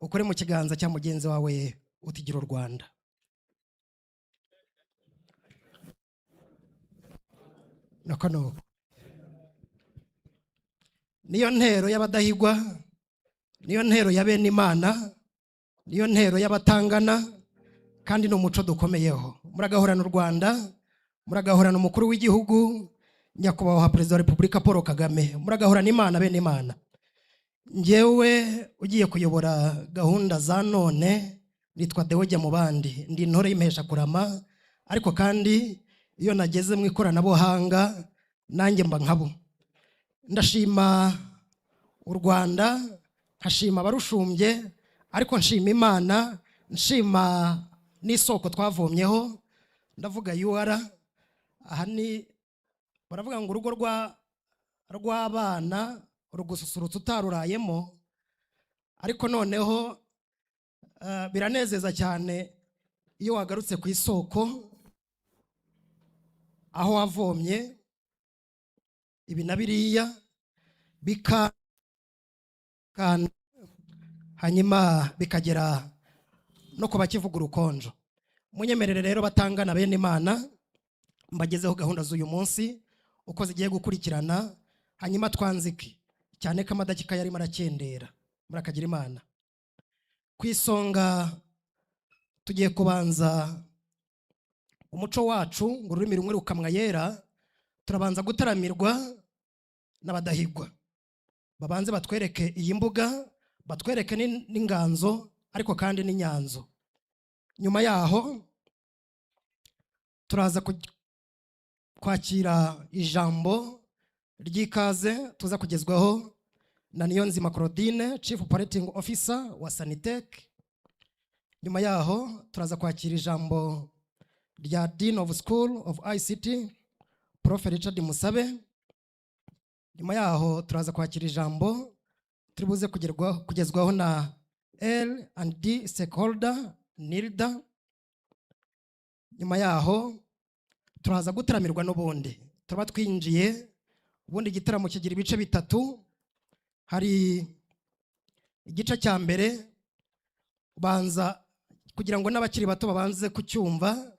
ukore mu kiganza cya mugenzi wawe utigira u Rwanda. Nakano niyo ntero y'abadahigwa, niyo ntero ya bene Imana, niyo ntero y'abatangana, kandi no muco dukomeyeho. Muragahorana u Rwanda, muragahorana umukuru w'igihugu nyakubahwa Perezida wa Repubulika Paul Kagame, muragahorana Imana bene Imana. Njyewe ugiye kuyobora gahunda za none nitwa Deojya mu bandi, ndi intore y'imesha kurama, ariko kandi iyo nageze mu ikoranabuhanga nanjye mba nkabo. Ndashima u Rwanda, nkashima barushumbye, ariko nshima Imana, nshima n'isoko twavomyeho. Ndavuga UR, aha ni baravuga ngo urugo rw'abana rugususurutsa utarurayemo, ariko noneho biranezeza cyane iyo wagarutse ku isoko aho wavomye ibi na biriya hanyuma bikagera no kuba kivuga urukonjo. Munyemerere rero batangana bene Imana, mbagezeho gahunda z'uyu munsi uko zigiye gukurikirana, hanyuma twanzike cyane ko amadakika yari marakendera. Murakagira Imana. Ku isonga tugiye kubanza umuco wacu ngo ururimi rumwe rukamwa yera. Turabanza gutaramirwa n'abadahigwa, babanze batwereke iyi mbuga, batwereke n'inganzo, ariko kandi n'inyanzo. Nyuma yaho turaza kwakira ijambo ry'ikaze tuza kugezwaho na Niyonzima Claudine, Chief Operating Officer wa SANTECH. Nyuma yaho turaza kwakira ijambo rya Dean of School of ICT, Prof. Richard Musabe. Nyuma yaho turaza kwakira ijambo turibuze kugezwaho na L&D Stakeholder Nilda. Nyuma yaho turaza gutaramirwa n'ubundi. Turaba twinjiye ubundi igitaramo kigira ibice bitatu. Hari igice cya mbere banza kugira ngo n'abakiri bato babanze kucyumva.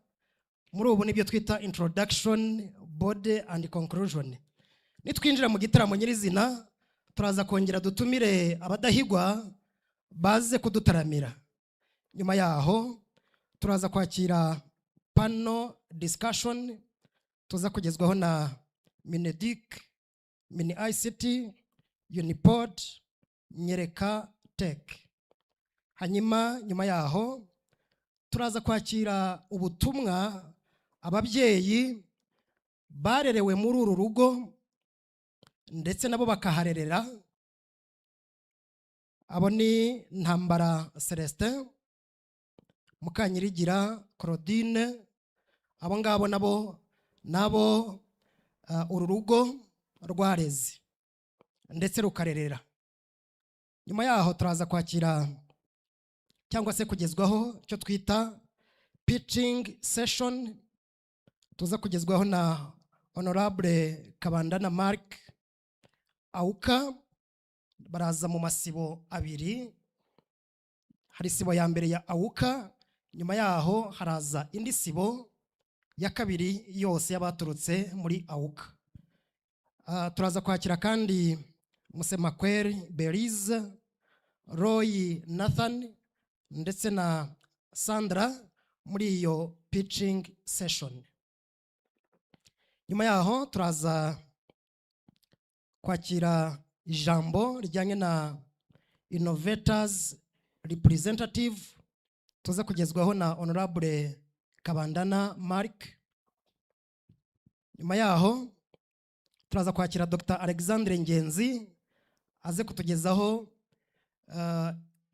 Muri ubu nibyo twita introduction, body and conclusion. Nitwinjira mu gitaramo nyirizina turaza kongera dutumire abadahigwa baze kudutaramira. Nyuma yaho turaza kwakira panel discussion tuza kugezwaho na Mineduc, Mini ICT, Unipod, Nyereka Tech. Hanyuma nyuma yaho turaza kwakira ubutumwa ababyeyi barerewe muri uru rugo ndetse nabo bakaharerera. Abo ni Ntambara Celestin, Mukanyirigira Claudine. Abo ngabo nabo uru rugo rwareze ndetse rukarerera. Nyuma yaho turaza kwakira cyangwa se kugezwaho cyo twita pitching session. Tuza kugezwaho na Honorable Kabandana Mark Auka. Baraza mu masibo abiri. Hari sibo ya mbere ya Auka, nyuma yaho haraza indi sibo ya kabiri yose y'abaturutse muri Auka. Turaza kwakira kandi Musemakweri Belize, Roy Nathan ndetse na Sandra muri iyo pitching session. Nyuma yaho turaza kwakira ijambo rijyanye na innovators representative. Tuza kugezwaho na Honorable Kabandana Mark. Nyuma yaho turaza kwakira Dr. Alexandre Ngenzi aze kutugezaho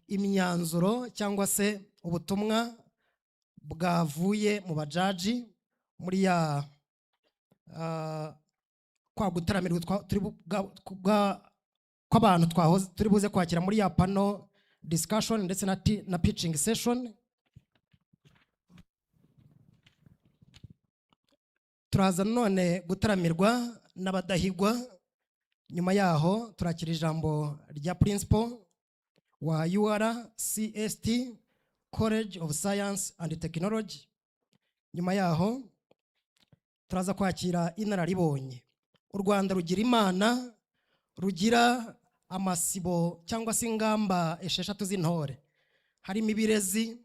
imyanzuro cyangwa se ubutumwa bwavuye mu bajaji muri ya kwa gutaramirwa kw'abantu turi buze kwakira muri ya panel discussion ndetse na pitching session. Turaza none gutaramirwa n'abadahigwa. Nyuma yaho turakira ijambo rya principal wa URCST College of Science and Technology. Nyuma yaho turaza kwakira inararibonye. U Rwanda rugira imana, rugira amasibo cyangwa se ingamba esheshatu z'intore. Harimo ibirezi,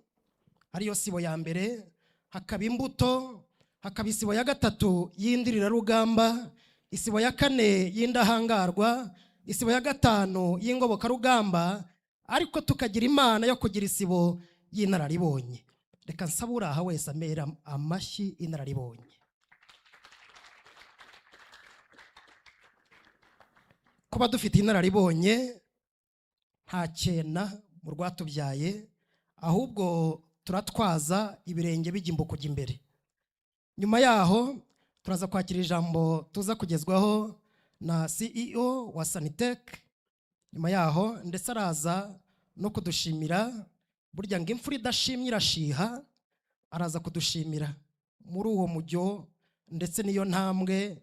hariyo sibo ya mbere, hakaba imbuto, hakaba isibo ya gatatu y'indirira rugamba, isibo ya kane y'indahangarwa, isibo ya gatanu y'ingoboka rugamba, ariko tukagira imana yo kugira isibo y'inararibonye. Reka nsabura aha wese amera amashyi inararibonye. Kuba dufite inararibonye nta cyena mu rwatubyaye, ahubwo turatwaza ibirenge bijimbo kujya imbere. Nyuma yaho turaza kwakira ijambo tuza kugezwaho na CEO wa SANTECH. Nyuma yaho ndetse araza no kudushimira, burya ngo imfura idashimye irashiha, araza kudushimira muri uwo mujyo ndetse niyo ntambwe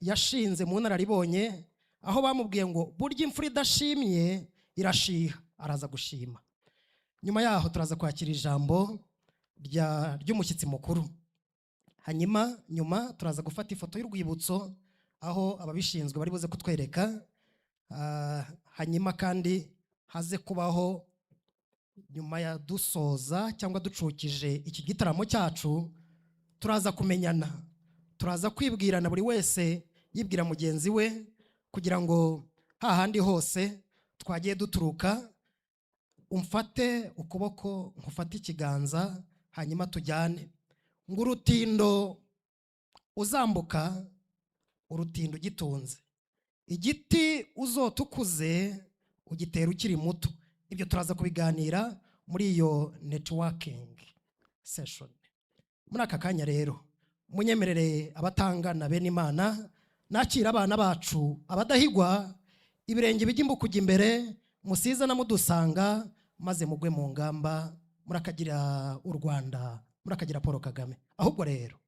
yashinze mu nararibonye, aho bamubwiye ngo burya imfura idashimye irashiha, araza gushima. Nyuma yaho turaza kwakira ijambo ry'umushyitsi mukuru. Nyuma turaza gufata ifoto y'urwibutso aho ababishinzwe bari buze kutwereka. Hanyuma kandi haze kubaho, nyuma ya dusoza cyangwa ducukije iki gitaramo cyacu, turaza kumenyana, turaza kwibwirana, buri wese yibwira mugenzi we, kugira ngo hahandi hose twagiye duturuka umfate ukuboko nkufate ikiganza, hanyuma tujyane. Ngo urutindo uzambuka, urutindo ugitunze, igiti uzotukuze ugitera ukiri muto. Ibyo turaza kubiganira muri iyo networking session. Muri aka kanya rero munyemerere abatangana bene Imana, nakira abana bacu abadahigwa, ibirenge bijimbo kujya imbere, musiza na mudusanga, maze mugwe mu ngamba, murakagira u Rwanda, murakagira Paul Kagame. Ahubwo rero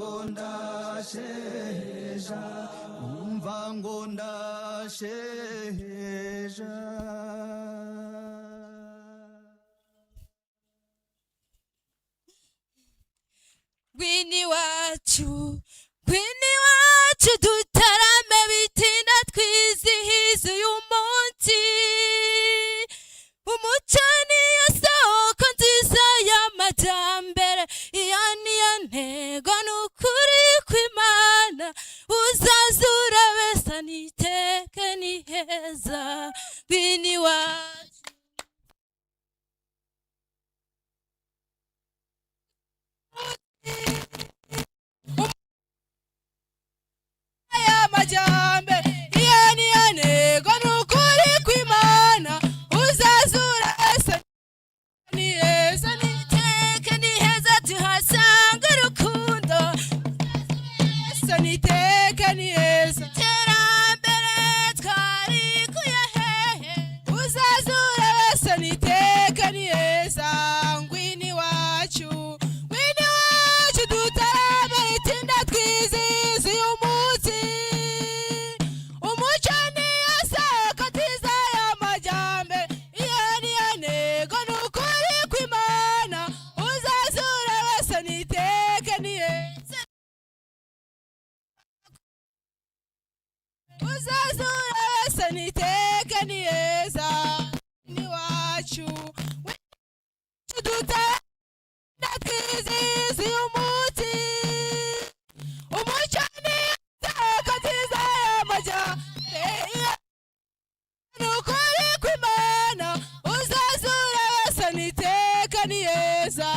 ngo ndasheja, umva ngo ndasheja. Gwini wacu dutarame bitinda twizihiza uyu munsi. Umuco niyo soko nziza y'amajyambere, iyo niyo ntego n'ukuri kw'Imana. Uzazura besa niteke ni heza. Gwini wacu y'amajyambere, iyo niyo ntego n'ukuri kw'Imana. Uzazura besa ni heza, niteke ni heza, tuhasanga urukundo. Besa niteke ni heza, iterambere twarikuye hehe. Uzazura besa niteke ni heza. Ngwini wacu dutarame itinda twizihiza uyu munsi. Umuco niyo soko nziza y'amajyambere, iyo niyo ntego n'ukuri kw'Imana. Uzazura besa niteke ni heza, uzazura besa niteke ni heza. Ni wacu dutarame twizihiza uyu munsi. Umuco niyo soko nziza y'amajyambere, n'ukuri kw'Imana. Uzazura besa niteke ni heza,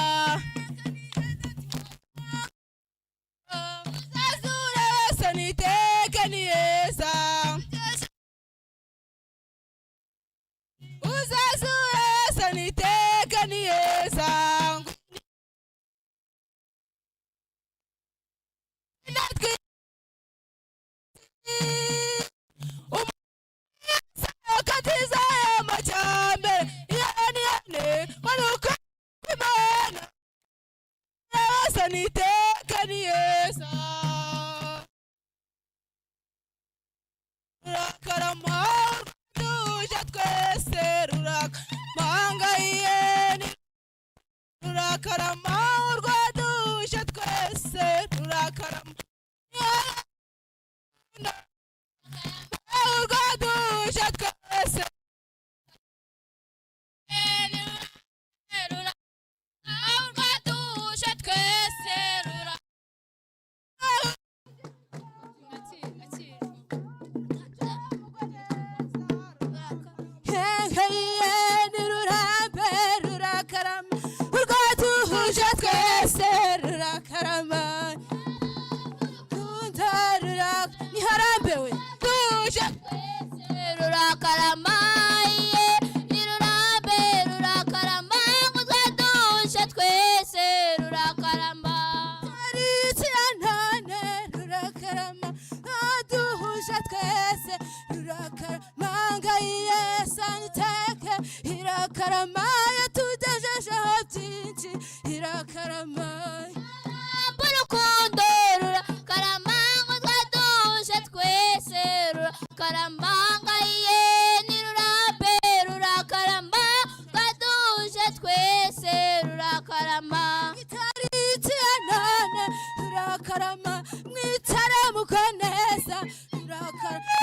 uzazura besa niteke ni heza, uzazura besa niteke ni heza. Soko nziza y'amajyambere, iyo niyo ntego n'ukuri kw'Imana. Besa niteke ni heza. Rurakarama duje twese, rurakarama yeni, rurakarama urwaduje twese, rurakarama urwaduje twese. Urwaduje twese, yeni rurambe rurakarama, urwaduje twese rurakarama. Niharambewe duje twese rurakarama, nirurambe rurakarama, urwaduje twese rurakarama. Taritsirantane rurakarama, aduhuje twese rurakarama. Ngaye SANTECH irakarama, yatugejejeho byinshi irakarama. Urukundo rurakarama, urwaduje twese rurakarama. Ngaye nirurambe rurakarama, urwaduje twese rurakarama. Itaritsirantane rurakarama, mwicare mukaneza rurakarama.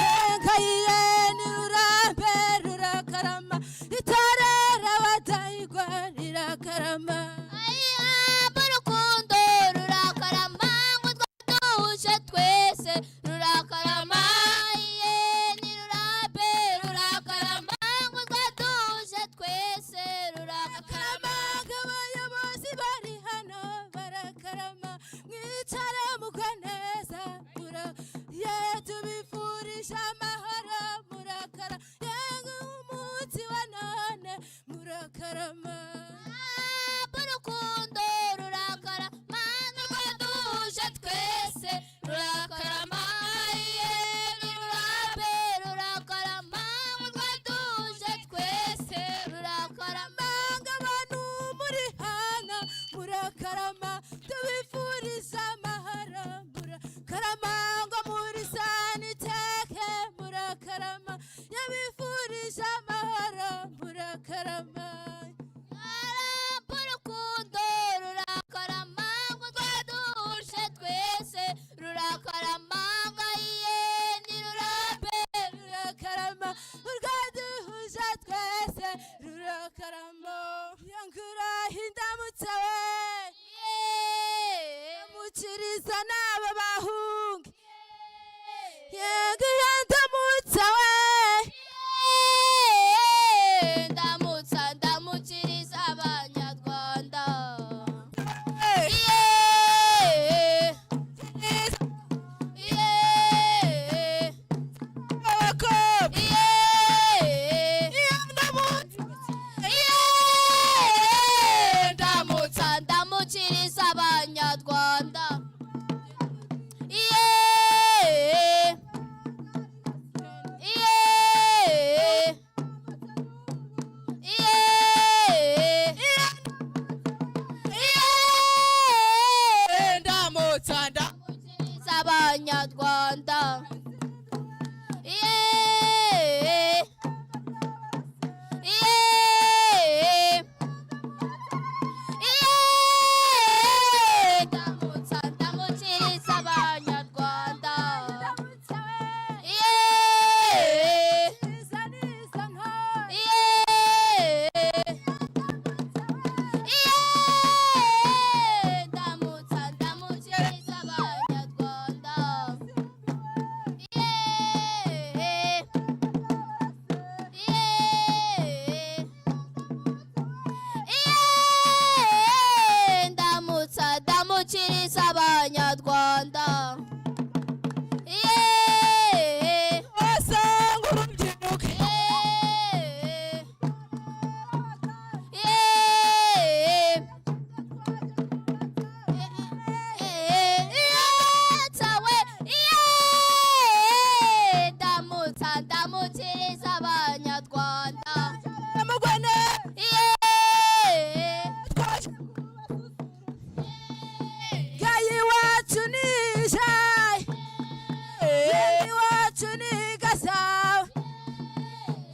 Ngaye nirurambe rurakarama, itorera abadahigwa rirakarama. Urukundo rurakarama, urwaduje twese rurakarama. Nirurambe rurakarama, urwaduje twese rurakarama. Abayobozi bari hano barakarama, mwicare mukaneza tubifurije amahoro. Murakara umunsi wa none murakarama. Urukundo rurakarama, urwaduje twese rurakarama. Nirurambe rurakarama, urwaduje twese rurakarama. Abantu muri hano murakarama, tubifuriza amahoro. nisa n'aba bahungu yego yandamutsa we ndamutsa ndamukiriza abanyarwanda ndamutsa ndamukiriza abanyarwanda ndamutsa ndamukiriza abanyarwanda ndamutsa ndamukiriza abanyarwanda ndamutsa ndamukiriza abanyarwanda ndamutsa ndamukiriza abanyarwanda wasanga urubyiruko tawe ndamutsa ndamukiriza abanyarwanda amugwane gayi wacu nishaye gayi wacu ni gasabo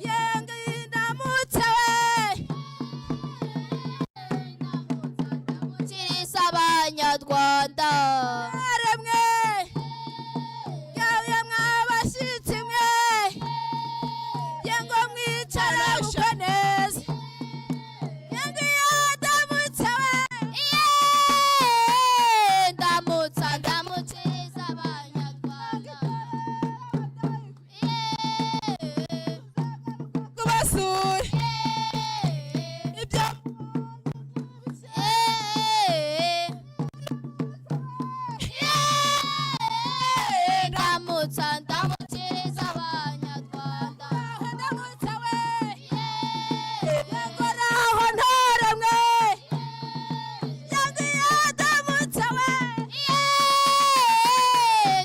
yenga ndamutsa we ndamukiriza abanyarwanda aremwe gaye mwabashitsi mwe yengo mwicara mugwe neza yenga ndamutsa we ndamutsa ndamukiriza abanyarwanda kubasura ibyo ndamutsa ndamukiriza abanyarwanda ndamutsa we yego naho ntaremwe yangiye ndamutsa we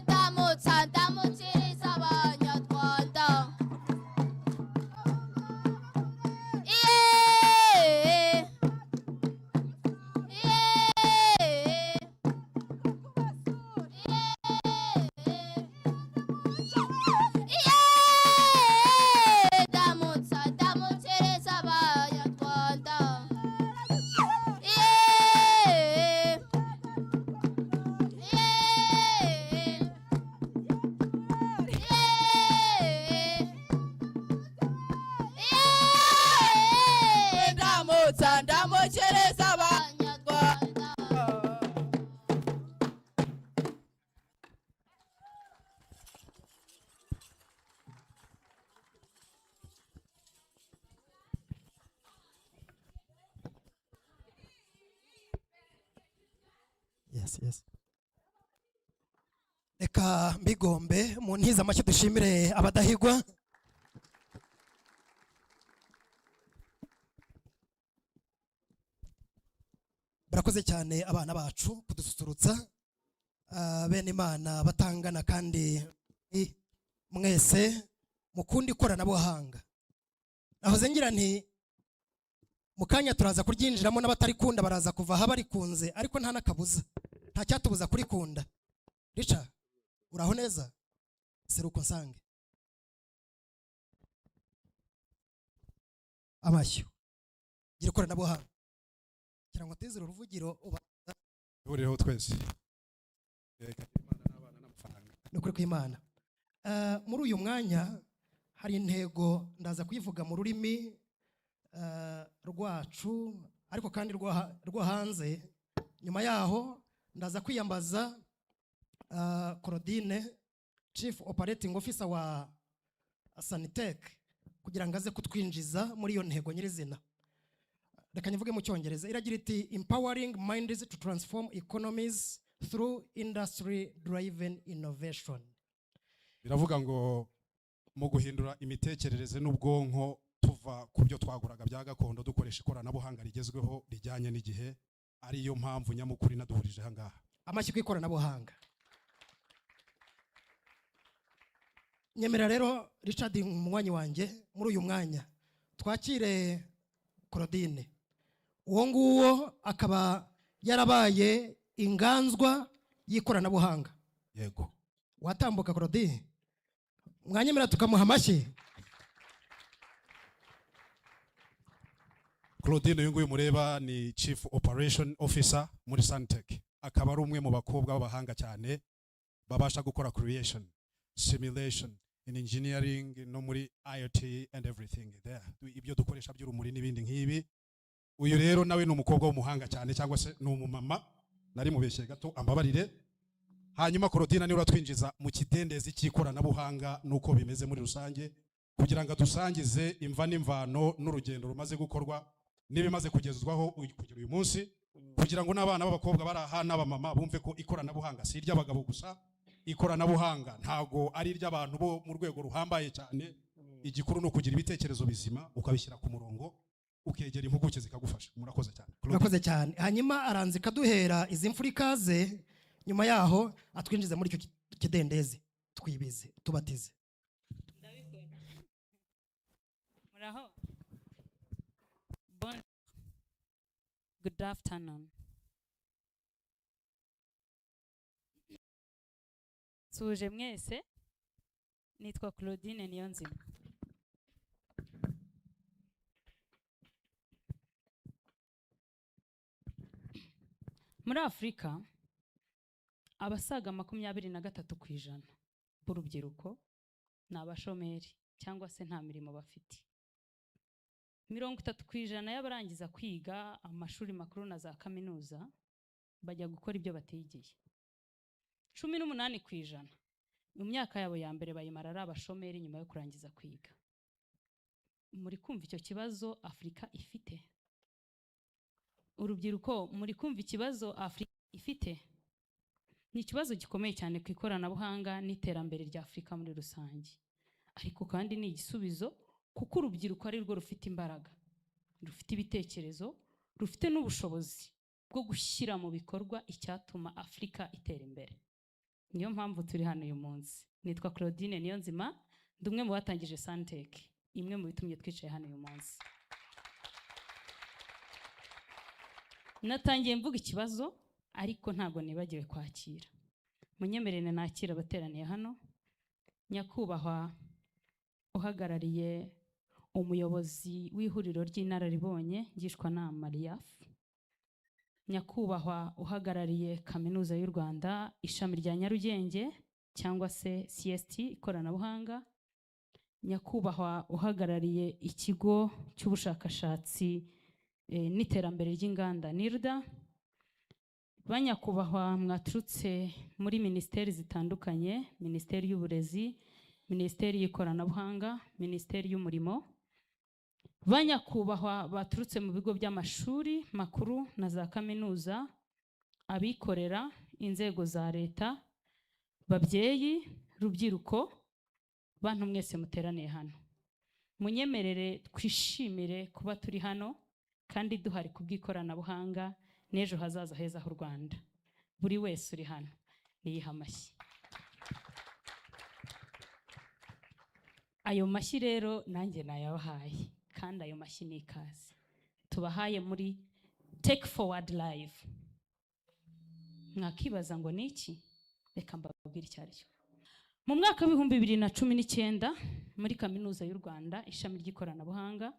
ndamutsa ndamukiriza abanyarwanda ndamutsa ndamukiriza abanyarwanda ndamutsa ndamukiriza abanyarwanda Yes. Reka mbigombe mu ntiza make dushimire abadahigwa. Barakoze cyane abana bacu kudususurutsa, bene Imana batangana kandi mwese mukundi ikoranabuhanga. Nahoze ngira nti mukanya turaza kuryinjiramo n'abatarikunda baraza kuva aha barikunze, ariko nta nakabuza, nta cyatubuza kurikunda. Richa uraho neza seruko nsange amashyo gira ikoranabuhanga kirango tezero ruvugiro uriho twese reka Imana n'abana n'amafaranga nukuri kw'Imana. Muri uyu mwanya hari intego ndaza kuyivuga mu rurimi rwacu ariko kandi rwo hanze. Nyuma yaho ndaza kwiyambaza Claudine Chief Operating Officer wa SANTECH kugira ngo aze kutwinjiza muri iyo ntego nyirizina. Reka nyivuge mu cyongereza, iragira iti empowering minds to transform economies through industry driven innovation. Biravuga ngo mu guhindura imitekerereze n'ubwonko tuva ku byo twaguraga bya gakondo dukoresha ikoranabuhanga rigezweho rijyanye n'igihe, ariyo mpamvu nyamukuru naduhurije hangaha. Amashyi ku ikoranabuhanga. Nyemera rero Richard umwanya wanjye muri uyu mwanya twakire Claudine. Uwo nguwo akaba yarabaye inganzwa y'ikoranabuhanga. Yego. Watambuka Claudine. Mwanyemera tukamuha amashyi. Claudine uyu nguyu mureba ni Chief Operation Officer muri SANTECH. Akaba ari umwe mu bakobwa b'abahanga cyane babasha gukora creation, simulation in engineering no muri IoT and everything there. Ibyo dukoresha by'urumuri n'ibindi nk'ibi. Uyu rero nawe ni umukobwa w'umuhanga cyane cyangwa se ni umumama, nari mubeshye gato ambabarire. Hanyuma Claudine ni uratwinjiza mu kidendezi cy'ikoranabuhanga nuko bimeze muri rusange kugira ngo dusangize imva n'imvano n'urugendo rumaze gukorwa n'ibimaze kugezwaho kugira uyu munsi, kugira ngo n'abana b'abakobwa bari aha n'abamama bumve ko ikoranabuhanga si iry'abagabo gusa, ikoranabuhanga ntago ari iry'abantu bo mu rwego ruhambaye cyane. Igikuru no kugira ibitekerezo bizima ukabishyira ku murongo ukegera impuguke zikagufasha. Murakoze cyane. Murakoze cyane. Hanyuma aranze kaduhera izi mfurikaze, nyuma yaho atwinjize muri icyo kidendezi twibize tubatize. Muraho. Good afternoon. Suje mwese, nitwa Claudine Niyonzima. Muri Afrika abasaga 23% b'urubyiruko ni abashomeri cyangwa se nta mirimo bafite. 30% y'abarangiza kwiga amashuri makuru na za kaminuza bajya gukora ibyo batigiye. 18% mu myaka yabo ya mbere bayimara ari abashomeri nyuma yo kurangiza kwiga. Muri kumva icyo kibazo Afrika ifite? Urubyiruko muri kumva ikibazo Afrika ifite? Ni ikibazo gikomeye cyane ku ikoranabuhanga n'iterambere rya Afrika muri rusange. Ariko kandi ni igisubizo kuko urubyiruko ari rwo rufite imbaraga, rufite ibitekerezo, rufite n'ubushobozi bwo gushyira mu bikorwa icyatuma Afrika itera imbere. Niyo mpamvu turi hano uyu munsi. Nitwa Claudine Niyonzima, ndumwe mu batangije SANTECH, imwe mu bitumye twicaye hano uyu munsi. Natangiye mvuga ikibazo ariko ntago nibagiwe kwakira. Munyemerere nakira abateraniye hano. Nyakubahwa uhagarariye umuyobozi w'ihuriro ry'inararibonye ngishwa na Mariaf. Nyakubahwa uhagarariye Kaminuza y'u Rwanda ishami rya Nyarugenge cyangwa se CST ikoranabuhanga. Nyakubahwa uhagarariye ikigo cy'ubushakashatsi n'iterambere ry'inganda NIRDA. Banyakubahwa mwaturutse muri ministeri zitandukanye, Minisiteri y'Uburezi, Minisiteri y'Ikoranabuhanga, Minisiteri y'Umurimo. Banyakubahwa baturutse mu bigo by'amashuri makuru na za kaminuza, abikorera, inzego za leta, babyeyi, rubyiruko, bantu mwese muteraniye hano. Munyemerere twishimire kuba turi hano kandi duhari kubw'ikoranabuhanga n'ejo hazaza heza h'u Rwanda. Buri wese uri hano niyiha amashyi. Ayo mashyi rero nanjye nayabahaye kandi ayo mashyi ni ikaze. Tubahaye muri Take Forward Live. Mwakibaza ngo ni iki? Reka mbabwire icyo ari cyo. Mu mwaka wa 2019 muri Kaminuza y'u Rwanda ishami ry'ikoranabuhanga,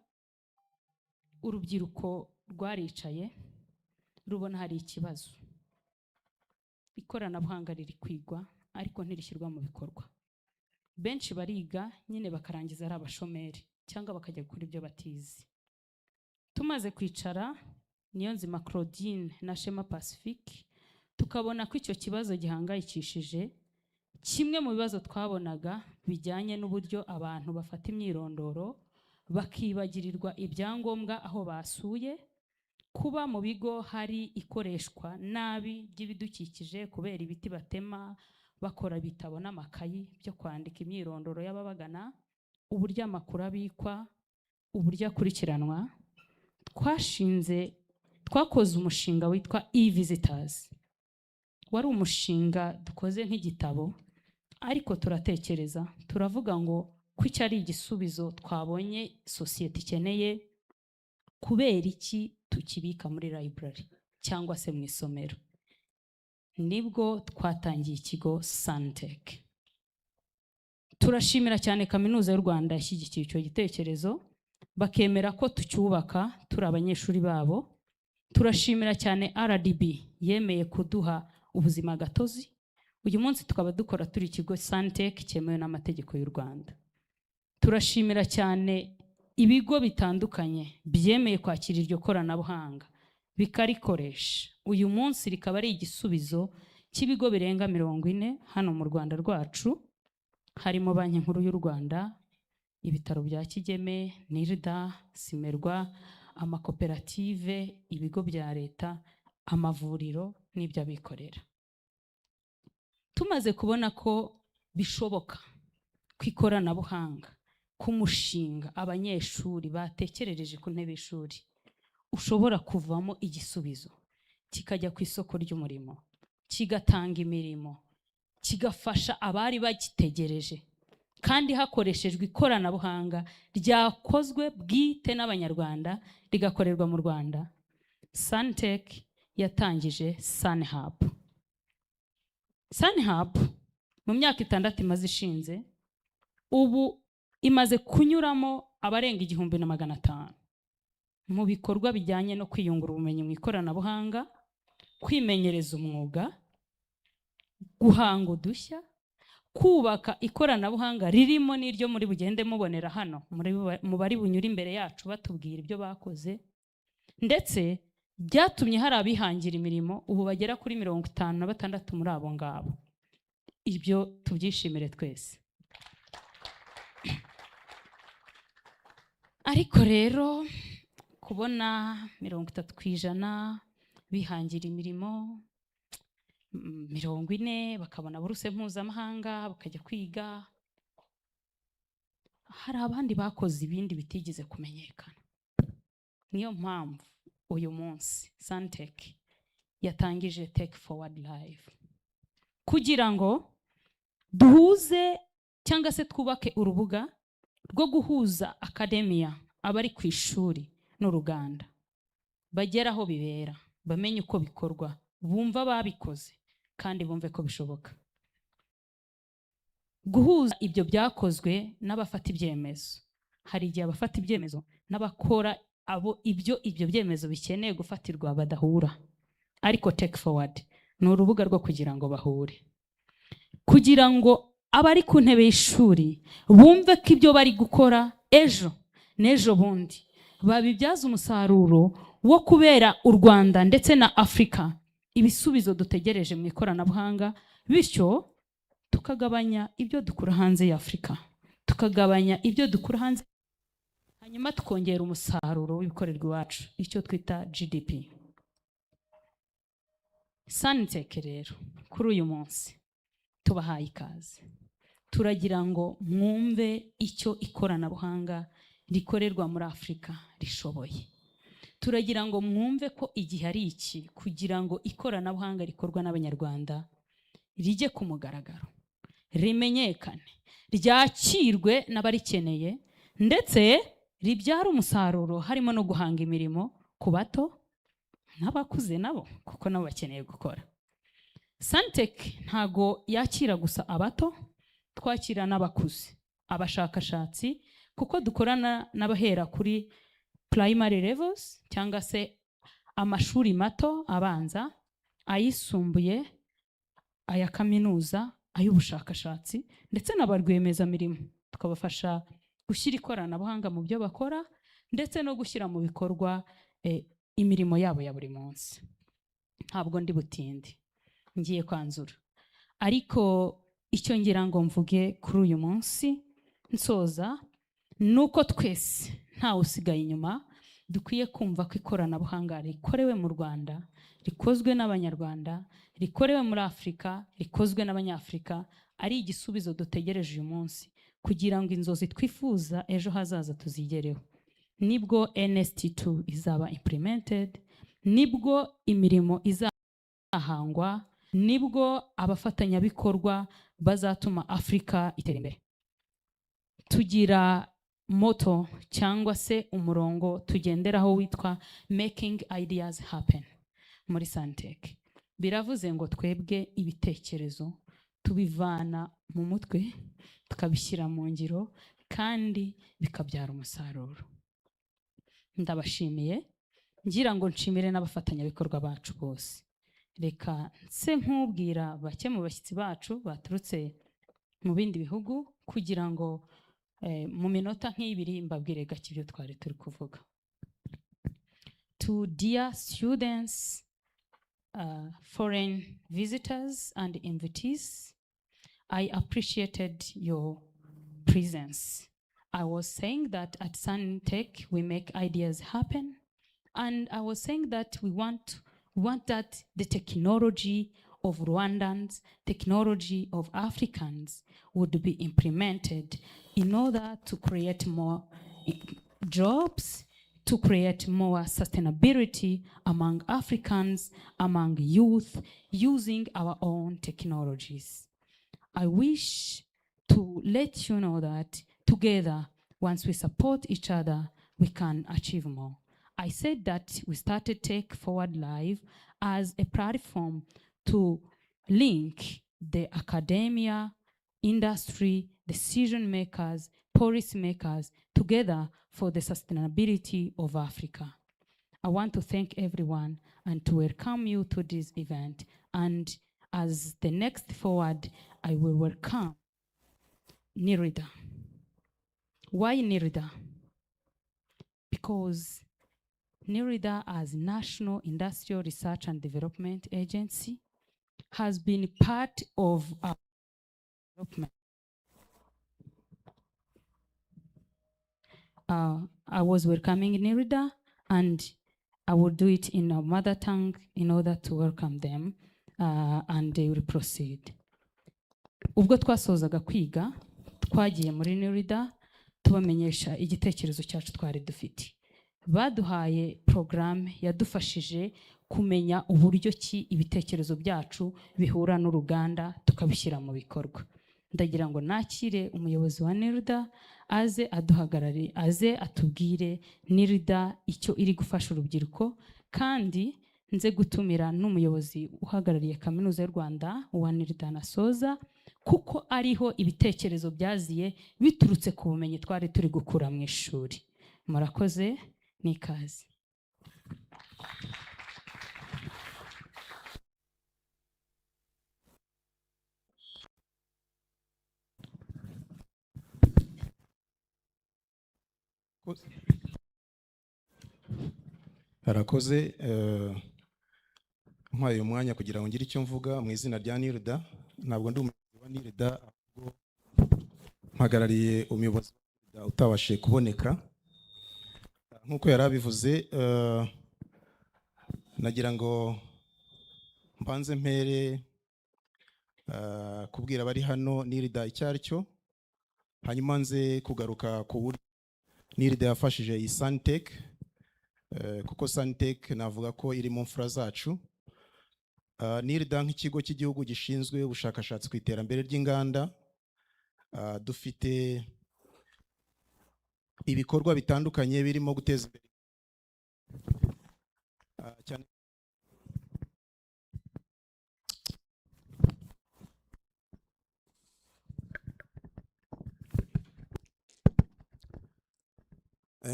urubyiruko rwaricaye rubona hari ikibazo. Ikoranabuhanga riri kwigwa ariko ntirishyirwa mu bikorwa. Benshi bariga nyine bakarangiza ari abashomeri cyangwa bakajya gukora ibyo batizi. Tumaze kwicara Niyonzima Claudine na Shema Pacifique tukabona ko icyo kibazo gihangayikishije. Kimwe mu bibazo twabonaga bijyanye n'uburyo abantu bafata imyirondoro bakibagirirwa ibyangombwa aho basuye, kuba mu bigo hari ikoreshwa nabi ry'ibidukikije kubera ibiti batema, bakora ibitabo n'amakayi byo kwandika imyirondoro y'ababagana, uburyo amakuru abikwa, uburyo akurikiranwa. Twakoze umushinga witwa e-visitors. Wari umushinga dukoze nk'igitabo, ariko turatekereza turavuga ngo ko icyo ari igisubizo twabonye sosiyete ikeneye, kubera iki tukibika muri library cyangwa se mu isomero. Nibwo twatangiye ikigo SANTECH. Turashimira cyane Kaminuza y'u Rwanda yashyigikiye icyo gitekerezo, bakemera ko tucyubaka turi abanyeshuri babo. Turashimira cyane RDB yemeye kuduha ubuzima gatozi. Uyu munsi tukaba dukora turi ikigo SANTECH cyemewe n'amategeko y'u Rwanda. Turashimira cyane ibigo bitandukanye byemeye kwakira iryo koranabuhanga bikarikoresha. Uyu munsi rikaba ari igisubizo cy'ibigo birenga 40 hano mu Rwanda rwacu, harimo Banki Nkuru y'u Rwanda, ibitaro bya Kigeme, NIRDA, Simerwa, amakoperative, ibigo bya leta, amavuriro n'iby'abikorera. Tumaze kubona ko bishoboka ku ikoranabuhanga, ku mushinga abanyeshuri batekerereje ku ntebe y'ishuri ushobora kuvamo igisubizo kikajya ku isoko ry'umurimo, kigatanga imirimo, kigafasha abari bagitegereje, kandi hakoreshejwe ikoranabuhanga ryakozwe bwite n'Abanyarwanda, rigakorerwa mu Rwanda. SANTECH yatangije SANHub. SANHub mu myaka 6 imaze ishinze, ubu imaze kunyuramo abarenga 1500 mu bikorwa bijyanye no kwiyungura ubumenyi mu ikoranabuhanga, kwimenyereza umwuga, guhanga udushya, kubaka ikoranabuhanga ririmo n'iryo muri bugende mubonera hano mu bari bunyura imbere yacu batubwira ibyo bakoze. Ndetse byatumye hari abihangira imirimo ubu bagera kuri 56 muri abo ngabo. Ibyo tubyishimire twese. Ariko rero kubona 30% bihangira imirimo, 40 bakabona buruse mpuzamahanga bakajya kwiga, hari abandi bakoze ibindi bitigeze kumenyekana. Niyo mpamvu uyu munsi SANTECH yatangije Tech Forward Live kugira ngo duhuze cyangwa se twubake urubuga rwo guhuza akademiya, abari ku ishuri n'uruganda, bagera aho bibera, bamenye uko bikorwa, bumva babikoze kandi bumve ko bishoboka. Guhuza ibyo byakozwe n'abafata ibyemezo. Hari igihe abafata ibyemezo n'abakora ibyo byemezo bikeneye gufatirwa badahura, ariko Tech Forward ni urubuga rwo kugira ngo bahure, kugira ngo abari ku ntebe y'ishuri bumve ko ibyo bari gukora ejo n'ejo bundi babibyaza umusaruro wo kubera u Rwanda ndetse na Afrika ibisubizo dutegereje mu ikoranabuhanga, bityo tukagabanya ibyo dukura hanze ya Afrika, tukagabanya ibyo dukura hanze, hanyuma tukongera umusaruro w'ibikorerwa iwacu, icyo twita GDP. SANTECH rero kuri uyu munsi tubahaye ikaze. Turagira ngo mwumve icyo ikoranabuhanga rikorerwa muri Afrika rishoboye. Turagira ngo mwumve ko igihe ari iki kugira ngo ikoranabuhanga rikorwa n'Abanyarwanda rijye ku mugaragaro, rimenyekane, ryakirwe n'abarikeneye, ndetse ribyara umusaruro harimo no guhanga imirimo ku bato n'abakuze nabo, kuko nabo bakeneye gukora. SANTECH ntago yakira gusa abato, twakira n'abakuze, abashakashatsi, kuko dukorana n'abahera kuri primary levels cyangwa se amashuri mato abanza, ayisumbuye, aya kaminuza, ay'ubushakashatsi, ndetse n'abarwiyemezamirimo. Tukabafasha gushyira ikoranabuhanga mu byo bakora ndetse no gushyira mu bikorwa imirimo yabo ya buri munsi. Ntabwo ndi butinde. ngiye kwanzura. Ariko icyo ngira ngo mvuge kuri uyu munsi nsoza nuko twese ntawe usigaye inyuma dukwiye kumva ko ikoranabuhanga rikorewe mu Rwanda, rikozwe n'Abanyarwanda, rikorewe muri Afurika, rikozwe n'Abanyafurika, ari igisubizo dutegereje uyu munsi kugira ngo inzozi twifuza ejo hazaza tuzigereho. Nibwo NST2 izaba implemented, nibwo imirimo izahangwa, nibwo abafatanyabikorwa bazatuma Afurika itera imbere. Tugira moto cyangwa se umurongo tugenderaho witwa making ideas happen muri SANTECH. Biravuze ngo twebwe ibitekerezo tubivana mu mutwe tukabishyira mu ngiro kandi bikabyara umusaruro. Ndabashimiye, ngira ngo nshimire n'abafatanyabikorwa bacu bose. Reka nse nkubwira bake mu bashyitsi bacu baturutse mu bindi bihugu kugira ngo mu minota nk'ibiri mbabwire gake ibyo twari turi kuvuga. To dear students, foreign visitors and invitees, I appreciated your presence. I was saying that at SANTECH we make ideas happen, and I was saying that we want that the technology of Rwandans, technology of Africans would be implemented in order to create more jobs, to create more sustainability among Africans, among youth, using our own technologies. I wish to let you know that together, once we support each other, we can achieve more. I said that we started Tech Forward Live as a platform to link the academia, industry, decision makers, policy makers together for the sustainability of Africa. I want to thank everyone and to welcome you to this event. And as the next forward, I will welcome NIRIDA. Why NIRIDA? Because NIRIDA, as National Industrial Research and Development Agency, has been part of our development. I was welcoming NIRIDA, and I will do it in our mother tongue in order to welcome them, and they will proceed. Ubwo twasozaga kwiga, twagiye muri NIRIDA tubamenyesha igitekerezo cyacu twari dufite. Baduhaye programme yadufashije kumenya uburyo ki ibitekerezo byacu bihura n'uruganda tukabishyira mu bikorwa. Ndagira ngo nakire umuyobozi wa NIRIDA aze aduhagarare, aze atubwire NIRIDA icyo iri gufasha urubyiruko, kandi nze gutumira n'umuyobozi uhagarariye Kaminuza y'u Rwanda wa NIRIDA nasoza, kuko ariho ibitekerezo byaziye biturutse ku bumenyi twari turi gukura mu ishuri. Murakoze, nikaze. Harakoze, mpaye umwanya kugira ngo ngire icyo mvuga mu izina rya NIRIDA. Ntabwo ndi umuyobozi wa NIRIDA, ahubwo mpagarariye umuyobozi wa NIRIDA utabashije kuboneka. Nk'uko yari abivuze, nagira ngo mbanze mpere kubwira abari hano NIRIDA icyo ari cyo, hanyuma nze kugaruka ku buryo NIRIDA yafashije iyi SANTECH, kuko SANTECH navuga ko iri mu mfura zacu. NIRIDA nk'ikigo cy'igihugu gishinzwe ubushakashatsi ku iterambere ry'inganda, dufite ibikorwa bitandukanye birimo guteza imbere cyane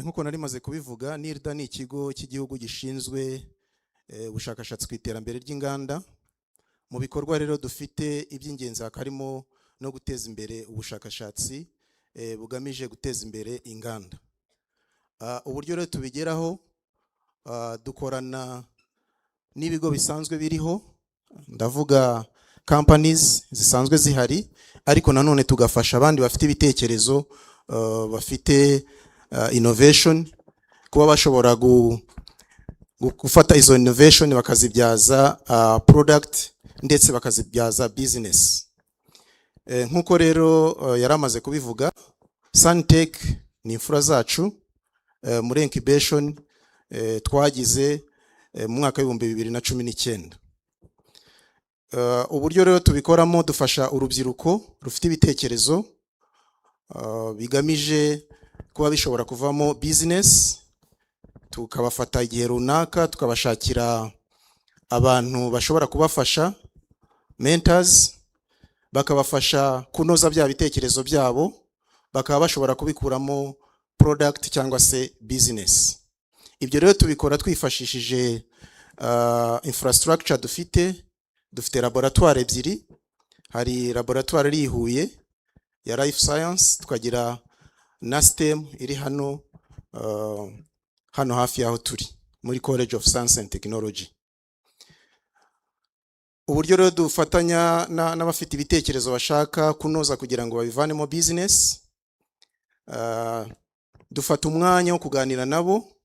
nk'uko nari maze kubivuga. NIRIDA ni ikigo cy'igihugu gishinzwe ubushakashatsi ku iterambere ry'inganda. Mu bikorwa rero dufite iby'ingenzi harimo no guteza imbere ubushakashatsi bugamije guteza imbere inganda. Uburyo rero tubigeraho, dukorana n'ibigo bisanzwe biriho, ndavuga companies zisanzwe zihari, ariko nanone tugafasha abandi bafite ibitekerezo, bafite innovation, kuba bashobora gufata izo innovation bakazibyaza product ndetse bakazibyaza business. Nkuko rero yaramaze kubivuga, SANTECH ni imfura zacu muri incubation twagize mu mwaka wa 2019. Uburyo rero tubikoramo, dufasha urubyiruko rufite ibitekerezo bigamije kuba bishobora kuvamo business, tukabafata igihe runaka, tukabashakira abantu bashobora kubafasha, mentors, bakabafasha kunoza bya bitekerezo byabo, bakaba bashobora kubikuramo product cyangwa se business. Ibyo rero tubikora twifashishije infrastructure dufite laboratoire ebyiri. Hari laboratoire iri i Huye ya life science, tukagira na STEM iri hano hafi yaho turi muri College of Science and Technology. Uburyo rero dufatanya n'abafite ibitekerezo bashaka kunoza kugira ngo babivanemo business, dufata umwanya wo kuganira nabo.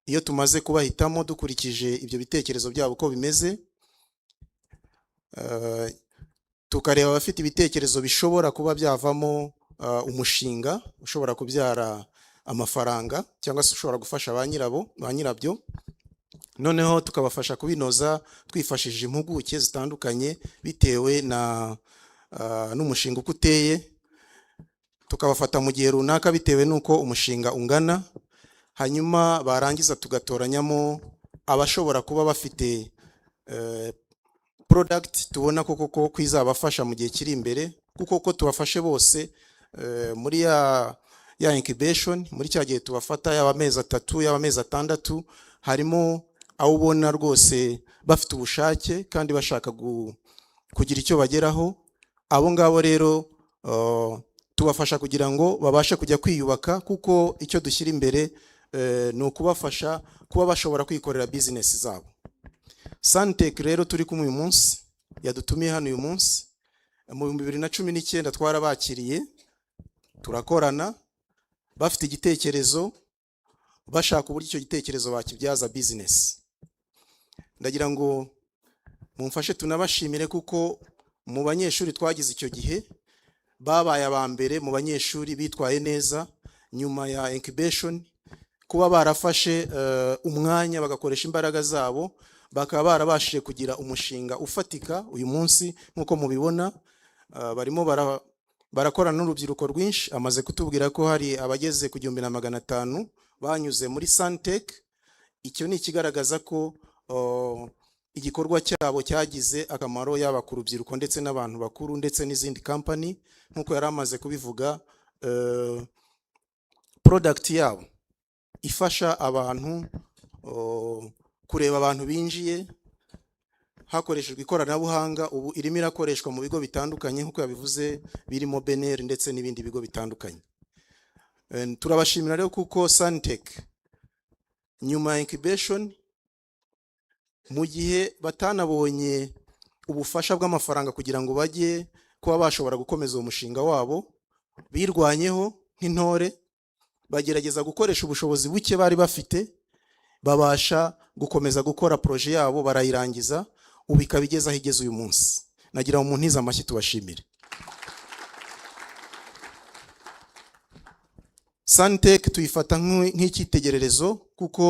Iyo tumaze kubahitamo dukurikije ibyo bitekerezo byabo uko bimeze, tukareba abafite ibitekerezo bishobora kuba byavamo umushinga ushobora kubyara amafaranga cyangwa se ushobora gufasha ba nyirabyo. Noneho tukabafasha kubinoza twifashishije impuguke zitandukanye bitewe n'umushinga uko uteye. Tukabafata mu gihe runaka bitewe nuko umushinga ungana, hanyuma barangiza tugatoranyamo abashobora kuba bafite product tubona koko kwizabafasha mu gihe kiri imbere, kuko tubafashe bose muri ya incubation, muri cya gihe tubafata yaba amezi 3 yaba amezi 6, harimo aho ubona rwose bafite ubushake kandi bashaka kugira icyo bageraho. Abo ngabo rero tubafasha kugira ngo babashe kujya kwiyubaka, kuko icyo dushyira imbere ni ukubafasha kuba bashobora kwikorera business zabo. SANTECH rero turi kumwe uyu munsi, yadutumiye hano uyu munsi. Mu 2019 twarabakiriye, turakorana, bafite igitekerezo, bashaka uburyo icyo gitekerezo bakibyaza business. Ndagira ngo mumfashe tunabashimire, kuko mu banyeshuri twagize icyo gihe babaye aba mbere mu banyeshuri bitwaye neza nyuma ya incubation, kuba barafashe umwanya bagakoresha imbaraga zabo, bakaba barabashije kugira umushinga ufatika. Uyu munsi nkuko mubibona, barimo barakorana n'urubyiruko rwinshi. Amaze kutubwira ko hari abageze ku 1500 banyuze muri SANTECH. Icyo ni ikigaragaza ko igikorwa cyabo cyagize akamaro, yaba ku rubyiruko ndetse n'abantu bakuru ndetse n'izindi company. Nkuko yari amaze kubivuga, product yabo ifasha abantu kureba abantu binjiye hakoreshejwe ikoranabuhanga. Ubu irimo irakoreshwa mu bigo bitandukanye nkuko yabivuze, birimo BNR ndetse n'ibindi bigo bitandukanye. Turabashimira rero kuko SANTECH nyuma ya incubation, mu gihe batanabonye ubufasha bw'amafaranga kugira ngo bajye kuba bashobora gukomeza uwo mushinga wabo, birwanyeho nk'intore, bagerageza gukoresha ubushobozi buke bari bafite, babasha gukomeza gukora projet yabo, barayirangiza, ubu ikaba igeze aho igeze uyu munsi. Nagira ngo muntize amashyi tubashimire. SANTECH tuyifata nk'icyitegererezo, kuko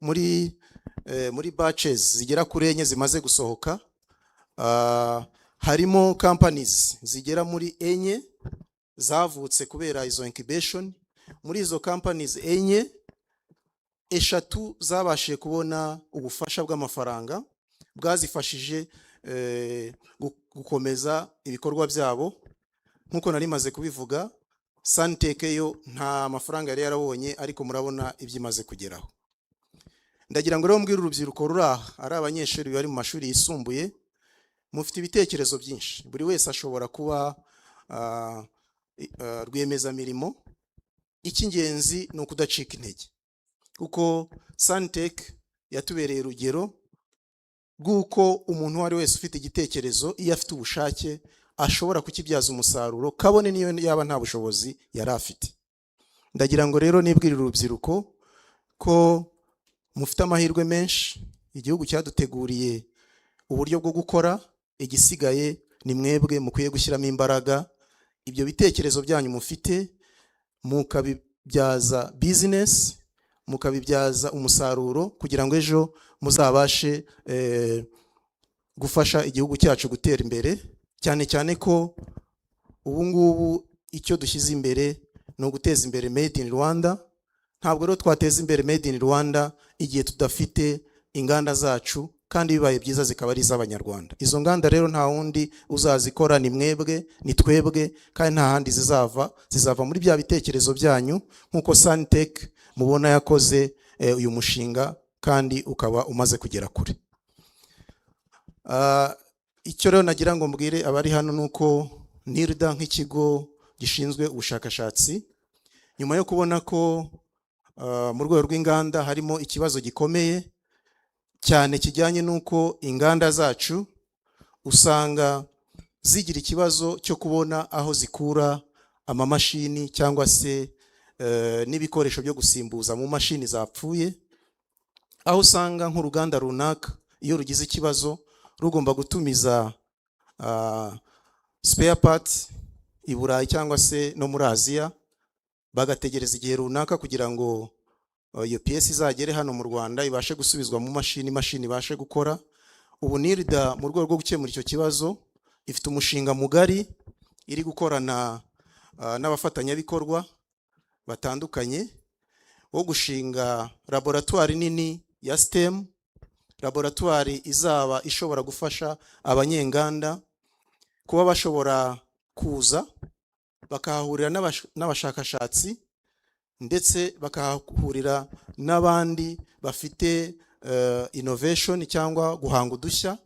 muri batches zigera kuri 4 zimaze gusohoka, harimo companies zigera muri 4 zavutse kubera izo incubation. Muri izo companies 4, 3 zabashije kubona ubufasha bw'amafaranga bwazifashije gukomeza ibikorwa byabo. Nkuko nari maze kubivuga, SANTECH yo nta mafaranga yari yarabonye, ariko murabona ibyimaze kugeraho. Ndagira ngo rero mbwira urubyiruko ari abanyeshuri bari mu mashuri yisumbuye, mufite ibitekerezo byinshi. Buri wese ashobora kuba rwiyemezamirimo. Icy'ingenzi ni ukudacika intege, kuko SANTECH yatubereye urugero. bw'uko umuntu uwo ari wese ufite igitekerezo iyo afite ubushake ashobora kukibyaza umusaruro kabone niyo yaba nta bushobozi yari afite. Ndagira ngo rero nibwirire urubyiruko ko mufite amahirwe menshi, igihugu cyaduteguriye uburyo bwo gukora, igisigaye ni mwebwe mukwiye gushyiramo imbaraga, ibyo bitekerezo byanyu mufite mukabibyaza business, mukabibyaza umusaruro kugira ngo ejo muzabashe gufasha igihugu cyacu gutera imbere, cyane cyane ko ubu ngubu icyo dushyize imbere no guteza imbere made in Rwanda. Ntabwo rero twateza imbere made in Rwanda igihe tudafite inganda zacu kandi bibaye byiza zikaba ari iz'abanyarwanda. Izo nganda rero nta wundi uzazikora, ni mwebwe, ni twebwe, kandi nta handi zizava muri bya bitekerezo byanyu, nkuko SANTECH mubona yakoze uyu mushinga kandi ukaba umaze kugera kure. Icyo rero nagira ngo mbwire abari hano nuko NIRDA nk'ikigo gishinzwe ubushakashatsi, nyuma yo kubona ko mu rwego rw'inganda harimo ikibazo gikomeye cyane kijyanye nuko inganda zacu usanga zigira ikibazo cyo kubona aho zikura amamashini cyangwa se n'ibikoresho byo gusimbuza mu mashini zapfuye, aho usanga nk'uruganda runaka iyo rugize ikibazo rugomba gutumiza spare parts i Burayi cyangwa se no muri Aziya, bagategereza igihe runaka kugira ngo iyo PS izagere hano mu Rwanda ibashe gusubizwa mu mashini ibashe gukora. Ubu NIRDA mu rwego rwo gukemura icyo kibazo ifite umushinga mugari iri gukorana n'abafatanyabikorwa batandukanye wo gushinga laboratoire nini ya STEM, laboratoire izaba ishobora gufasha abanyenganda kuba bashobora kuza bakahahurira n'abashakashatsi ndetse bakahahurira n'abandi bafite innovation cyangwa guhanga udushya,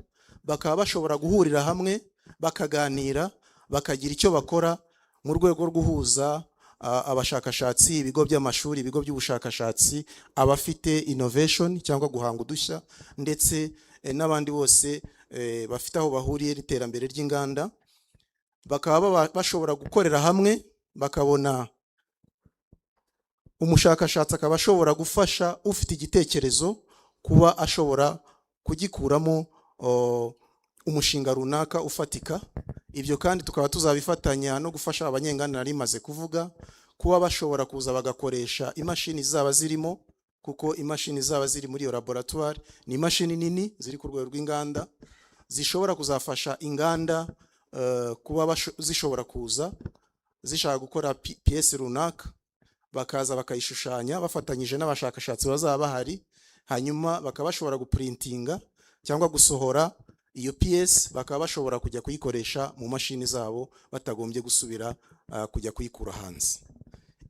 bakaba bashobora guhurira hamwe bakaganira bakagira icyo bakora mu rwego rwo guhuza abashakashatsi, ibigo by'amashuri, ibigo by'ubushakashatsi, abafite innovation cyangwa guhanga udushya ndetse n'abandi bose bafite aho bahuriye n'iterambere ry'inganda, bakaba bashobora gukorera hamwe, bakabona umushakashatsi akaba ashobora gufasha ufite igitekerezo kuba ashobora kugikuramo umushinga runaka ufatika. Ibyo kandi tukaba tuzabifatanya no gufasha abanyenganda nari maze kuvuga kuba bashobora kuza bagakoresha imashini zaba zirimo, kuko imashini zaba ziri muri iyo laboratoire ni imashini nini ziri ku rwego rw'inganda zishobora kuzafasha inganda kuba zishobora kuza zishaka gukora PS runaka, bakaza bakayishushanya bafatanyije n'abashakashatsi bazaba bahari, hanyuma bakaba bashobora guprintinga cyangwa gusohora iyo PS, bakaba bashobora kujya kuyikoresha mu mashini zabo batagombye gusubira kujya kuyikura hanze.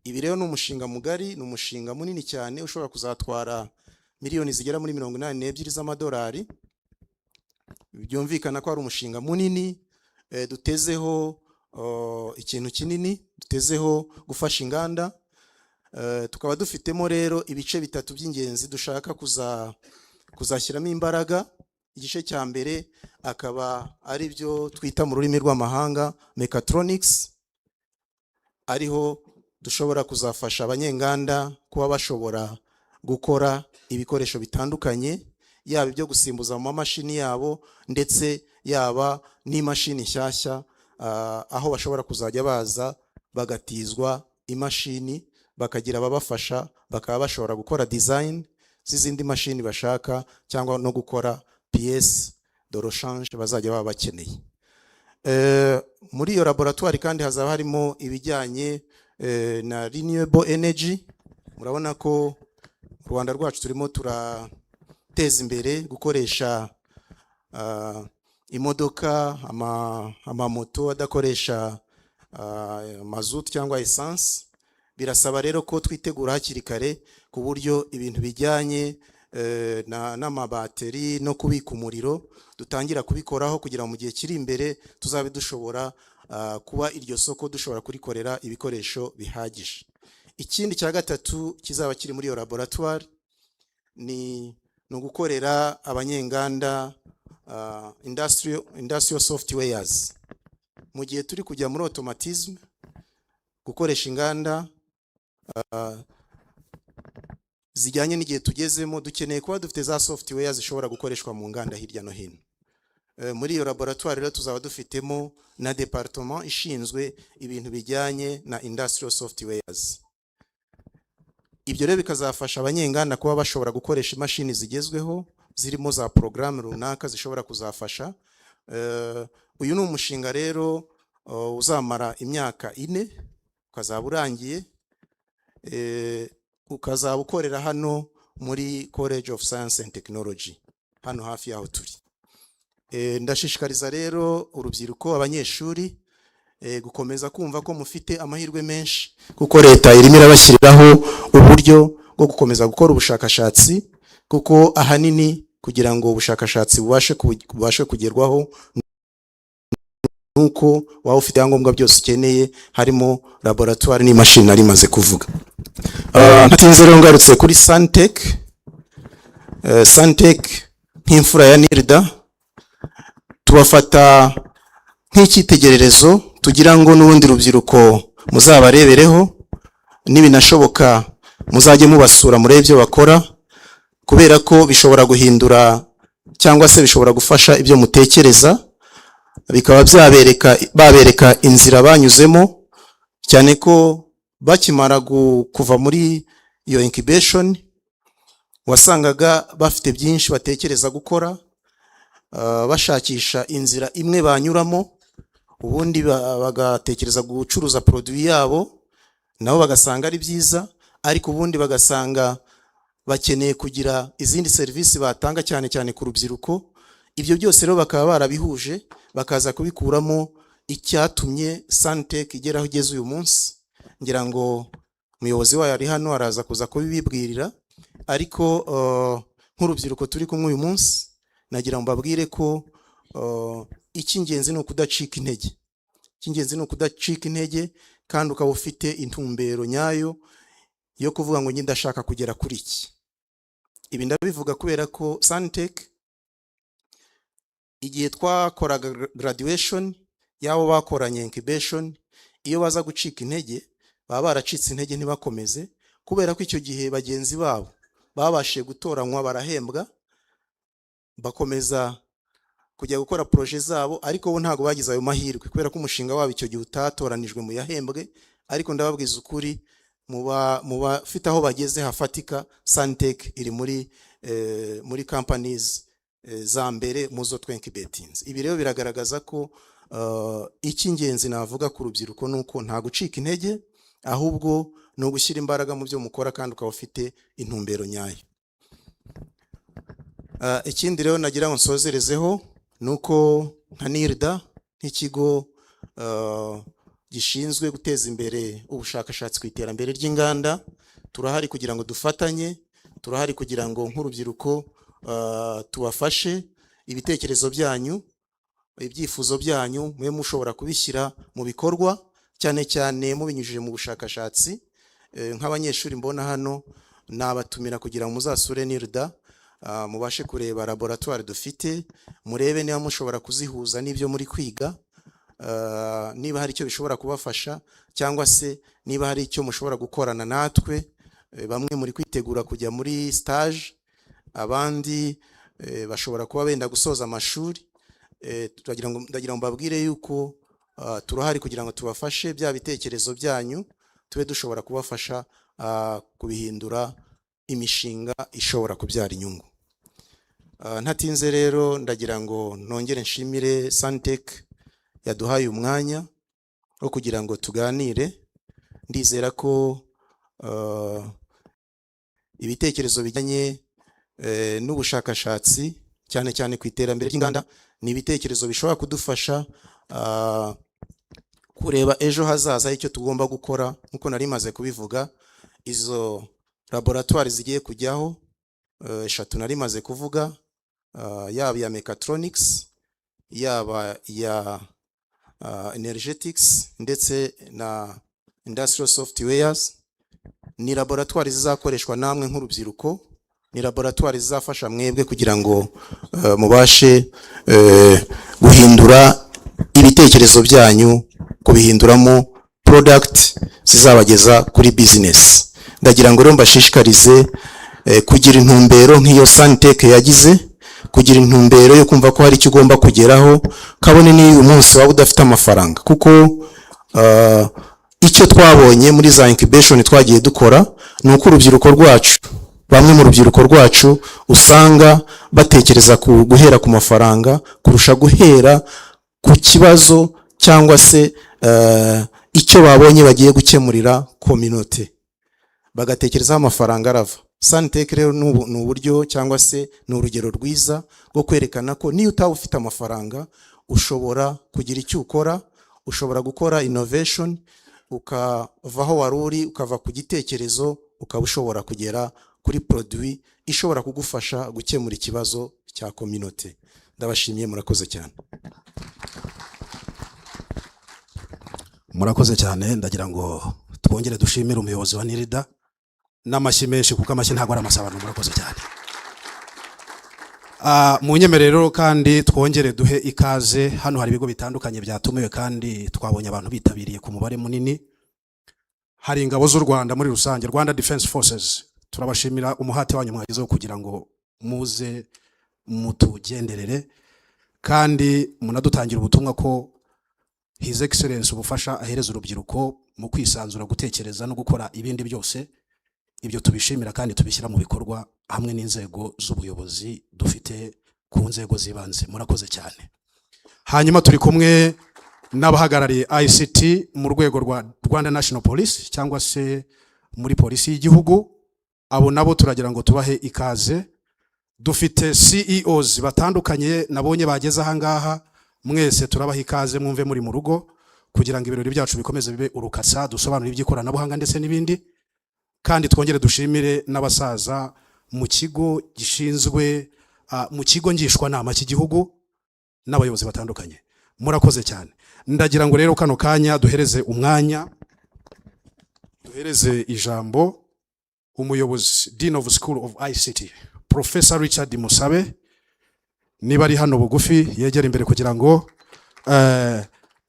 Ibi rero ni umushinga mugari, ni umushinga munini cyane ushobora kuzatwara miliyoni zigera muri 82 z'amadolari. Byumvikana ko ari umushinga munini, dutezeho ikintu kinini, dutezeho gufasha inganda. Tukaba dufitemo rero ibice bitatu by'ingenzi dushaka kuzashyiramo imbaraga. Igice cya mbere akaba ari byo twita mu rurimi rw'amahanga mechatronics, ariho dushobora kuzafasha abanyenganda kuba bashobora gukora ibikoresho bitandukanye, yaba ibyo gusimbuza mu mashini yabo ndetse yaba n'imashini nshyashya, aho bashobora kuzajya baza bagatizwa imashini, bakagira ababafasha, bakaba bashobora gukora design z'izindi mashini bashaka cyangwa no gukora pièces de rechange bazajya baba bakeneye. Muri iyo laboratoire kandi hazaba harimo ibijyanye na renewable energy. Murabona ko mu Rwanda rwacu turimo turateza imbere gukoresha imodoka, amamoto adakoresha mazutu cyangwa essence. Birasaba rero ko twitegura hakiri kare ku buryo ibintu bijyanye n'amabateri no kubika umuriro dutangira kubikoraho kugira mu gihe kiri imbere tuzabe dushobora kuba iryo soko dushobora kurikorera ibikoresho bihagije. Ikindi cya gatatu kizaba kiri muri iyo laboratoire ni ni ugukorera abanyenganda industrial softwares. Mu gihe turi kujya muri automatism, gukoresha inganda zijyanye n'igihe tugezemo, dukeneye kuba dufite za software zishobora gukoreshwa mu nganda hirya no hino. Muri iyo laboratoire rero tuzaba dufitemo na departement ishinzwe ibintu bijyanye na industrial softwares. Ibyo rero bikazafasha abanyenganda kuba bashobora gukoresha imashini zigezweho zirimo za programme runaka zishobora kuzafasha. Uyu ni umushinga rero uzamara imyaka 4 ukazaba urangiye, ukazaba ukorera hano muri College of Science and Technology hano hafi yaho turi. Ndashishikariza rero urubyiruko, abanyeshuri gukomeza kumva ko mufite amahirwe menshi, kuko leta irimo irabashyiriraho uburyo bwo gukomeza gukora ubushakashatsi, kuko ahanini kugira ngo ubushakashatsi bubashe kugerwaho nuko waba ufite ibyangombwa byose ukeneye, harimo laboratoire n'imashini nari maze kuvuga. Ntatinze rero ngarutse kuri SANTECH. SANTECH nk'imfura ya NIRDA tubafata nk'icyitegererezo, tugira ngo n'ubundi rubyiruko muzabarebereho, nibinashoboka muzajye mubasura murebe ibyo bakora, kubera ko bishobora guhindura cyangwa se bishobora gufasha ibyo mutekereza, bikaba babereka inzira banyuzemo, cyane ko bakimara kuva muri iyo incubation wasangaga bafite byinshi batekereza gukora, bashakisha inzira imwe banyuramo, ubundi bagatekereza gucuruza produit yabo, nabo bagasanga ari byiza, ariko ubundi bagasanga bakeneye kugira izindi service batanga cyane cyane ku rubyiruko. Ibyo byose rero bakaba barabihuje, bakaza kubikuramo icyatumye SANTECH igeraho igeze uyu munsi. Ngira ngo umuyobozi wayo ari hano araza kuza kubibwirira, ariko nk'urubyiruko turi kumwe uyu munsi, nagira ngo mbabwire ko icy'ingenzi ni ukudacika intege. Icy'ingenzi ni ukudacika intege, kandi ukaba ufite intumbero nyayo yo kuvuga ngo njye ndashaka kugera kuri iki. Ibi ndabivuga kubera ko SANTECH igihe twakoraga graduation yabo bakoranye incubation, iyo baza gucika intege baba baracitse intege ntibakomeze, kubera ko icyo gihe bagenzi babo babashije gutoranywa barahembwa, bakomeza kujya gukora projet zabo, ariko bo ntago bagize ayo mahirwe kubera ko umushinga wabo icyo gihe utatoranijwe mu yahembwe. Ariko ndababwiza ukuri, muba fite aho bageze hafatika, SANTECH iri muri companies za mbere muzo twincubatinze. Ibi rero biragaragaza ko icy'ingenzi navuga ku rubyiruko nuko nta gucika intege, ahubwo no gushyira imbaraga mu byo mukora kandi ukaba ufite intumbero nyayo. Ikindi rero nagira ngo nsozerezeho nuko nka NIRDA nk'ikigo gishinzwe guteza imbere ubushakashatsi ku iterambere ry'inganda, turahari kugira ngo dufatanye, turahari kugira ngo nk'urubyiruko tubafashe. Ibitekerezo byanyu, ibyifuzo byanyu mwe mushobora kubishyira mu bikorwa, cyane cyane mubinyujije mu bushakashatsi. Nk'abanyeshuri mbona hano nabatumira kugira ngo muzasure NIRDA, mubashe kureba laboratoire dufite, murebe niba mushobora kuzihuza n'ibyo muri kwiga, niba hari icyo bishobora kubafasha, cyangwa se niba hari icyo mushobora gukorana natwe. Bamwe muri kwitegura kujya muri stage, abandi bashobora kuba benda gusoza amashuri. Ndagira ngo mbabwire yuko turahari kugira ngo tubafashe, bya bitekerezo byanyu tube dushobora kubafasha kubihindura imishinga ishobora kubyara inyungu. Ntatinze rero ndagira ngo nongere nshimire SANTECH yaduhaye umwanya wo kugira ngo tuganire. Ndizera ko ibitekerezo bijyanye n'ubushakashatsi cyane cyane ku iterambere ry'inganda ni ibitekerezo bishobora kudufasha kureba ejo hazaza icyo tugomba gukora. Nkuko nari maze kubivuga, izo laboratoire zigiye kujyaho 3 nari maze kuvuga, yaba ya mechatronics, yaba ya energetics ndetse na industrial softwares. Ni laboratoire zizakoreshwa namwe nk'urubyiruko ni laboratoire zizafasha mwebwe kugira ngo mubashe guhindura ibitekerezo byanyu, kubihinduramo product zizabageza kuri business. Ndagira ngo rero mbashishikarize kugira intumbero nk'iyo SANTECH yagize, kugira intumbero yo kumva ko hari icyo ugomba kugeraho, kabone ni uyu munsi waba udafite amafaranga, kuko icyo twabonye muri za incubation twagiye dukora ni uko urubyiruko rwacu, bamwe mu rubyiruko rwacu usanga batekereza guhera ku mafaranga kurusha guhera ku kibazo cyangwa se icyo babonye bagiye gukemurira community, bagatekerezaho amafaranga arava. SANTECH rero ni uburyo cyangwa se ni urugero rwiza rwo kwerekana ko niyo utaba ufite amafaranga ushobora kugira icyo ukora, ushobora gukora innovation, ukavaho waruri, ukava ku gitekerezo, ukaba ushobora kugera kuri produit ishobora kugufasha gukemura ikibazo cya community. Ndabashimiye, murakoze cyane. Murakoze cyane. Ndagira ngo twongere dushimire umuyobozi wa NIRDA n'amashyi menshi, kuko amashyi ntabwo ari amasabano. Murakoze cyane. Mu nyemerero kandi twongere duhe ikaze. Hano hari ibigo bitandukanye byatumiwe kandi twabonye abantu bitabiriye ku mubare munini. Hari ingabo z'u Rwanda muri rusange, Rwanda Defense Forces. Turabashimira umuhate wanyu mwagizeho kugira ngo muze mutugenderere kandi munadutangira ubutumwa ko His Excellence ubufasha ahereza urubyiruko mu kwisanzura, gutekereza no gukora ibindi byose. Ibyo tubishimira kandi tubishyira mu bikorwa hamwe n'inzego z'ubuyobozi dufite ku nzego zibanze. Murakoze cyane. Hanyuma turi kumwe n'abahagarariye ICT mu rwego rwa Rwanda National Police cyangwa se muri polisi y'igihugu. Abo nabo turagira ngo tubahe ikaze. Dufite CEOs batandukanye nabonye bageze aha ngaha. Mwese turabaha ikaze, mwumve muri mu rugo kugira ngo ibirori byacu bikomeze bibe urukasa, dusobanura iby'ikoranabuhanga ndetse n'ibindi. Kandi twongere dushimire n'abasaza mu kigo gishinzwe mu kigo ngishwanama cy'igihugu n'abayobozi batandukanye. Murakoze cyane. Ndagira ngo rero kano kanya duhereze umwanya, duhereze ijambo umuyobozi Dean of School of ICT Professor Richard Musabe. Niba ari hano bugufi yegera imbere kugira ngo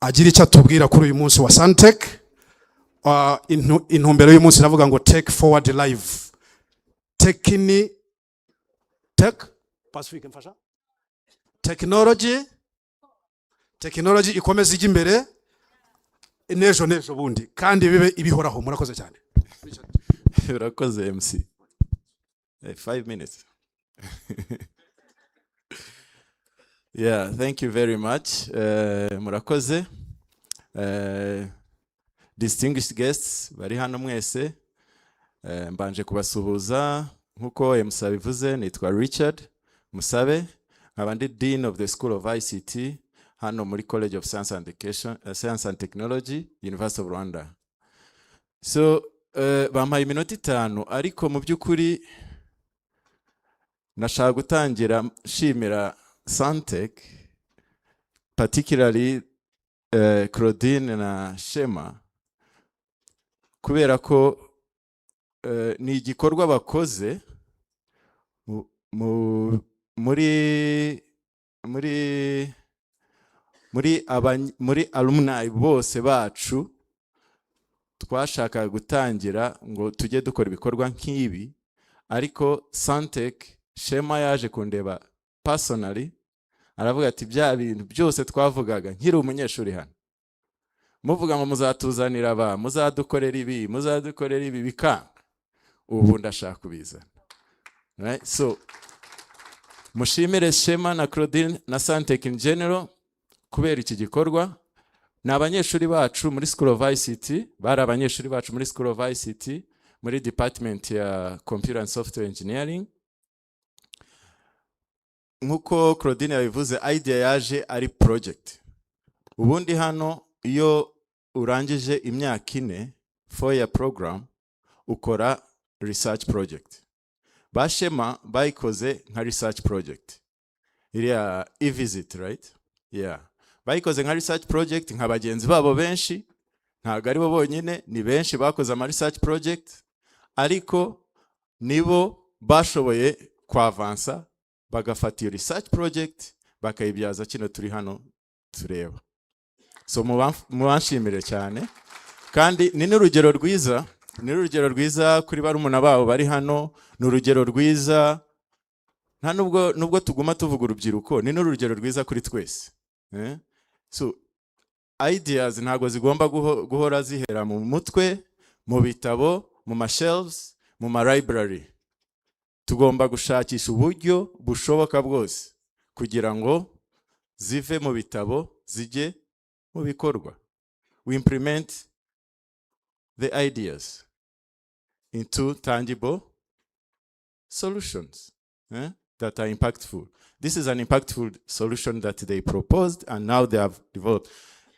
agire icyo atubwira kuri uyu munsi wa SANTECH. Intumbero y'uyu munsi navuga ngo take forward live. Technology ikomeza ijya imbere nejo bundi kandi bibe ibihoraho. Murakoze cyane. Urakoze MC. 5 minutes. Yeah, thank you very much. Murakoze. Distinguished guests bari hano mwese, mbanje kubasuhuza. Nkuko MC bivuze, nitwa Richard Musabe, nkaba ndi Dean of the School of ICT hano muri College of Science and Education, Science and Technology, University of Rwanda. So bampaye iminota 5, ariko mu by'ukuri nashaka gutangira nshimira SANTECH, particularly Claudine na Shema, kubera ko ni igikorwa bakoze muri alumni bose bacu. Twashaka gutangira ngo tujye dukora ibikorwa nk'ibi, ariko SANTECH Shema yaje kundeba personally, aravuga ati bya bintu byose twavugaga nkiri umunyeshuri hano, muvuga ngo muzatuzanira muzadukorera ibi bikanga, ubu ndashaka kubizana. Right? So mushimire Shema na Claudine na SANTECH in general kubera iki gikorwa. Ni abanyeshuri bacu muri School of ICT, bari abanyeshuri bacu muri School of ICT muri department ya Computer and Software Engineering. Nkuko Claudine yabivuze, idea yaje ari project. Ubundi hano iyo urangije imyaka 4 4-year program ukora research project. Bashema bayikoze nka research project. Iriya e-visit, right? Yeah. Bayikoze nka research project, nka bagenzi babo benshi, ntago ari bo bonyine, ni benshi bakoze ama research project, ariko nibo bashoboye kwavansa bagafata iyo research project bakayibyaza kino turi hano tureba. So mubanshimire cyane, kandi ni n'urugero rwiza kuri barumuna babo bari hano, ni urugero rwiza nta nubwo tuguma tuvuga urubyiruko, ni n'urugero rwiza kuri twese. So ideas ntago zigomba guhora zihera mu mutwe, mu bitabo, mu mashelves, mu library. Tugomba gushakisha uburyo bushoboka bwose kugira ngo zive mu bitabo zijye mu bikorwa. We implement the ideas into tangible solutions that are impactful. This is an impactful solution that they proposed and now they have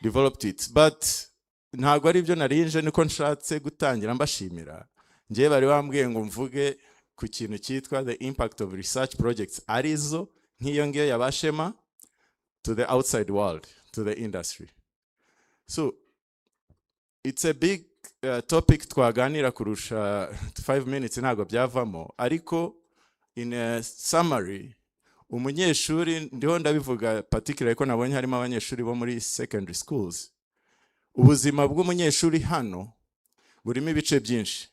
developed it. But ntago ari byo narinje niko nshatse gutangira mbashimira. Ngiye bari bambwiye ngo mvuge ku kintu cyitwa the impact of research projects, arizo nk'iyo ngiyo yabashema to the outside world, to the industry. So it's a big topic twaganira kurusha 5 minutes ntago byavamo, ariko in a summary, umunyeshuri ndiho ndabivuga particularly ko nabonye harimo abanyeshuri bo muri secondary schools. Ubuzima bw'umunyeshuri hano burimo ibice byinshi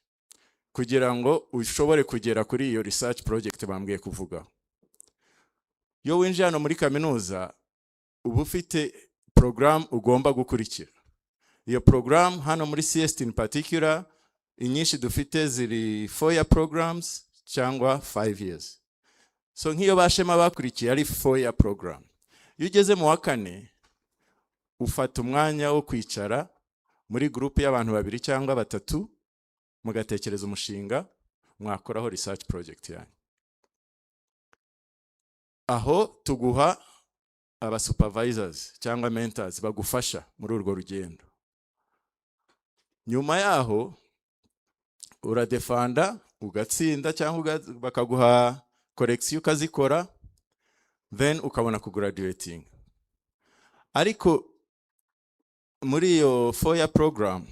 kugira ngo ushobore kugera kuri iyo research project bambwiye kuvuga. Yo winjiye hano muri kaminuza uba ufite program ugomba gukurikira. Iyo program hano muri CST in particular, inyinshi dufite ziri 4-year programs cyangwa 5 years. So nk'iyo bashema bakurikiye ari 4-year program, iyo ugeze mu wa kane ufata umwanya wo kwicara muri group y'abantu 2 cyangwa 3 mugatekereza umushinga mwakoraho research project yanyu. Aho tuguha aba supervisors cyangwa mentors bagufasha muri urwo rugendo. Nyuma yaho uradefanda ugatsinda cyangwa bakaguha correction ukazikora, then ukabona kugraduating. Ariko muri iyo 4-year program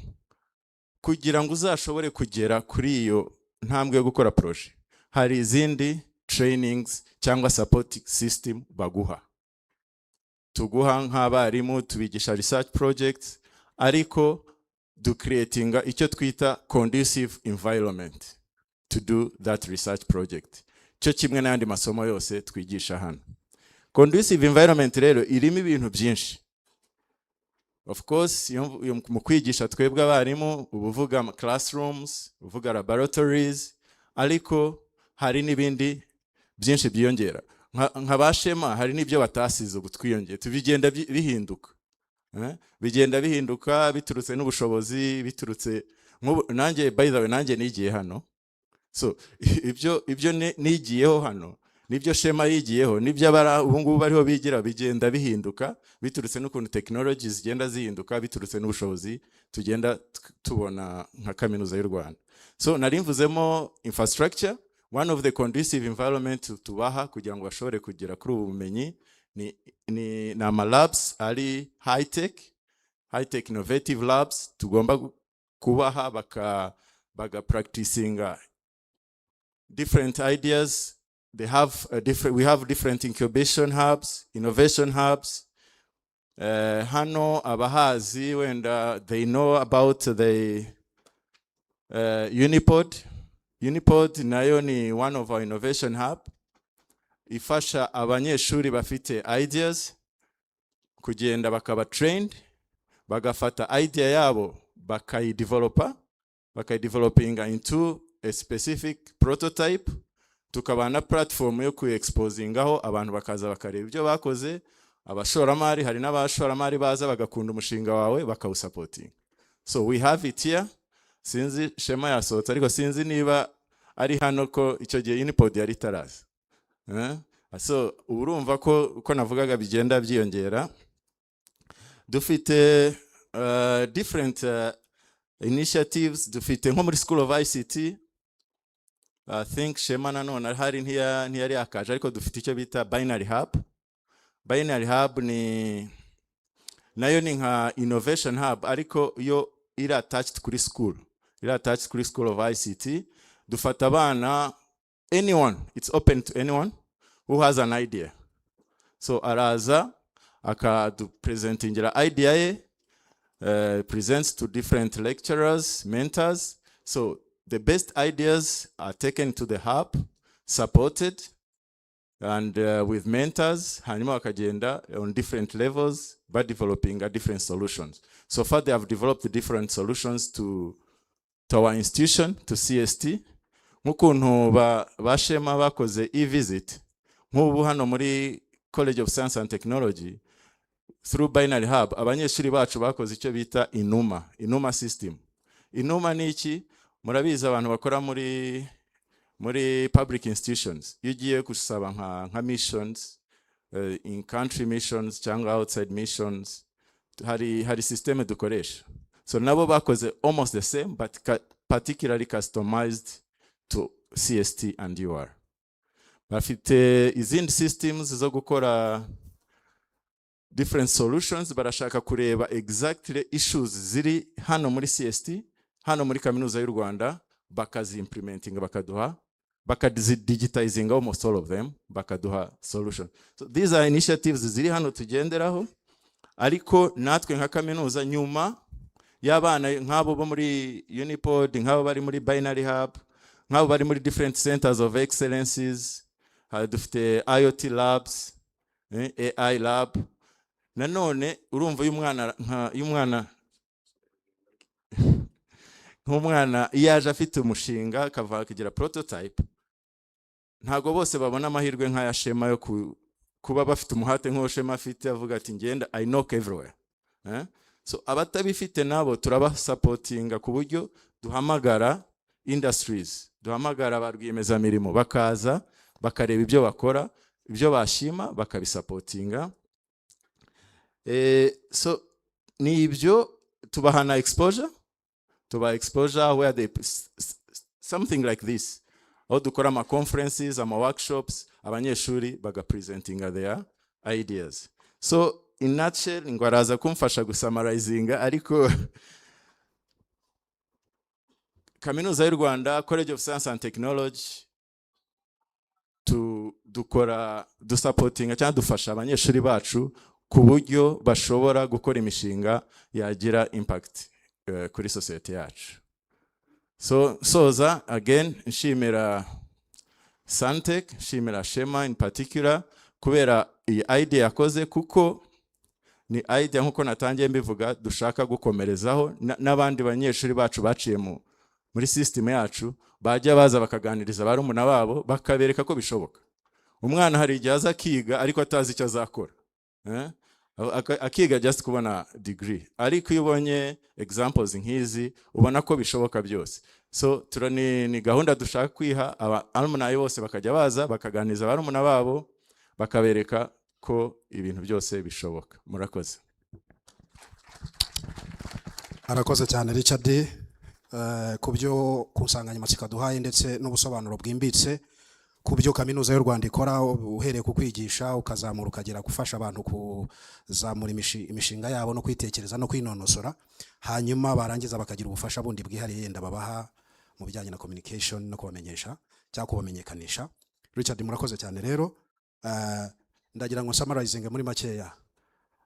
kugira ngo uzashobore kugera kuri iyo ntambwe yo gukora projet, hari izindi trainings cyangwa support system baguha. Tuguha nk'abarimu tubigisha research projects, ariko do creating icyo twita conducive environment to do that research project. Cyo kimwe n'andi masomo yose twigisha hano. Conducive environment rero irimo ibintu byinshi. Of course, mu kwigisha twebwe abarimu ubuvuga classrooms, uvuga laboratories, ariko hari n'ibindi byinshi byiyongera. Nk'abashema hari n'ibyo batasize ubutwiyongera. Tubigenda bihinduka. Bigenda bihinduka biturutse n'ubushobozi, biturutse nanjye by the way nanjye nigiye hano. So ibyo nigiyeho hano nibyo shema yigiyeho, nibyo abara ubu ngubu bariho bigira bigenda bihinduka biturutse n'ukuntu technologies zigenda zihinduka, biturutse n'ubushobozi tugenda tubona nka kaminuza y'u Rwanda. So narimvuzemo infrastructure, one of the conducive environment tubaha kugira ngo bashobore kugera kuri ubu bumenyi ni ama labs ari high tech innovative labs tugomba kubaha baga practicing different ideas. They have we have different incubation hubs, innovation hubs. Hano abahazi wenda they know about the Unipod. Unipod nayo ni one of our innovation hub. Ifasha abanyeshuri bafite ideas kugenda bakaba trained, bagafata idea yabo bakayideveloping into a specific prototype, tukabana platform yo ku-exposingaho abantu bakaza bakareba ibyo bakoze. Abashoramari hari n'abashoramari baza bagakunda umushinga wawe bakawusupporting. So we have it here. Sinzi shema yasohotse ariko sinzi niba ari hano ko icyo gihe Unipod yari taraza. So urumva ko navugaga bigenda byiyongera. Dufite different initiatives, dufite nko muri School of ICT. I think shema nanone hari ntiyari akaje, ariko dufite icyo bita binary hub. Binary hub ni nayo ni nka innovation hub, ariko yo iri attached kuri school. Iri attached kuri School of ICT. Dufata abana anyone, it's open to anyone who has an idea. So araza akadupresentingira idea ye, presents to different lecturers, mentors. So the best ideas are taken to the hub, supported, and with mentors, hanyuma bakagenda on different levels by developing different solutions. So far they have developed different solutions to our institution, to CST. Nk'ukuntu bashema bakoze e-visit, nk'ubu hano muri College of Science and Technology, through Binary Hub, abanyeshuri bacu bakoze icyo bita Inuma system. Inuma ni iki? Murabizi abantu bakora muri public institutions. Iyo ugiye gusaba nka missions, in country missions cyangwa outside missions, hari system dukoresha. So nabo bakoze almost the same, but particularly customized to CST and UR. Bafite izindi systems zo gukora different solutions, barashaka kureba exactly issues ziri hano muri CST, hano muri Kaminuza y'u Rwanda, bakazi implementing, bakazi digitizing almost all of them, bakaduha solution. So these are initiatives ziri hano tugenderaho, ariko natwe nka kaminuza nyuma y'abana nk'abo bo muri Unipod, nk'abo bari muri Binary Hub, nk'abo bari muri different centers of excellences, dufite IoT labs, AI lab. Nanone urumva nk'umwana yaje afite umushinga akava kugira prototype, ntago bose babona amahirwe nk'aya Shema yo kuba bafite umuhate nk'uwo Shema afite avuga ati ngenda I knock everywhere. So abatabifite nabo turaba supportinga ku buryo duhamagara industries, duhamagara abarwiyemezamirimo bakaza bakareba ibyo bakora, ibyo bashima bakabisupportinga. So ni ibyo tubahana exposure, where they something like this, aho dukora ama conferences, ama workshops, abanyeshuri bagapresentinga their ideas. So in nutshell, ngwaraza kumfasha gusummarizinga, ariko Kaminuza y'u Rwanda, College of Science and Technology, dusupportinga cyangwa dufasha abanyeshuri bacu ku buryo bashobora gukora imishinga yagira impact kuri society yacu. So soza again nshimira SANTECH, nshimira Shema in particular kubera iyi idea yakoze, kuko ni idea nkuko natangiye mbivuga dushaka gukomerezaho n'abandi banyeshuri bacu baciye muri system yacu, bajya baza bakaganiriza barumuna babo bakabereka ko bishoboka. Umwana hari igihe aza akiga ariko atazi icyo azakora, akiga just kubona degree, ariko iyo ubonye examples nk'izi ubona ko bishoboka byose. So ni gahunda dushaka kwiha alumni bose, bakajya baza bakaganiriza barumuna babo bakabereka ko ibintu byose bishoboka. Murakoze. Arakoze cyane Richard kubyo kusanganyamatsiko duhaye ndetse n'ubusobanuro bwimbitse kubyo Kaminuza y'u Rwanda ikora, uhereye ku kwigisha ukazamura ukagera gufasha abantu kuzamura imishinga yabo no kwitekereza no kwinonosora, hanyuma barangiza bakagira ubufasha bundi bwihariye yenda babaha mu bijyanye na communication no kubamenyesha cyangwa kubamenyekanisha. Richard, murakoze cyane rero. Ndagira ngo summarizing muri makeya.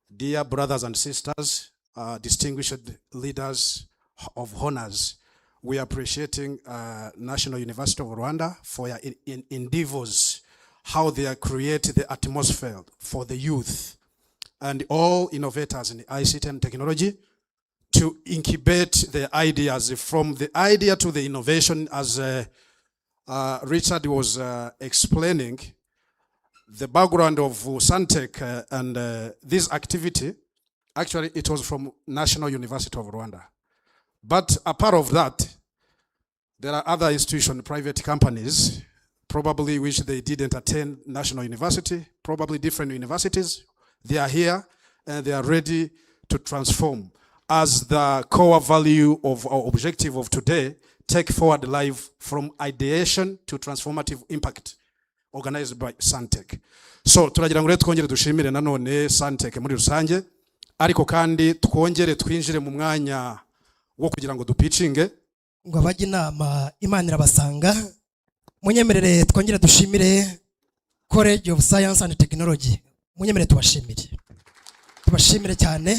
Dear brothers and sisters, distinguished leaders of honors, we are appreciating National University of Rwanda for your endeavors, how they create the atmosphere for the youth and all innovators in ICT and technology to incubate the ideas, from the idea to the innovation. As Richard was explaining, the background of SANTECH and this activity, actually it was from National University of Rwanda. But apart of that, there are other institutions, private companies, probably which they didn't attend National University, probably different universities. They are here and they are ready to transform. As the core value of our objective of today, take forward life from ideation to transformative impact, organized by SANTECH. So turagira ngo twongere dushimire nanone SANTECH muri rusange, ariko kandi twongere twinjire mu mwanya wo kugira ngo dupitchinge ngo abajya inama Imana irabasanga munyemerere twongere dushimire College of Science and Technology. Munyemerere tubashimire cyane.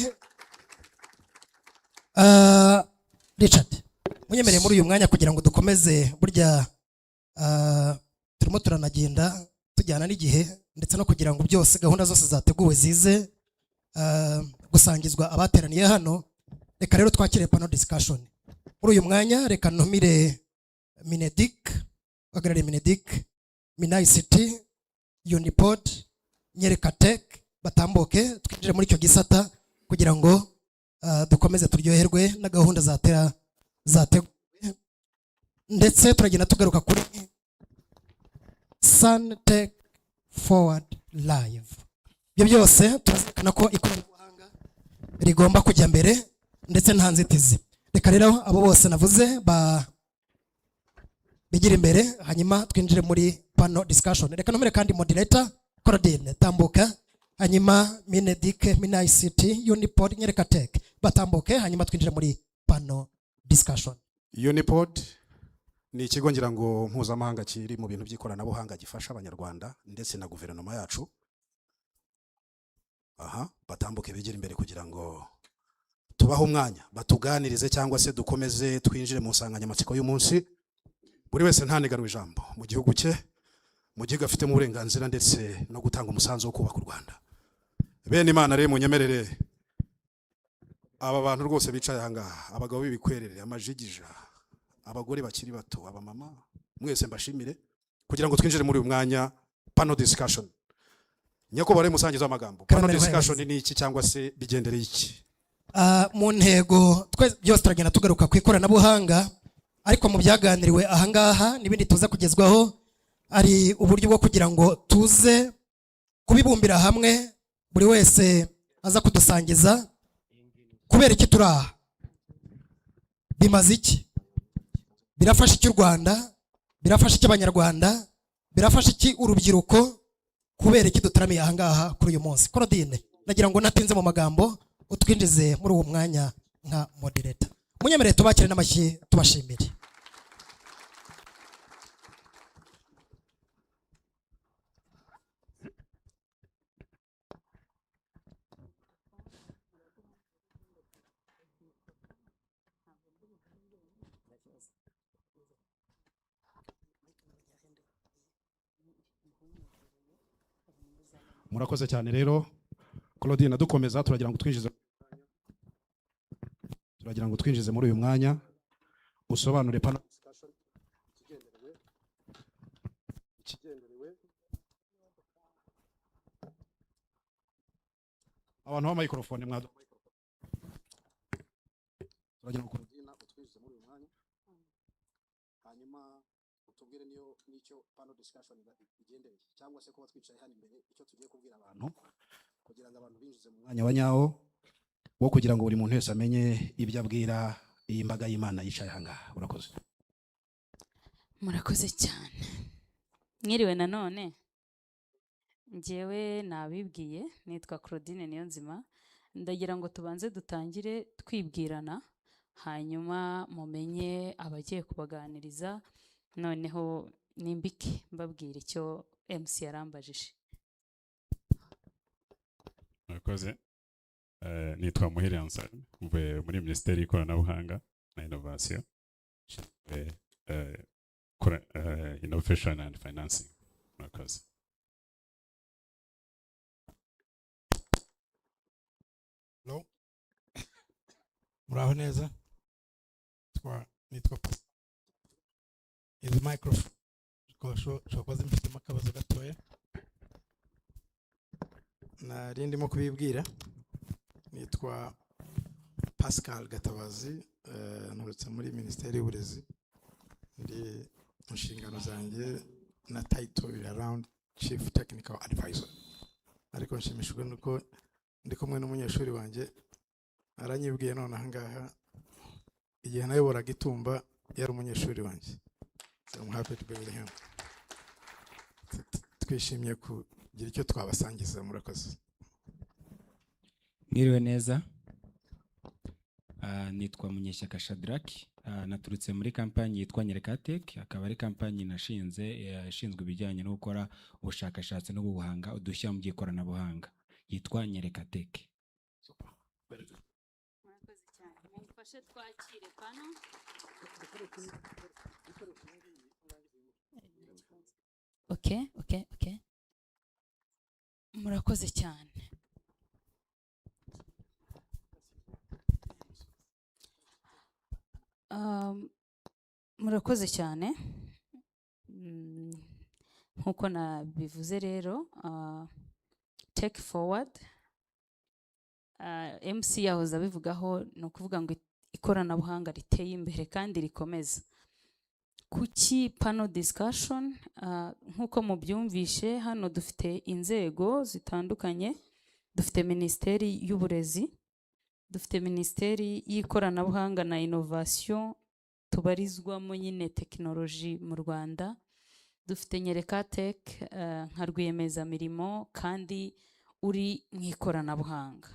Richard, munyemerere muri uyu mwanya kugira ngo dukomeze, burya turimo turanagenda tujyana n'igihe, ndetse no kugira ngo byose gahunda zose zateguwe zize gusangizwa abateraniye hano. Reka rero twakire panel discussion. Muri uyu mwanya reka ntumire Minedik, wagarariye Minedik, MinICT, Unipod, Nyereka-Tech batambuke twinjire muri icyo gisata kugira ngo dukomeze turyoherwe na gahunda zateguwe, ndetse turagenda tugaruka kuri SANTECH Forward Live. Ibyo byose turazirikana ko ikoranabuhanga rigomba kujya mbere ndetse nta nzitizi. Reka rero abo bose navuze bigira imbere, hanyuma twinjire muri panel discussion. Reka nomere kandi moderator Claudine tambuka, hanyuma Minedik, MinICT, Unipod, Nyereka-Tech batambuke, hanyuma twinjire muri panel discussion. Unipod ni ikigo ngira ngo mpuzamahanga kiri mu bintu by'ikoranabuhanga gifasha abanyarwanda ndetse na guverinoma yacu. Batambuke bigira imbere kugira ngo tubaho umwanya batuganirize cyangwa se dukomeze twinjire mu nsanganyamatsiko y'umunsi. Buri wese ntaneganwe ijambo mu gihugu cye, mu gihugu afitemo uburenganzira ndetse no gutanga umusanzu wo kubaka u Rwanda. Bene Imana rero munyemerere aba bantu rwose bicaye ahangaha, abagabo b'ibikwerere, amajigija, abagore bakiri bato, abamama, mwese mbashimire kugira ngo twinjire muri uyu mwanya panel discussion. Nyakubahwa musangiza amagambo, panel discussion ni iki cyangwa se bigendereye iki? Mu ntego byose turagenda tugaruka ku ikoranabuhanga, ariko mu byaganiriwe ahangaha n'ibindi tuza kugezwaho ari uburyo bwo kugira ngo tuze kubibumbira hamwe, buri wese aza kudusangiza kubera iki turaha, bimaze iki, birafasha iki u Rwanda, birafasha iki abanyarwanda, birafasha iki urubyiruko, kubera iki dutaramiye ahangaha kuri uyu munsi. Claudine, nagira ngo natinze mu magambo utwinjize muri uwo mwanya nka moderator. Munyemerere tubakire n'amashyi tubashimire. Murakoze cyane rero Claudine, dukomeza turagira ngo twinjize muri uyu mwanya usobanure panel discussion ikigenderewe abantu ba microphone mwado, turagira ngo Claudine utwinjize muri uyu mwanya, hanyuma utubwire nicyo panel discussion igendereye, cyangwa se kuba twicaye hano imbere icyo tugiye kubwira abantu kugira ngo abantu binjize mu mwanya wa nyawo wo kugira ngo buri muntu wese amenye ibyo abwira iyi mbaga y'Imana yicaye ahangaha. Urakoze. Murakoze cyane. Mwiriwe nanone. Njyewe nabibwiye nitwa Claudine Niyonzima, ndagira ngo tubanze dutangire twibwirana, hanyuma mumenye abagiye kubaganiriza, noneho nimbike mbabwira icyo MC yarambajije. Murakoze. Nitwa Muhire Ansari, mvuye muri Minisiteri y'Ikoranabuhanga na Innovation, Innovation and Financing. Murakoze. Hello. Muraho neza. Nitwa Is microphone shokoze mfite makabazo gatoya. Nari ndimo kubibwira. Nitwa Pascal Gatabazi, nturutse muri Minisiteri y'Uburezi. Ndi inshingano zanjye na title around Chief Technical Advisor. Ariko nshimishijwe nuko ndi kumwe n'umunyeshuri wanjye aranyibwiye none ahangaha igihe nayoboraga Itumba yari umunyeshuri wanjye. So I'm happy to be with him. Twishimiye kugira icyo twabasangiza. Murakoze. Mwiriwe neza. nitwa Munyeshyaka Shadrack, naturutse muri kampani yitwa SANTECH, akaba ari kampani nashinze ishinzwe ibijyanye no gukora ubushakashatsi no guhanga udushya mu by'ikoranabuhanga, yitwa SANTECH. Murakoze cyane, mumfashe twakire pano. Okay. Murakoze cyane. Murakoze cyane. Nkuko nabivuze rero, take forward, MC yahoze abivugaho, ni ukuvuga ngo ikoranabuhanga riteye imbere kandi rikomeza. Kuki panel discussion? Nkuko mubyumvishe, hano dufite inzego zitandukanye, dufite Minisiteri y'Uburezi, dufite Minisiteri y'Ikoranabuhanga na Innovation tubarizwamo nyine tekinoloji mu Rwanda, dufite SANTECH nka rwiyemezamirimo kandi uri mu ikoranabuhanga.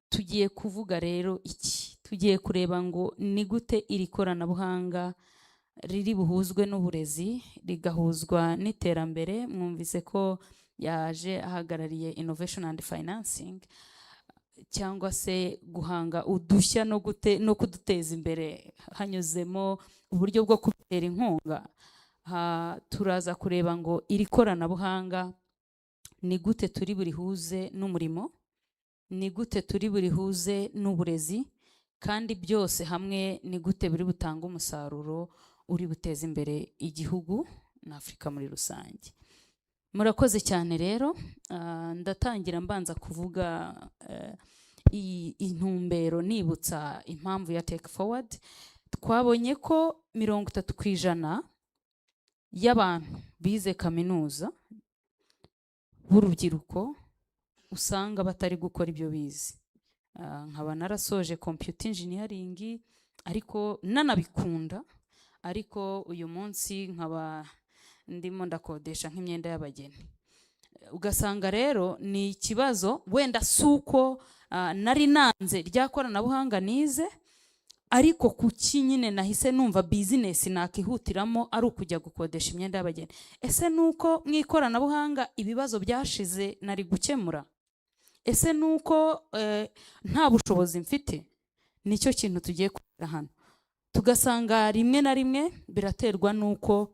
Tugiye kuvuga rero iki? Tugiye kureba ngo ni gute iri koranabuhanga riri buhuzwe n'uburezi, rigahuzwa n'iterambere. Mwumvise ko yaje ahagarariye Innovation and Financing, cyangwa se guhanga udushya no kuduteza imbere hanyuzemo uburyo bwo kubitera inkunga. Turaza kureba ngo iri koranabuhanga ni gute turi burihuze n'umurimo, ni gute turi burihuze n'uburezi, kandi byose hamwe ni gute buri butanga umusaruro uri buteza imbere igihugu na Afurika muri rusange. Murakoze cyane rero. Ndatangira mbanza kuvuga intumbero, nibutsa impamvu ya take forward. Twabonye ko 30% y'abantu bize kaminuza b'urubyiruko usanga batari gukora ibyo bize. Nkaba narasoje computer engineering ariko nanabikunda, ariko uyu munsi nkaba ndimo ndakodesha nk'imyenda y'abageni. Ugasanga rero ni ikibazo, wenda suko nari nanze rya koranabuhanga nize, ariko kuki nyine nahise numva business nakihutiramo ari ukujya gukodesha imyenda y'abageni. Ese nuko mu ikoranabuhanga ibibazo byashize nari gukemura? Ese nuko nta bushobozi mfite? Nicyo kintu tugiye kugira hano. Tugasanga rimwe na rimwe biraterwa nuko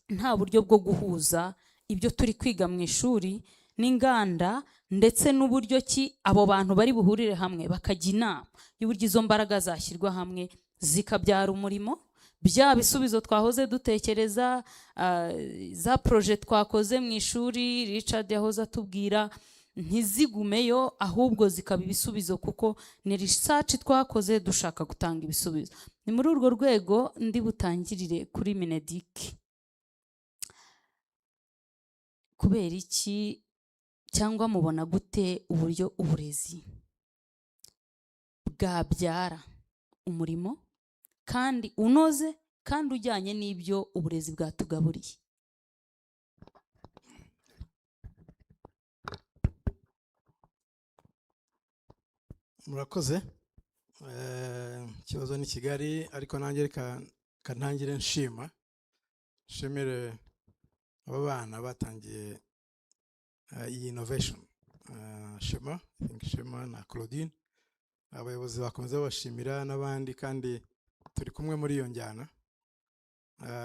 nta buryo bwo guhuza ibyo turi kwiga mu ishuri n'inganda, ndetse n'uburyo ki abo bantu bari buhurire hamwe bakajya inama y'uburyo izo mbaraga zashyirwa hamwe zikabyara umurimo. Bya bisubizo twahoze dutekereza, za projet twakoze mu ishuri Richard yahoze atubwira, ntizigumeyo ahubwo zikaba ibisubizo, kuko ni research twakoze dushaka gutanga ibisubizo. Ni muri urwo rwego ndi butangirire kuri Mineduc. Kubera iki, cyangwa mubona gute uburyo uburezi bwabyara umurimo kandi unoze kandi ujyanye n'ibyo uburezi bwatugaburiye? Murakoze. Ikibazo ni Kigali, ariko nanjye reka ntangire nshimire aba bana batangiye iyi innovation. Shema na Claudine, abayobozi bakomeza bashimira n'abandi, kandi turi kumwe muri iyo njyana.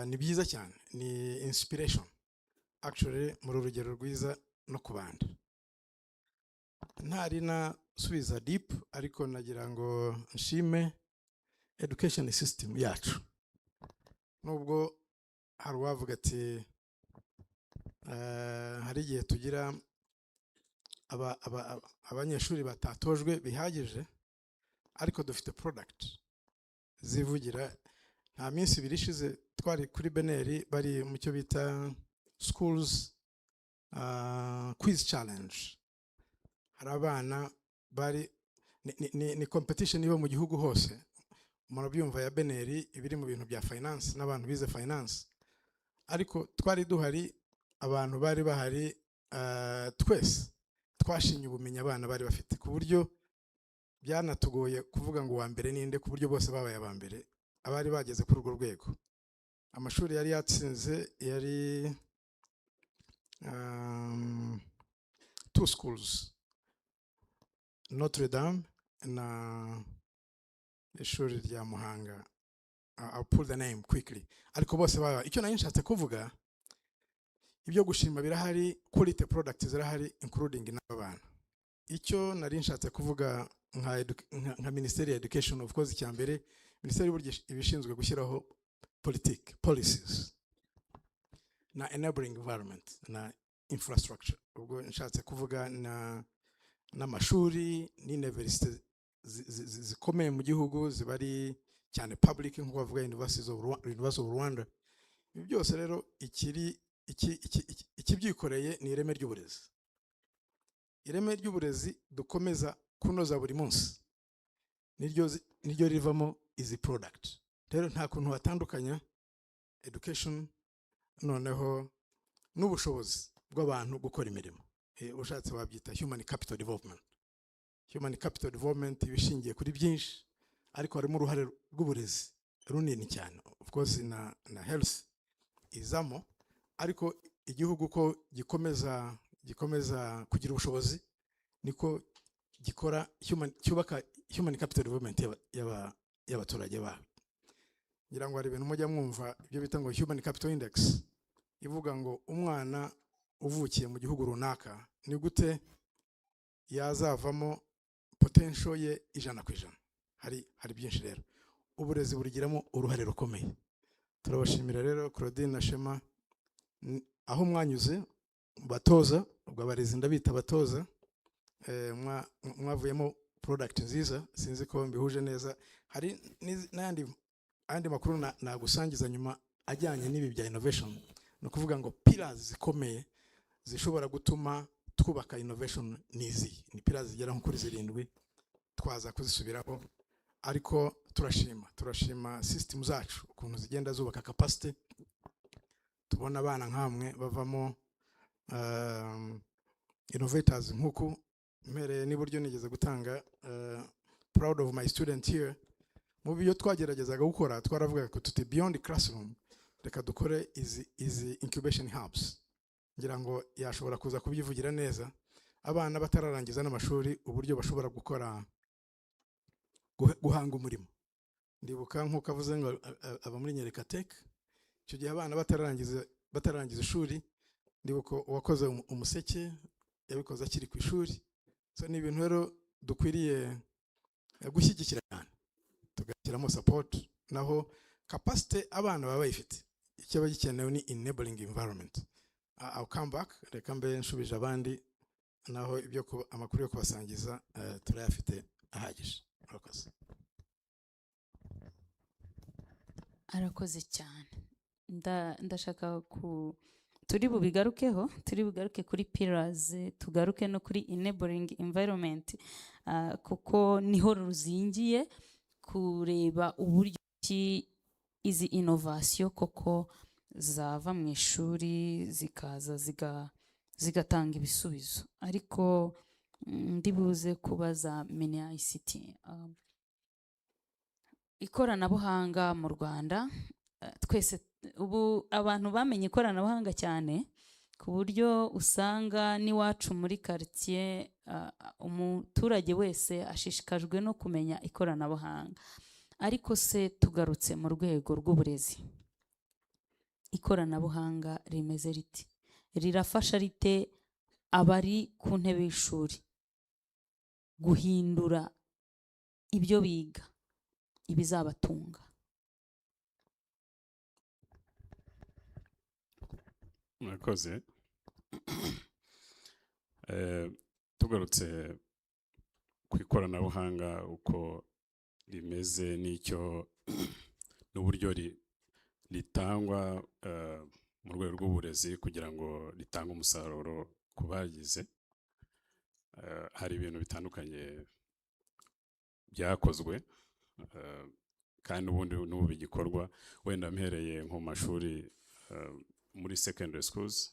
Ni byiza cyane, ni inspiration actually, muri urugero rwiza no kubanda. Ntari nasubiza deep, ariko nagira ngo nshime education system yacu. Nubwo hari uwavuga ati hari igihe tugira abanyeshuri batatojwe bihagije, ariko dufite product zivugira. Nta minsi ibiri ishize twari kuri Beneri, bari mu cyo bita schools quiz challenge. Hari abana bari ni competition iba mu gihugu hose, murabyumva, ya Beneri ibiri mu bintu bya finance n'abantu bize finance. Ariko twari duhari, abantu bari bahari, twese twashinye ubumenyi abana bari bafite, ku buryo byanatugoye kuvuga ngo wa mbere ninde ku buryo bose babaye aba mbere abari bageze kuri urwo rwego. Amashuri yari yatsinze yari 2 schools, Notre Dame na ishuri rya Muhanga. I'll pull the name quickly. Ariko bose baba icyo nari nshatse kuvuga, ibyo gushima birahari, quality products zirahari including n'abana. Icyo nari nshatse kuvuga nka Ministry of Education, of course cyambere Ministry ibishinzwe gushyiraho policies na enabling environment na infrastructure. Ubwo nshatse kuvuga n'amashuri n'university zikomeye mu gihugu zibari cyane public nko bavuga University of Rwanda. Ibi byose rero ikibyikoreye ni ireme ry'uburezi. Ireme ry'uburezi dukomeza kunoza buri munsi niryo rivamo izi product. Rero nta kuntu hatandukanya education noneho n'ubushobozi bw'abantu gukora imirimo. Ushatse wabyita human capital development. Human capital development ibishingiye kuri byinshi, ariko harimo uruhare rw'uburezi runini cyane. Of course na health izamo, ariko igihugu ko gikomeza kugira ubushobozi niko gikora cyubaka human capital development y'abaturage babo. Ngira ngo hari ibintu mujya mwumva ibyo bita ngo human capital index, ivuga ngo umwana uvukiye mu gihugu runaka ni gute yazavamo potential ye 100%. Hari byinshi rero uburezi burigiramo uruhare rukomeye. Turabashimira rero Claudine na Shema aho mwanyuze batoza, ubwo abarezi ndabita batoza, mwavuyemo product nziza, sinzi ko mbihuje neza. Hari n'andi makuru nagusangiza nyuma ajyanye n'ibi bya innovation, no kuvuga ngo pillars zikomeye zishobora gutuma twubaka innovation nizi ni pillars zigera nko kuri 7 twaza kuzisubiraho. Ariko turashima system zacu ukuntu zigenda zubaka capacity. Tubona abana nkamwe bavamo innovators nkuko mbere n'uburyo nigeze gutanga proud of my student here. Mu byo twageragezaga gukora twaravuga ko tuti beyond classroom reka dukore izi incubation hubs. Ngira ngo yashobora kuza kubyivugira neza abana batararangiza n'amashuri uburyo bashobora gukora guhanga umurimo. Ndibuka nkuko avuze ngo aba muri Nyereka Tech, icyo gihe abana batarangiza ishuri, ndibuka wakoze umuseke yabikoze akiri ku ishuri. So ni ibintu rero dukwiriye gushyigikira cyane, tugashyiramo support, naho capacity abana baba bayifite. Icyo bagikenewe ni enabling environment. I'll come back, reka mbe nshubije abandi naho ibyo amakuru yo kubasangiza turayafite ahagije. Arakoze cyane. Ndashaka turi bugaruke kuri pillars, tugaruke no kuri enabling environment, kuko niho ruzingiye kureba uburyo ki izi innovation koko zava mu ishuri zikaza zigatanga ibisubizo. Ariko ndibuze kubaza menya ICT, ikoranabuhanga mu Rwanda. Twese ubu abantu bamenye ikoranabuhanga cyane ku buryo usanga n'iwacu muri quartier umuturage wese ashishikajwe no kumenya ikoranabuhanga. Ariko se tugarutse mu rwego rw'uburezi, ikoranabuhanga rimeze riti, rirafasha rite abari ku ntebe y'ishuri guhindura ibyo biga ibizabatunga? Murakoze. Tugarutse ku ikoranabuhanga uko rimeze n'icyo n'uburyo ritangwa mu rwego rw'uburezi kugira ngo ritange umusaruro ku bagize. Hari ibintu bitandukanye byakozwe kandi ubundi n'ubu bigikorwa. Wenda mpereye nko mashuri muri secondary schools,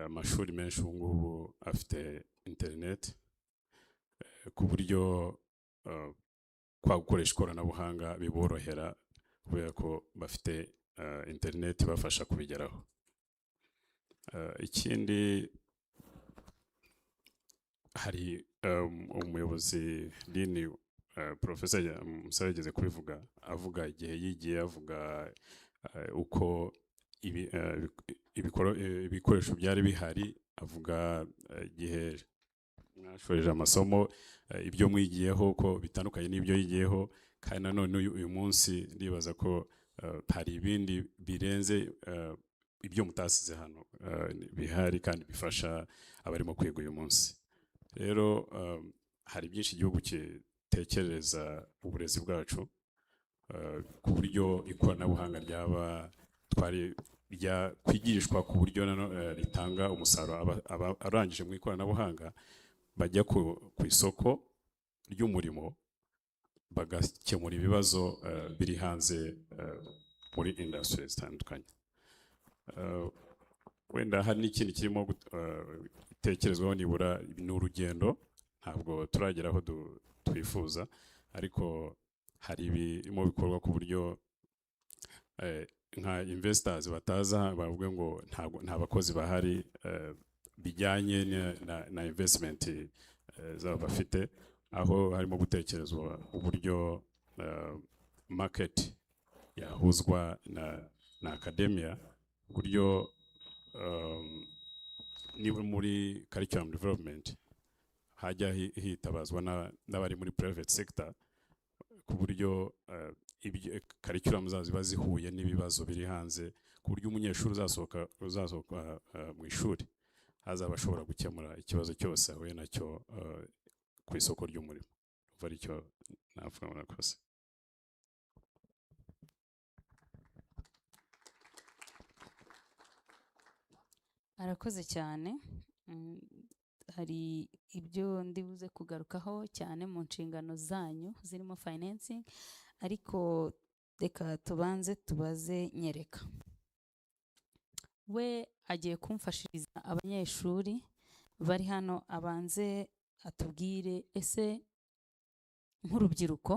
amashuri menshi ubu ngubu afite internet ku buryo kwa gukoresha ikoranabuhanga biborohera kubera ko bafite internet ibafasha kubigeraho. Ikindi hari umuyobozi Lini Professor Musa yageze kubivuga, avuga igihe yigiye, avuga uko ibikoresho byari bihari, avuga igihe mwashoreje amasomo, ibyo mwigiyeho ko bitandukanye n'ibyo yigiyeho, kandi nanone uyu munsi ndibaza ko hari ibindi birenze ibyo mutasize hano bihari kandi bifasha abarimo kwiga uyu munsi. Rero hari byinshi igihugu gitekereza uburezi bwacu ku buryo ikoranabuhanga ryaba kwigishwa ku buryo ritanga umusaruro. Arangije mu ikoranabuhanga bajya ku isoko ry'umurimo bagakemura ibibazo biri hanze muri industry zitandukanye. Wenda hari n'ikindi kirimo gutekerezwaho, nibura ni urugendo, ntabwo turagera aho twifuza, ariko hari ibirimo bikorwa ku buryo nka investors bataza bavuga ngo nta bakozi bahari bijyanye na investment zabo bafite, aho harimo gutekerezwa uburyo market yahuzwa na academia, uburyo niba muri curriculum development hajya hitabazwa n'abari muri private sector, ku buryo curriculum zazo ziba zihuye n'ibibazo biri hanze, ku buryo umunyeshuri uzasohoka mu ishuri azaba ashobora gukemura ikibazo cyose ahuye nacyo ku isoko ry'umurimo. Uva aricyo navuga. Murakoze. Arakoze cyane. Hari ibyo ndibuze kugarukaho cyane mu nshingano zanyu zirimo financing, ariko reka tubanze tubaze Nyereka. We agiye kumfashiriza abanyeshuri bari hano, abanze atubwire ese nk'urubyiruko,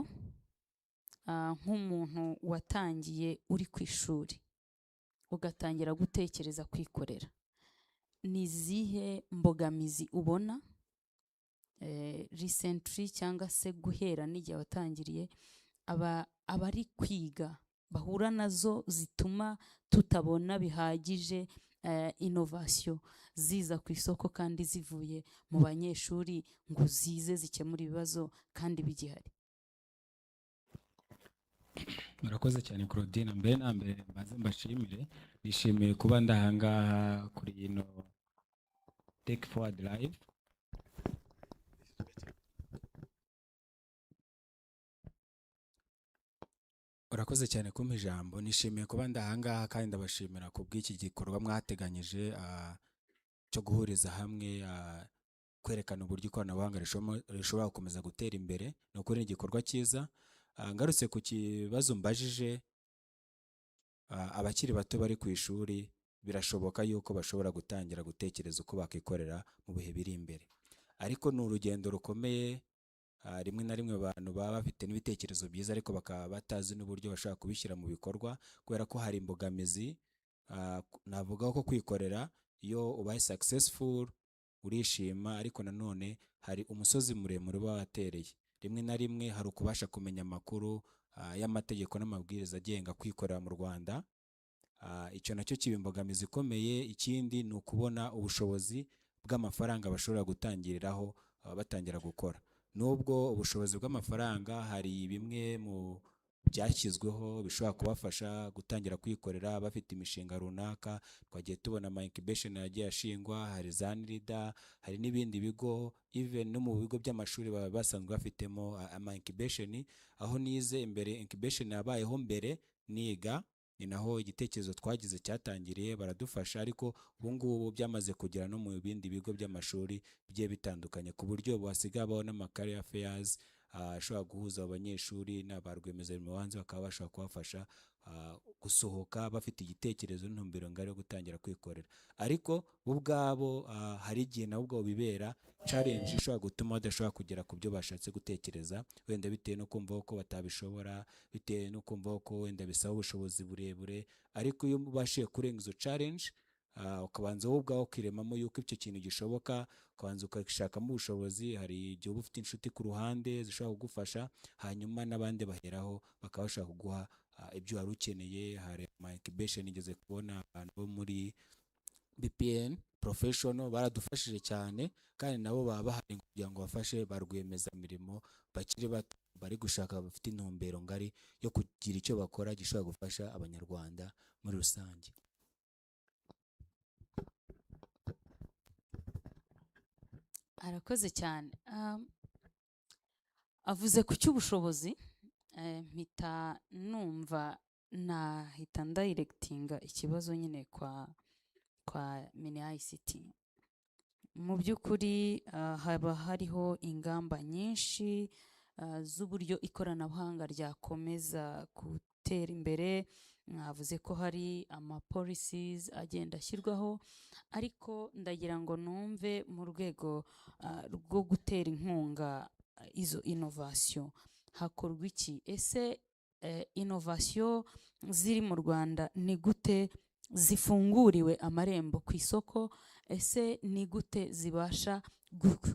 nk'umuntu watangiye uri ku ishuri ugatangira gutekereza kwikorera, ni izihe mbogamizi ubona recently cyangwa se guhera n'igihe watangiriye abari kwiga bahura nazo zituma tutabona bihagije innovation ziza ku isoko kandi zivuye mu banyeshuri ngo zize zikemura ibibazo kandi bigihari? Murakoze cyane Claudine. Mbere na mbere maze mbashimire, nishimiye kuba ndahangaha kuri ino Take Forward Live. Urakoze cyane kumpa ijambo. Nishimiye kuba ndahangaha kandi ndabashimira ku bw'iki gikorwa mwateganyije cyo guhuriza hamwe kwerekana uburyo ikoranabuhanga rishobora gukomeza gutera imbere. Ni ukuri ni igikorwa cyiza. Ngarutse ku kibazo mbajije, abakiri bato bari ku ishuri birashoboka yuko bashobora gutangira gutekereza uko bakikorera mu bihe biri imbere, ariko ni urugendo rukomeye. Rimwe na rimwe abantu baba bafite n'ibitekerezo byiza ariko bakaba batazi n'uburyo bashobora kubishyira mu bikorwa, kubera ko hari imbogamizi. Navuga ko kwikorera iyo ubaye successful urishima, ariko nanone hari umusozi muremure uba watereye. Rimwe na rimwe hari ukubasha kumenya amakuru y'amategeko n'amabwiriza agenga kwikorera mu Rwanda. Icyo nacyo kiba imbogamizi ikomeye. Ikindi ni ukubona ubushobozi bw'amafaranga bashobora gutangiriraho batangira gukora. Nubwo ubushobozi bw'amafaranga hari bimwe mu byashyizweho bishobora kubafasha gutangira kwikorera bafite imishinga runaka. Twagiye tubona ama incubation yagiye ashingwa, hari za NIRIDA, hari n'ibindi bigo, even no mu bigo by'amashuri baba basanzwe bafitemo ama incubation. Aho nize imbere incubation yabayeho mbere niga, ni naho igitekerezo twagize cyatangiriye, baradufasha, ariko ubu ngubu byamaze kugera no mu bindi bigo by'amashuri bigiye bitandukanye, ku buryo basigaye baho n'ama career fairs ashobora guhuza abanyeshuri n'aba rwiyemezamirimo hanze bakaba bashobora kubafasha gusohoka bafite igitekerezo n'intumbero ngari yo gutangira kwikorera, ariko bo ubwabo hari igihe nabo ubwabo bibera challenge ishobora gutuma badashobora kugera ku byo bashatse gutekereza, wenda bitewe no kumva ko batabishobora, bitewe no kumva ko wenda bisaba ubushobozi burebure, ariko iyo ubashije kurenga izo challenge ukabanza wowe ubwawe ukiremamo yuko icyo kintu gishoboka, ukabanza ukashakamo ubushobozi, hari igihe uba ufite inshuti ku ruhande zishobora kugufasha, hanyuma n'abandi baheraho bakaba bashaka kuguha ibyo wari ukeneye. Hari incubation igeze kubona abantu bo muri BPN professional baradufashije cyane, kandi nabo baba bahari kugira ngo bafashe ba rwiyemezamirimo bakiri bato bari gushaka bafite intumbero ngari yo kugira icyo bakora gishobora gufasha abanyarwanda muri rusange. Arakoze cyane. Avuze ku cy'ubushobozi, mpita numva nahita ndayiregitinga ikibazo nyine kwa mini ICT. Mu by'ukuri haba hariho ingamba nyinshi z'uburyo ikoranabuhanga ryakomeza gutera imbere. Mwavuze ko hari policies agenda ashyirwaho, ariko ndagira ngo numve mu rwego rwo gutera inkunga izo innovation hakorwa iki? Ese innovation ziri mu Rwanda ni gute zifunguriwe amarembo ku isoko? Ese ni gute zibasha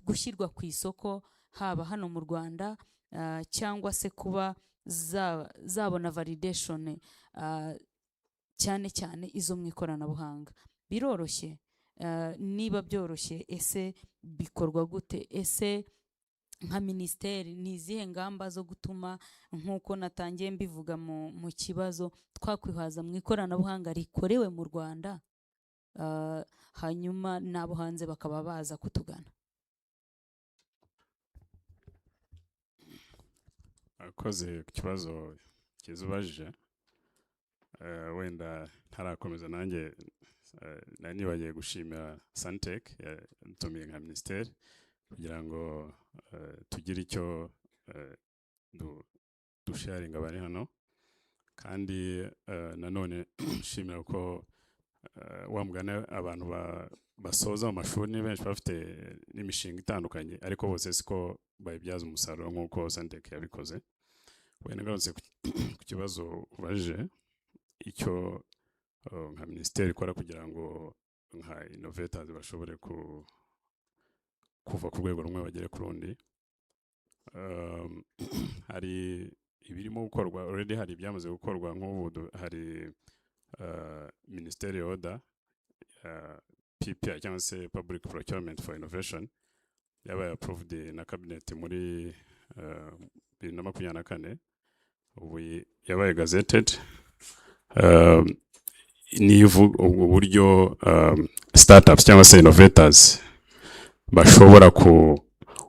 gushyirwa ku isoko haba hano mu Rwanda cyangwa se kuba zabona validation cyane cyane izo mu ikoranabuhanga? Biroroshye? Niba byoroshye ese bikorwa gute? Ese nka ministeri ni izihe ngamba zo gutuma, nk'uko natangiye mbivuga mu kibazo, twakwihaza mu ikoranabuhanga rikorewe mu Rwanda, hanyuma n'abo hanze bakaba baza kutugana? Akoze ku kibazo kizubajije, wenda ntarakomeza nanjye nari nibagiye gushimira SANTECH yatumiye nka ministeri kugira ngo tugire icyo dusharinga abari hano, kandi nanone nshimira ko wamugana abantu basoza mu mashuri ni benshi bafite n'imishinga itandukanye, ariko bose siko bayibyaza umusaruro nk'uko SANTECH yabikoze. Wenda ngarutse ku kibazo ubajije, icyo nka ministeri ikora kugira ngo nka innovators bashobore kuva ku rwego rumwe bagere ku rundi, hari ibirimo gukorwa already, hari ibyamaze gukorwa. Nk'ubu hari ministerial order PPI cyangwa se Public Procurement for Innovation yabaye approved na cabinet muri 2024, ubu yabaye gazetted. Ni uburyo startups cyangwa se innovators bashobora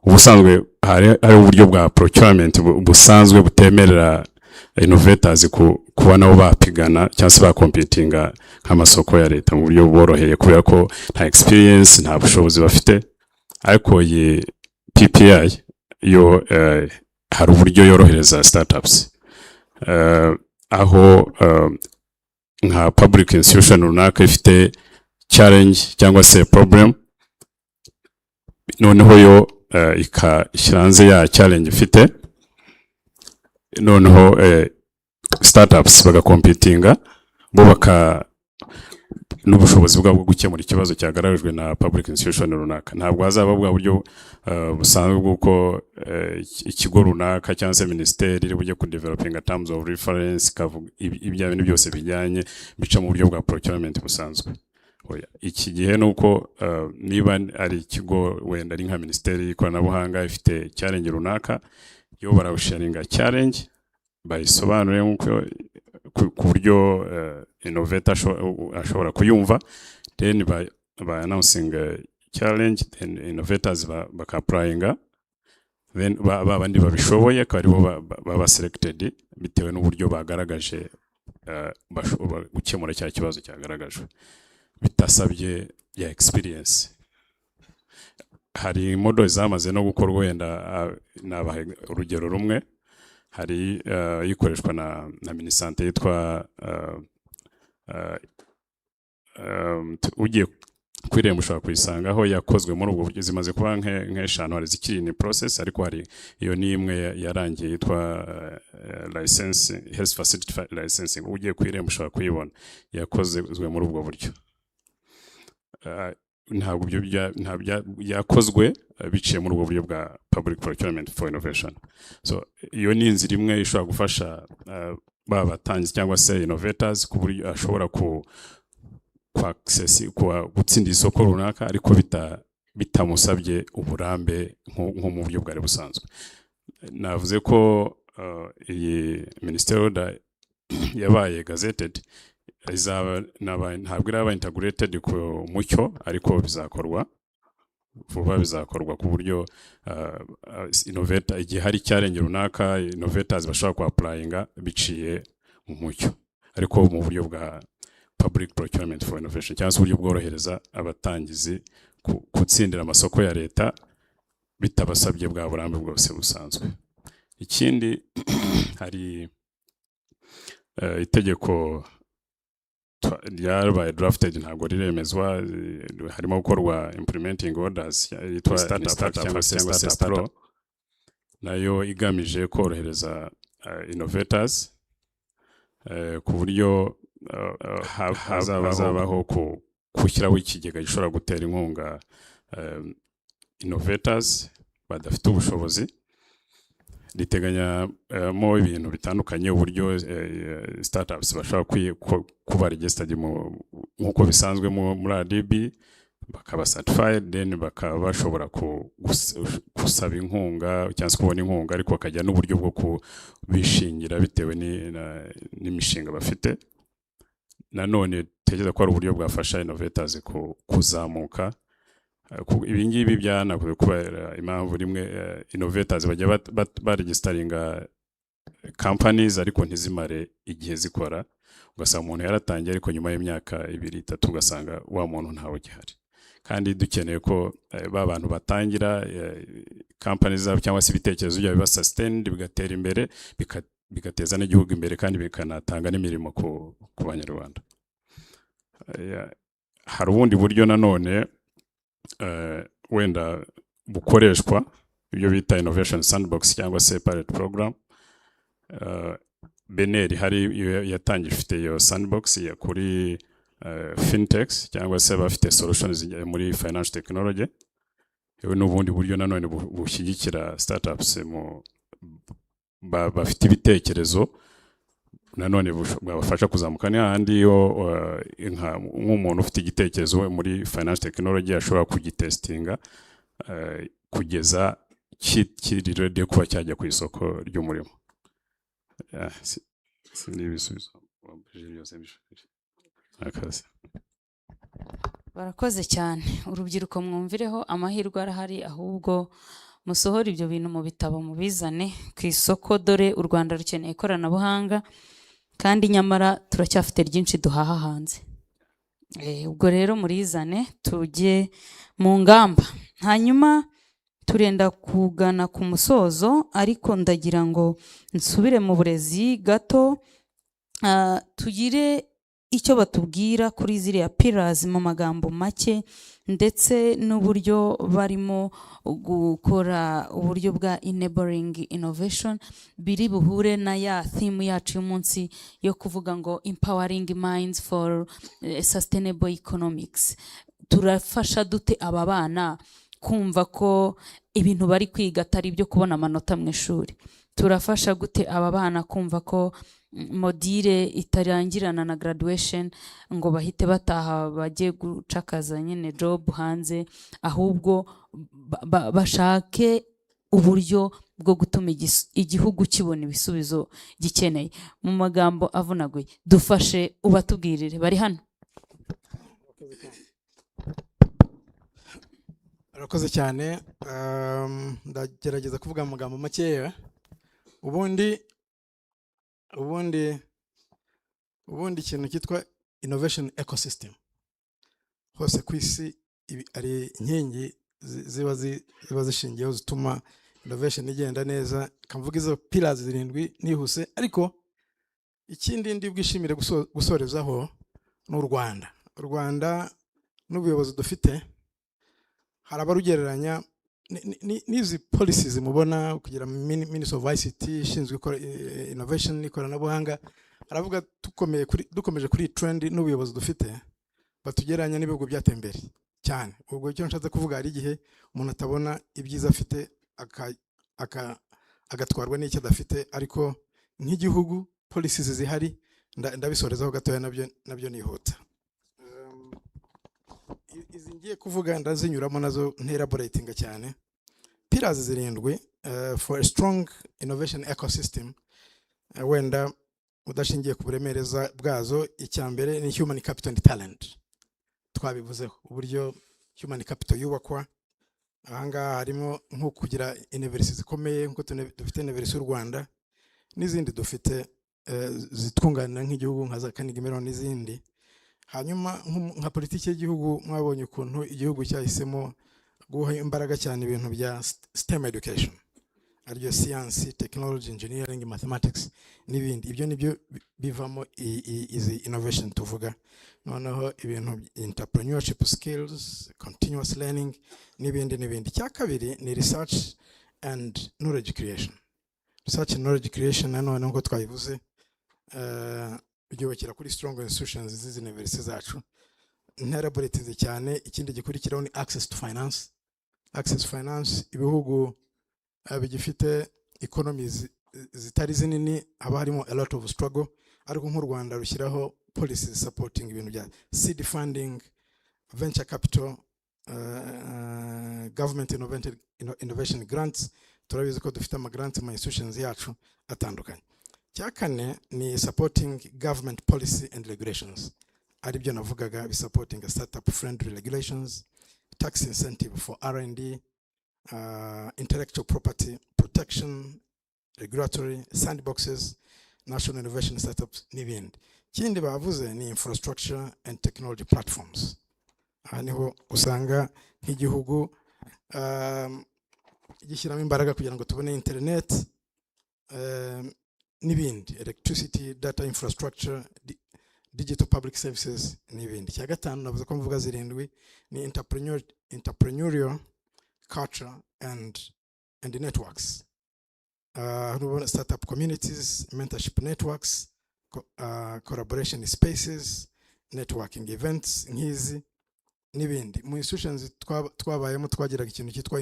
ubusanzwe hari uburyo bwa procurement busanzwe butemerera innovators kuba nabo bapigana cyangwa se bakompetinga nk'amasoko ya leta mu buryo bworoheye, kubera ko nta experience nta bushobozi bafite. Ariko iyi PPI yo hari uburyo yorohereza startups, aho nka public institution runaka ifite challenge cyangwa se problem, noneho yo ikashyira hanze ya challenge ifite, noneho startups bagakompetinga bo n'ubushobozi bwabo bwo gukemura ikibazo cyagaragajwe na public institution runaka. Ntabwo hazaba bwa buryo busanzwe bw'uko ikigo runaka cyangwa se ministeri iri bujye ku developing terms of reference, ibya bintu byose bijyanye bica mu buryo bwa procurement busanzwe. Iki gihe nuko niba ari ikigo wenda ari nka ministeri y'ikoranabuhanga ifite challenge runaka, yo barawusharinga challenge bayisobanure nk'uko ku buryo innovator ashobora kuyumva, then by announcing challenge, then innovators bakapplyinga, then babandi babishoboye akaba baba selected bitewe n'uburyo bagaragaje bashobora gukemura cya kibazo cyagaragajwe bitasabye ya experience. hari model zamaze no gukorwa wenda nabaha urugero rumwe hari ikoreshwa na minisante yitwa ugiye kwiremba ushobora kuyisangaho yakozwe muri ubwo buryo zimaze kuba nk'eshanu hari zikiri in process ariko hari iyo ni imwe yarangiye yitwa license health facility licensing ugiye kwiremba ushobora kuyibona yakozwe muri ubwo buryo ntabwo yakozwe biciye muri ubwo buryo bwa public procurement for innovation so iyo ni inzira imwe ishobora gufasha babatangizi cyangwa se innovators ku buryo ashobora gutsinda isoko runaka ariko bitamusabye uburambe nko mu buryo bwari busanzwe navuze ko iyi ministeri order yabaye gazetted ntabwo iraba integrated ku mucyo ariko bizakorwa vuba bizakorwa ku buryo innovator igihe hari icyarenge runaka innovators bashobora kuapplyinga biciye mu mucyo ariko mu buryo bwa public procurement for innovation cyangwa se uburyo bworohereza abatangizi gutsindira amasoko ya leta bitabasabye bwa burambe bwose busanzwe ikindi hari itegeko ryabaye drafted ntabwo riremezwa harimo gukorwa implementing orders yitwa startup cyangwa se startup nayo igamije korohereza innovators ku buryo hazabaho gushyiraho ikigega gishobora gutera inkunga innovators badafite ubushobozi riteganya mo ibintu bitandukanye uburyo startups bashobora kuba registered nk'uko bisanzwe muri RDB bakaba certified then bakaba bashobora gusaba inkunga cyangwa kubona inkunga ariko bakajya n'uburyo bwo kubishingira bitewe n'imishinga bafite nanone tegeza ko ari uburyo bwafasha innovators kuzamuka ibi ngibi byanakuye kubera impamvu rimwe innovators bajya baregisteringa companies ariko ntizimare igihe zikora ugasanga umuntu yaratangiye ariko nyuma y'imyaka 2-3 ugasanga wa muntu ntawe gihari kandi dukeneye ko ba bantu batangira companies zabo cyangwa se ibitekerezo byabo biba sustained bigatera imbere bigateza n'igihugu imbere kandi bikanatanga n'imirimo ku banyarwanda hari ubundi buryo nanone wenda bukoreshwa ibyo bita innovation sandbox cyangwa se pilot program beneri hari yatangiye ifite iyo sandbox ya kuri fintechs cyangwa se bafite solutions muri financial technology yewe n'ubundi buryo nanone bushyigikira startups bafite ibitekerezo nanone bwabafasha kuzamuka n'ahandi yo nk'umuntu ufite igitekerezo muri financial technology ashobora kugitestinga kugeza kiri ready kuba cyajya ku isoko ry'umurimo barakoze cyane urubyiruko mwumvireho amahirwe arahari ahubwo musohora ibyo bintu mu bitabo mubizane ku isoko dore u Rwanda rukeneye ikoranabuhanga kandi nyamara turacyafite ryinshi duhaha hanze ubwo rero murizane tujye mu ngamba hanyuma turenda kugana ku musozo ariko ndagira ngo nsubire mu burezi gato tugire icyo batubwira kuri ziriya pillars mu magambo make ndetse n'uburyo barimo gukora uburyo bwa enabling innovation biri buhure na ya theme yacu y'umunsi yo kuvuga ngo empowering minds for sustainable economics turafasha dute aba bana kumva ko ibintu bari kwiga atari ibyo kubona amanota mu ishuri turafasha gute aba bana kumva ko modire itarangirana na graduation ngo bahite bataha bajye gucakaza nyine job hanze ahubwo bashake uburyo bwo gutuma igihugu kibona ibisubizo gikeneye mu magambo avunaguye dufashe ubatubwirire bari hano Urakoze cyane ndagerageza kuvuga mu magambo makeya ubundi ikintu cyitwa innovation ecosystem hose ku isi ari inkingi ziba zishingiyeho zituma innovation igenda neza. Kamvuga izo pillars zirindwi nihuse, ariko ikindi ndi bwishimire gusorezaho n'u Rwanda. U Rwanda n'ubuyobozi dufite hari abarugereranya n'izi policies mubona kugira Minister of ICT ishinzwe innovation n'ikoranabuhanga, aravuga dukomeje kuri trend n'ubuyobozi dufite batugereranya n'ibihugu byateye imbere cyane. Ubwo icyo nshatse kuvuga hari igihe umuntu atabona ibyiza afite agatwarwa n'icyo adafite, ariko nk'igihugu policies zihari ndabisorezaho gatoya nabyo nihuta. Izi ngiye kuvuga ndazinyuramo nazo nteraboratinga cyane. Pillars zirindwi for a strong innovation ecosystem, wenda udashingiye ku buremereza bwazo. Icyambere ni human capital and talent. Twabivuzeho uburyo human capital yubakwa. Ahangaha harimo nko kugira universities zikomeye, nko dufite University y'u Rwanda n'izindi dufite zitwunganira nk'igihugu nka za Carnegie Mellon n'izindi. Hanyuma nka politiki y'igihugu mwabonye ukuntu igihugu cyahisemo guha imbaraga cyane ibintu bya STEM education, ariyo science, technology, engineering, mathematics n'ibindi. Ibyo nibyo bivamo izi innovation tuvuga. Noneho ibintu entrepreneurship skills, continuous learning n'ibindi. Cya kabiri ni research and knowledge creation. Research and knowledge creation nanone nko twabivuze byubakira kuri strong institutions z'izi universities zacu. Nteraboratinze cyane. Ikindi gikurikiraho ni access to finance. Access to finance, ibihugu bigifite economies zitari zinini haba harimo a lot of struggle, ariko nk'u Rwanda rushyiraho policies supporting ibintu bya seed funding, venture capital, government innovation grants. Turabizi ko dufite grants mu institutions yacu atandukanye. Cya kane ni supporting government policy and regulations, aribyo navugaga bi supporting startup friendly regulations, tax incentive for R&D, intellectual property protection, regulatory sandboxes, national innovation startups n'ibindi. Kindi bavuze ni infrastructure and technology platforms. Aha niho usanga nk'igihugu gishyiramo imbaraga kugira ngo tubone internet n'ibindi, electricity, data infrastructure, digital public services n'ibindi. Cya gatanu navuze ko mvuga zirindwi ni entrepreneurial culture and networks. Startup communities, mentorship networks, collaboration spaces, networking events nk'izi n'ibindi. Mu institutions twabayemo twagiraga ikintu cyitwa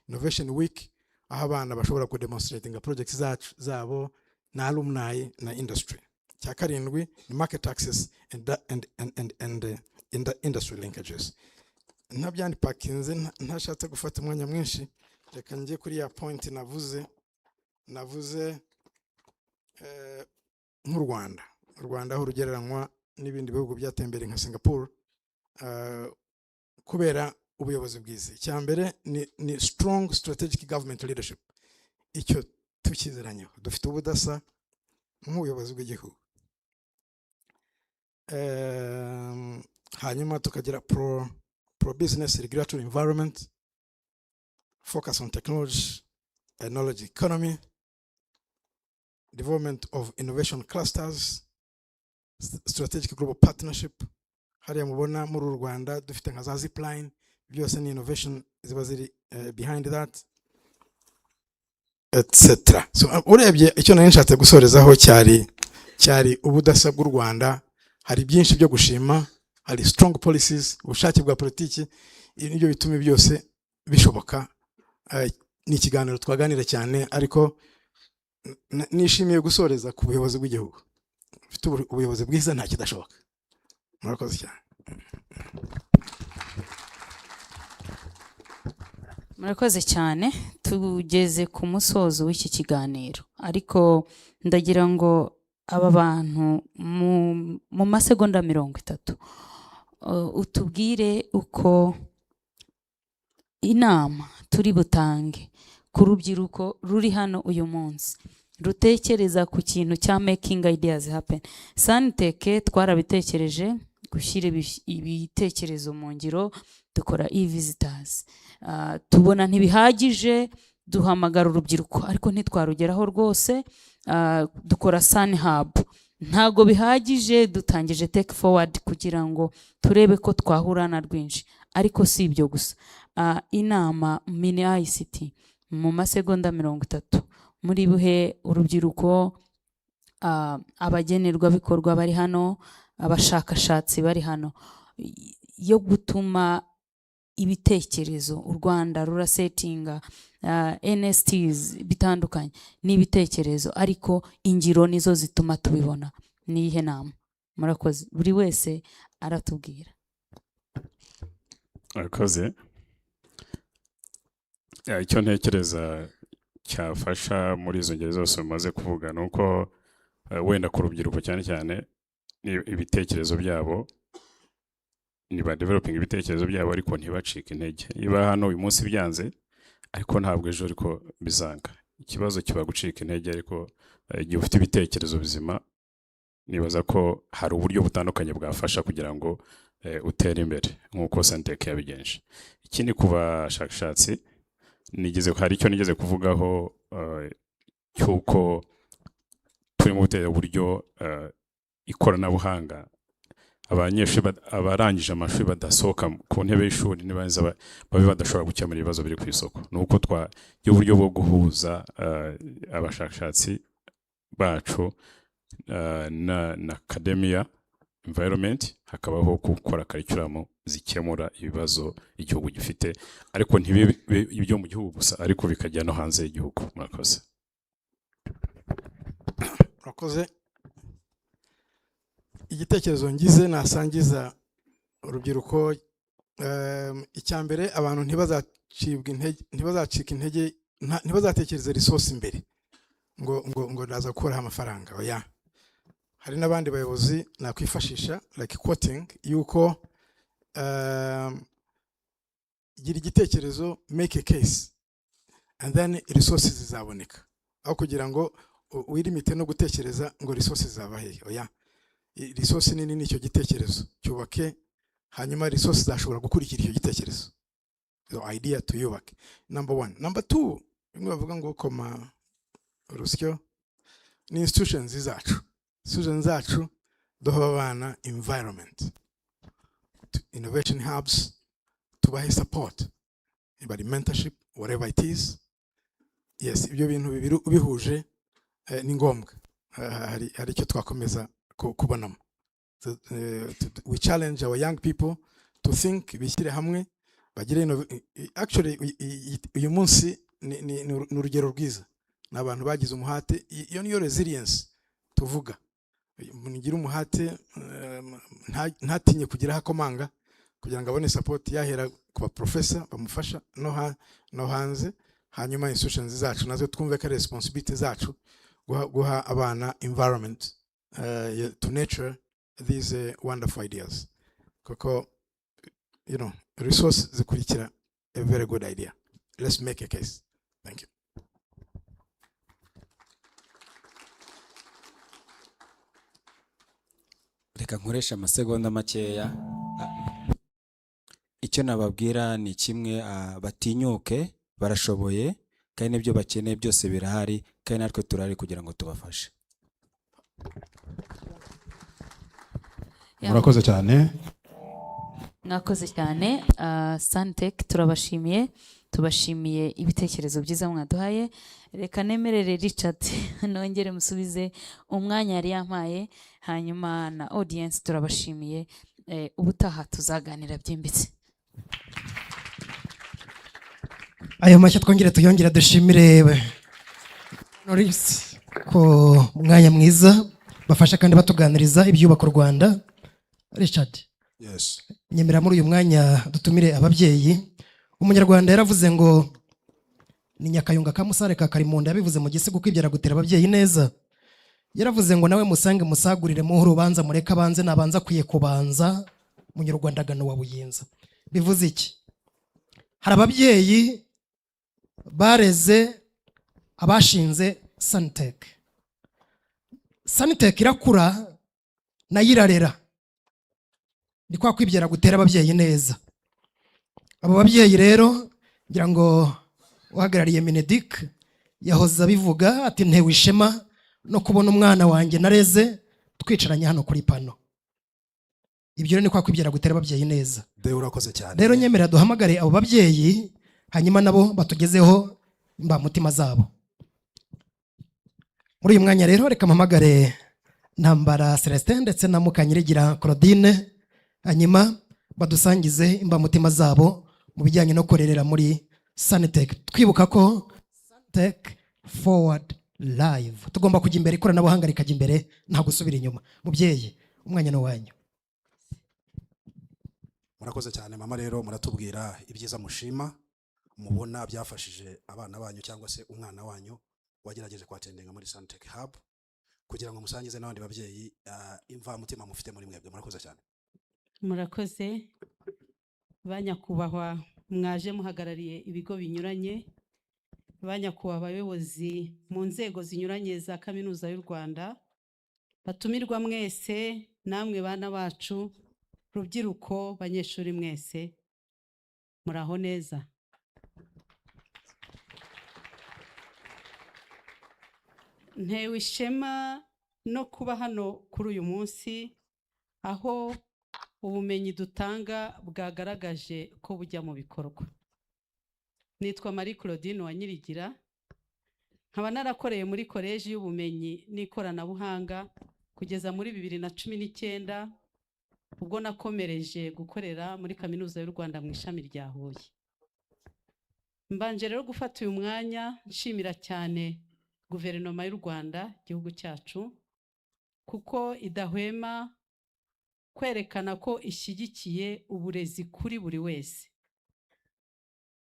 innovation week, aho abana bashobora ku demonstrating projects zabo na alumni na industry. Cya karindwi ni market access and industry linkages. Ntabyandi pakinze ntashatse gufata umwanya mwinshi, reka njye kuri ya point navuze nk'u Rwanda. U Rwanda aho rugereranywa n'ibindi bihugu byatembere nka Singapore kubera ubuyobozi bwiza. Icyambere ni strong strategic government leadership. Icyo tukizeranyeho dufite ubudasa nk'ubuyobozi bw'igihugu. Hanyuma tukagira pro business regulatory environment, focus on technology and knowledge economy, development of innovation clusters, strategic global partnership. Hariya mubona muri u Rwanda dufite nka za zipline, byose ni innovation ziba ziri behind that, etc. So urebye icyo nari nshatse gusorezaho cyari ubudasa bw'u Rwanda. Hari byinshi byo gushima, hari strong policies, ubushake bwa politiki, nibyo bituma byose bishoboka. Ni ikiganiro twaganira cyane, ariko nishimiye gusoreza ku buyobozi bw'igihugu. Ufite ubuyobozi bwiza nta kidashoboka. Murakoze cyane. Murakoze cyane. Tugeze ku musozo w'iki kiganiro, ariko ndagira ngo aba bantu mu masegonda 30 utubwire uko inama turi butange ku rubyiruko ruri hano uyu munsi rutekereza ku kintu cya making ideas happen. SANTECH twarabitekereje gushyira ibitekerezo mu ngiro, dukora e-visitors. Tubona ntibihagije, duhamagara urubyiruko ariko ntitwarugeraho rwose. Dukora Sun Hub, ntago bihagije, dutangije Take Forward kugira ngo turebe ko twahura na rwinshi, ariko si ibyo gusa. Inama mini ICT mu masegonda 30 muri buhe urubyiruko, abagenerwabikorwa bari hano, abashakashatsi bari hano, yo gutuma ibitekerezo u Rwanda rurasetinga NSTs bitandukanye n'ibitekerezo, ariko ingiro nizo zituma tubibona. Niyihe nama? Murakoze. Buri wese aratubwira. Murakoze. Icyo ntekereza cyafasha muri izo ngeri zose umaze kuvuga nuko wenda ku rubyiruko cyane cyane ibitekerezo byabo, niba developing ibitekerezo byabo ariko ntibacike intege. Iba hano uyu munsi byanze ariko ntabwo ejo ariko bizanga. Ikibazo kiba gucika intege, ariko igihe ufite ibitekerezo bizima, nibaza ko hari uburyo butandukanye bwafasha kugira ngo utere imbere nk'uko SANTECH yabigenje. Ikindi ku bashakashatsi, hari icyo nigeze kuvugaho cy'uko turi mu butera uburyo ikoranabuhanga abanyeshuri abarangije amashuri badasohoka ku ntebe y'ishuri nibanza babe badashobora gukemura ibibazo biri ku isoko. Nuko twagiye uburyo bwo guhuza abashakashatsi bacu na academia environment, hakabaho gukora curriculum zikemura ibibazo igihugu gifite, ariko ntibibe ibyo mu gihugu gusa, ariko bikajya no hanze y'igihugu. Murakoze. Murakoze. Igitekerezo ngize nasangiza urubyiruko, icyambere abantu ntibazacika intege, ntibazatekereze resource imbere ngo naza gukuraho amafaranga. Oya, hari n'abandi bayobozi nakwifashisha like quoting yuko gira igitekerezo, make a case and then resources zizaboneka, aho kugira ngo wirimite no gutekereza ngo resources zaba hehe. Oya, resource nini ni icyo gitekerezo, cyubake, hanyuma resources zashobora gukurikira icyo gitekerezo. The idea to yubake. Number 1. Number 2, bimwe bavuga ngo koma urusyo ni institutions zacu duha abana environment, innovation hubs, tubahe support, bari mentorship, whatever it is. Yes, ibyo bintu bibiri ubihuje ni ngombwa. Hari icyo twakomeza kubonamo. We challenge our young people to think, bishyire hamwe, bagire actually uyu munsi ni urugero rwiza, n'abantu bagize umuhate. Iyo niyo resilience tuvuga. Mugira umuhate, ntatinye kugira hakomanga kugira ngo abone support, yahera ku professor bamufasha no hanze, hanyuma institutions zacu nazo twumve ko responsibility zacu guha abana environment, to nurture these wonderful ideas. Koko, resource zikurikira a very good idea. Let's make a case. Thank you. Reka nkoresha amasegonda makeya. Icyo nababwira ni kimwe, batinyuke, barashoboye, kandi n'ibyo bakeneye byose birahari, kandi natwe turari kugira ngo tubafashe. Murakoze cyane. Mwakoze cyane. SANTECH turabashimiye, tubashimiye ibitekerezo byiza mwaduhaye. Reka nemerere Richard nongere musubize umwanya yari yampaye, hanyuma na audience turabashimiye. Ubutaha tuzaganira byimbitse. Ayo mashya twongere tuyongera dushimire Norris ko mwanya mwiza bafasha kandi batuganiriza ibyubaka u Rwanda. Richard, yes, nyemera muri uyu mwanya dutumire ababyeyi. Umunyarwanda yaravuze ngo ni nyakayunga kamusare ka Karimunda, yabivuze mu gisigo kwibyara gutera ababyeyi neza. Yaravuze ngo nawe musange musagurire mu urubanza mureka banze nabanza kwiye kubanza munyarwanda gano wa Buyinza. Bivuze iki? Hari ababyeyi bareze abashinze SANTECH. SANTECH irakura na yirarera, ni kwa kwibyara gutera ababyeyi neza. abo babyeyi rero ngira ngo uhagarariye Mineduc yahoze abivuga ati ntewe ishema no kubona umwana wanjye nareze twicaranye hano kuri pano. Ibyo rero ni kwa kwibyara gutera ababyeyi neza. Urakoze cyane. Rero nyemerera duhamagare abo babyeyi hanyuma nabo batugezeho imbamutima zabo. Muri uyu mwanya rero reka mpamagare Ntambara Celestin ndetse na Mukanyirigira Claudine hanyuma badusangize imbamutima zabo mu bijyanye no korerera muri SANTECH. Twibuka ko SANTECH forward live. Tugomba kujya imbere, ikoranabuhanga rikajya imbere nta gusubira inyuma. Mubyeyi umwanya no wanyu. Murakoze cyane mama, rero muratubwira ibyiza mushima mubona byafashije abana banyu cyangwa se umwana wanyu wagerageje kwatendenga muri SANTECH hub kugira ngo musangize n'abandi babyeyi imva mutima mufite muri mwebwe. Murakoze cyane. Murakoze banyakubahwa, mwaje muhagarariye ibigo binyuranye, banyakubahwa abayobozi mu nzego zinyuranye za Kaminuza y'u Rwanda, batumirwa mwese, namwe bana bacu, rubyiruko, banyeshuri mwese, muraho neza. Ntewe ishema no kuba hano kuri uyu munsi aho ubumenyi dutanga bwagaragaje ko bujya mu bikorwa. Nitwa Marie Claudine Wanyirigira, nkaba narakoreye muri koleji y'ubumenyi n'ikoranabuhanga kugeza muri 2019 ubwo nakomereje gukorera muri Kaminuza y'u Rwanda mu ishami rya Huye. Mbanje rero gufata uyu mwanya nshimira cyane guverinoma y'u Rwanda, igihugu cyacu, kuko idahwema kwerekana ko ishyigikiye uburezi kuri buri wese,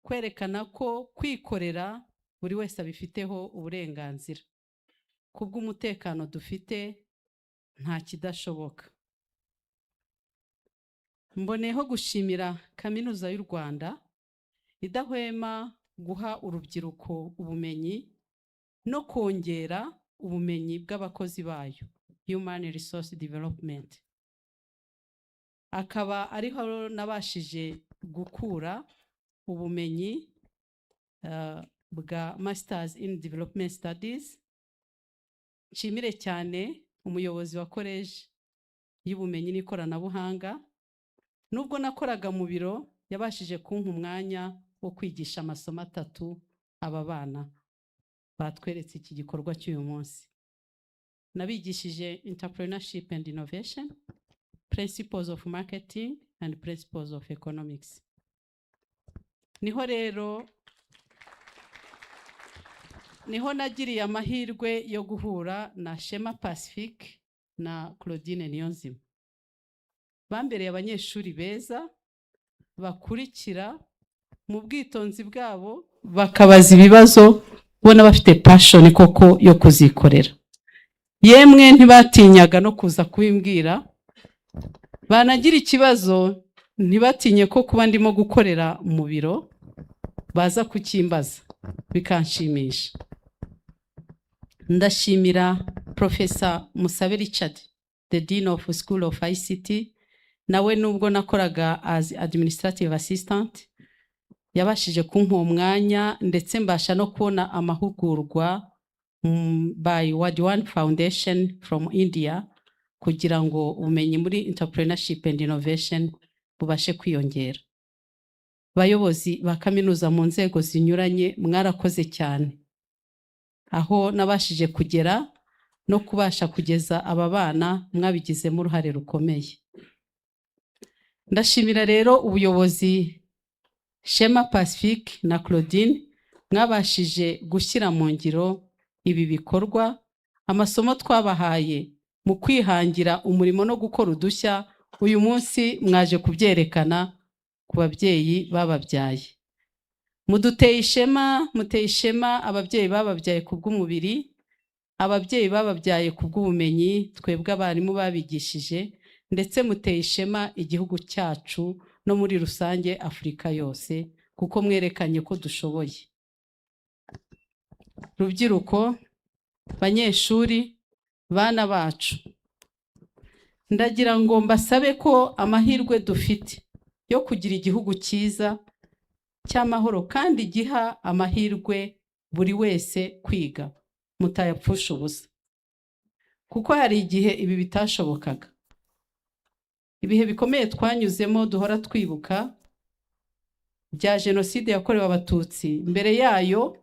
kwerekana ko kwikorera buri wese abifiteho uburenganzira. Kubw'umutekano dufite nta kidashoboka. Mboneyeho gushimira Kaminuza y'u Rwanda idahwema guha urubyiruko ubumenyi no kongera ubumenyi bw'abakozi bayo, Human Resource Development. Akaba ariho nabashije gukura ubumenyi bwa Masters in Development Studies. Nshimire cyane umuyobozi wa koleji y'ubumenyi n'ikoranabuhanga, nubwo nakoraga mu biro yabashije kumpa umwanya wo kwigisha amasomo 3 aba bana batweretse iki gikorwa cy'uyu munsi. Nabigishije Entrepreneurship and Innovation, Principles of Marketing and Principles of Economics. Niho nagiriye amahirwe yo guhura na Shema Pacifique na Claudine Niyonzima. Bambereye abanyeshuri beza bakurikira mu bwitonzi bwabo, bakabaza ibibazo bona bafite passion koko yo kuzikorera. Yemwe ntibatinyaga no kuza kubimbwira, banagira ikibazo ntibatinye ko kuba ndimo gukorera mu biro baza kukimbaza, bikanshimisha. Ndashimira Professor Musabe Richard, the Dean of School of ICT, nawe nubwo nakoraga as administrative assistant yabashije kumpa umwanya ndetse mbasha no kubona amahugurwa by Ward One Foundation from India kugira ngo ubumenyi muri Entrepreneurship and Innovation bubashe kwiyongera. Bayobozi ba kaminuza mu nzego zinyuranye, mwarakoze cyane aho nabashije kugera no kubasha kugeza aba bana, mwabigizemo uruhare rukomeye. Ndashimira rero ubuyobozi Shema Pacifique na Claudine, mwabashije gushyira mu ngiro ibi bikorwa, amasomo twabahaye mu kwihangira umurimo no gukora udushya, uyu munsi mwaje kubyerekana ku babyeyi bababyaye. Muteye ishema ababyeyi bababyaye kubw'umubiri, ababyeyi bababyaye kubw'ubumenyi twebwe abarimu babigishije, ndetse muteye ishema igihugu cyacu no muri rusange Afurika yose, kuko mwerekanye ko dushoboye. Rubyiruko, banyeshuri, bana bacu, ndagira ngo mbasabe ko amahirwe dufite yo kugira igihugu cyiza cy'amahoro kandi giha amahirwe buri wese kwiga mutayapfusha ubusa, kuko hari igihe ibi bitashobokaga. Ibihe bikomeye twanyuzemo duhora twibuka bya jenoside yakorewe abatutsi, mbere yayo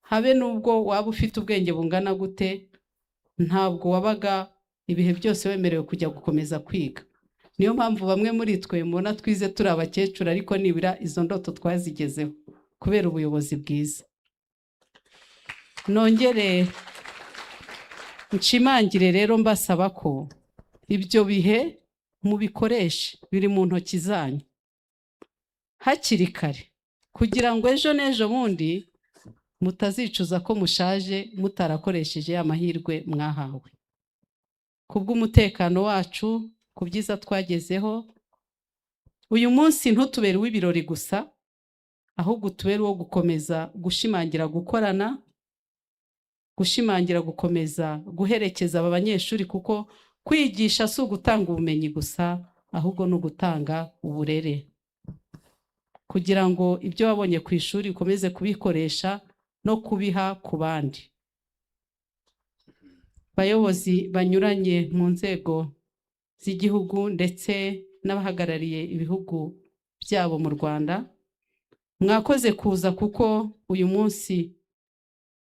habe nubwo waba ufite ubwenge bungana gute, ntabwo wabaga ibihe byose wemerewe kujya gukomeza kwiga. Niyo mpamvu bamwe muri twe mubona twize turi abakecuru, ariko nibura izo ndoto twazigezeho kubera ubuyobozi bwiza. Nongere nshimangire rero mbasaba ko ibyo bihe mubikoreshe, biri mu ntoki zanyu hakiri kare, kugira ngo ejo n'ejo bundi mutazicuza ko mushaje mutarakoresheje amahirwe mwahawe. Kubw'umutekano wacu, ku byiza twagezeho, uyu munsi ntutubere w'ibirori gusa, ahubwo utubere wo gukomeza gushimangira gukorana, gushimangira gukomeza guherekeza aba banyeshuri, kuko kwigisha si ugutanga ubumenyi gusa, ahubwo no gutanga uburere, kugira ngo ibyo wabonye ku ishuri ukomeze kubikoresha no kubiha ku bandi. Bayobozi banyuranye mu nzego z'igihugu ndetse n'abahagarariye ibihugu byabo mu Rwanda, mwakoze kuza, kuko uyu munsi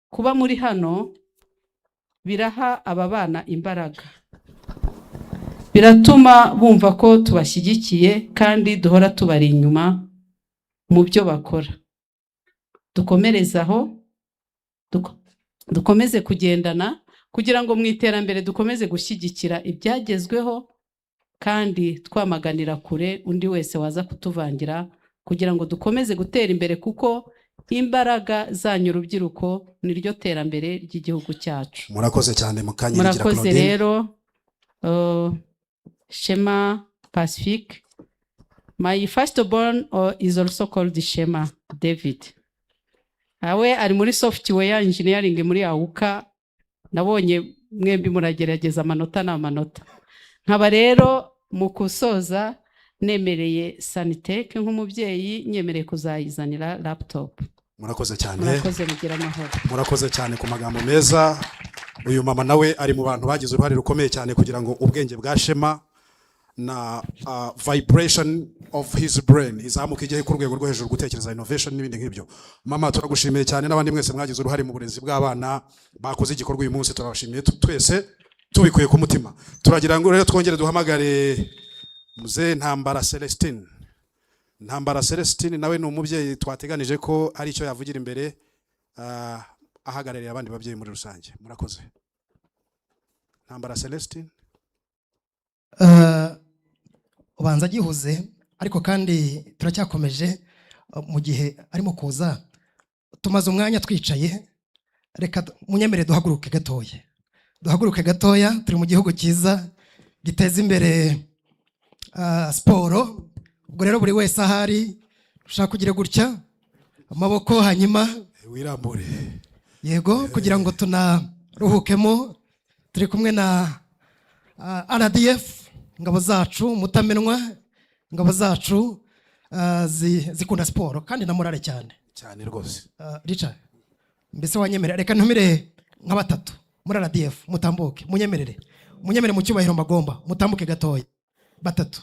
kuba muri hano biraha aba bana imbaraga, biratuma bumva ko tubashyigikiye kandi duhora tubari inyuma mu byo bakora. Dukomereze aho, dukomeze kugendana, kugira ngo mu iterambere dukomeze gushyigikira ibyagezweho, kandi twamaganira kure undi wese waza kutuvangira, kugira ngo dukomeze gutera imbere, kuko imbaraga zanyu urubyiruko niryo terambere ry'igihugu cyacu. Murakoze cyane mukanyirigira Claudine. Murakoze rero. Shema Pacific, my firstborn is also called Shema David. Awe ari muri software engineering muri AUKA. Nabonye mwembi muragerageza amanota n'amanota. Nkaba rero mu kusoza nemereye SANTECH nk'umubyeyi, nyemereye kuzayizanira laptop. Murakoze cyane. Murakoze, mugira amahoro. Murakoze cyane ku magambo meza. Uyu mama nawe ari mu bantu bagize uruhare rukomeye cyane kugira ngo ubwenge bwa Shema na vibration of his brain izamuka igihe ku rwego rwo hejuru, gutekereza innovation n'ibindi nk'ibyo. Mama, turagushimiye cyane, n'abandi mwese mwagize uruhare mu burezi bw'abana bakoze igikorwa uyu munsi, turabashimiye twese tubikuye ku mutima. Turagira ngo rero twongere duhamagare Muze Ntambara Celestine. Ntambara Celestine nawe ni umubyeyi twateganije ko ari icyo yavugira imbere, ahagarariye abandi babyeyi muri rusange. Murakoze. Ntambara Celestine. Ubanza gihuze, ariko kandi turacyakomeje mu gihe arimo kuza. Tumaze umwanya twicaye, reka munyemere duhaguruke gatoya. Duhaguruke gatoya, turi mu gihugu cyiza giteza imbere siporo. Ubwo rero buri wese ahari ushaka kugira gutya amaboko, hanyuma wirambure. Yego, kugira ngo tunaruhukemo. Turi kumwe na RDF, ingabo zacu mutamenwa, ingabo zacu zikunda siporo kandi na morale cyane cyane rwose. Richard, mbese wanyemerera, reka ntumire nka batatu muri RDF, mutambuke, munyemerere mu cyubahiro magomba, mutambuke gatoya. Batatu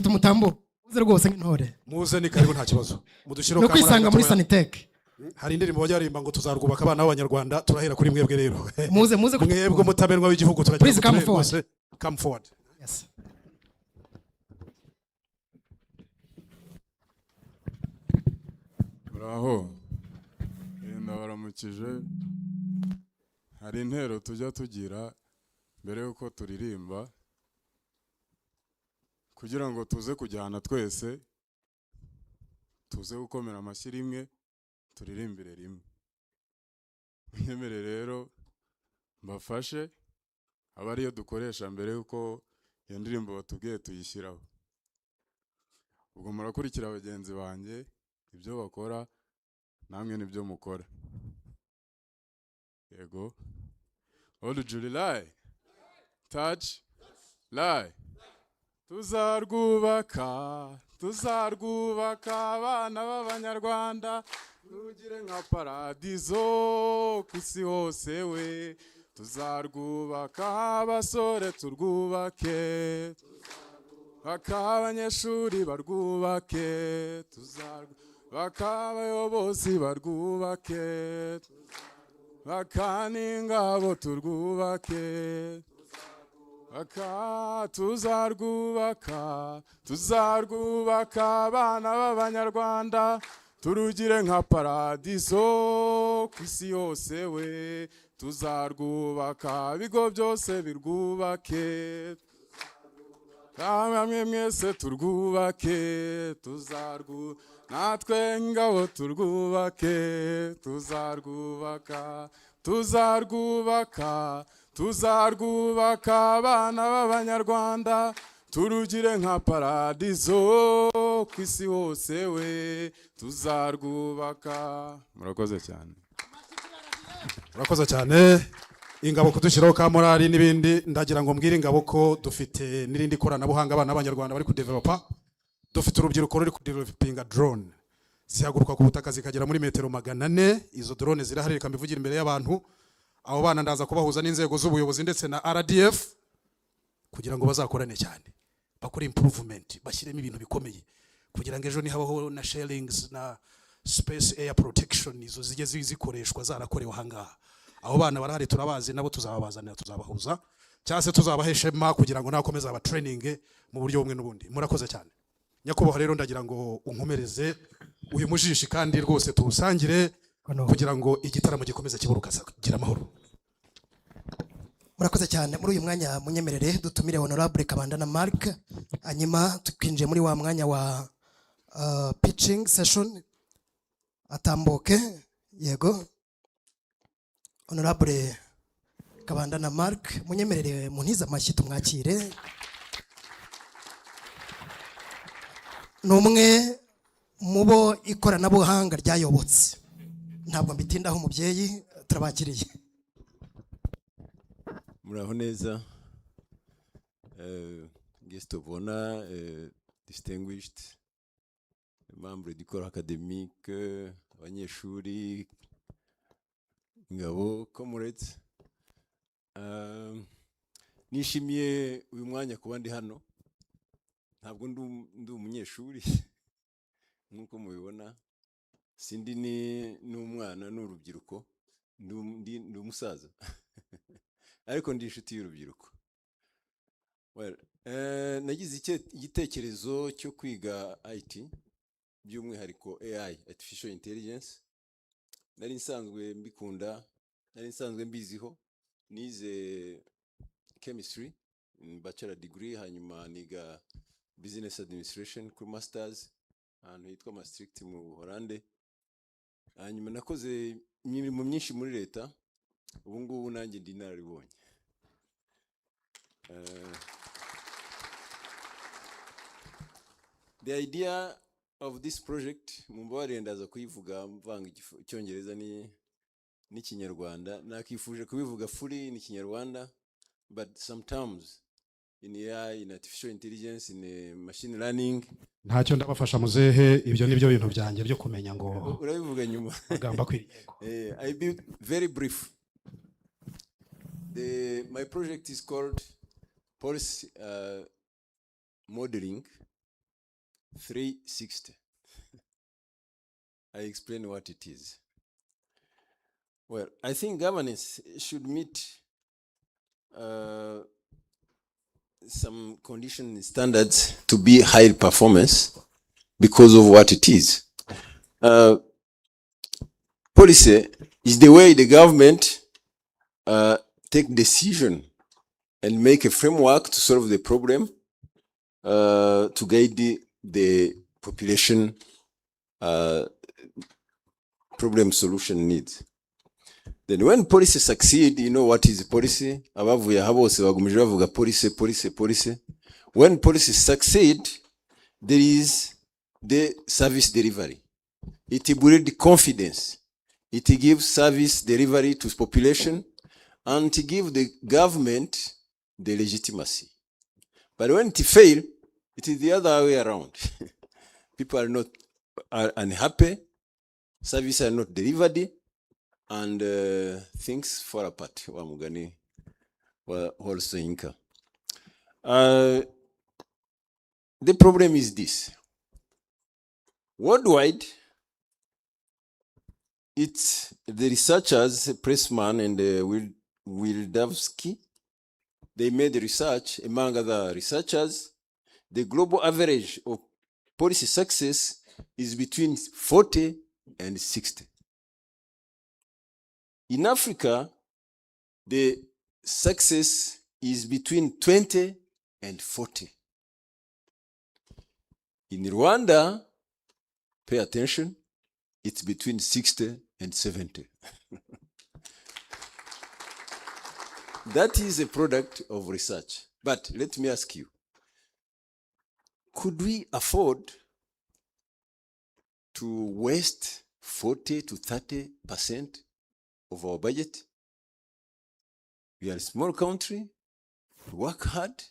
mutambuke, muze rwose nk'intore. Muze ni karibu, nta kibazo. No kwisanga muri SANTECH. Hari indirimbo bajyarimba ngo tuzarwubaka abana b'Abanyarwanda, turahera kuri mwebwe rero. Muze mwebwe mutamenwa w'igihugu, turagira. Please come forward. Come forward. Yes. Bravo. Ndabaramukije. Hari intero tujya tugira mbere yuko turirimba, kugira ngo tuze kujyana twese, tuze gukomera amashyi rimwe, turirimbire rimwe. Nyemere rero mbafashe aba ariyo dukoresha mbere yuko iyo ndirimbo batubwiye tuyishyiraho. Ubwo murakurikira bagenzi banjye ibyo bakora, namwe nibyo mukora. Yego. All July. Touch. Lie. Tuzarwubaka, tuzarwubaka abana b'abanyarwanda rugire nka paradizo ku isi hose we tuzarwubaka abasore turwubake abanyeshuri barwubake abayobozi barwubake n'ingabo turwubake tuzarwubaka abana b'abanyarwanda turugire nka paradizo ku isi yose we tuzarwubaka ibigo byose birwubake hamwe mwese turwubake natwe ingabo turwubake tuzarwubaka abana b'abanyarwanda turugire nka paradizo ku isi hose we tuzarwubaka. Murakoze cyane. Murakoze cyane. Ingabo kudushyiraho ka morali n'ibindi, ndagira ngo mbwire ingabo ko dufite n'irindi koranabuhanga abana b'abanyarwanda bari kudevelopa. Dufite urubyiruko ruri kudevelopinga drone zihaguruka ku butaka zikagera muri metero 400. Izo drone zirahari, reka mbivugira imbere y'abantu. Abo bana ndaza kubahuza n'inzego z'ubuyobozi ndetse na RDF kugira ngo bazakorane cyane, bakore improvement, bashyiremo ibintu bikomeye kugira ngo ejo nihabaho na sharings na space air protection izo zijye zikoreshwa zarakorewe ahangaha. Abo bana barahari, turabazi, nabo tuzababazanira, tuzabahuza cyangwa se tuzabaheshema kugira ngo nakomeza aba training mu buryo bumwe n'ubundi. Murakoze cyane. Nyakubahwa rero ndagira ngo unkomereze uyu mujishi kandi rwose tuwusangire kugira ngo igitaramo gikomeze kiburuka gira amahoro. Murakoze cyane. Muri uyu mwanya munyemerere dutumire Honorable Kabandana Mark, hanyuma tukinjiye muri wa mwanya wa pitching session. Atamboke. Yego. Honorable Kabandana Mark, munyemerere muntiza amashyi tumwakire. Numwe mubo ikoranabuhanga ryayobotse, ntabwo mbitindaho umubyeyi, turabakiriye. Muraho neza. Guest of honor, distinguished membre du corps académique, abanyeshuri, ingabo, comrades. Nishimiye uyu mwanya kuba ndi hano. Ntabwo ndi umunyeshuri nkuko mubibona, sindi n'umwana n'urubyiruko, ndi umusaza ariko ndi inshuti y'urubyiruko. Well, nagize igitekerezo cyo kwiga IT, by'umwihariko AI, artificial intelligence. Nari nsanzwe mbikunda, nari nsanzwe mbiziho, nize chemistry, bachelor degree, hanyuma niga business administration kuri masters ahantu hitwa Maastricht mu Buholande. Hanyuma nakoze imirimo myinshi muri leta, ubu ngubu nanjye ndi nararibonye. The idea of this project, mumbabarire ndaza kuyivuga mvanga icyongereza n'ikinyarwanda. Nakifuje kubivuga fully n'ikinyarwanda, but sometimes in AI, in artificial intelligence, in machine learning. Ntacyo ndabafasha muzehe, ibyo nibyo bintu byanjye byo kumenya ngo urabivuga nyuma. Agamba kwiriye. I'll be very brief. My project is called Policy Modeling 360. I explain what it is. Well, I think governance should meet some condition standards to be high performance because of what it is. Policy is the way the government take decision and make a framework to solve the problem, to guide the population problem solution needs. Then when policy succeed, you know what is policy? Abavuye habose bagumije bavuga policy. When policy succeed, there is the service delivery. It builds confidence. It gives service delivery to population and to give the government the legitimacy. But when it fails, it is the other way around. People are unhappy, services are not delivered, and things fall apart. Wa mugani wa also inka. The problem is this. Worldwide, it's the researchers, Pressman and Wildavsky, they made research. Among other researchers, the global average of policy success is between 40 and 60. In Africa, the success is between 20 and 40. In Rwanda, pay attention, it's between 60 and 70. That is a product of research. But let me ask you, could we afford to waste 40 to 30% of our budget? We are a small country, we work hard,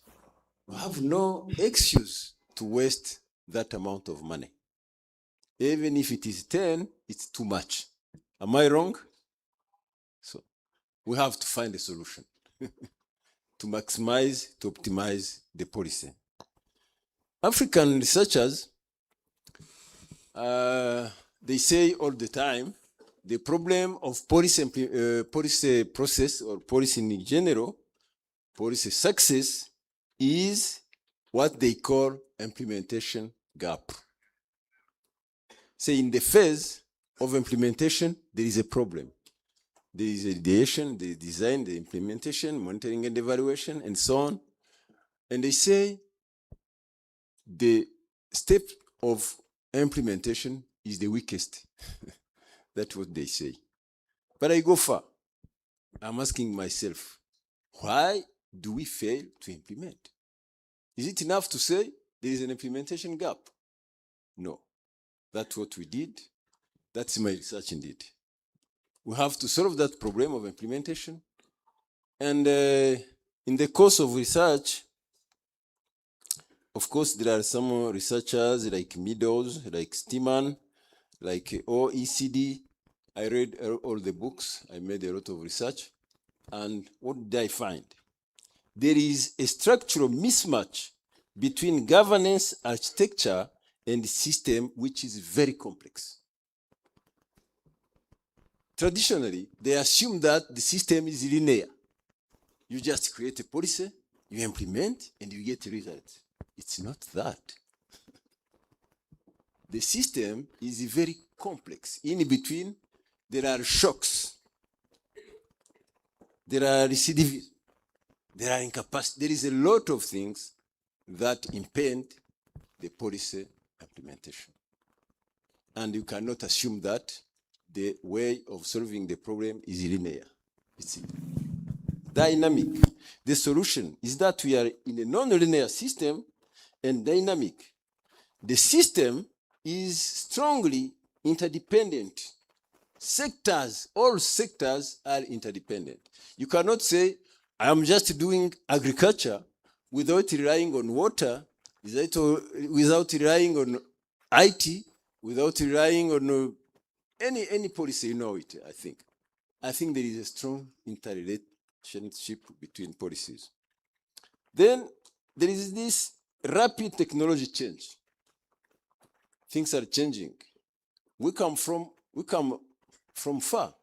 we have no excuse to waste that amount of money. Even if it is 10, it's too much. Am I wrong? So we have to find a solution to maximize, to optimize the policy. African researchers, they say all the time, the problem of policy process or policy in general, policy success, is what they call implementation gap. Say in the phase of implementation, there is a problem. There is a ideation, the design, the implementation, monitoring and evaluation, and so on. And they say the step of implementation is the weakest. That's what they say. But I go far. I'm asking myself, why do we fail to implement? Is it enough to say there is an implementation gap? No. That's what we did. That's my research indeed. We have to solve that problem of implementation. And in the course of research, of course, there are some researchers like Meadows, like Steeman, like OECD. I read all the books. I made a lot of research. And what did I find? There is a structural mismatch between governance, architecture, and system, which is very complex. Traditionally, they assume that the system is linear. You just create a policy, you implement, and you get results. It's not that. The system is very complex. In between, there are shocks. There are recidivism. There are incapacity. There is a lot of things that impede the policy implementation. And you cannot assume that the way of solving the problem is linear. It's dynamic. The solution is that we are in a non-linear system and dynamic. The system is strongly interdependent. Sectors, all sectors are interdependent. You cannot say, I am just doing agriculture without relying on water, without relying on IT, without relying on any policy, you know it, I think. I think there is a strong interrelationship between policies. Then there is this rapid technology change. Things are changing. We come from far.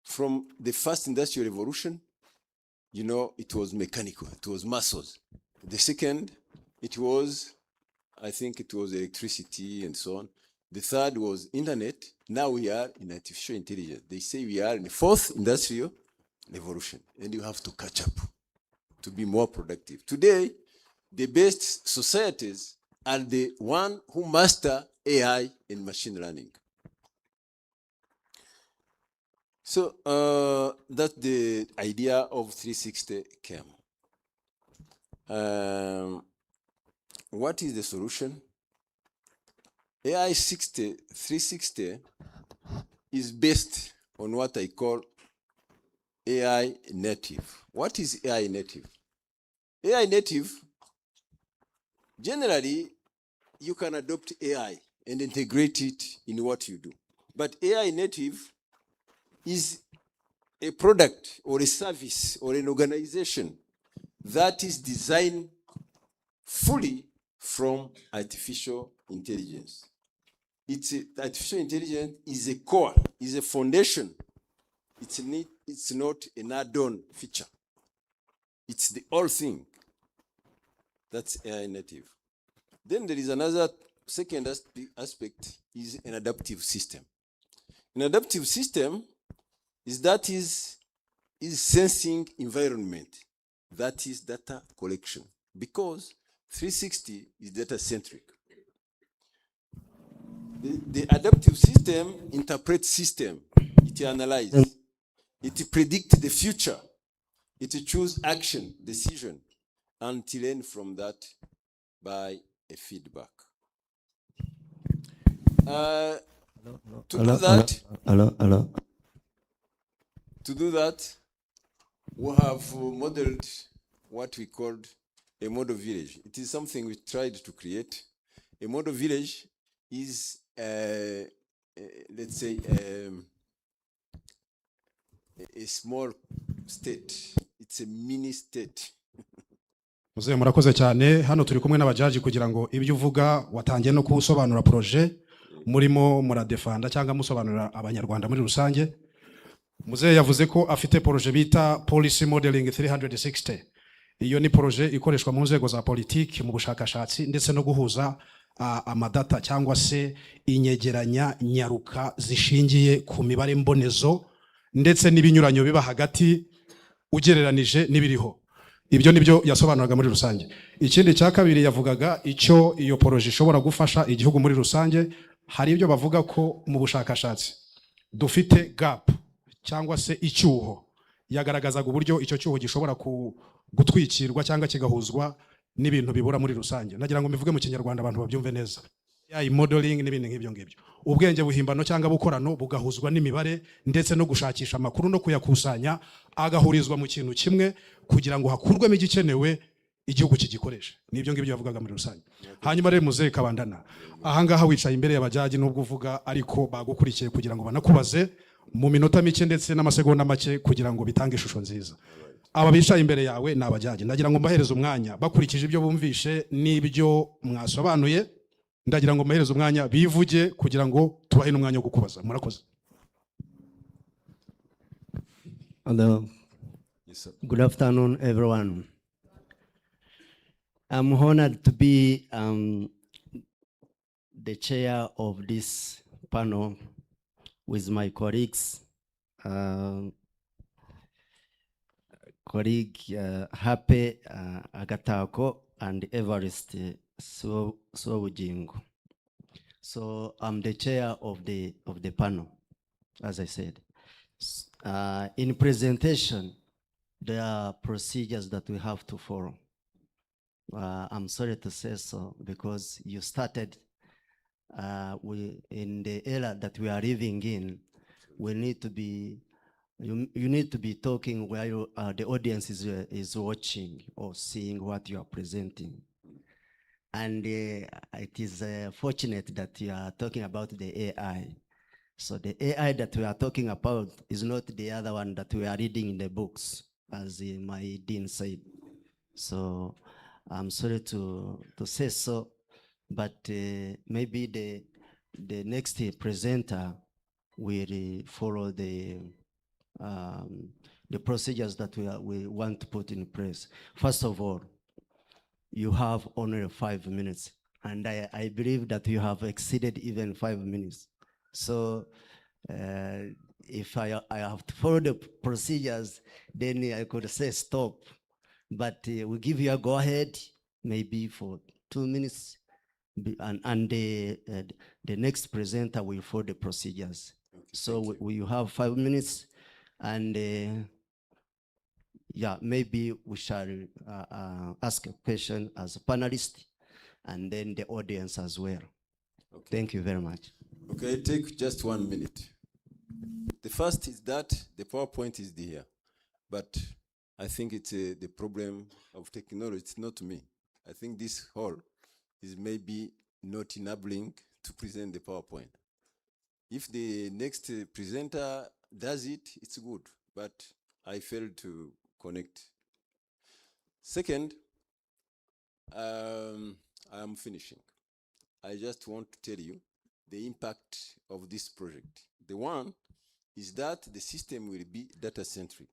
From the first industrial revolution, you know, it was mechanical, it was muscles. The second, it was, I think it was electricity and so on. The third was internet. Now we are in artificial intelligence. They say we are in the fourth industrial revolution, and you have to catch up to be more productive. Today, the best societies are the one who master AI and machine learning. So that's the idea of 360 came. What is the solution? AI 360 is based on what I call AI native. What is AI native? AI native, generally, you can adopt AI and integrate it in what you do. But AI native is a product or a service or an organization that is designed fully from artificial intelligence. Artificial intelligence is a core, is a foundation. It's not an add-on feature. It's the whole thing. That's AI native. Then there is another second aspect is an adaptive system. An adaptive system is sensing environment. That is data collection. Because 360 is data centric. The adaptive system interprets system. It analyzes. It predicts the future. It chooses action, decision, and learn from that by a feedback. To do that, we have modeled what we called a model village. It is something we tried to create. A model village is, let's say, a small state. It's a mini state. Muzehe murakoze cyane. Hano turi kumwe n'abajaji kugira ngo ibyo uvuga watangiye no kusobanura projet murimo muradefanda cyangwa musobanurira abanyarwanda muri rusange. Muzehe yavuze ko afite projet bita Policy Modeling 360. Iyo ni projet ikoreshwa mu nzego za politiki mu bushakashatsi ndetse no guhuza amadata cyangwa se inyegeranya nyaruka zishingiye ku mibare mbonezo ndetse n'ibinyuranyo biba hagati ugereranije n'ibiriho. Ibyo nibyo yasobanuraga muri rusange. Ikindi cya kabiri yavugaga icyo iyo projet ishobora gufasha igihugu muri rusange. Hari ibyo bavuga ko mu bushakashatsi dufite gap cyangwa se icyuho. Yagaragazaga uburyo icyo cyuho gishobora gutwikirwa cyangwa kigahuzwa n'ibintu bibura muri rusange. Nagira ngo mbivuge mu Kinyarwanda abantu babyumve neza. AI modeling n'ibindi nk'ibyo ngibyo. Ubwenge buhimbano cyangwa bukorano bugahuzwa n'imibare ndetse no gushakisha amakuru no kuyakusanya agahurizwa mu kintu kimwe kugira ngo hakurwemo igikenewe igihugu kigikoresha. Nibyo ngibyo yavugaga muri rusange. Hanyuma rero Muzehe Kabandana, ahangaha wicaye imbere y'abajaji nubwo uvuga ariko bagukurikiye kugira ngo banakubaze mu minota mike ndetse n'amasegonda make kugira ngo bitange ishusho nziza. Aba bicaye imbere yawe n'abajaji. Ndagira ngo mbahereze umwanya bakurikije ibyo bumvishe n'ibyo mwasobanuye. Ndagira ngo mbahereze umwanya bivuge kugira ngo tubahe n'umwanya wo kukubaza. Murakoze. Hello. Yes, good afternoon, everyone. I'm honored to be the chair of this panel with my colleagues, Happy Agatako and Everest Swabujingo. So I'm the chair of the panel, as I said. In presentation, there are procedures that we have to follow. I'm sorry to say so because you started in the era that we are living in. We need to be you need to be talking while the audience is watching or seeing what you are presenting. And it is fortunate that you are talking about the AI. So the AI that we are talking about is not the other one that we are reading in the books, as my dean said. So I'm sorry to say so, but maybe the next presenter will follow the procedures that we want to put in place. First of all, you have only 5 minutes, and I believe that you have exceeded even 5 minutes. So if I have to follow the procedures, then I could say stop. But we give you a go ahead, maybe for 2 minutes, and the next presenter will follow the procedures. Okay, so we have 5 minutes, and yeah, maybe we shall ask a question as a panelist, and then the audience as well. Okay. Thank you very much. Okay, take just 1 minute. The first is that the PowerPoint is here, but I think it's the problem of technology. It's not me. I think this hall is maybe not enabling to present the PowerPoint. If the next presenter does it, it's good, but I failed to connect. Second, I am finishing. I just want to tell you the impact of this project. The one is that the system will be data-centric.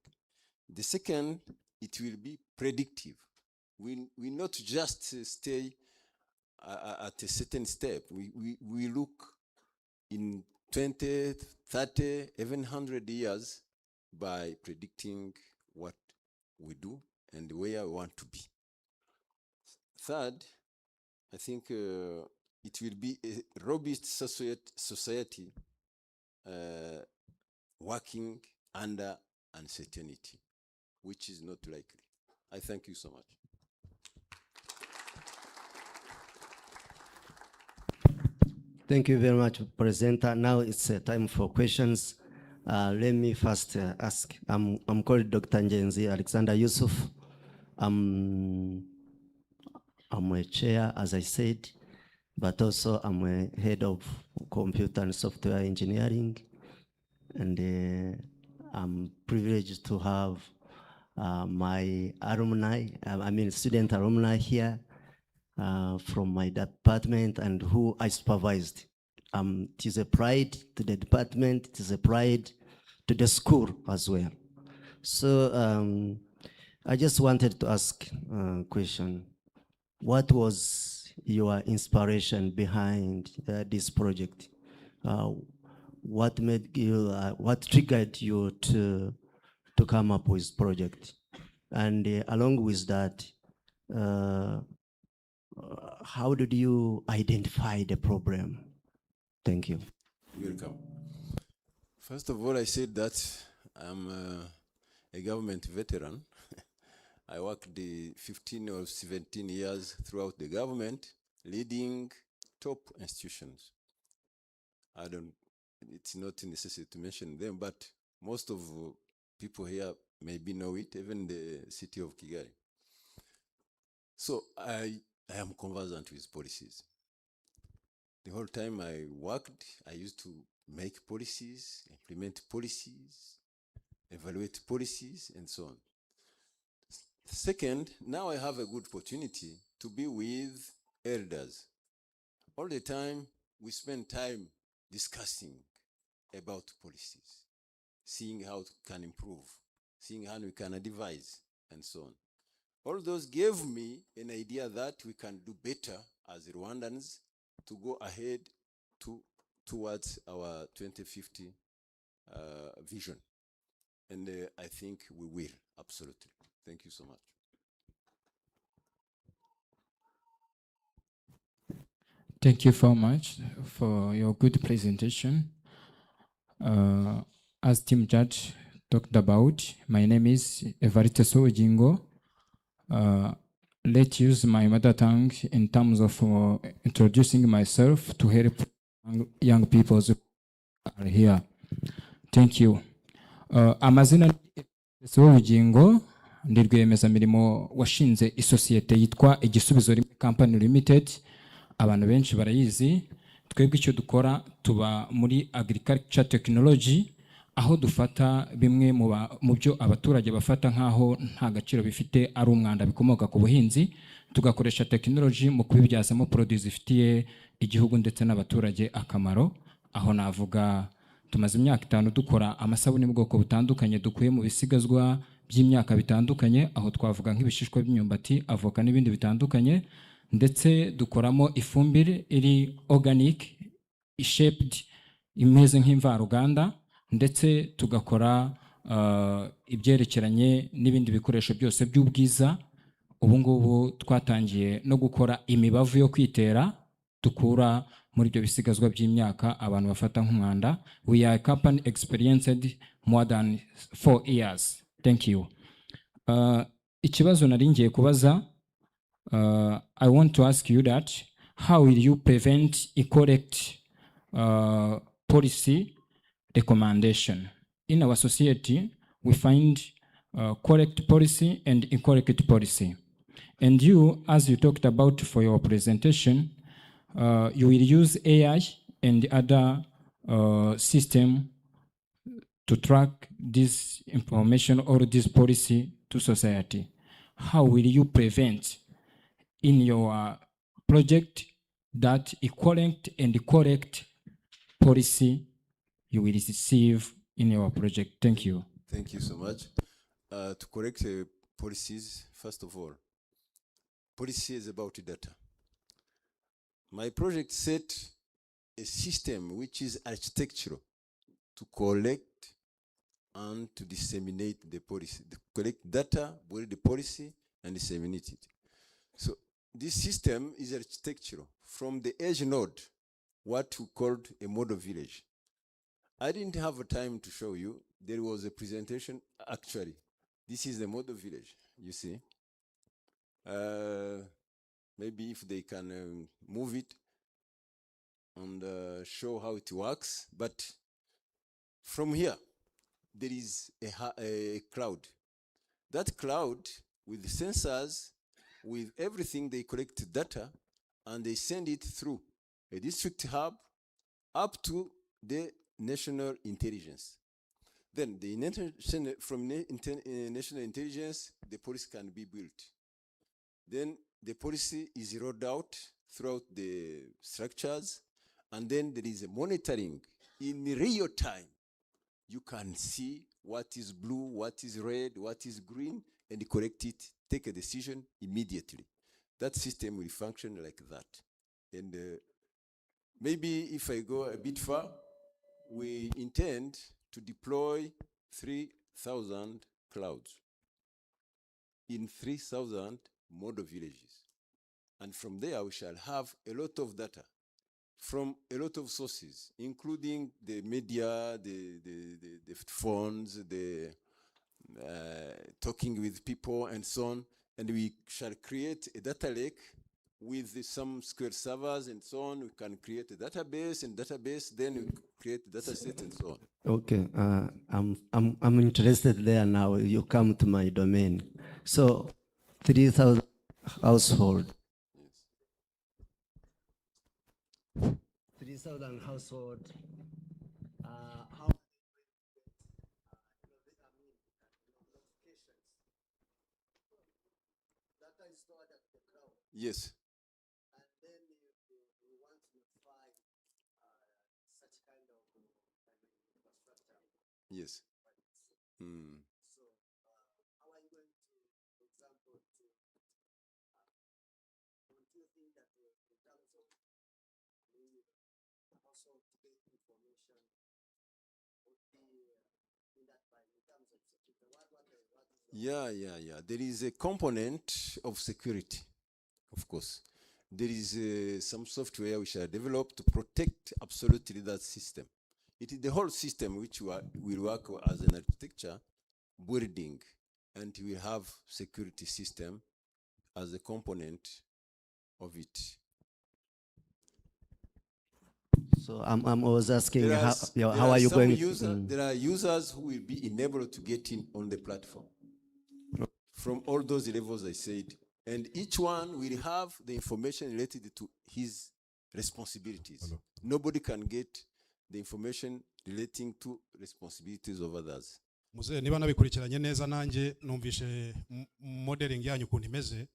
The second, it will be predictive. We not just stay at a certain step. We look in 20, 30, even 100 years by predicting what we do and where we want to be. Third, I think it will be a robust society working under uncertainty, which is not likely. I thank you so much. Thank you very much, presenter. Now it's time for questions. Let me first ask. I'm called Dr. Njenzi Alexander Yusuf. I'm a chair, as I said, but also I'm a head of computer and software engineering. And I'm privileged to have my alumni, student alumni here from my department and who I supervised. It is a pride to the department, it is a pride to the school as well. So I just wanted to ask a question. What was your inspiration behind this project? What made you, what triggered you to come up with this project? And along with that, how did you identify the problem? Thank you. Welcome. First of all, I said that I'm a government veteran. I worked the 15 or 17 years throughout the government, leading top institutions. It's not necessary to mention them, but most of people here maybe know it, even the city of Kigali. So I am conversant with policies. The whole time I worked, I used to make policies, implement policies, evaluate policies, and so on. Second, now I have a good opportunity to be with elders. All the time, we spend time discussing about policies, seeing how it can improve, seeing how we can advise, and so on. All those gave me an idea that we can do better as Rwandans to go ahead towards our 2050 vision. And I think we will, absolutely. Thank you so much. Thank you so much for your good presentation. As Team Judge talked about, my name is Evariste Sojingo. Let's use my mother tongue in terms of introducing myself to help young people who are here. Thank you. Amazina Sojingo ndi rwiyemezamirimo washinze isosiyete yitwa Igisubizo Rimwe Company Limited. Abantu benshi barayizi. Twebwe icyo dukora tuba muri agriculture technology, aho dufata bimwe mu byo abaturage bafata nkaho nta gaciro bifite ari umwanda bikomoka ku buhinzi, tugakoresha technology mu kubibyazamo produits zifitiye igihugu ndetse n'abaturage akamaro. Aho navuga tumaze imyaka 5 dukora amasabune mu bwoko butandukanye dukuye mu bisigazwa by'imyaka bitandukanye, aho twavuga nk'ibishishwa by'imyumbati, avoka n'ibindi bitandukanye, ndetse dukoramo ifumbire iri organic shaped imeze nk'imvaruganda, ndetse tugakora ibyerekeranye n'ibindi bikoresho byose by'ubwiza. Ubu ngubu twatangiye no gukora imibavu yo kwitera dukura muri ibyo bisigazwa by'imyaka abantu bafata nk'umwanda. We are a company experienced more than 4 years. Thank you. Ikibazo nari ngiye kubaza, I want to ask you that how will you prevent incorrect policy recommendation? In our society, we find correct policy and incorrect policy. And you, as you talked about for your presentation, you will use AI and other system to track this information or this policy to society. How will you prevent in your project that equivalent and correct policy you will receive in your project? Thank you. Thank you so much. To correct policies, first of all, policy is about data. My project set a system which is architectural to collect and to disseminate the policy, to collect data, build the policy, and disseminate it. So this system is architectural from the edge node, what we called a model village. I didn't have a time to show you. There was a presentation. Actually, this is the model village, you see. Maybe if they can move it and show how it works. But from here, there is a cloud. That cloud with sensors, with everything, they collect data and they send it through a district hub up to the national intelligence. Then from national intelligence, the policy can be built. Then the policy is rolled out throughout the structures, and then there is a monitoring in real time. You can see what is blue, what is red, what is green, and correct it, take a decision immediately. That system will function like that. And maybe if I go a bit far, we intend to deploy 3,000 clouds in 3,000 model villages. And from there, we shall have a lot of data from a lot of sources, including the media, the phones, the talking with people, and so on. And we shall create a data lake with some SQL servers and so on. We can create a database, then we create a data set and so on. Okay, I'm interested there now. You come to my domain. So 3,000 household. 3,000 household. How data is stored at the cloud. Yes. And then you want to notify such kind of infrastructure. Yes. So how are you going to, for example, do you think that in terms of also to get information would be in that by in terms of security? What is Yeah. There is a component of security, of course. There is some software we shall develop to protect absolutely that system. It is the whole system which will work as an architecture building, and we have security system as a component of it. So I was asking how are you going to... There are users who will be enabled to get in on the platform from all those levels I said, and each one will have the information related to his responsibilities. Hello. Nobody can get the information relating to responsibilities of others. Muze niba nabikurikiranye neza nanjye numvishe modeling yanyu kuntu imeze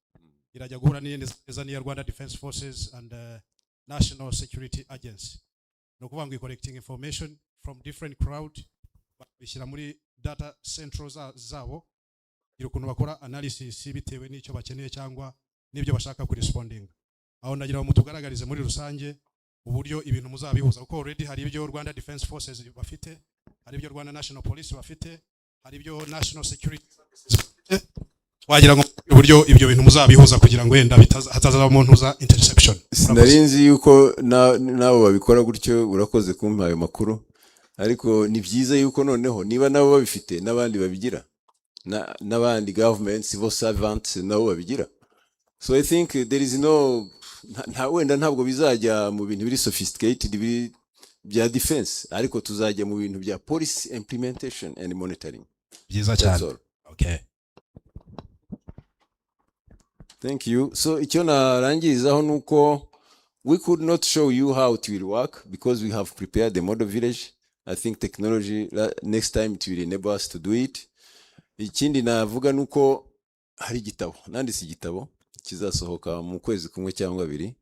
irajya guhura neza niya Rwanda Defense Forces and National Security Agency. No kuvuga ngo collecting information from different crowd bishyira muri data centers zabo iri kuntu bakora analysis bitewe n'icyo bakeneye cyangwa n'ibyo bashaka ku responding. Aho nagira ngo tugaragarize muri rusange uburyo ibintu muzabihuza kuko already hari ibyo Rwanda Defense Forces bafite, hari ibyo Rwanda National Police bafite, hari ibyo National Security bafite. Wagira ngo uburyo ibyo bintu muzabihuza kugira ngo wenda hatazaba umuntu za interception. Sinarinzi yuko nabo babikora gutyo, urakoze kumpa ayo makuru, ariko ni byiza yuko noneho niba nabo babifite n'abandi babigira, n'abandi government civil servants nabo babigira. So I think there is no wenda ntabwo bizajya mu bintu biri sophisticated bya defense, ariko tuzajya mu bintu bya policy implementation and monitoring. Byiza cyane. Okay. Thank you. So icyo narangirizaho nuko We could not show you how it will work because we have prepared the model village. I think technology, next time it will enable us to do it. Ikindi navuga nuko hari igitabo, nanditse igitabo kizasohoka mu kwezi kumwe cyangwa abiri,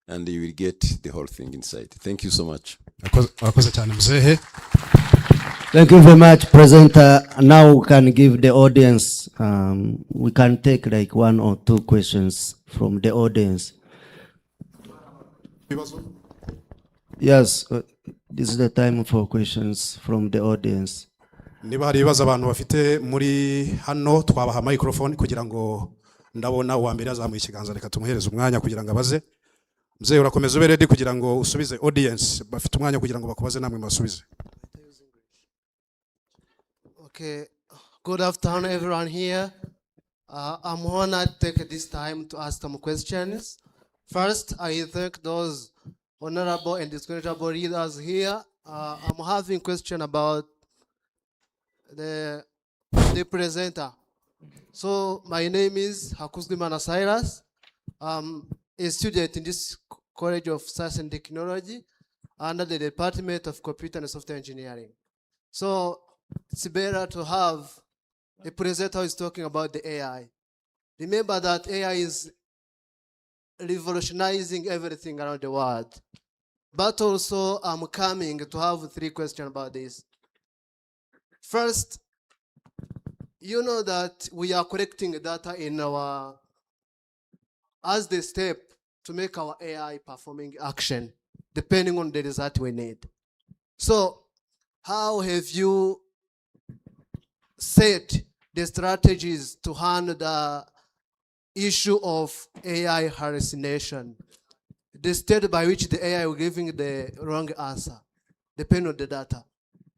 and you will get the whole thing inside. Thank you so much. Thank you very much, presenter. Now we can give the audience, we can take like 1 or 2 questions from the audience. Yes, this is the time for questions from the audience. Niba hari ibibazo abantu bafite muri hano twabaha microphone kugira ngo ndabona uwa mbere azamuye ikiganza, reka tumuhereze umwanya kugira ngo abaze. Mzee urakomeza ube ready kugira ngo usubize audience bafite umwanya kugira ngo bakubaze namwe basubize. Okay, good afternoon everyone here. I'm honored to take this time to ask some questions. First, I thank those honorable and distinguished leaders here. I'm having a question about the presenter. So my name is Hakuzimana Cyrus. I'm a student in this College of Science and Technology under the Department of Computer and Software Engineering. So it's better to have a presenter who is talking about the AI. Remember that AI is revolutionizing everything around the world. But also I'm coming to have 3 questions about this. First, you know that we are collecting data in our, as the step to make our AI performing action, depending on the result we need. So how have you set the strategies to handle the issue of AI hallucination, the state by which the AI is giving the wrong answer, depending on the data?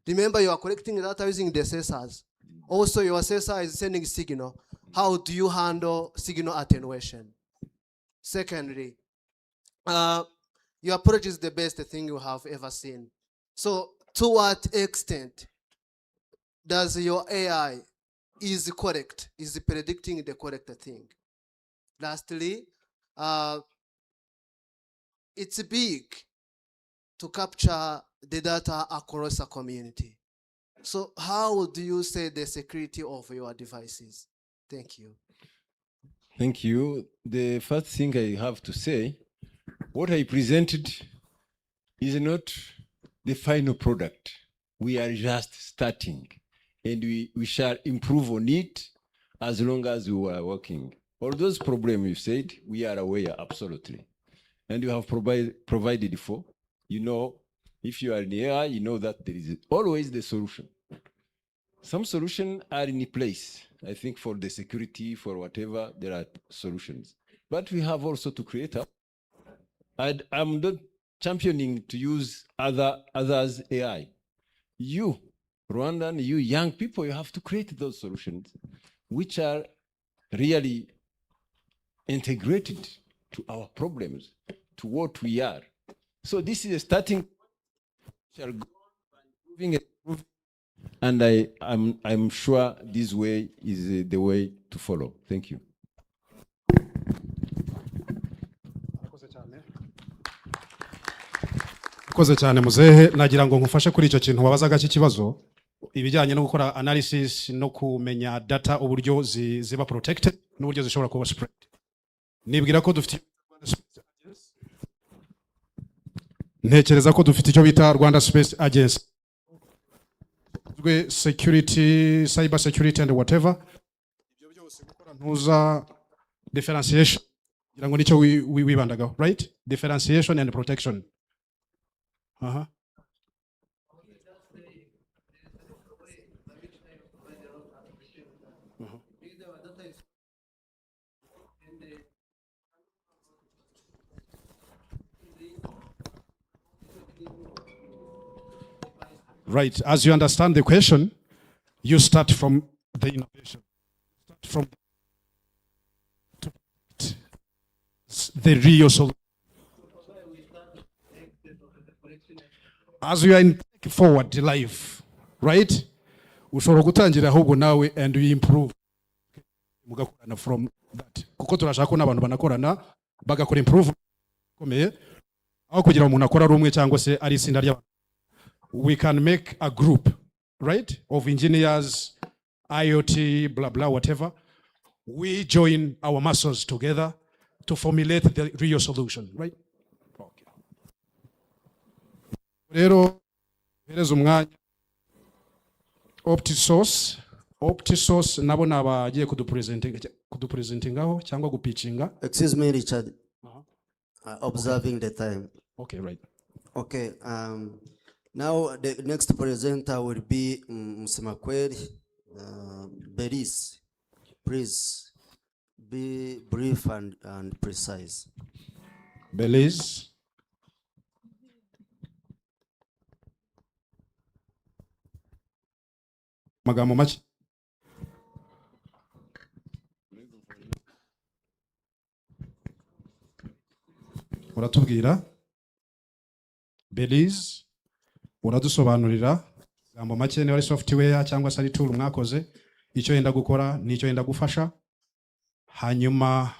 Remember, you are collecting data using the sensors. Also, your sensor is sending signal. How do you handle signal attenuation? Secondly, your approach is the best thing you have ever seen. So to what extent does your AI is correct, is predicting the correct thing? Lastly, it's big to capture the data across a community. So how do you say the security of your devices? Thank you. Thank you. The first thing I have to say, what I presented is not the final product. We are just starting, and we shall improve on it as long as we are working. All those problems you said, we are aware, absolutely. And you have provided for, you know, if you are in AI, you know that there is always the solution. Some solutions are in place. I think for the security, for whatever, there are solutions. But we have also to create up. I'm not championing to use others' AI. You, Rwandan, you young people, you have to create those solutions which are really integrated to our problems, to what we are. So this is a starting. Shall go on improving and improving. And I'm sure this way is the way to follow. Thank you. Koze cyane muzehe, nagira ngo nkufashe kuri icyo kintu wabazaga cy'ikibazo ibijyanye no gukora analysis no kumenya data uburyo ziba protected n'uburyo zishobora kuba spread. Nibwira ko dufite ntekereza ko dufite icyo bita Rwanda Space Agency, security, cyber security and whatever. Ibyo byose gukora ntuza differentiation, ngira ngo nicyo wibandagaho, right? Differentiation and protection. Right. As you understand the question, you start from the innovation. Start from the real solution. As you are in forward life, right? Ushobora gutangira ahubwo nawe and we improve. Mugakorana from that. Kuko turashaka ko n'abantu banakorana bagakora improve komeye aho kugira umuntu akora rumwe cyangwa se ari itsinda ry'abantu. We can make a group, right, of engineers, IoT, blah blah whatever. We join our muscles together to formulate the real solution, right? Okay. Rero hereza umwanya Optisource nabo nabagiye kudupresentingaho cyangwa gupitchinga. Excuse me, Richard. Observing the time. Okay, right. Okay. Now the next presenter will be Msemakweli Belis. Please be brief and precise. Belis. Magambo make. Uratubwira Belize, uradusobanurira magambo make niba ari software cyangwa se ari tool mwakoze, icyo yenda gukora n'icyo yenda gufasha, hanyuma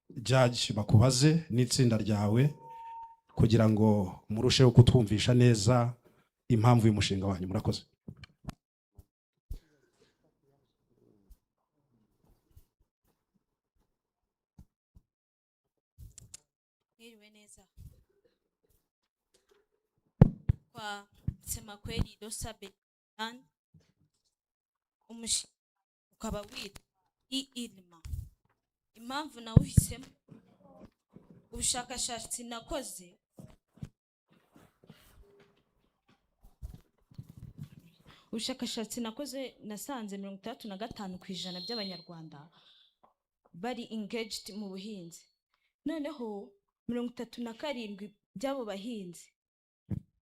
judge bakubaze n'itsinda ryawe kugira ngo murusheho kutwumvisha neza impamvu y'umushinga wanyu. Murakoze. Kwa Msemakweli Dosabe umushinga ukaba witwa ilma. Impamvu nawuhisemo, ubushakashatsi nakoze nasanze 35% by'abanyarwanda bari engaged mu buhinzi. Noneho 37 by'abo bahinzi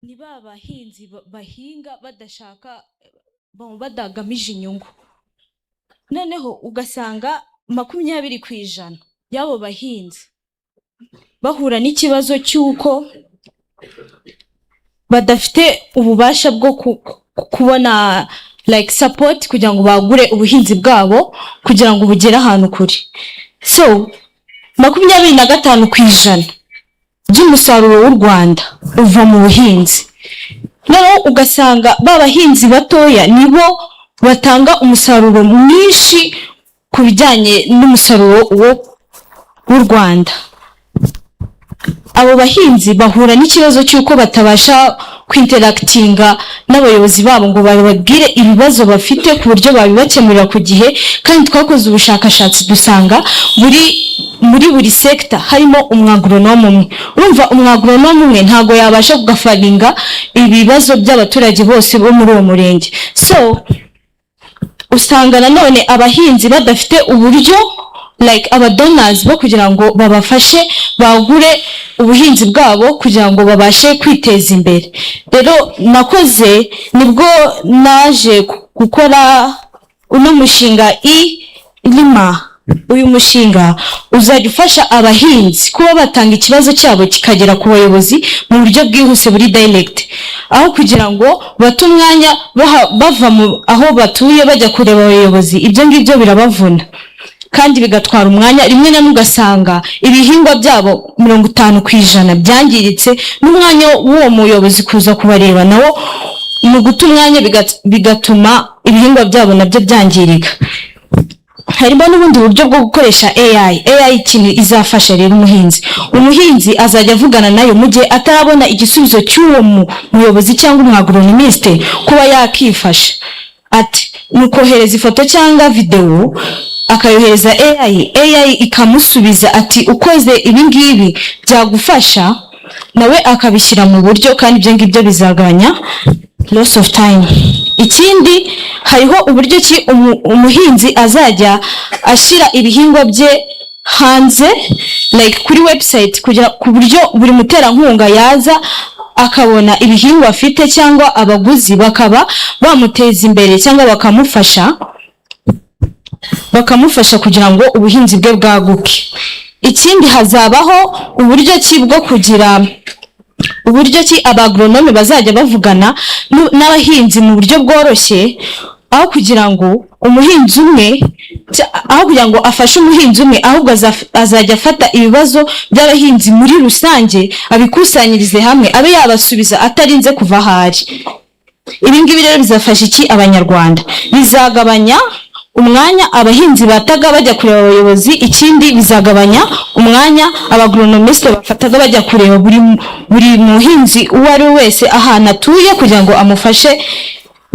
ni bahinzi bahinga badashaka badagamije inyungu. Noneho ugasanga 20% y'abo bahinzi bahura n'ikibazo cy'uko badafite ububasha bwo kubona like support kugira ngo bagure ubuhinzi bwabo kugira ngo bugere ahantu kuri. So 25% by'umusaruro w'u Rwanda uva mu buhinzi. Noneho ugasanga babahinzi batoya nibo batanga umusaruro mwinshi ku bijyanye n'umusaruro w'u Rwanda. Abo bahinzi bahura n'ikibazo cy'uko batabasha kwinteractinga n'abayobozi babo ngo bababwire ibibazo bafite ku buryo babibakemurira ku gihe. Kandi twakoze ubushakashatsi dusanga muri buri sector harimo umwagoronome umwe. Urumva umwagoronome umwe ntago yabasha kugafaringa ibibazo by'abaturage bose bo muri uwo murenge. So usanga nanone abahinzi badafite uburyo like abadonors bo kugira ngo babafashe bagure ubuhinzi bwabo kugira ngo babashe kwiteza imbere. Rero nakoze nibwo naje gukora uno mushinga ilma. Uyu mushinga uzajya ufasha abahinzi kuba batanga ikibazo cyabo kikagera ku bayobozi mu buryo bwihuse buri direct, aho kugira ngo bate umwanya bava aho batuye bajya kureba abayobozi. Ibyo ngibyo birabavuna kandi bigatwara umwanya. Rimwe na ugasanga ibihingwa byabo 50% byangiritse, n'umwanya w'uwo muyobozi kuza kubareba nawo mu guta umwanya bigatuma ibihingwa byabo nabyo byangirika. Harimo n'ubundi buryo bwo gukoresha AI ikintu izafasha rero umuhinzi azajya avugana nayo mu gihe atarabona igisubizo cy'uwo muyobozi cyangwa umwagronomiste kuba yakifasha. Ati nukohereza ifoto cyangwa video akayohereza AI ikamusubiza ati ukoze ibi ngibi byagufasha, nawe akabishyira mu buryo, kandi ibyo ngibyo bizagabanya loss of time. Ikindi hariho uburyo ki umuhinzi azajya ashira ibihingwa bye hanze like kuri website kugira ku buryo buri muterankunga yaza akabona ibihingwa afite cyangwa abaguzi bakaba bamuteza imbere cyangwa bakamufasha kugira ngo ubuhinzi bwe bwaguke. Ikindi hazabaho uburyo ki bwo kugira abagronome bazajya bavugana n'abahinzi mu buryo bworoshye aho kugira ngo umuhinzi umwe aho kugira ngo afashe umuhinzi umwe, ahubwo azajya afata ibibazo by'abahinzi muri rusange abikusanyirize hamwe abe yabasubiza atarinze kuva ahari. Ibi ngibi rero bizafasha iki abanyarwanda? Bizagabanya umwanya abahinzi bataga bajya kureba abayobozi, ikindi bizagabanya umwanya abagronomiste bafataga bajya kureba buri muhinzi uwo ari we wese ahantu atuye kugira ngo amufashe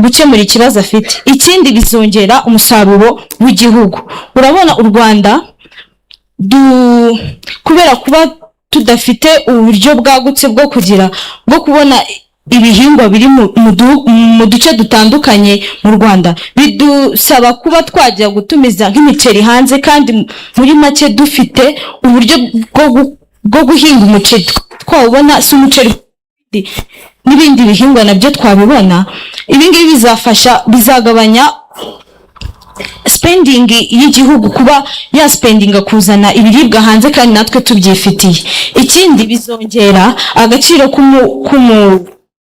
gukemura ikibazo afite. Ikindi bizongera umusaruro w'igihugu. Urabona u Rwanda kubera kuba tudafite uburyo bwagutse bwo kubona ibihingwa biri mu duce dutandukanye mu Rwanda, bidusaba kuba twajya gutumiza nk'imiceri hanze, kandi muri make dufite uburyo bwo guhinga umuceri twawubona, si umuceri n'ibindi bihingwa nabyo twabibona. Ibi ngibi bizagabanya spending y'igihugu, kuba spending kuzana ibiribwa hanze kandi natwe tubyifitiye. Ikindi bizongera agaciro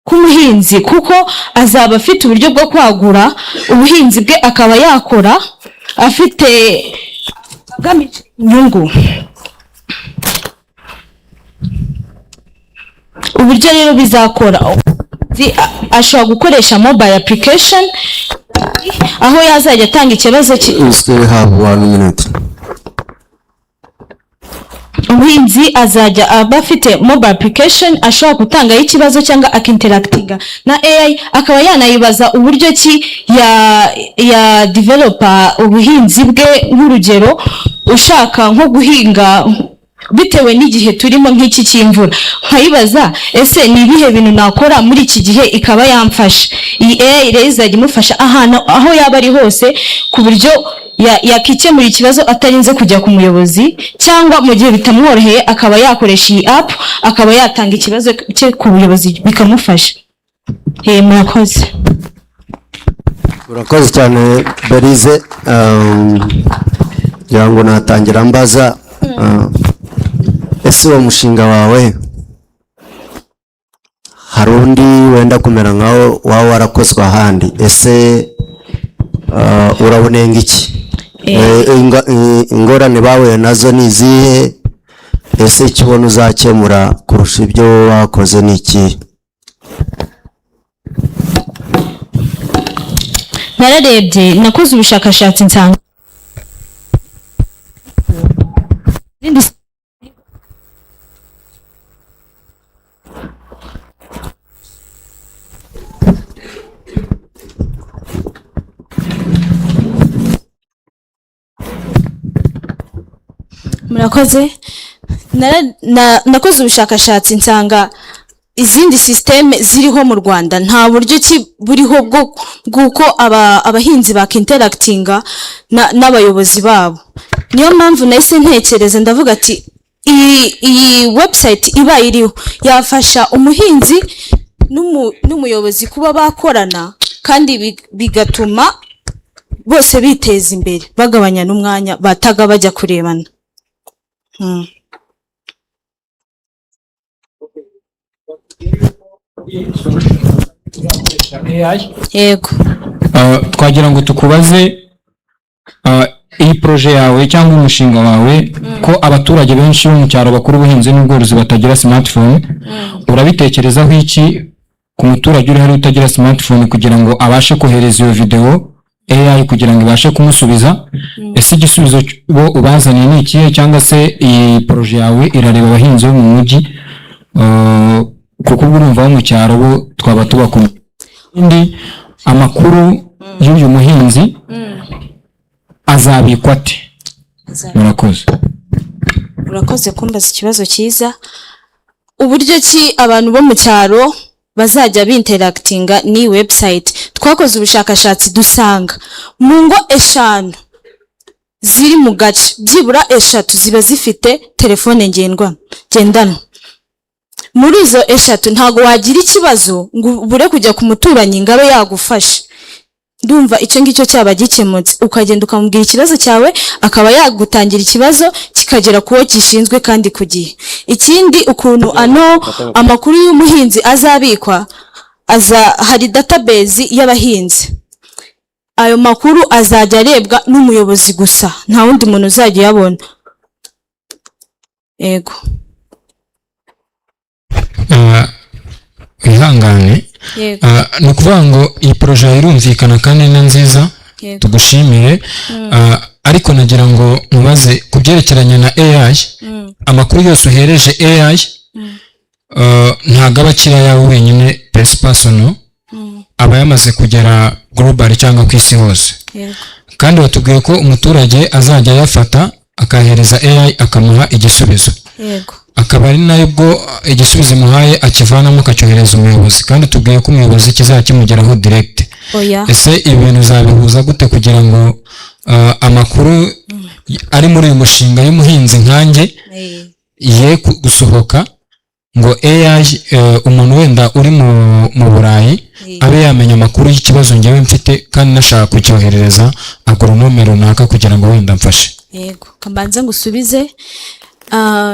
k'umuhinzi, kuko azaba afite uburyo bwo kwagura ubuhinzi bwe, akaba yakora afite agamije inyungu. Uburyo rero bizakora, ashobora gukoresha mobile application aho yazajya atanga ikibazo umuhinzi azajya aba afite mobile application, ashobora gutangaho ikibazo cyangwa akinteractinga na AI, akaba yanayibaza uburyo ki ya developer ubuhinzi bwe. Nk'urugero, ushaka nko guhinga bitewe n'igihe turimo nk'iki cy'imvura, nkayibaza ese ni ibihe bintu nakora muri iki gihe, ikaba yamfasha. Iyi AI rero izajya imufasha ahantu aho yaba ari hose, ku buryo yakikemura ikibazo atarinze kujya ku muyobozi, cyangwa mu gihe bitamworoheye akaba yakoresha iyi app, akaba yatanga ikibazo cye ku buyobozi bikamufasha. Murakoze. Urakoze cyane Berize. Ngira ngo natangira mbaza, ese uwo mushinga wawe hari undi wenda kumera nkaho waba warakozwe ahandi, ese urabunenga iki? Ingorane bahuye nazo ni izihe? Ese icyo ubona uzakemura kurusha ibyo wakoze ni iki? Nararebye, nakoze ubushakashatsi nsanga murakoze. Nakoze ubushakashatsi nsanga izindi systeme ziriho mu Rwanda nta buryo ki buriho bw'uko abahinzi bakinteractinga n'abayobozi babo. Niyo mpamvu nahise ntekereza ndavuga ati iyi website iba iriho yafasha umuhinzi n'umuyobozi kuba bakorana, kandi bigatuma bose biteza imbere, bagabanya n'umwanya bataga bajya kurebana. Yego. Twagira ngo tukubaze iyi projet yawe cyangwa umushinga wawe, ko abaturage benshi bo mu cyaro bakora ubuhinzi n'ubworozi batagira smartphone, urabitekerezaho iki ku muturage uri hari utagira smartphone kugira ngo abashe kohereza iyo video AI kugira ngo ibashe kumusubiza? Ese igisubizo bo ubazaniye ni ikihe, cyangwa se iyi projet yawe irareba abahinzi bo mu mujyi, kuko urumva bo mu cyaro bo twaba tubakumva? Indi amakuru y'uyu muhinzi azabikwa ate? Murakoze. Urakoze kumbaza ikibazo cyiza. Uburyo ki abantu bo mu cyaro bazajya binteractinga ni website. Twakoze ubushakashatsi dusanga mu ngo 5 ziri mu gace, byibura 3 ziba zifite telefone ngendanwa. Muri izo 3 ntago wagira ikibazo ngo ubure kujya ku muturanyi ngabe yagufasha. Ndumva icyo ngicyo cyaba gikemutse, ukagenda ukamubwira ikibazo cyawe, akaba yagutangira ikibazo kikagera kuwo gishinzwe kandi ku gihe. Ikindi, ukuntu amakuru y'umuhinzi azabikwa, hari database y'abahinzi. ayo makuru azajya arebwa n'umuyobozi gusa, nta wundi muntu uzajya yabona. Yego. Ihangane. Ni ukuvuga ngo iyi projet irumvikana kandi ni nziza, tugushimire. Ariko nagira ngo mubaze ku byerekeranye na AI, amakuru yose uhereje AI ntabwo aba akiri ayawe wenyine personal, aba yamaze kugera global cyangwa ku isi hose. Kandi batubwiye ko umuturage azajya yafata akahereza AI akamuha igisubizo. Akaba ari nayo bwo igisubizo muhaye akivanamo akacyohereza umuyobozi, kandi tubwiye ko umuyobozi kizajya kimugeraho direct. Ese ibintu zabihuza gute kugira ngo amakuru ari muri uyu mushinga y'umuhinzi nkanjye ye gusohoka ngo AI umuntu wenda uri mu Burayi abe yamenya amakuru y'ikibazo ngewe mfite kandi nashaka kucyoherereza agronome runaka kugira ngo wenda mfashe? Yego, kambanze ngusubize.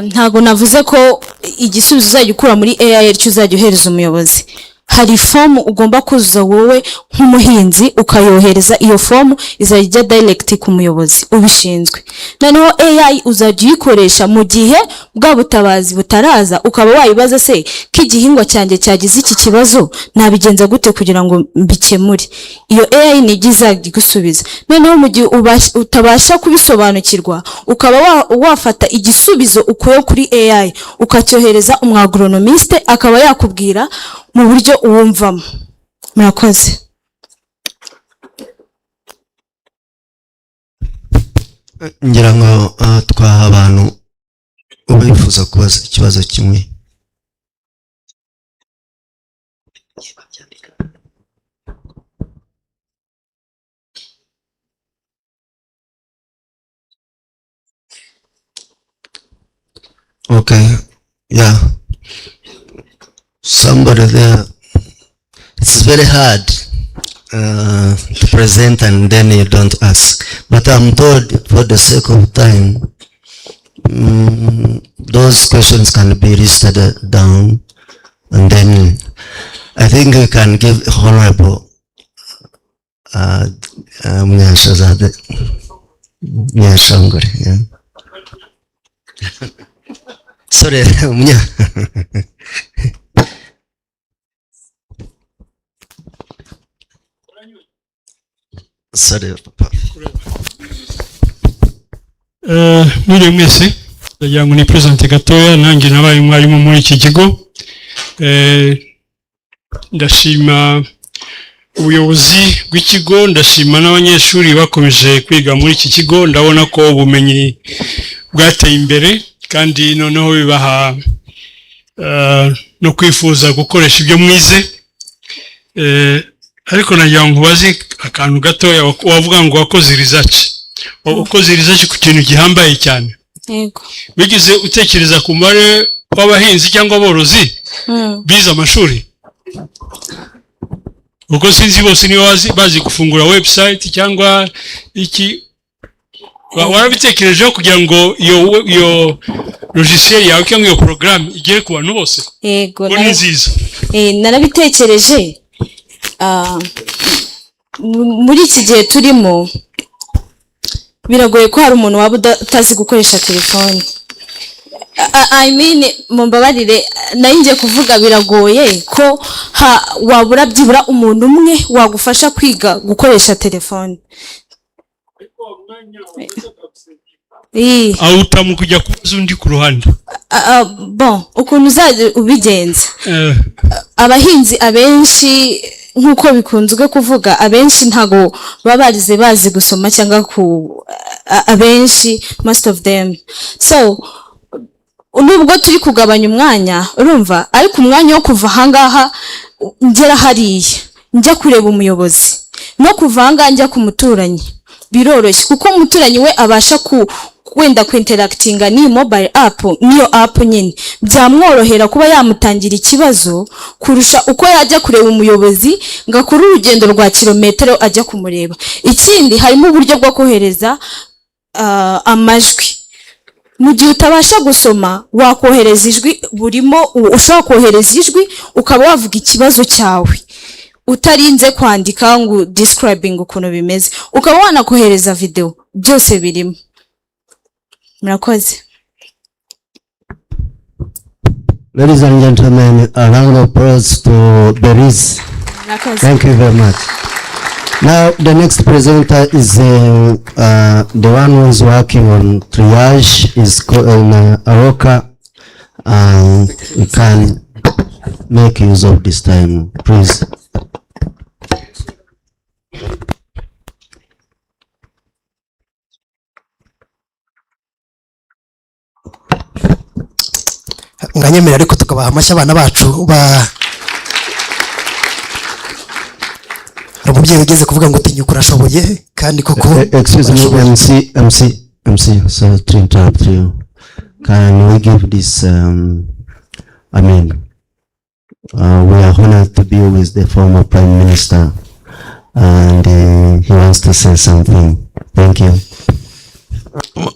Ntago navuze ko igisubizo uzajya ukura muri AI aricyo uzajya uhereza umuyobozi. Hari form ugomba kuzuza wowe nk'umuhinzi ukayohereza, iyo form izajya direct ku muyobozi ubishinzwe. Noneho AI uzajya uyikoresha mu gihe bwa butabazi butaraza, ukaba wayibaza se k'igihingwa cyanjye cyagize iki kibazo nabigenza gute kugira ngo mbikemure. Iyo AI ni izajya gusubiza. Noneho mu gihe utabasha kubisobanukirwa, ukaba wafata igisubizo ukuye kuri AI ukacyohereza umwagronomiste akaba yakubwira mu buryo uwumvamo. Murakoze. Ngira ngo twaha abantu ubifuza kubaza ikibazo kimwe. Okay, yeah. Somebody there. It's very hard to present and then you don't ask. But I'm told for the sake of time, those questions can be listed down, and then I think we can give Honorable Nyashongore. Yeah. Sorry, sorry, Papa. Mwiriwe mwese, ndagira ngo ni presente gatoya, nanjye nabaye umwarimu muri iki kigo. Ndashima ubuyobozi bw'ikigo, ndashima n'abanyeshuri bakomeje kwiga muri iki kigo. Ndabona ko ubumenyi bwateye imbere kandi noneho bibaha no kwifuza gukoresha ibyo mwize. Ariko nagira ngo bazi akantu gatoya, wavuga ngo wakoze research. Wakoze research ku kintu gihambaye cyane. Yego. Bigize utekereza ku mubare w'abahinzi cyangwa aborozi bize amashuri? Uko sinzi bose niyo bazi gufungura website cyangwa iki. Warabitekerejeho kugira ngo iyo logiciel yawe cyangwa iyo program igere ku bantu bose? Yego. Ni nziza. Narabitekereje. Muri iki gihe turimo biragoye ko hari umuntu waba utazi gukoresha telefone. I mean, mumbabarire nayingiye kuvuga biragoye ko wabura byibura umuntu umwe wagufasha kwiga gukoresha telefone. Aho utamu kujya kubaza undi ku ruhande. Bon, ukuntu uzajya ubigenza. Abahinzi abenshi nkuko bikunzwe kuvuga, abenshi ntago babarize bazi gusoma cyangwa abenshi, most of them. So nubwo turi kugabanya umwanya, urumva, ariko umwanya wo kuva ahangaha ngera hariya njya kureba umuyobozi no kuva ahangaha njya ku muturanyi biroroshye, kuko umuturanyi we abasha wenda interactinga ni mobile app, niyo app nyine byamworohera kuba yamutangira ikibazo kurusha uko yajya kureba umuyobozi ngakora urugendo rwa kilometero ajya kumureba. Ikindi harimo uburyo bwo kohereza amajwi. Mu gihe utabasha gusoma wakohereza ijwi, burimo ushobora kohereza ijwi ukaba wavuga ikibazo cyawe utarinze kwandika ngo describing ukuntu bimeze, ukaba wanakohereza video, byose birimo. Murakoze. Ladies and gentlemen, a round of applause to Beris. Thank you very much. Now, the next presenter is the one who is working on triage, is Aroka, and you can make use of this time, please. Nganyemera ariko tukabaha amashyi abana bacu umubyeyi ugeze kuvuga ngo tinyuka urashoboye kandi koko. Excuse me, MC, sorry to interrupt you. Can we give this, we are honored to be with the former Prime Minister, and he wants to say something. Thank you.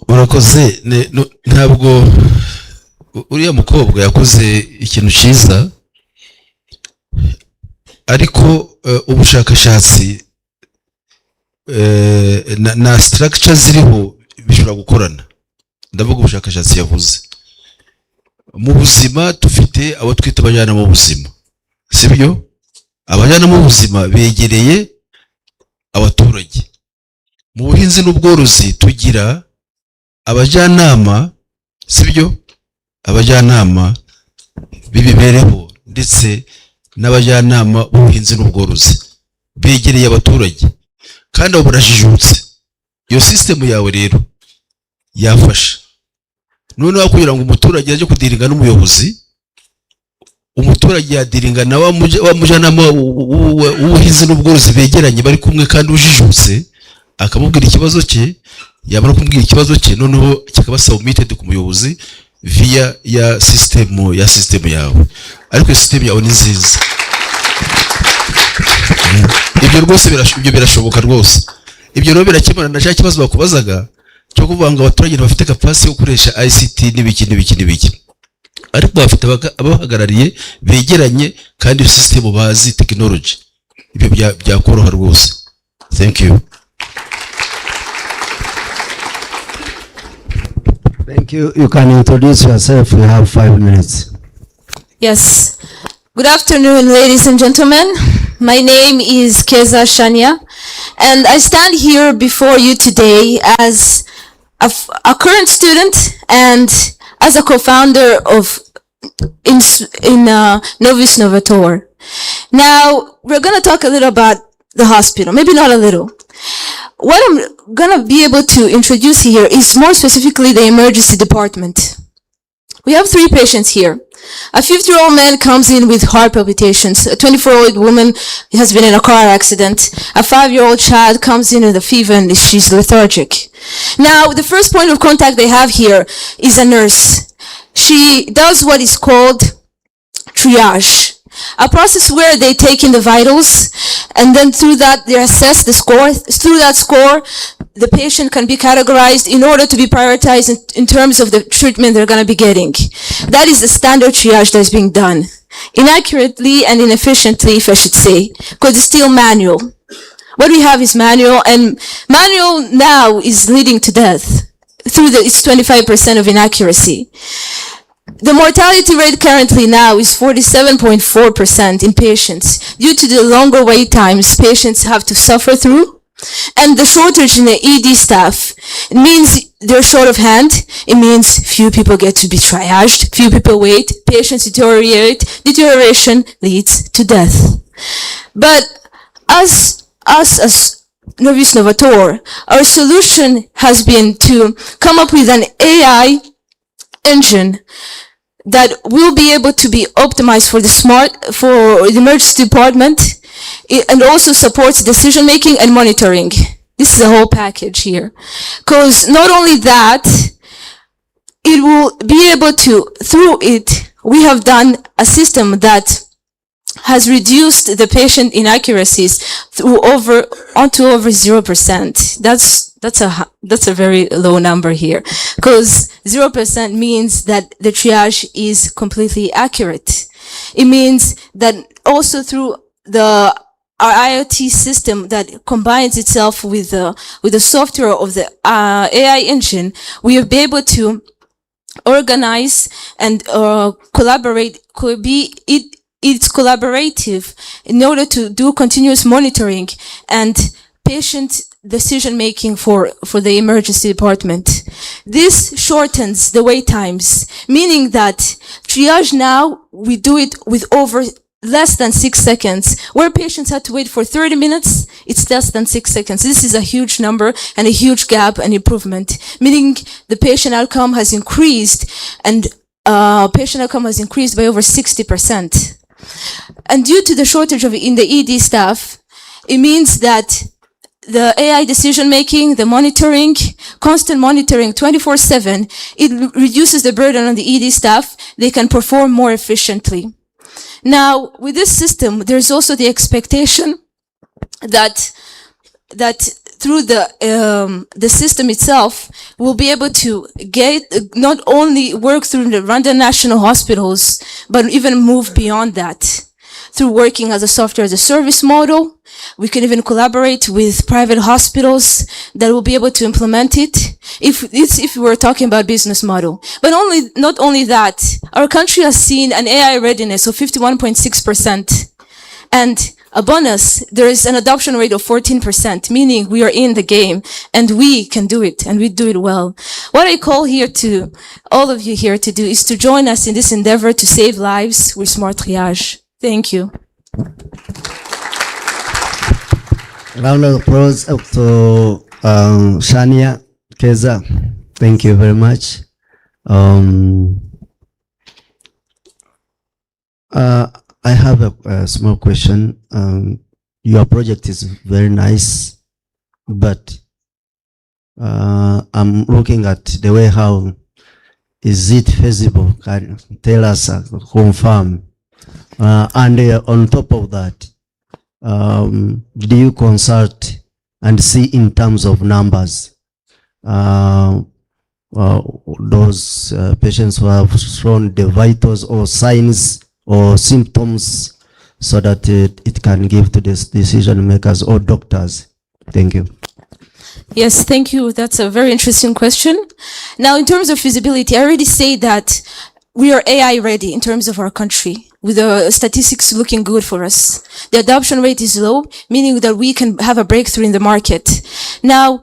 Murakoze, ntabwo uriya mukobwa yakoze ikintu cyiza, ariko ubushakashatsi na structure ziriho bishobora gukorana. Ndavuga ubushakashatsi yavuze mu buzima, dufite abo twita abajyana mu buzima, sibyo? Abajyana mu buzima begereye abaturage. Mu buhinzi n'ubworozi tugira abajyanama, sibyo? Abajyanama b'imibereho ndetse n'abajyanama b'ubuhinzi n'ubworozi begereye abaturage, kandi abo barajijutse. Iyo system yawe rero yafasha. Noneho kugira ngo umuturage ajye kudiringa n'umuyobozi, umuturage yadiringa na wa mujyanama w'ubuhinzi n'ubworozi begeranye bari kumwe kandi ujijutse, akamubwira ikibazo cye, yamara kumubwira ikibazo cye, noneho kikaba submitted ku muyobozi via ya system yawe. Ariko system yawe ni nziza. Ibyo rwose birashoboka rwose. Ibyo rero birakemura na cya kibazo bakubazaga cyo kuvuga ngo abaturage bafite capacity yo gukoresha ICT n'ibiki. Ariko bafite abahagarariye begeranye kandi system bazi technology. Ibyo byakoroha rwose. Thank you. Thank you. You can introduce yourself. You have 5 minutes. Yes. Good afternoon, ladies and gentlemen. My name is Keza Shania, and I stand here before you today as a current student and as a co-founder of Novis Novator. Now, we're going to talk a little about the hospital, maybe not a little. What I'm going to be able to introduce here is more specifically the emergency department. We have 3 patients here. A 50-year-old man comes in with heart palpitations. A 24-year-old woman has been in a car accident. A 5-year-old child comes in with a fever and she's lethargic. Now, the first point of contact they have here is a nurse. She does what is called triage, a process where they take in the vitals, and then through that they assess the score. Through that score, the patient can be categorized in order to be prioritized in terms of the treatment they're going to be getting. That is the standard triage that is being done. Inaccurately and inefficiently, if I should say, because it's still manual. What we have is manual, and manual now is leading to death through it's 25% of inaccuracy. The mortality rate currently now is 47.4% in patients due to the longer wait times patients have to suffer through, and the shortage in the ED staff. It means they're short of hand. It means few people get to be triaged, few people wait, patients deteriorate, deterioration leads to death. But us as Novis Novator, our solution has been to come up with an AI engine that will be able to be optimized for the emergency department, and also supports decision making and monitoring. This is a whole package here. Because not only that, it will be able to, through it, we have done a system that has reduced the patient inaccuracies onto over 0%. That's a very low number here, because 0% means that the triage is completely accurate. It means that also through the our IoT system that combines itself with the software of the AI engine, we will be able to organize and collaborate. It's collaborative in order to do continuous monitoring and patient decision making for the emergency department. This shortens the wait times, meaning that triage now, we do it with over less than 6 seconds. Where patients had to wait for 30 minutes, it's less than 6 seconds. This is a huge number and a huge gap and improvement, meaning the patient outcome has increased, and patient outcome has increased by over 60%. And due to the shortage in the ED staff, it means that the AI decision making, the monitoring, constant monitoring 24/7, it reduces the burden on the ED staff. They can perform more efficiently. Now, with this system, there's also the expectation that through the system itself, we'll be able to not only work through the Rwanda national hospitals, but even move beyond that. Through working as a software as a service model, we can even collaborate with private hospitals that will be able to implement it. If we're talking about business model, but not only that, our country has seen an AI readiness of 51.6%, and a bonus, there is an adoption rate of 14%, meaning we are in the game and we can do it, and we do it well. What I call here to all of you here to do is to join us in this endeavor to save lives with smart triage. Thank you. Round of applause to Shania Keza. Thank you very much. I have a small question. Your project is very nice, but I'm looking at the way how is it feasible? Can you tell us, confirm. And on top of that, do you consult and see in terms of numbers those patients who have shown the vitals or signs or symptoms, so that it can give to the decision makers or doctors? Thank you. Yes, thank you. That's a very interesting question. Now, in terms of feasibility, I already say that we are AI ready in terms of our country, with the statistics looking good for us. The adoption rate is low, meaning that we can have a breakthrough in the market. Now,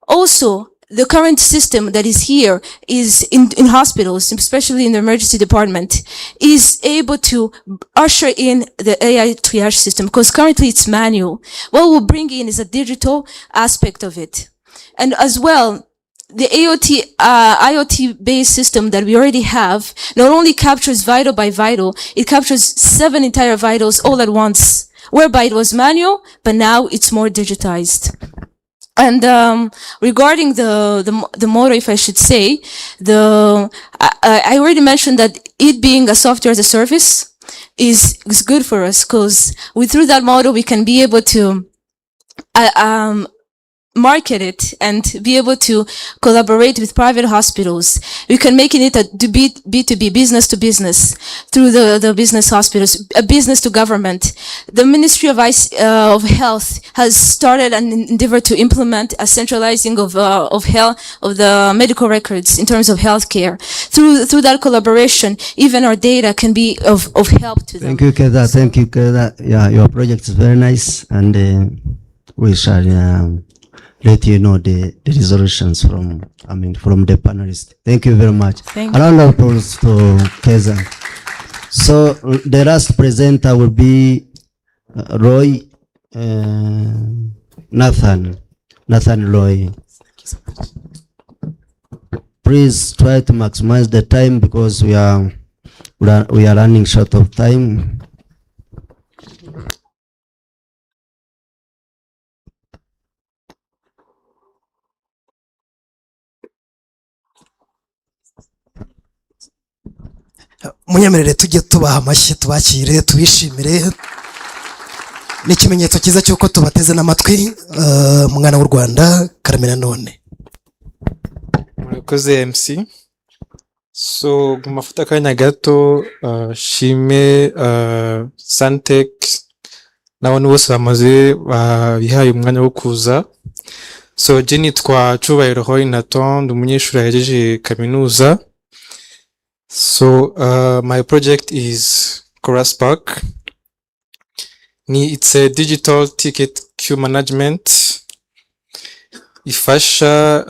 also, the current system that is here is in hospitals, especially in the emergency department, is able to usher in the AI triage system, because currently it's manual. What we'll bring in is a digital aspect of it. And as well, the IoT-based system that we already have not only captures vital by vital, it captures 7 entire vitals all at once, whereby it was manual, but now it's more digitized. And regarding the model, if I should say, I already mentioned that it being a software as a service is good for us, because through that model we can be able to market it and be able to collaborate with private hospitals. We can make it a B2B, business to business, through the business hospitals, a business to government. The Ministry of Health has started an endeavor to implement a centralizing of the medical records in terms of healthcare. Through that collaboration, even our data can be of help to them. Thank you, Keda. Thank you, Keda. Yeah, your project is very nice, and we shall let you know the resolutions from the panelists. Thank you very much. Thank you. A round of applause to Keza. So the last presenter will be Roy Nathan Roy. Please try to maximize the time, because we are running short of time. munyemerere tujye tubaha amashyi, tubakire, tubishimire. Ni ikimenyetso cyiza cy'uko tubateze n'amatwi. Mwana w'u Rwanda, karamera none. Murakoze MC. So mafuta kanya gato shime SANTECH n'abantu bose bamaze bihaye umwanya wo kuza. So je nitwa Cyubahiro Roy Nathan, ndi umunyeshuri yahejeje kaminuza. So my project is Chorus Park. It's a digital ticket queue management. Ifasha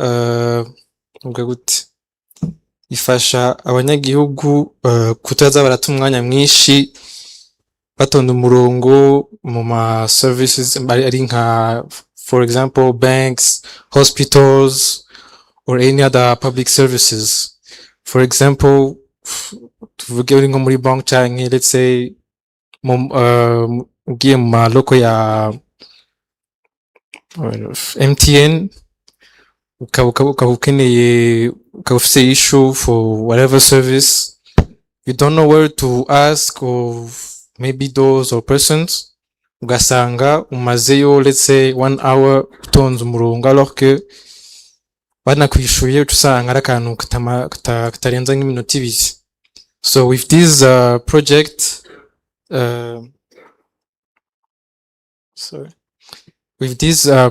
abanyagihugu kutaza barata umwanya mwinshi batonda umurongo mu ma services ari nka, for example, banks, hospitals, or any other public services. For example, tuvuge uri nko muri bank canke let's say ugiye mu maloko ya MTN ukaba ukeneye ukaba ufise issue for whatever service, you don't know where to ask or maybe those or persons, ugasanga umazeyo let's say 1 hour utonze umurongo alors que banakwishuye utusanga ari akantu katarenza nk'iminota 2. So with this project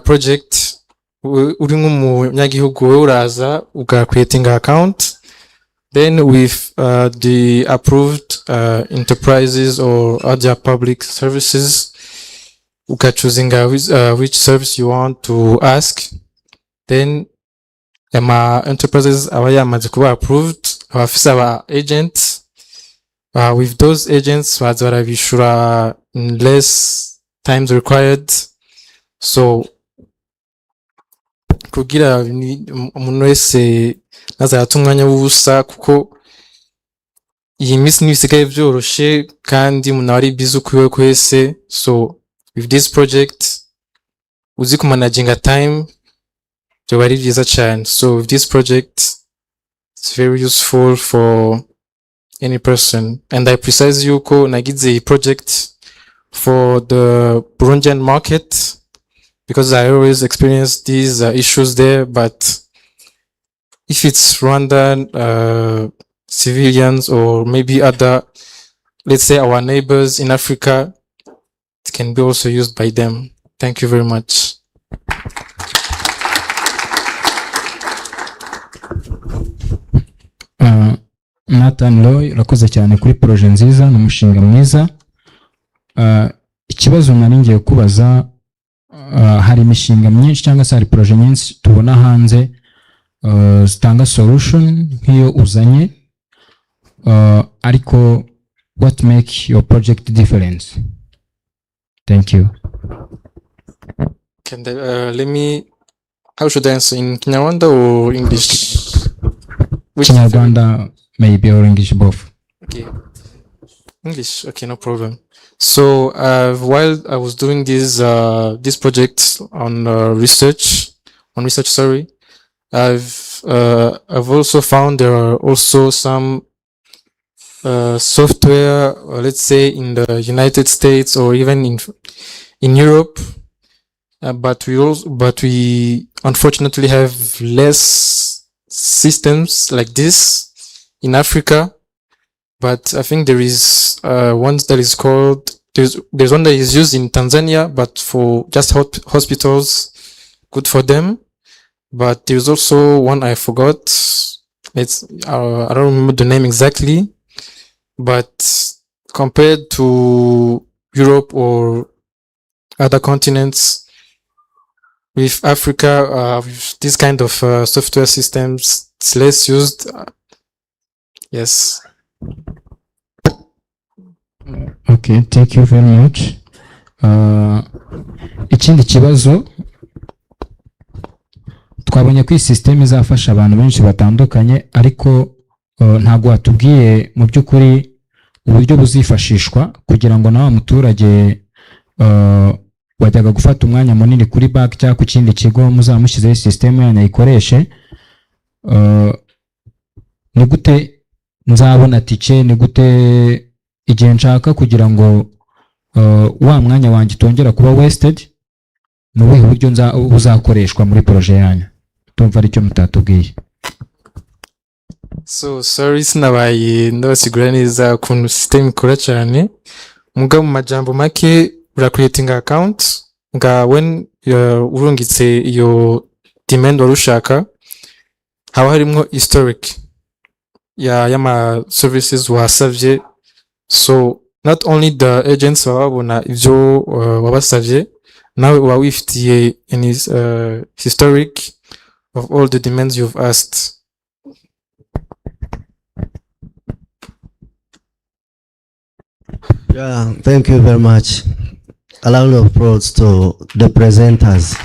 project uri nk'umunyagihugu we uraza uga creating account, then with the approved enterprises or other public services uka choosing which service you want to ask, then enterprises aba yamaze kuba approved, abafise aba agents, with those agents baza barabishura in less times required. So kugira umuntu wese nazarata umwanya w'ubusa, kuko iyi minsi n'ibisigaye byoroshe kandi umuntu ari busy ukwiwe kwese. So with this project uzi ku managing time byo ari byiza cyane. So with this project it's very useful for any person, and I precise yuko nagize project for the Burundian market because I always experience these issues there. But if it's Rwandan civilians or maybe other, let's say our neighbors in Africa, it can be also used by them. Thank you very much. Nathan Roy, urakoze cyane kuri proje nziza n'umushinga mwiza. Ikibazo nari ngiye kubaza, hari imishinga myinshi cyangwa se hari proje nyinshi tubona hanze zitanga solution nk'iyo uzanye, ariko what make your project different? Thank you. Can let me, how should I answer, in Kinyarwanda or English? Kinyarwanda maybe, or English, both. Okay. English, okay, no problem. So while I was doing this project on research, sorry, I've also found there are also some software, let's say in the United States or even in Europe, but we unfortunately have less systems like this in Africa. But I think there is one that is called, there's one that is used in Tanzania, but for just hospitals, good for them. But there's also one I forgot. It's I don't remember the name exactly. But compared to Europe or other continents, with Africa, with this kind of software systems, it's less used. Yes. Okay, thank you very much. Ikindi kibazo, twabonye ko iyi system izafasha abantu benshi batandukanye, ariko ntago watubwiye mu by'ukuri uburyo buzifashishwa kugira ngo nawe muturage wajyaga gufata umwanya munini kuri bank cyangwa ku kindi kigo muzamushyizeho system yanyu ayikoreshe. Ni gute nzabona tike, ni gute igihe nshaka kugira ngo wa mwanya wanjye tongera kuba wasted, ni ubuhe buryo buzakoreshwa muri projet yanyu? Tumva aricyo mutatubwiye. So sorry, sinabaye ndabasigura neza ukuntu system ikora cyane. Mugabo mu majambo make, ura creating account nga when urungitse iyo demand warushaka haba harimo historic y'ama services wasavye. So not only the agents babona ivyo wabasavye, nawe uba wifitiye any historic of all the demands you've asked. Yeah, thank you very much. A round of applause to the presenters.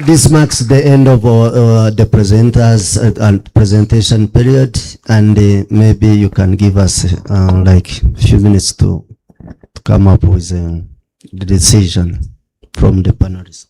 This marks the end of the presenters and presentation period, and maybe you can give us like a few minutes to come up with the decision from the panelists.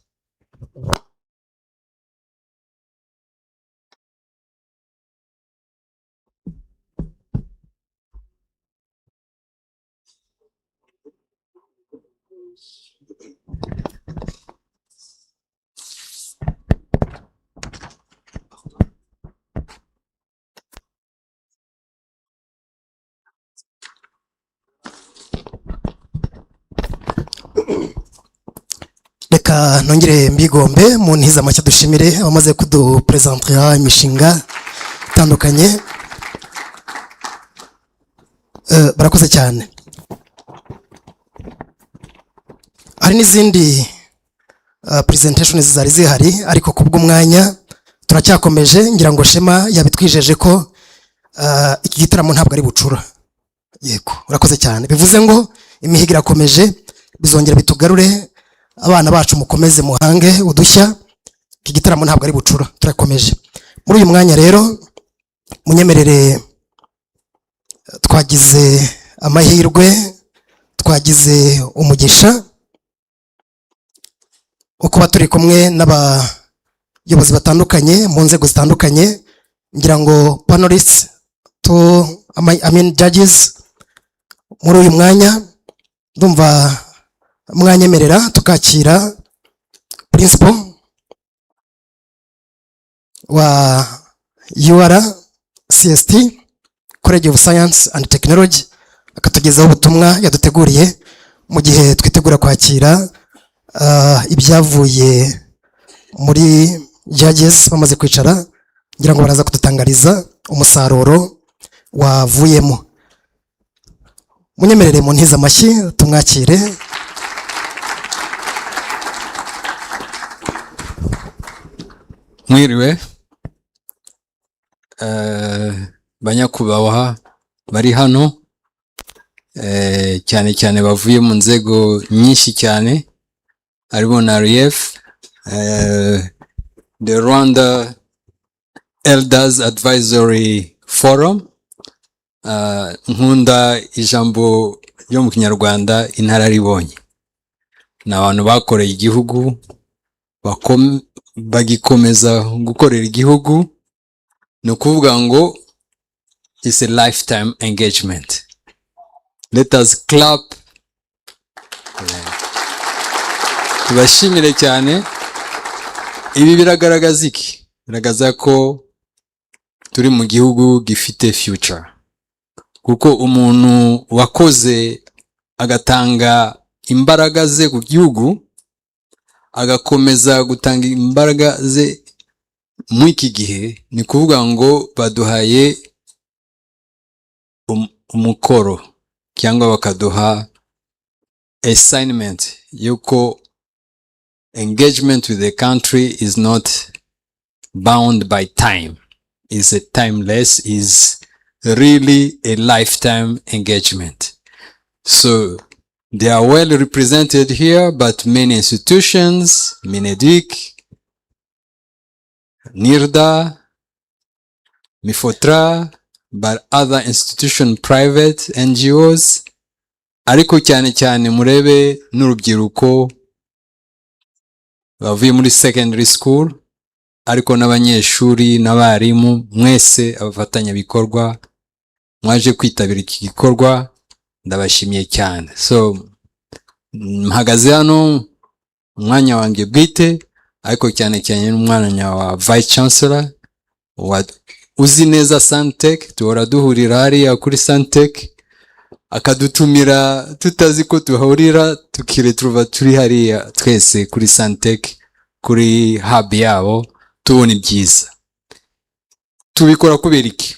Reka nongere mbigombe mu ntiza make dushimire abamaze kudupresentera imishinga itandukanye. Barakoze cyane. Hari n'izindi presentations zari zihari, ariko kubw'umwanya turacyakomeje. Ngira ngo Shema yabitwijeje ko iki gitaramo ntabwo ari bucura. Yego, urakoze cyane. Bivuze ngo imihigo irakomeje, bizongera bitugarure. Abana bacu mukomeze muhange udushya. Iki gitaramo ntabwo ari bucura, turakomeje. Muri uyu mwanya rero munyemerere, twagize amahirwe, twagize umugisha wo kuba turi kumwe n'abayobozi batandukanye mu nzego zitandukanye. Ngira ngo panelists judges muri uyu mwanya ndumva mwanyemerera tukakira principal wa UR CST College of Science and Technology akatugezaho ubutumwa yaduteguriye mu gihe twitegura kwakira ibyavuye muri judges bamaze kwicara. Ngira ngo baraza kudutangariza umusaruro wavuyemo. Munyemerere mu ntiza amashyi tumwakire. Mwiriwe banyakubahwa bari hano, cyane cyane bavuye mu nzego nyinshi cyane, harimo na REF, the Rwanda Elders Advisory Forum. Nkunda ijambo ryo mu Kinyarwanda inararibonye. Ni abantu bakoreye igihugu, bagikomeza gukorera igihugu. Ni ukuvuga ngo it's a lifetime engagement. Let us clap. Tubashimire cyane. Ibi biragaragaza iki? Biragaragaza ko turi mu gihugu gifite future. Kuko umuntu wakoze agatanga imbaraga ze ku gihugu, agakomeza gutanga imbaraga ze mu iki gihe, ni kuvuga ngo baduhaye umukoro cyangwa bakaduha assignment yuko engagement with the country is not bound by time, is a timeless, is really a lifetime engagement. So they are well represented here, but many institutions, Minedik, NIRDA, Mifotra, but other institutions, private NGOs, ariko cyane cyane murebe n'urubyiruko bavuye muri secondary school, ariko n'abanyeshuri n'abarimu, mwese abafatanya bikorwa mwaje kwitabira iki gikorwa, ndabashimiye cyane. So mpagaze hano umwanya wanjye bwite, ariko cyane cyane n'umwanya wa Vice Chancellor uzi neza SANTECH, tuhora duhurira hariya kuri SANTECH, akadutumira tutazi ko tuhahurira tukiretruva turi hariya twese kuri SANTECH kuri hub yabo tubona ibyiza. Tubikora kubera iki?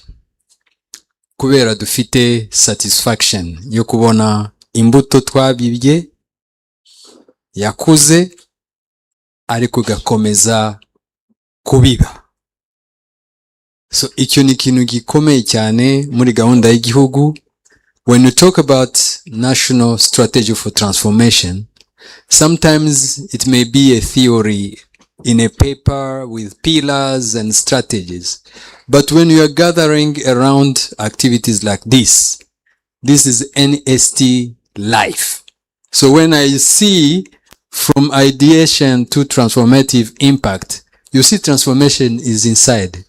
Kubera dufite satisfaction yo kubona imbuto twabibye yakuze ariko gakomeza kubiba. So icyo ni ikintu gikomeye cyane muri gahunda y'igihugu. When you talk about national strategy for transformation, sometimes it may be a theory in a paper with pillars and strategies. But when you are gathering around activities like this is NST life. So when I see from ideation to transformative impact, you see transformation is inside.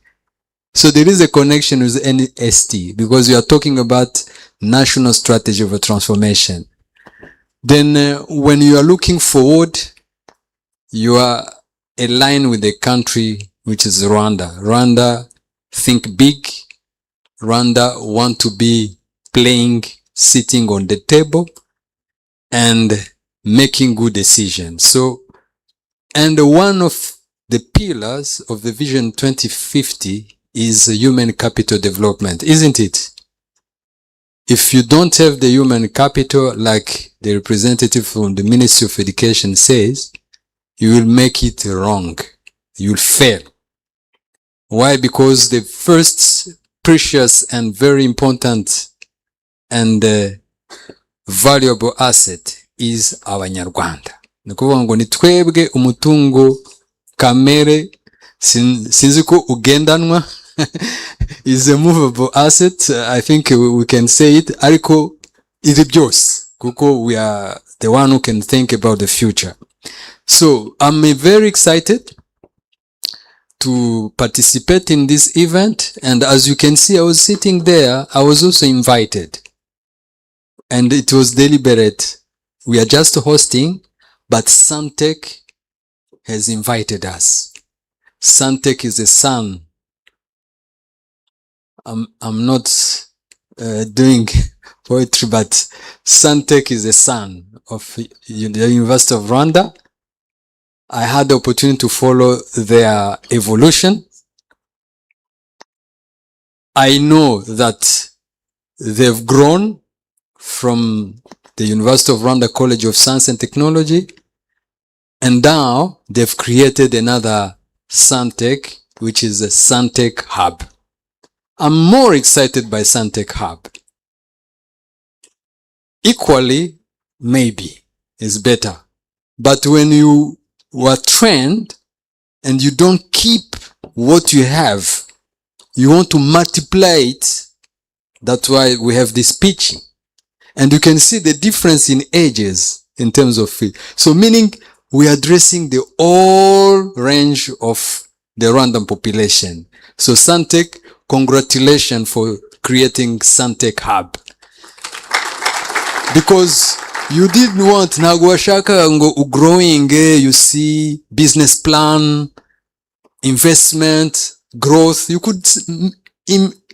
So there is a connection with NST because you are talking about national strategy for transformation. Then when you are looking forward, you are aligned with the country which is Rwanda. Rwanda think big. Rwanda want to be playing, sitting on the table and making good decisions. So, and one of the pillars of the Vision 2050 is human capital development, isn't it? If you don't have the human capital, like the representative from the Ministry of Education says, you will make it wrong. You will fail. Why? Because the first precious and very important and valuable asset is Abanyarwanda. Ni kuvuga ngo ni twebwe umutungo kamere sinzi ko ugendanwa is a movable asset. I think we can say it. Ariko iri byose kuko we are the one who can think about the future. So I'm very excited to participate in this event, and as you can see, I was sitting there. I was also invited, and it was deliberate. We are just hosting, but SANTECH has invited us. SANTECH is a son. I'm not doing poetry, but SANTECH is a son of the University of Rwanda. I had the opportunity to follow their evolution. I know that they've grown from the University of Rwanda College of Science and Technology, and now they've created another SANTECH, which is a SANTECH Hub. I'm more excited by SANTECH Hub. Equally, maybe, is better. But when you were trained and you don't keep what you have, you want to multiply it. That's why we have this pitching. And you can see the difference in ages in terms of it. So meaning we are addressing the all range of the random population. So SANTECH, congratulations for creating SANTECH Hub. Because you didn't want ntabwo washaka ngo growing, you see business plan, investment, growth. You could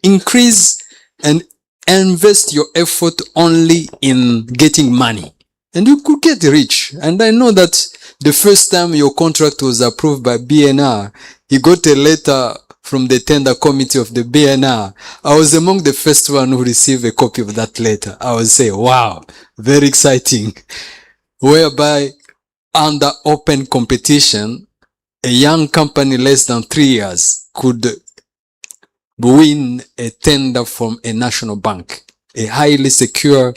increase and invest your effort only in getting money, and you could get rich. And I know that the first time your contract was approved by BNR, you got a letter from the tender committee of the BNR. I was among the first one who received a copy of that letter. I was saying, wow, very exciting. Whereby under open competition, a young company less than 3 years could win a tender from a national bank, a highly secure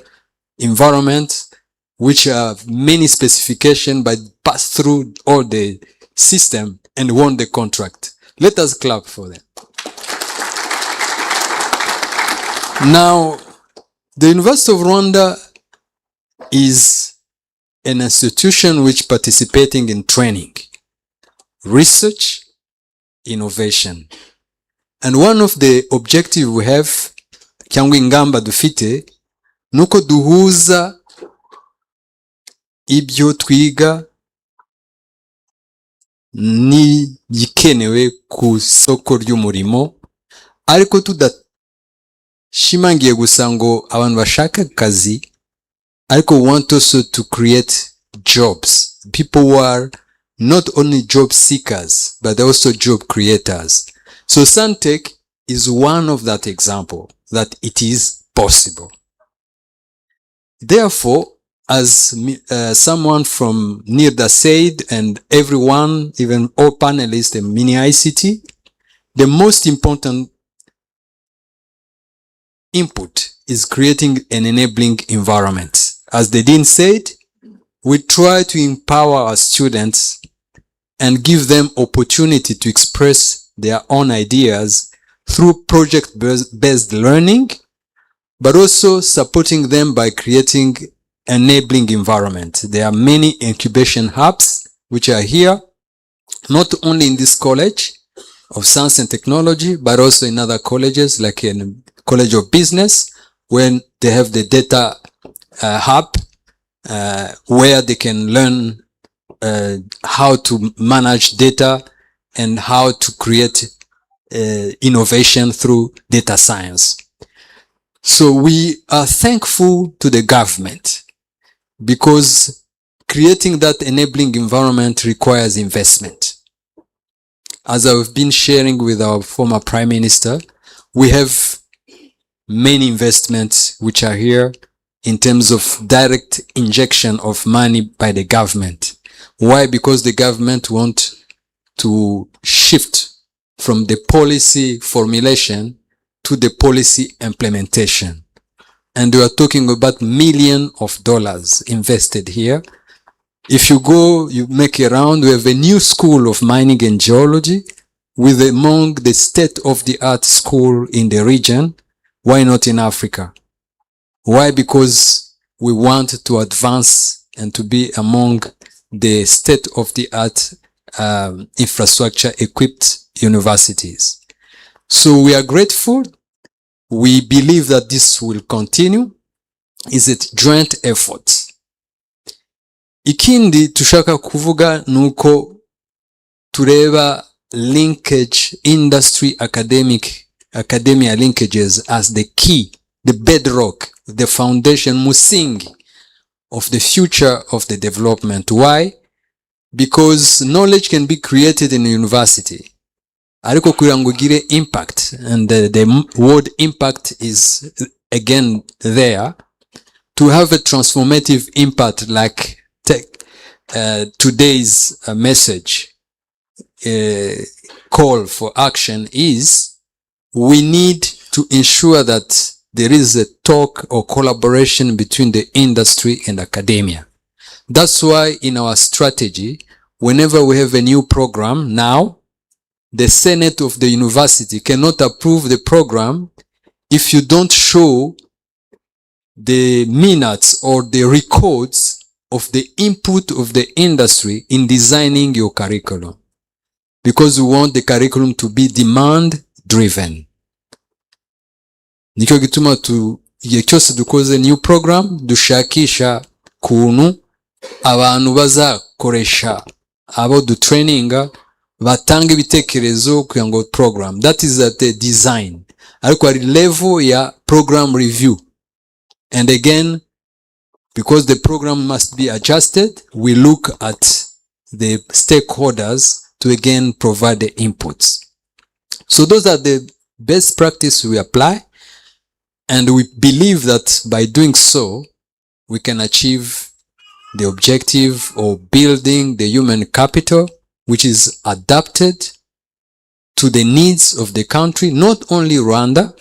environment, which have many specifications, but passed through all the system and won the contract. Let us clap for them. Now, the University of Rwanda is an institution which participating in training, research, innovation. And one of the objectives we have, cyangwa ingamba dufite, nuko duhuza ibyo twiga ni gikenewe ku soko ry'umurimo, ariko tudashyira ntibishimangiye gusa ngo abantu bashaka akazi, ariko we want also to create jobs. People who are not only job seekers, but also job creators. So SANTECH is one of that example that it is possible. Therefore, as someone from NIRDA said, and everyone, even all panelists in mini ICT, the most important input is creating an enabling environment. As the Dean said, we try to empower our students and give them opportunity to express their own ideas through project-based learning, but also supporting them by creating enabling environment. There are many incubation hubs which are here, not only in this college of science and technology, but also in other colleges like in College of Business, when they have the data hub where they can learn how to manage data and how to create innovation through data science. So we are thankful to the government because creating that enabling environment requires investment. As I've been sharing with our former Prime Minister, we have many investments which are here in terms of direct injection of money by the government. Why? Because the government wants to shift from the policy formulation to the policy implementation. And we are talking about millions of dollars invested here. If you go, you make a round, we have a new school of mining and geology with among the state-of-the-art school in the region. Why not in Africa? Why? Because we want to advance and to be among the state-of-the-art infrastructure equipped universities. So we are grateful. We believe that this will continue. Is it joint effort? Ikindi tushaka kuvuga nuko tureba linkage, industry academia linkages as the key, the bedrock, the foundation, musingi of the future of the development. Why? Because knowledge can be created in a university. Ariko kugira ngo gire impact, and the word impact is again there, to have a transformative impact like today's message call for action is, we need to ensure that there is a talk or collaboration between the industry and academia. That's why in our strategy, whenever we have a new program now, the Senate of the university cannot approve the program if you don't show the minutes or the records of the input of the industry in designing your curriculum. Because we want the curriculum to be demand driven. Nikyo gituma igihe cyose dukoze new program dushakisha kuntu abantu bazakoresha abo du traininga batanga ibitekerezo kugira ngo program. That is at the design. Ariko ari level ya program review. And again, because the program must be adjusted, we look at the stakeholders to again provide the inputs. So those are the best practice we apply. And we believe that by doing so, we can achieve the objective of building the human capital, which is adapted to the needs of the country, not only Rwanda,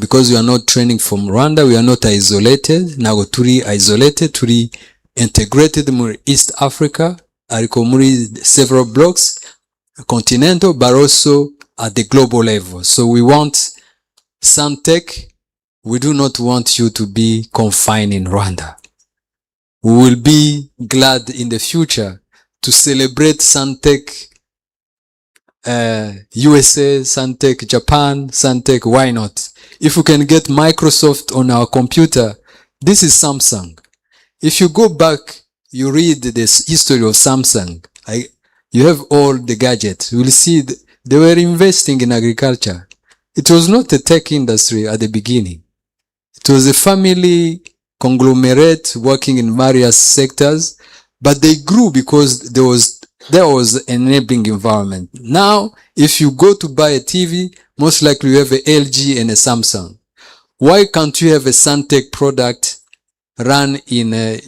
because we are not training from Rwanda, we are not isolated. Now turi isolated, turi integrated muri East Africa, ariko muri several blocks, continental, but also at the global level. So we want SANTECH. We do not want you to be confined in Rwanda. We will be glad in the future to celebrate SANTECH USA, SANTECH Japan, SANTECH, why not? If we can get Microsoft on our computer, this is Samsung. If you go back, you read this history of Samsung, you have all the gadgets. You will see they were investing in agriculture. It was not a tech industry at the beginning. It was a family conglomerate working in various sectors, but they grew because there was an enabling environment. Now, if you go to buy a TV, most likely you have a LG and a Samsung. Why can't you have a SANTECH product run in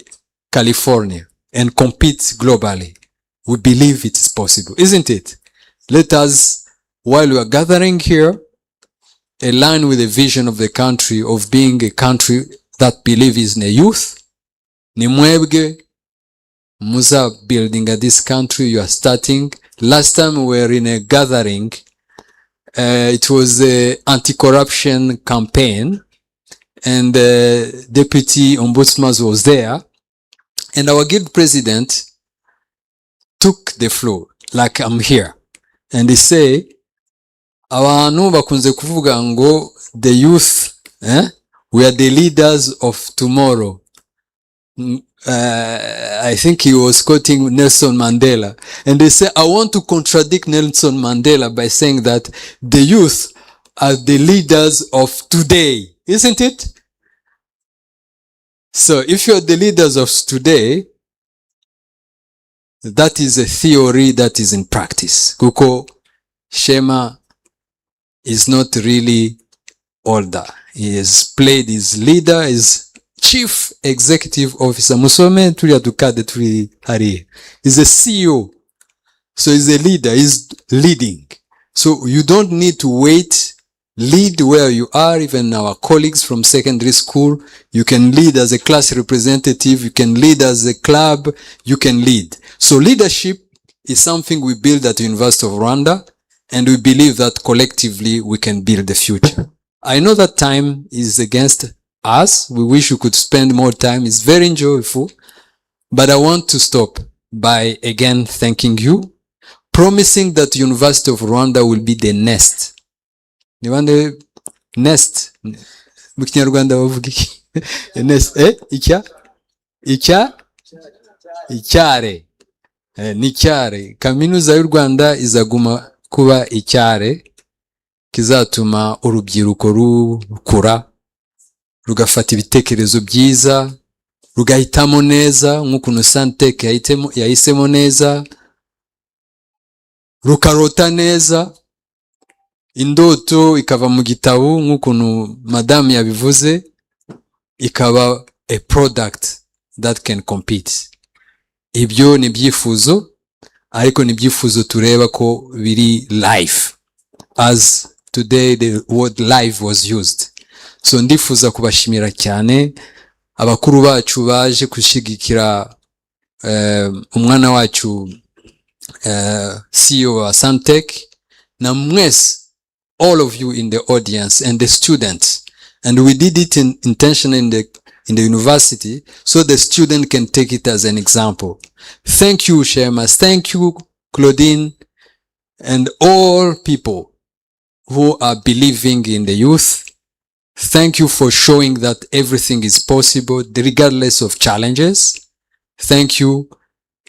California and compete globally? We believe it is possible, isn't it? Let us, while we are gathering here, align with the vision of the country of being a country that believes in the youth. Nimwebge, Musa building this country, you are starting. Last time we were in a gathering, it was an anti-corruption campaign, and the deputy ombudsman was there, and our guild president took the floor, like I'm here, and he say, abantu bakunze kuvuga ngo the youth, we are the leaders of tomorrow. I think he was quoting Nelson Mandela. And they say, I want to contradict Nelson Mandela by saying that the youth are the leaders of today. Isn't it? So if you are the leaders of today, that is a theory that is in practice. Kuko Shema is not really older. He has played his leader, his chief executive officer. Musome tuli atukade tuli hari. He's a CEO. So he's a leader. He's leading. So you don't need to wait. Lead where you are. Even our colleagues from secondary school, you can lead as a class representative. You can lead as a club. You can lead. So leadership is something we build at the University of Rwanda, and we believe that collectively we can build the future. I know that time is against us. We wish we could spend more time. It's very enjoyable. But I want to stop by again thanking you, promising that the University of Rwanda will be the nest. You want the nest? Mu Kinyarwanda bavuga iki? Nest, icyare. N'icyare. Kaminuza y'u Rwanda izaguma kuba icyare kizatuma urubyiruko rukura, rugafata ibitekerezo byiza, rugahitamo neza nk'ukuntu SANTECH yahisemo neza, rukarota neza, indoto ikava mu gitabo nk'ukuntu madame yabivuze, ikaba a product that can compete. Ibyo ni byifuzo, ariko ni byifuzo tureba ko biri life. As today the word live was used. So ndifuza kubashimira cyane abakuru bacu baje kushigikira umwana wacu CEO wa SANTECH, na mwese, all of you in the audience and the students. And we did it intentionally in the university so the student can take it as an example. Thank you, Shemas. Thank you, Claudine, and all people who are believing in the youth. Thank you for showing that everything is possible regardless of challenges. Thank you,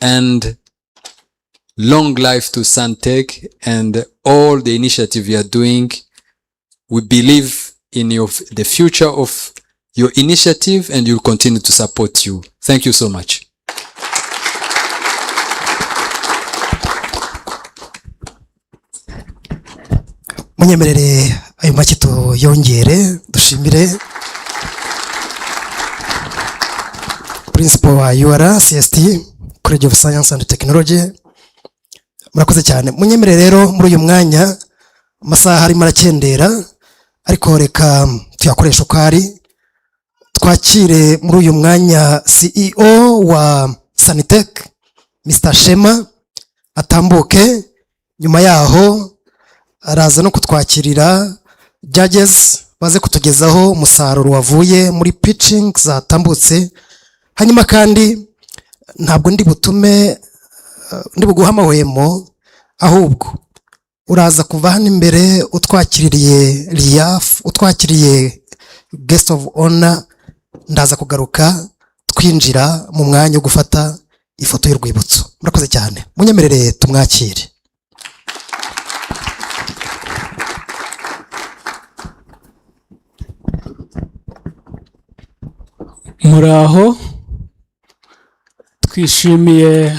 and long life to SANTECH and all the initiative you are doing. We believe in the future of your initiative, and we'll continue to support you. Thank you so much. Munyemerere ayo make tuyongere dushimire principal wa UR CST College of Science and Technology. Murakoze cyane. Munyemerere rero muri uyu mwanya amasaha harimo arakendera, ariko reka tuyakoresha uko ari. Twakire muri uyu mwanya CEO wa SANTECH Mr. Shema atambuke. Nyuma yaho araza no kutwakirira judges baze kutugezaho umusaruro wavuye muri pitching zatambutse. Hanyuma kandi ntabwo ndi buguha amahwemo, ahubwo uraza kuva hano imbere utwakiriye Liaf, utwakiriye guest of honor. Ndaza kugaruka twinjira mu mwanya wo gufata ifoto y'urwibutso. Murakoze cyane. Munyemerere tumwakire. muraho twishimiye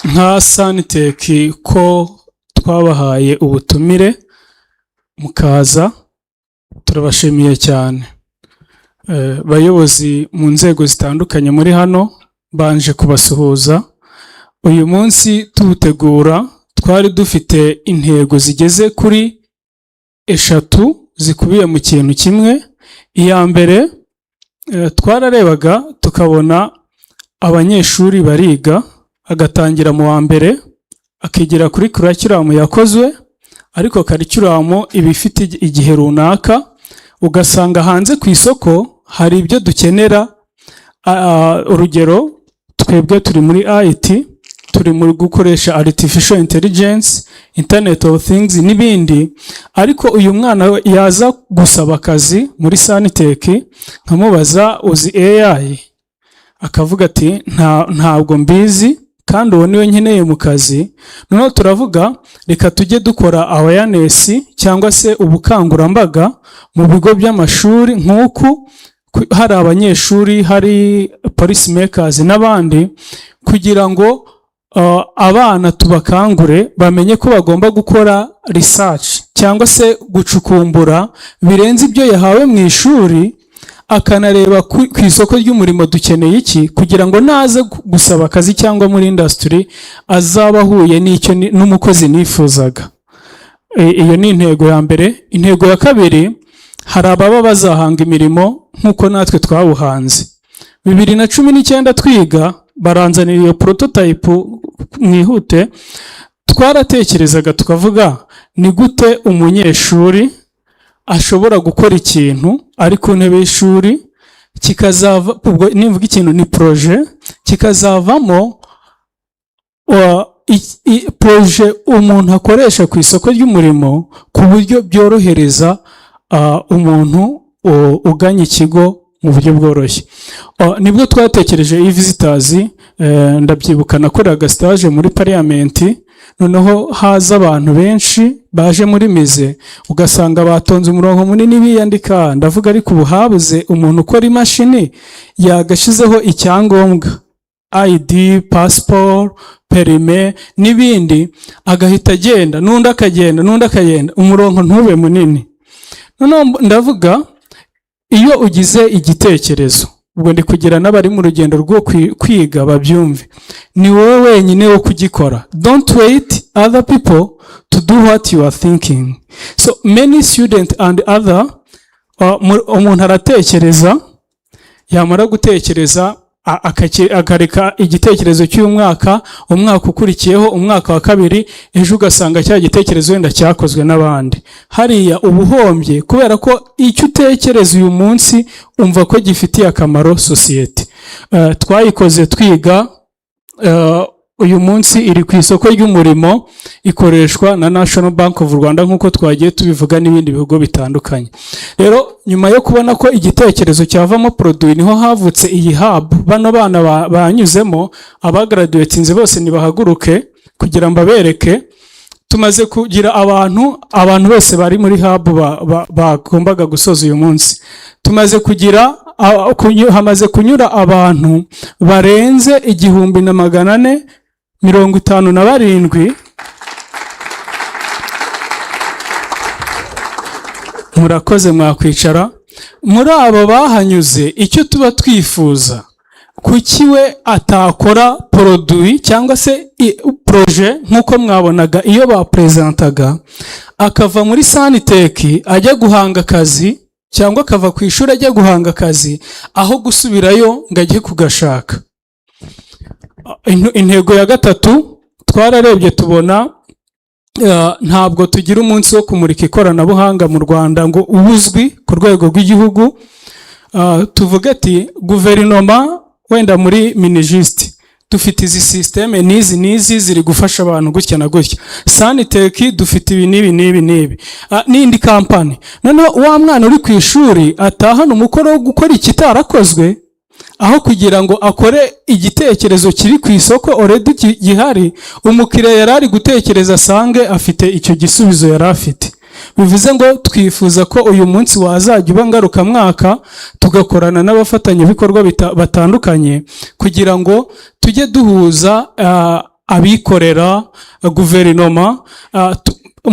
nka SANTECH ko twabahaye ubutumire mukaza, turabashimiye cyane. Bayobozi mu nzego zitandukanye muri hano banje kubasuhuza. Uyu munsi tuwutegura twari dufite intego zigeze kuri 3 zikubiye mu kintu kimwe. Iya mbere twararebaga tukabona abanyeshuri bariga, agatangira mu wa mbere akigira kuri curriculum yakozwe, ariko curriculum ibifite igihe runaka, ugasanga hanze ku isoko hari ibyo dukenera. Urugero, twebwe turi muri IT, turi muri gukoresha artificial intelligence, internet of things n'ibindi, ariko uyu mwana yaza gusaba akazi muri SANTECH nkamubaza uzi AI, akavuga ati ntabwo mbizi kandi uwo niwe nkeneye mu kazi. Noneho turavuga reka tujye dukora awareness cyangwa se ubukangurambaga mu bigo by'amashuri, nk'uku hari abanyeshuri, hari police makers n'abandi, kugira ngo abana tubakangure bamenye ko bagomba gukora research cyangwa se gucukumbura birenze ibyo yahawe mu ishuri, akanareba ku isoko ry'umurimo dukeneye iki, kugira ngo naza gusaba akazi cyangwa muri industry azaba ahuye n'icyo n'umukozi nifuzaga. Iyo ni intego ya mbere. Intego ya kabiri, hari ababa bazahanga imirimo nk'uko natwe twawuhanze. 2019 twiga baranzanira iyo prototype mwihute, twaratekerezaga tukavuga ni gute umunyeshuri ashobora gukora ikintu ari ku ntebe y'ishuri kikazava, ubwo nimvuga ikintu ni projet, kikazavamo projet umuntu akoresha ku isoko ry'umurimo ku buryo byorohereza umuntu uganye ikigo mu buryo bworoshye. Nibwo twatekereje e-visitors. Ndabyibuka nakoraga stage muri parliament, noneho haza abantu benshi baje muri mize, ugasanga batonze umurongo munini biyandika. Ndavuga ariko ubu habuze umuntu ukora imashini yagashizeho icyangombwa, ID, passport, perime n'ibindi, agahita agenda, n'undi akagenda, n'undi akagenda, umurongo ntube munini. Noneho ndavuga iyo ugize igitekerezo, ubwo ndi kugira n'abari mu rugendo rwo kwiga babyumve, ni wowe wenyine wo kugikora. Don't wait other people to do what you are thinking. So many students and other, umuntu aratekereza, yamara gutekereza akareka igitekerezo cy'umwaka, umwaka ukurikiyeho, umwaka wa kabiri, ejo ugasanga cya gitekerezo wenda cyakozwe n'abandi. Hariya ubuhombye, kubera ko icyo utekereza uyu munsi umva ko gifitiye akamaro society. Twayikoze twiga, uyu munsi iri ku isoko ry'umurimo, ikoreshwa na National Bank of Rwanda nk'uko twagiye tubivuga n'ibindi bihugu bitandukanye. Rero nyuma yo kubona ko igitekerezo cyavamo produit, niho havutse iyi hub. Bano bana banyuzemo, abagraduatinze bose nibahaguruke kugira ngo babereke. Tumaze kugira abantu bose bari muri hub bagombaga gusoza uyu munsi. Tumaze kugira hamaze kunyura abantu barenze 1457. Murakoze, mwakwicara. Muri abo bahanyuze, icyo tuba twifuza, kuki we atakora produit cyangwa se projet nk'uko mwabonaga iyo bapresentaga, akava muri SANTECH ajya guhanga akazi, cyangwa akava ku ishuri ajya guhanga akazi, aho gusubirayo ngo ajye kugashaka. Intego ya gatatu, twararebye tubona ntabwo tugira umunsi wo kumurika ikoranabuhanga mu Rwanda ngo ubuzwi ku rwego rw'igihugu. Tuvuga ati guverinoma wenda muri minijiste dufite izi systeme n'izi ziri gufasha abantu gutya na gutya. SANTECH dufite ibi n'ibi n'indi kampani. Noneho wa mwana uri ku ishuri atahana umukoro wo gukora ikitarakozwe, aho kugira ngo akore igitekerezo kiri ku isoko already gihari, umukiriya yarari gutekereza asange afite icyo gisubizo yari afite. bivuze ngo twifuza ko uyu munsi wazajya uba ngarukamwaka tugakorana n'abafatanyabikorwa batandukanye kugira ngo tujye duhuza abikorera, guverinoma,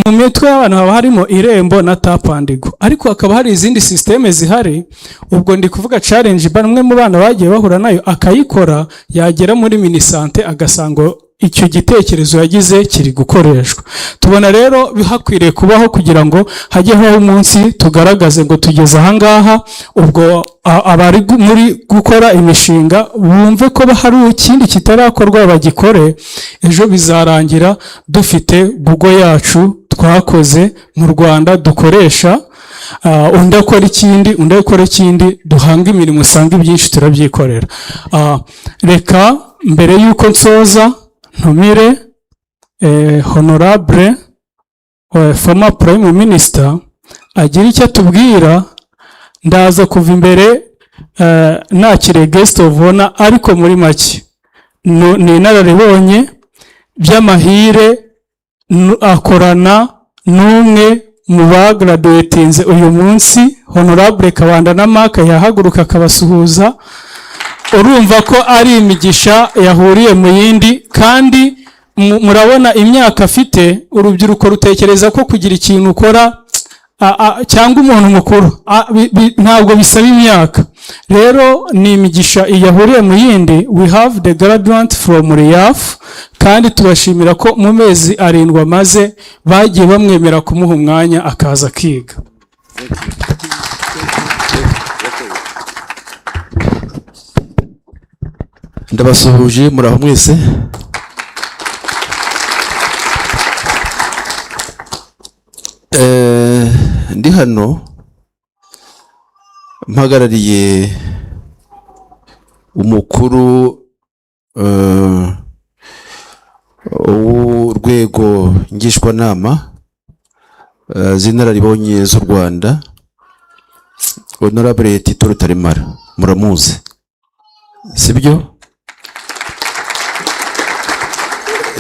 mu mitwe y'abantu haba harimo irembo na tapandigo, ariko hakaba hari izindi systeme zihari. Ubwo ndi kuvuga challenge bamwe mu bana bagiye bahura nayo, akayikora yagera muri minisante agasanga icyo gitekerezo yagize kiri gukoreshwa. Tubona rero bihakwiriye kubaho kugira ngo hajyeho umunsi tugaragaze ngo tugeze ahangaha, ubwo abari muri gukora imishinga bumve ko hari ikindi kitarakorwa bagikore. Ejo bizarangira dufite Google yacu twakoze mu Rwanda dukoresha, undi akora ikindi, undi akora ikindi, duhanga imirimo usanga ibyinshi turabyikorera. Reka mbere y'uko nsoza ntumire honorable former prime minister agira icyo atubwira. Ndaza kuva imbere nakire guest of honor, ariko muri make ni inararibonye by'amahire, akorana n'umwe mu bagraduatinze uyu munsi, honorable Kabanda na Mark yahaguruka akabasuhuza. Urumva ko ari imigisha yahuriye mu yindi, kandi murabona imyaka afite. Urubyiruko rutekereza ko kugira ikintu ukora cyangwa umuntu mukuru ntabwo bisaba imyaka. Rero ni imigisha yahuriye mu yindi. We have the graduate from RIAF, kandi tubashimira ko mu mezi 7 amaze bagiye bamwemera kumuha umwanya akaza akiga. Ndabasuhuje muraho mwese. Ndi hano mpagarariye umukuru w'urwego ngishwanama z'inararibonye z'u Rwanda, Honorable Tito Rutaremara. Muramuzi sibyo?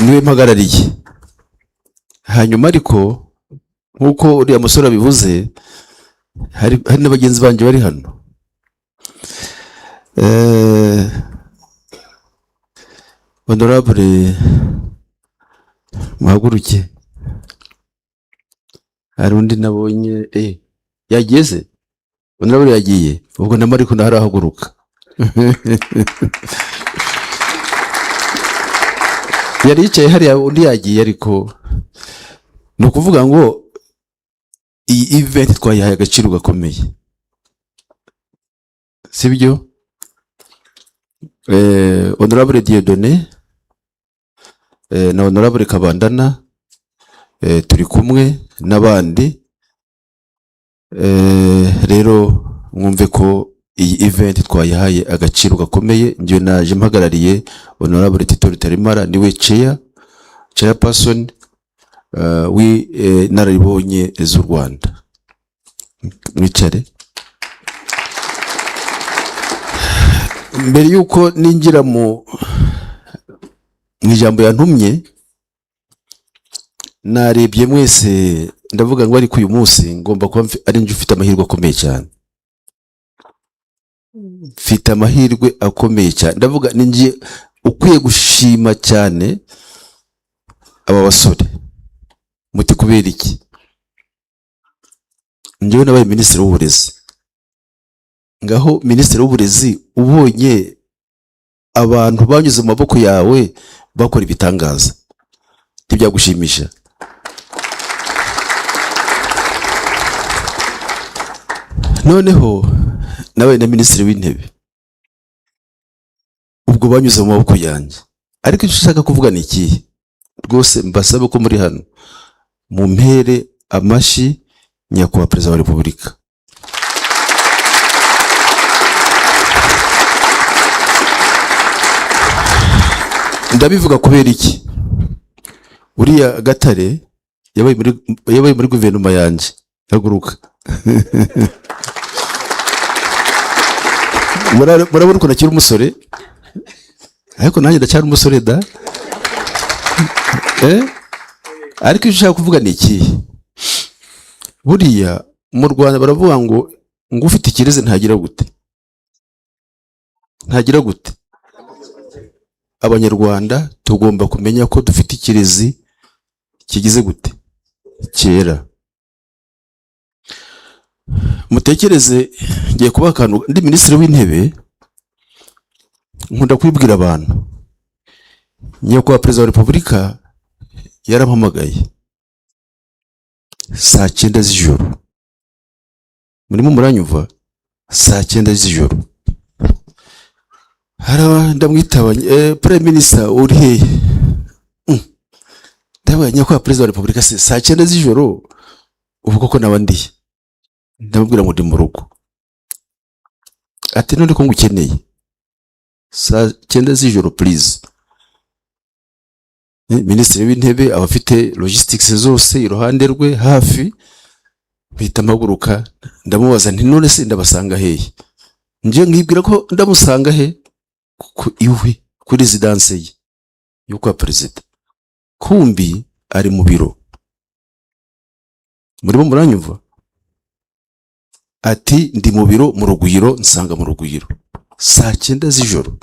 Niwe mpagarariye. Hanyuma ariko nkuko uriya musore abivuze, hari n'abagenzi banjye bari hano. Honorable muhaguruke. Hari undi nabonye yageze. Honorable yagiye, ubwo nama ariko ntarahaguruka. Yari yicaye hariya, undi yagiye, ariko ni ukuvuga ngo iyi event twayihaye agaciro gakomeye, sibyo? Honorable Dieudonné na Honorable Kabandana turi kumwe n'abandi. Rero mwumve ko iyi event twayihaye agaciro gakomeye. Njye naje mpagarariye Honorable Tito Rutaremara, niwe chairperson w'inararibonye z'u Rwanda. Mwicare. Mbere yuko ninjira mu ijambo yantumye, narebye mwese ndavuga ngo ariko uyu munsi ngomba kuba ari nje ufite amahirwe akomeye cyane. Mfite amahirwe akomeye cyane, ndavuga ninjye ukwiye gushima cyane aba basore. Muti kubera iki? Njyewe nabaye minisitiri w'uburezi. Ngaho minisitiri w'uburezi ubonye abantu banyuze mu maboko yawe bakora ibitangaza, ntibyagushimisha? Noneho nabaye na minisitiri w'intebe, ubwo banyuze mu maboko yanjye. Ariko icyo ushaka kuvuga ni ikihe? Rwose mbasabe ko muri hano mumpere amashyi nyakubahwa perezida wa repubulika. Ndabivuga kubera iki? Uriya Gatare yabaye muri guverinoma yanjye. Haguruka. Murabona ukuntu akiri umusore, ariko nanjye ndacyari umusore da. Ariko icyo ushaka kuvuga ni ikihe? buriya mu Rwanda baravuga ngo ufite ikirezi ntagira gute. Abanyarwanda tugomba kumenya ko dufite ikirezi kigize gute, kera. Mutekereze, ngiye kuba akantu, ndi minisitiri w'intebe, nkunda kwibwira abantu, nyakubahwa perezida wa repubulika yarampamagaye saa 9 z'ijoro. Murimo muranyumva? Saa 9 z'ijoro. Ndamwitaba, prime minister uri hehe? Ndabaye nyakubahwa perezida wa repubulika, saa 9 z'ijoro uvuga ko nabandiye. Ndamubwira ngo ndi mu rugo. Ati none ko ngukeneye saa 9 z'ijoro please. Minisitiri w'intebe abafite logistics zose iruhande rwe hafi, mpita mpaguruka ndamubaza nti none se ndabasanga hehe? Nje nkibwira ko ndamusanga he iwe kuri residence ye yuko perezida, kumbi ari mu biro. Murimo muranyumva? Ati ndi mu biro mu Rugwiro, nsanga mu Rugwiro saa 9 z'ijoro.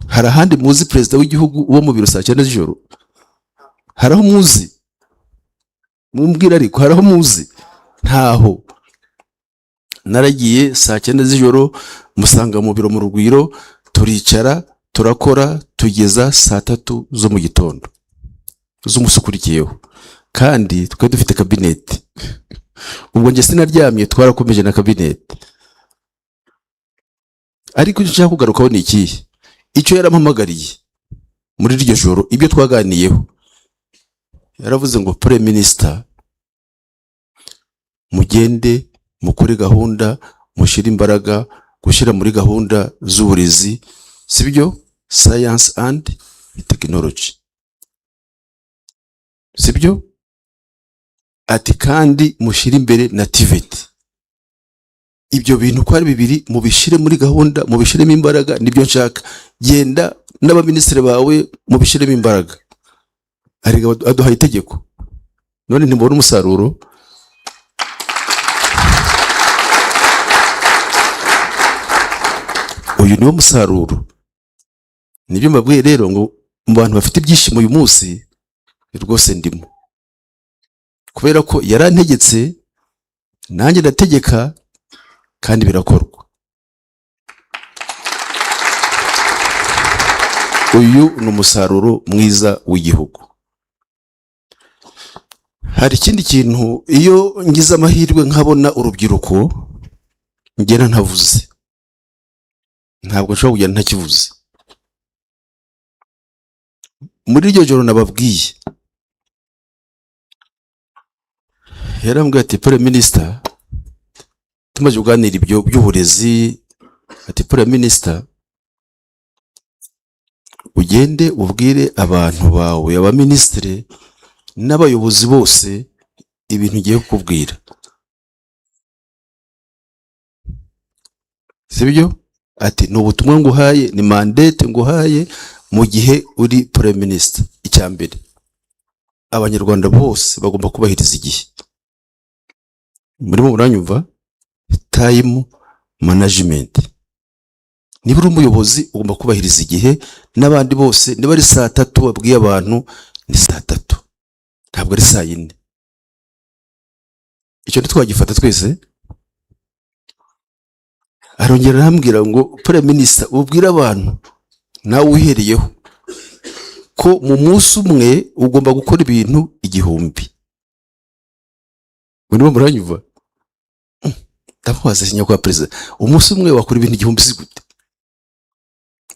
Hari ahandi muzi perezida w'igihugu uwo mu biro saa 9 z'ijoro? Hari aho muzi? Mumbwira ariko hari aho muzi? Ntaho. Naragiye saa 9 z'ijoro, musanga mu biro mu Rugwiro, turicara turakora tugeza saa 3 zo mu gitondo z'umusukurikiyeho, kandi twe dufite cabinet. Ubwo nje sinaryamye, twarakomeje na cabinet. Ariko icyo nshaka kugarukaho ni ikihe? Icyo yarampamagariye muri iryo joro, ibyo twaganiyeho, yaravuze ngo prime minister mugende mukore gahunda, mushira imbaraga gushyira muri gahunda z'uburezi, sibyo? Science and technology, sibyo? Ati kandi mushira imbere na TVET. Ibyo bintu ko ari bibiri mubishire muri gahunda, mubishiremo imbaraga, nibyo nshaka. Genda n'abaministeri bawe mubishiremo imbaraga. Arega aduhaye itegeko, none ntimubona umusaruro. Uyu niwo musaruro. Nibyo mbabwiye rero ngo mu bantu bafite ibyishimo uyu munsi rwose ndimo, kubera ko yarantegetse nanjye ndategeka kandi birakorwa. Uyu ni umusaruro mwiza w'igihugu. Hari ikindi kintu, iyo ngize amahirwe nkabona urubyiruko ngena ntavuze, ntabwo nshobora kugenda ntakivuze. Muri iryo joro nababwiye, yarambwiye ati prime minister, tumaze kuganira ibyo by'uburezi, ati prime minister ugende ubwire abantu bawe, abaministeri n'abayobozi bose ibintu ugiye kukubwira, sibyo? Ati ni ubutumwa nguhaye, ni mandate nguhaye mu gihe uri prime minister. Icyambere, abanyarwanda bose bagomba kubahiriza igihe. Murimo muranyumva? Time management. Niba uri umuyobozi ugomba kubahiriza igihe, n'abandi bose niba ari saa 3 babwiye abantu ni saa 3, ntabwo ari saa 4. Icyo ntitwagifata twese. Arongera arambwira ngo prime minister ubwira abantu nawe uhereyeho ko mu munsi umwe ugomba gukora ibintu 1000. Murimo muranyumva? Ndamubaza nyakubahwa perezida, umunsi umwe wakora ibintu 1000 si gute?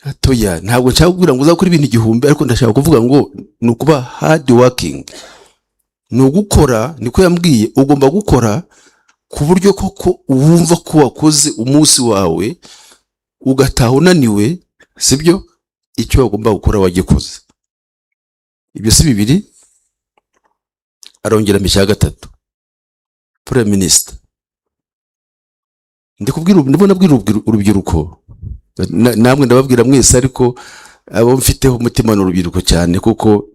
Atoya, ntabwo nshaka kugira ngo uzakora ibintu 1000, ariko ndashaka kuvuga ngo ni ukuba hard working, ni ugukora. Niko yambwiye, ugomba gukora ku buryo koko wumva ko wakoze umunsi wawe ugataha unaniwe, sibyo? Icyo wagomba gukora wagikoze. Ibyo si bibiri. Arongera mu cya gatatu, prime minister ndibona abwira urubyiruko, namwe ndababwira mwese, ariko abo mfiteho umutima n'urubyiruko cyane, kuko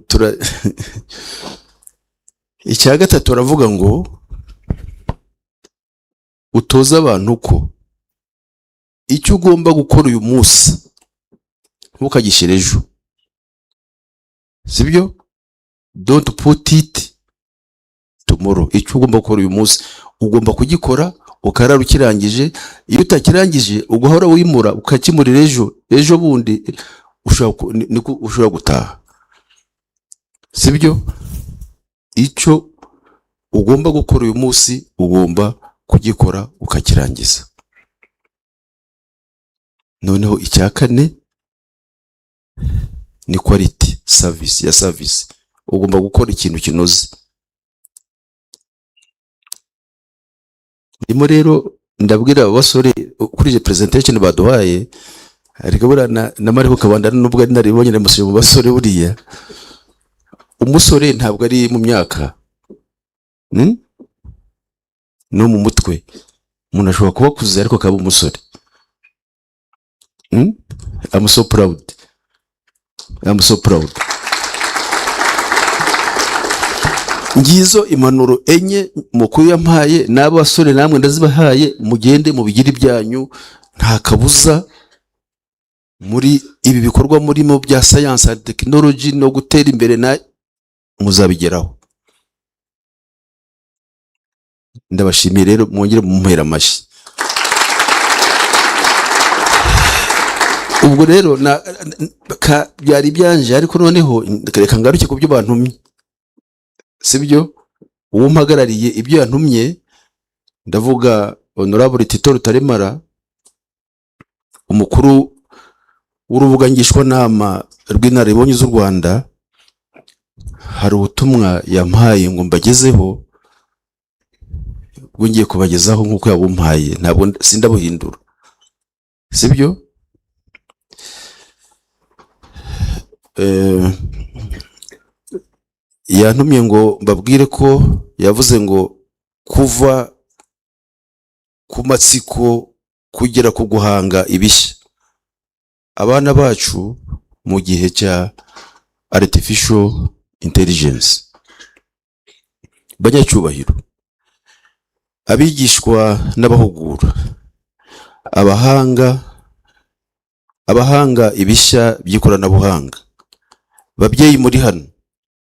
twe icya gatatu aravuga ngo utoza abantu ko icyo ugomba gukora uyu munsi ntukagishyire ejo, sibyo? Don't put it tomorrow. Icyo ugomba gukora uyu munsi ugomba kugikora ukarara ukirangije. Iyo utakirangije ugahora wimura ukakimurira ejo bundi ushobora gutaha, sibyo? Icyo ugomba gukora uyu munsi ugomba kugikora ukakirangiza. Noneho icya kane ni quality service ya service. Ugomba gukora ikintu kinoze. Ndimo rero ndabwira abasore kuri presentation baduhaye, ariko bura na Mariho Kabanda nubwo ari naribonye namusije mu basore buriya. Umusore ntabwo ari mu myaka no mu mutwe. Umuntu ashobora kuba kuze ariko akaba umusore. I'm so proud. I'm so proud. Ngizo impanuro enye mukuru yampaye n'abasore namwe ndazibahaye, mugende mubigire ibyanyu nta kabuza. Muri ibi bikorwa murimo bya science and technology no gutera imbere na muzabigeraho. Ndabashimiye rero, mwongere mumpera amashyi. Ubwo rero byari byanje, ariko noneho reka ngaruke ku byo bantumye, sibyo? Uwo mpagarariye ibyo yantumye ndavuga Honorable Tito Rutaremara, umukuru w'urubuga ngishwanama rw'inararibonye z'u Rwanda. Hari ubutumwa yampaye ngo mbagezeho, ngiye kubagezaho nk'uko yabumpaye, ntabwo sindabuhindura, sibyo? Yantumye ngo mbabwire ko yavuze ngo kuva ku matsiko kugera ku guhanga ibishya, abana bacu mu gihe cya artificial intelligence, banyacyubahiro, abigishwa n'abahugura, abahanga ibishya by'ikoranabuhanga, babyeyi muri hano,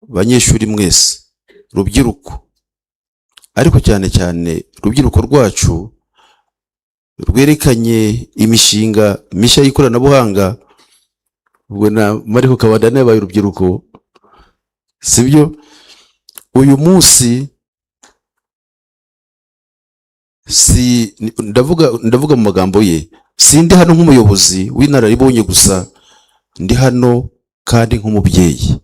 banyeshuri mwese, rubyiruko, ariko cyane cyane rubyiruko rwacu rwerekanye imishinga mishya y'ikoranabuhanga. Ubwo na Mariho Kabanda nabaye urubyiruko, sibyo? Uyu munsi ndavuga mu magambo ye, sindi hano nk'umuyobozi w'inararibonye gusa, ndi hano kandi nk'umubyeyi.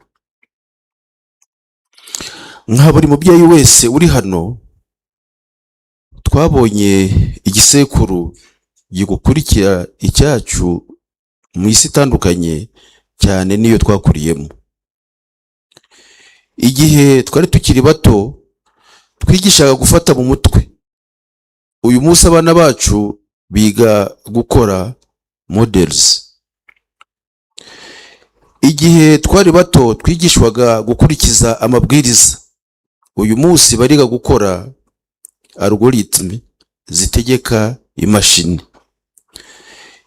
Nka buri mubyeyi wese uri hano, twabonye igisekuru gigukurikira icyacu mu isi itandukanye cyane niyo twakuriyemo. Igihe twari tukiri bato twigishaga gufata mu mutwe. Uyu munsi abana bacu biga gukora models. Igihe twari bato twigishwaga gukurikiza amabwiriza. Uyu munsi bariga gukora algorithm zitegeka imashini.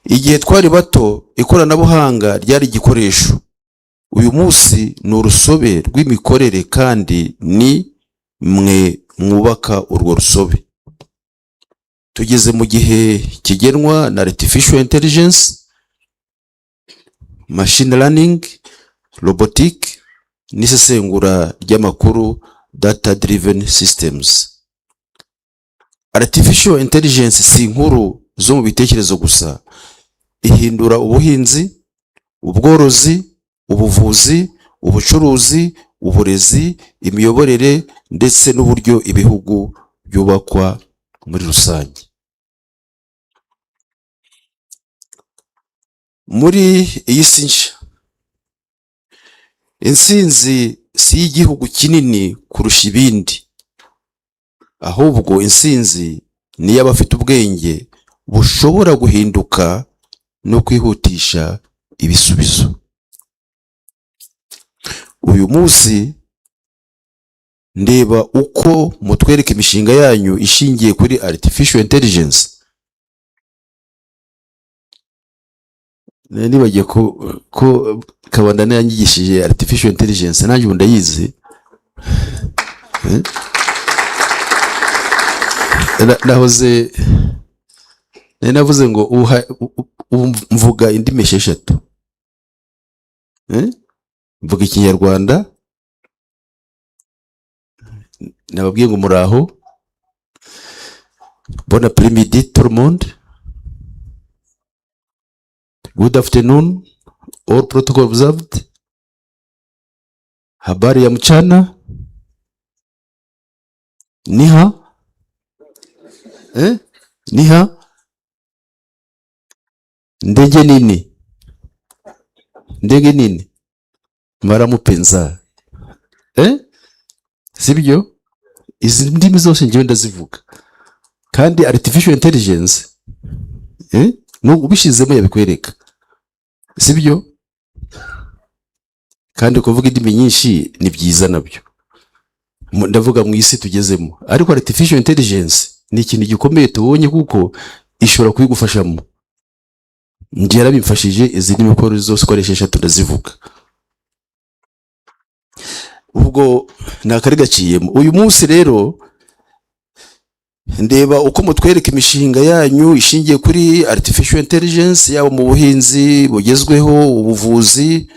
Igihe twari bato ikoranabuhanga ryari igikoresho. Uyu munsi ni urusobe rw'imikorere kandi ni mwe mwubaka urwo rusobe. Tugeze mu gihe kigenwa na artificial intelligence, machine learning, robotic n'isesengura ry'amakuru, data driven systems. Artificial intelligence si inkuru zo mu bitekerezo gusa, ihindura ubuhinzi, ubworozi, ubuvuzi, ubucuruzi, uburezi, imiyoborere ndetse n'uburyo ibihugu byubakwa muri rusange. Muri iyi si nshya, intsinzi si y'igihugu kinini kurusha ibindi, ahubwo intsinzi ni y'abafite ubwenge bushobora guhinduka no kwihutisha ibisubizo. Uyu munsi ndeba uko mutwereka imishinga yanyu ishingiye kuri artificial intelligence. Nibagiye ko Kabandana yanyigishije artificial intelligence, nanjye ubu ndayizi. Navuze ngo mvuga indimi 6. Mvuga Ikinyarwanda, nababwiye ngo muraho, bon après-midi tout le monde, good afternoon, all protocol observed, habari ya mchana, niha, niha, ndege nini, ndege nini, maramupenza, sibyo? Izi ndimi zose njyewe ndazivuga, kandi artificial intelligence no ubishizemo yabikwereka, sibyo? Kandi kuvuga indimi nyinshi ni byiza nabyo, ndavuga mu isi tugezemo, ariko artificial intelligence ni ikintu gikomeye tubonye kuko ishobora kwigufashamo. Njye yarabimfashije, izi ndimi ko zose ukoresha tunazivuga. Ubwo nakari gaciyemo. Uyu munsi rero ndeba uko mutwereka imishinga yanyu ishingiye kuri artificial intelligence, yaba mu buhinzi bugezweho, ubuvuzi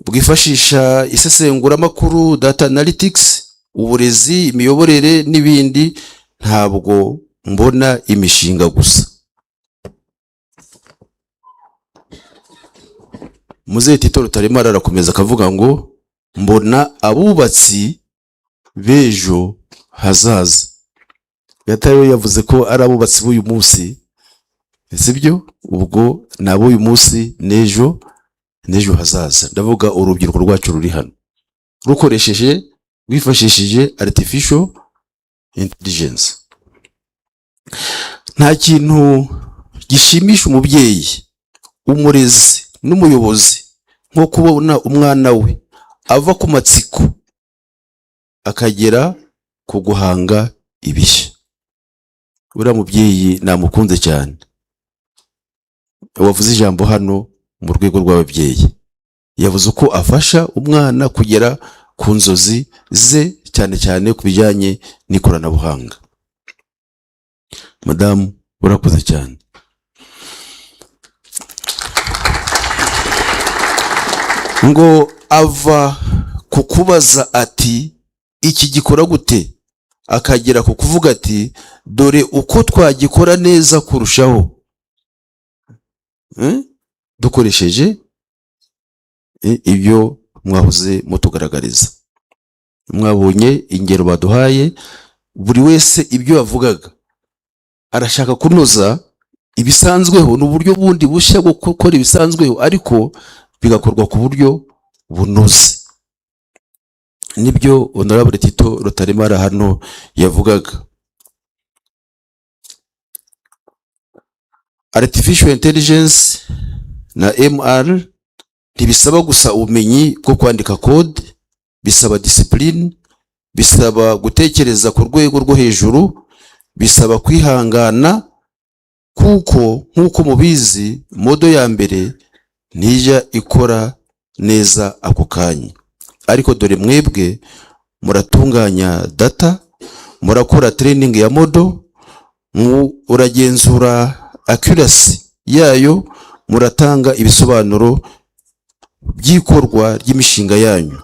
bwifashisha isesengura makuru, data analytics, uburezi, imiyoborere n'ibindi. Ntabwo mbona imishinga gusa. Muzehe Tito Rutaremara arakomeza akavuga ngo mbona abubatsi b'ejo hazaza. Yatayo yavuze ko ari abubatsi b'uyu munsi, sibyo? Ubwo nabo uyu munsi n'ejo hazaza. Ndavuga urubyiruko rwacu ruri hano rwifashishije artificial intelligence. Nta kintu gishimisha umubyeyi, umurezi n'umuyobozi nko kubona umwana we ava ku matsiko akagera ku guhanga ibishya. Uriya mubyeyi namukunze cyane. Wavuze ijambo hano mu rwego rw'ababyeyi, yavuze uko afasha umwana kugera ku nzozi ze, cyane cyane ku bijyanye n'ikoranabuhanga. Madamu urakoze cyane. Ngo ava ku kubaza ati iki gikora gute, akagera ku kuvuga ati dore uko twagikora neza kurushaho, dukoresheje ibyo mwahoze mutugaragariza. Mwabonye ingero baduhaye, buri wese ibyo yavugaga arashaka kunoza ibisanzweho n'uburyo bundi bushya bwo gukora ibisanzweho, ariko bigakorwa ku buryo bunoze. Nibyo Honorable Tito Rutaremara hano yavugaga. Artificial intelligence na MR ntibisaba gusa ubumenyi bwo kwandika code, bisaba discipline, bisaba gutekereza ku rwego rwo hejuru, bisaba kwihangana, kuko nk'uko mubizi modo ya mbere ntijya ikora neza ako kanya. Ariko dore mwebwe muratunganya data, murakora training ya modo, uragenzura accuracy yayo, muratanga ibisobanuro by'ikorwa ry'imishinga yanyu.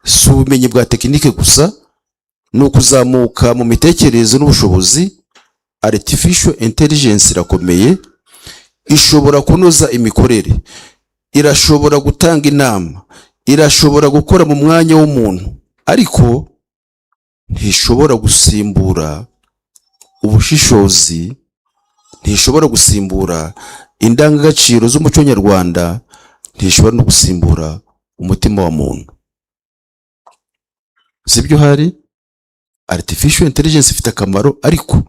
Si ubumenyi bwa tekinike gusa, ni ukuzamuka mu mitekerereze n'ubushobozi. Artificial intelligence irakomeye, ishobora kunoza imikorere, irashobora gutanga inama, irashobora gukora mu mwanya w'umuntu, ariko ntishobora gusimbura ubushishozi, ntishobora gusimbura indangagaciro z'umuco nyarwanda, ntishobora no gusimbura umutima wa muntu. Sibyo? Hari artificial intelligence ifite akamaro, ariko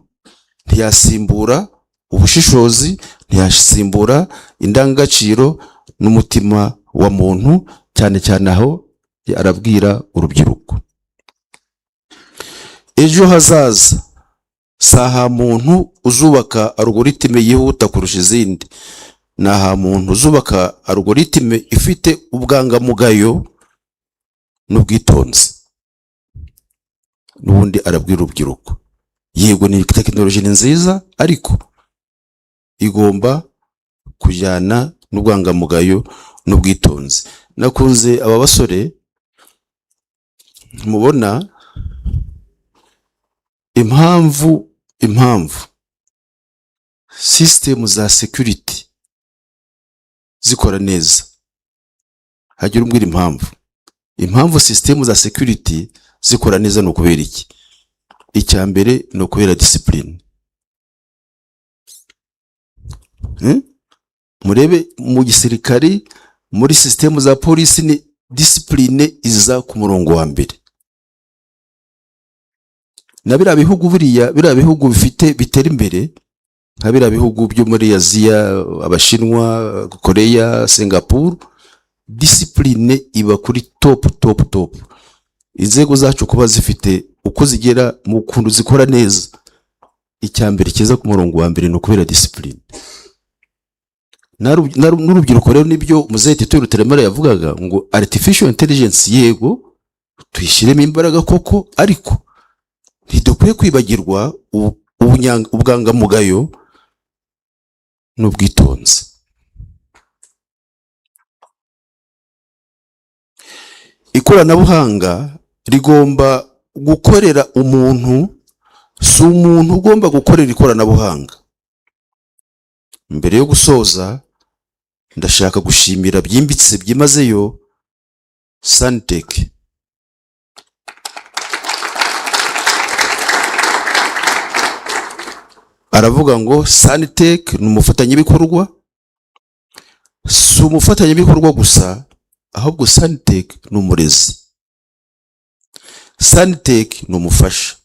ntiyasimbura ubushishozi, ntiyasimbura indangagaciro n'umutima wa muntu, cyane cyane aho arabwira urubyiruko. ejo hazaza saha muntu uzubaka algoritime yihuta kurusha izindi, naha muntu uzubaka algoritime ifite ubwangamugayo n'ubwitonzi. Nubundi arabwira urubyiruko, yego ni tekinoloji ni nziza ariko igomba kujyana n'ubwangamugayo n'ubwitonzi. Nakunze aba basore mubona impamvu system za security zikora neza. Hagira umbwira impamvu system za security zikora neza no kubera iki? Icya mbere no kubera discipline. Murebe mu gisirikari, muri system za polisi, ni discipline iza ku murongo wa mbere. Na biriya bihugu buriya, biriya bihugu bifite bitera imbere nka biriya bihugu byo muri Aziya, Abashinwa, Korea, Singapore, discipline iba kuri top. Inzego zacu kuba zifite uko zigera mu kuntu zikora neza, icya mbere kiza ku murongo wa mbere no kubera discipline. N'urubyiruko rero nibyo Muzehe Tito Rutaremara yavugaga ngo artificial intelligence yego tuyishyiremo imbaraga koko, ariko ntidukwiye kwibagirwa ubwangamugayo n'ubwitonzi. Ikoranabuhanga rigomba gukorera umuntu, si umuntu ugomba gukorera ikoranabuhanga. Mbere yo gusoza, ndashaka gushimira byimbitse byimazeyo SANTECH. Aravuga ngo SANTECH ni umufatanyabikorwa, si umufatanyabikorwa gusa, ahubwo SANTECH ni umurezi, SANTECH ni umufasha,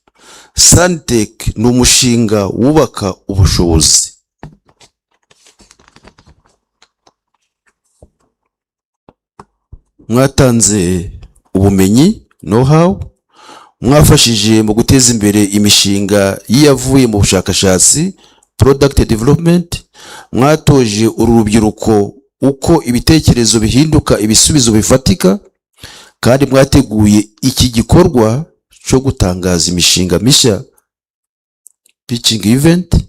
SANTECH ni umushinga wubaka ubushobozi. Mwatanze ubumenyi, know-how, mwafashije mu guteza imbere imishinga yavuye mu bushakashatsi, product development, mwatoje uru rubyiruko uko ibitekerezo bihinduka ibisubizo bifatika, kandi mwateguye iki gikorwa cyo gutangaza imishinga mishya, pitching event.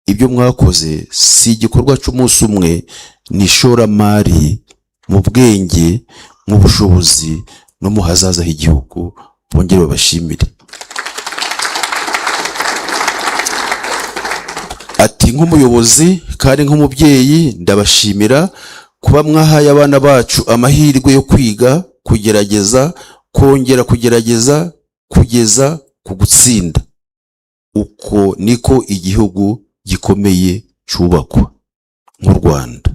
Ibyo mwakoze si igikorwa cy'umunsi umwe, ni ishoramari mu bwenge, mu bushobozi no mu hazaza h'igihugu. Bongere babashimire. Ati nk'umuyobozi kandi nk'umubyeyi ndabashimira kuba mwahaye abana bacu amahirwe yo kwiga, kugerageza, kongera kugerageza kugeza ku gutsinda. Uko niko igihugu gikomeye cyubakwa nk'u Rwanda.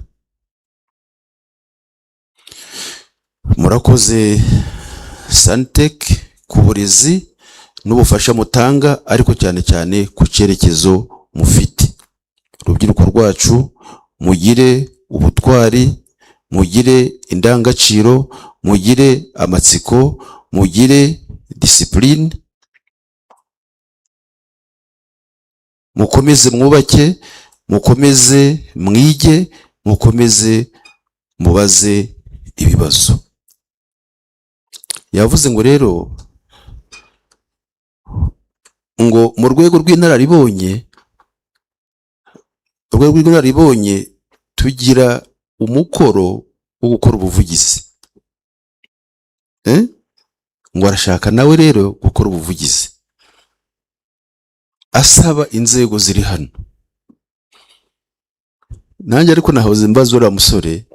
Murakoze SANTECH ku burezi n'ubufasha mutanga, ariko cyane cyane ku cyerekezo mufite. Urubyiruko rwacu mugire ubutwari, mugire indangagaciro, mugire amatsiko, mugire discipline, mukomeze mwubake, mukomeze mwige, mukomeze mubaze ibibazo. Yavuze ngo rero ngo mu rwego rw'inararibonye tugira umukoro wo gukora ubuvugizi. Ngo arashaka nawe rero gukora ubuvugizi, asaba inzego ziri hano. Nanjye ariko nahoze mbaza uriya musore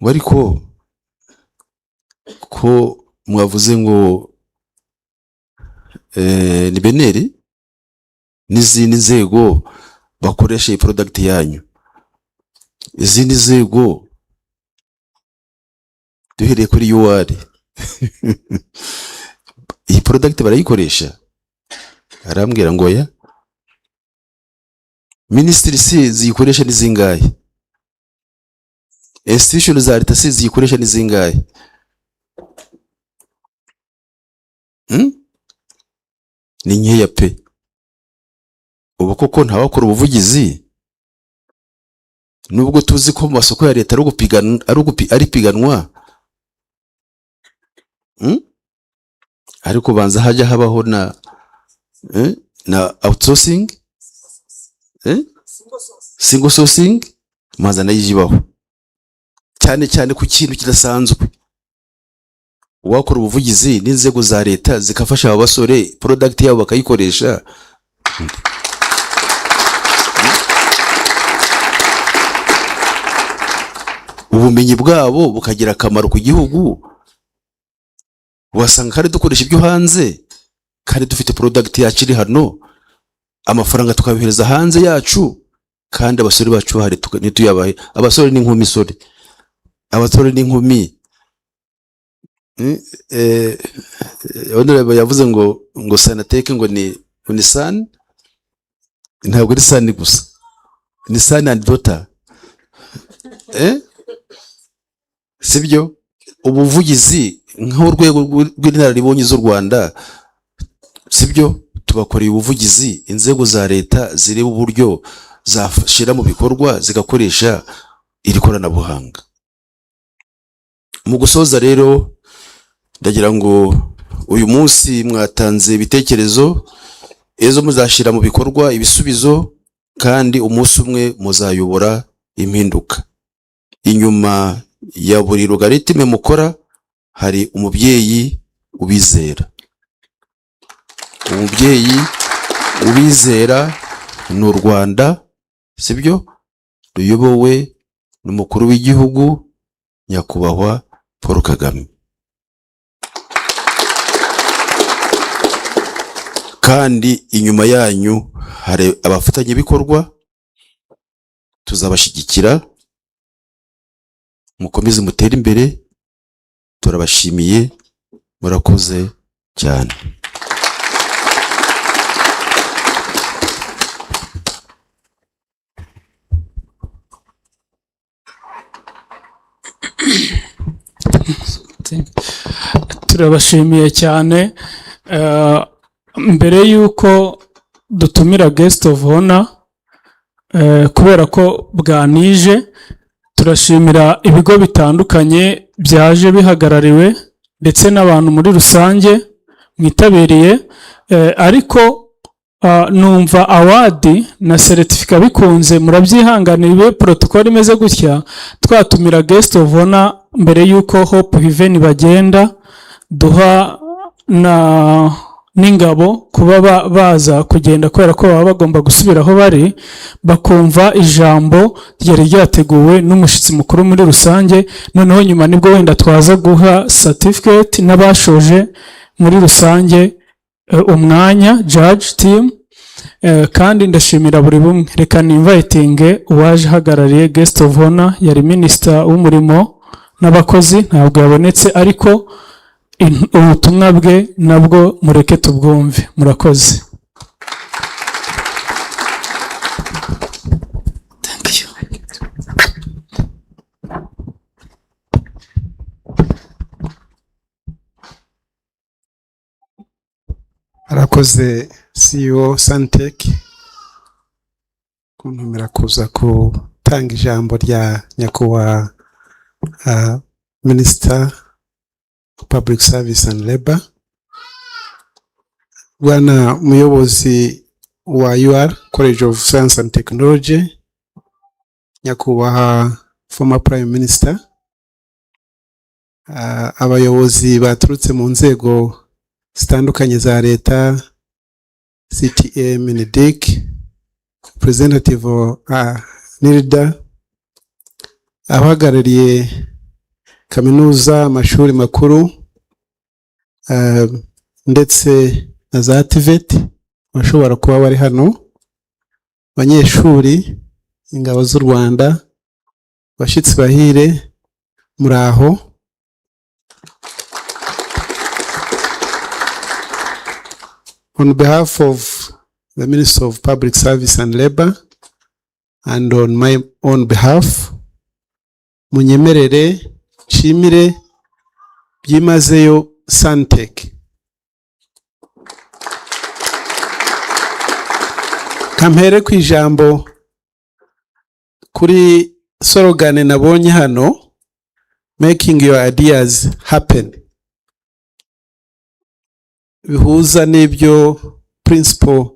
ngo ariko ko mwavuze ngo ni beneri n'izindi nzego bakoresha iyi product yanyu, izindi nzego duhereye kuri UR iyi product barayikoresha? Arambwira ngo ya ministry si ziyikoresha ni zingahe, institution za leta si ziyikoresha ni zingahe? ni nkeya pe. Ubu koko ntawakora ubuvugizi, nubwo tuzi ko mu masoko ya leta ari piganwa, ariko banza hajya habaho na outsourcing, single sourcing, maza nayo ibaho cyane cyane ku kintu kidasanzwe. Uwakora ubuvugizi n'inzego za leta zikafasha aba basore product yabo bakayikoresha, ubumenyi bwabo bukagira akamaro ku gihugu. Wasanga kandi dukoresha ibyo hanze, kandi dufite product yacu iri hano, amafaranga tukabihereza hanze yacu, kandi abasore bacu hari ntituyabahe. Abasore n'inkumi sore, abasore n'inkumi. Yavuze ngo SANTECH ngo ni son, ntabwo ari son gusa, ni son and daughter. Sibyo? Ubuvugizi nk'urwego rw'inararibonye z'u Rwanda, sibyo? Tubakoreye ubuvugizi, inzego za leta zireba uburyo zashira mu bikorwa zigakoresha iri koranabuhanga. Mu gusoza rero, ndagira ngo uyu munsi mwatanze ibitekerezo, ejo muzashira mu bikorwa ibisubizo, kandi umunsi umwe muzayobora impinduka. Inyuma ya buri logaritime mukora hari umubyeyi ubizera. Umubyeyi ubizera ni u Rwanda, sibyo? Ruyobowe n'umukuru w'igihugu nyakubahwa Paul Kagame. Kandi inyuma yanyu hari abafatanyabikorwa, tuzabashyigikira, mukomeze mutere imbere, turabashimiye, murakoze cyane. Turabashimiye cyane. Mbere yuko dutumira guest of honor, kubera ko bwanije, turashimira ibigo bitandukanye byaje bihagarariwe ndetse n'abantu muri rusange mwitabiriye, ariko numva award na certificate bikunze, murabyihanganira protocol imeze gutya, twatumira guest of honor mbere yuko Hope Heaven bagenda, duha n'ingabo kuba baza kugenda, kubera ko baba bagomba gusubira aho bari, bakumva ijambo ryari ryateguwe n'umushyitsi mukuru muri rusange. Noneho nyuma nibwo wenda twaza guha certificate n'abashoje muri rusange umwanya judge team. Kandi ndashimira buri bumwe. Reka ninviting uwaje hagarariye guest of honor, yari minister w'umurimo n'abakozi, ntabwo yabonetse, ariko ubutumwa bwe nabwo mureke tubwumve. Murakoze. Thank you. Arakoze CEO SANTECH kuntumira kuza gutanga ijambo rya nyakubahwa Minister Public Service and Labor. Bwana muyobozi wa UR College of Science and Technology, nyakubahwa former Prime Minister, abayobozi baturutse mu nzego zitandukanye za leta, CTM, NIDIC, representative NIRDA, abahagarariye kaminuza, amashuri makuru, ndetse na za TVET bashobora kuba bari hano, abanyeshuri, ingabo z'u Rwanda, bashyitsi bahire, muraho. On behalf of the Minister of Public Service and Labor and on my own behalf, munyemerere nshimire byimazeyo SANTECH kampere ku ijambo kuri slogan nabonye hano, making your ideas happen, bihuza n'ibyo principle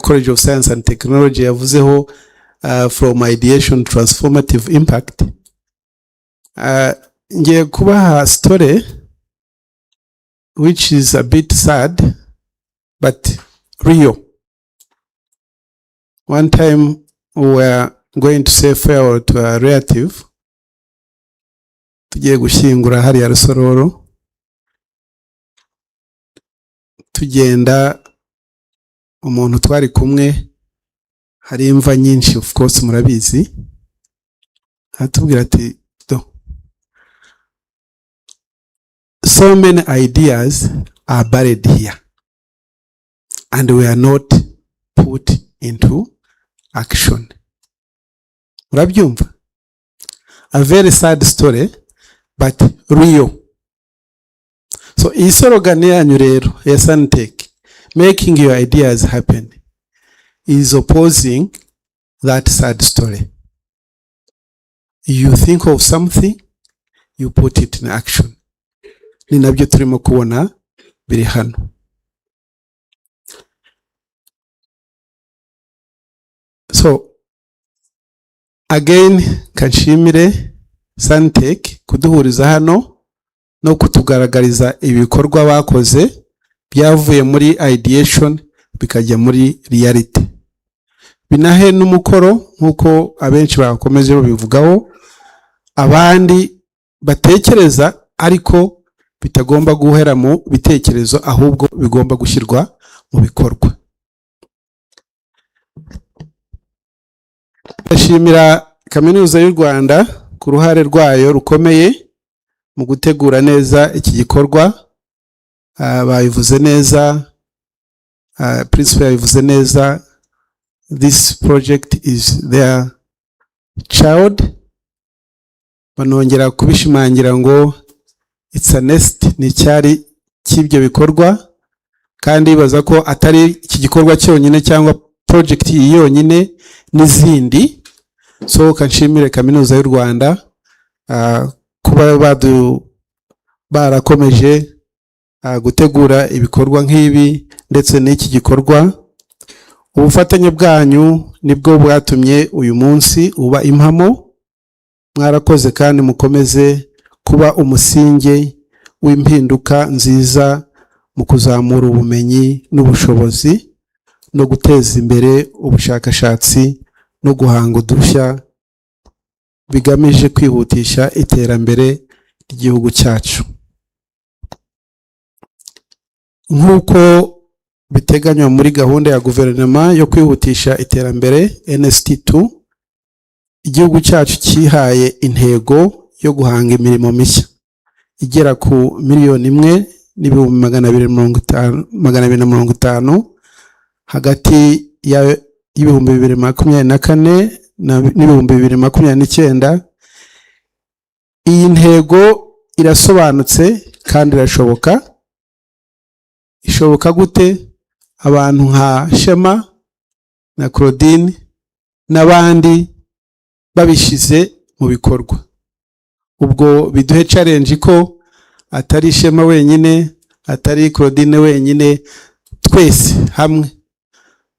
College of Science and Technology yavuzeho, from ideation transformative impact. Ngiye kubaha story which is a bit sad but real. One time we were going to say farewell to a relative, tugiye gushyingura hariya Rusororo, tugenda umuntu twari kumwe, hari imva nyinshi, of course murabizi, atubwira ati so many ideas are buried here and we are not put into action. Murabyumva? A very sad story but real. So iyi slogan yanyu rero ya SANTECH, making your ideas happen, is opposing that sad story. You think of something, you put it in action. Ni nabyo turimo kubona biri hano. So again kanshimire SANTECH kuduhuriza hano no kutugaragariza ibikorwa bakoze byavuye muri ideation bikajya muri reality. Binahe n'umukoro nkuko abenshi bakomeje babivugaho, abandi batekereza ariko bitagomba guhera mu bitekerezo, ahubwo bigomba gushyirwa mu bikorwa. Ndashimira Kaminuza y'u Rwanda ku ruhare rwayo rukomeye mu gutegura neza iki gikorwa. Bayivuze neza, principal yabivuze neza, this project is their child. Banongera kubishimangira ngo it's a nest, ni cyari cy'ibyo bikorwa, kandi baza ko atari iki gikorwa cyonyine cyangwa project yonyine n'izindi. So kanshimire Kaminuza y'u Rwanda kuba barakomeje gutegura ibikorwa nk'ibi ndetse n'iki gikorwa. Ubufatanye bwanyu nibwo bwatumye uyu munsi uba impamo. Mwarakoze kandi mukomeze kuba umusinge w'impinduka nziza mu kuzamura ubumenyi n'ubushobozi no guteza imbere ubushakashatsi no guhanga udushya bigamije kwihutisha iterambere ry'igihugu cyacu. Nk'uko biteganywa muri gahunda ya guverinoma yo kwihutisha iterambere NST2, igihugu cyacu cyihaye intego yo guhanga imirimo mishya igera ku 1,250,000 hagati y'ibihumbi 2024 n'ibihumbi 2029. Iyi ntego irasobanutse kandi irashoboka. Ishoboka gute? Abantu nka Shema na Claudine n'abandi babishize mu bikorwa. Ubwo biduhe challenge ko atari Shema wenyine, atari Claudine wenyine, twese hamwe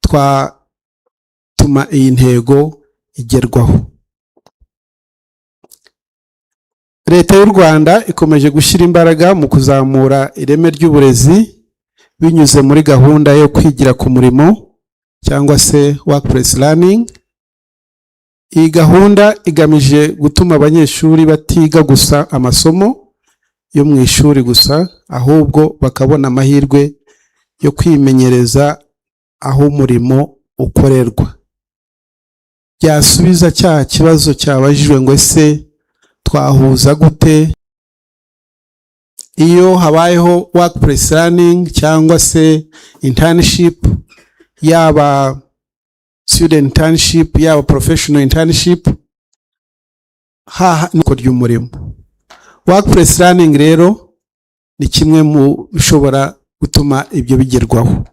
twatuma iyi ntego igerwaho. Leta y'u Rwanda ikomeje gushyira imbaraga mu kuzamura ireme ry'uburezi binyuze muri gahunda yo kwigira ku murimo cyangwa se workplace learning. Iyi gahunda igamije gutuma abanyeshuri batiga gusa amasomo yo mu ishuri gusa, ahubwo bakabona amahirwe yo kwimenyereza aho umurimo ukorerwa. Byasubiza cya kibazo cyabajijwe ngo ese twahuza gute iyo habayeho workplace learning cyangwa se internship, yaba student internship yaba professional internship, nuko ry'umurimo. Workplace learning rero ni kimwe mu bishobora gutuma ibyo bigerwaho.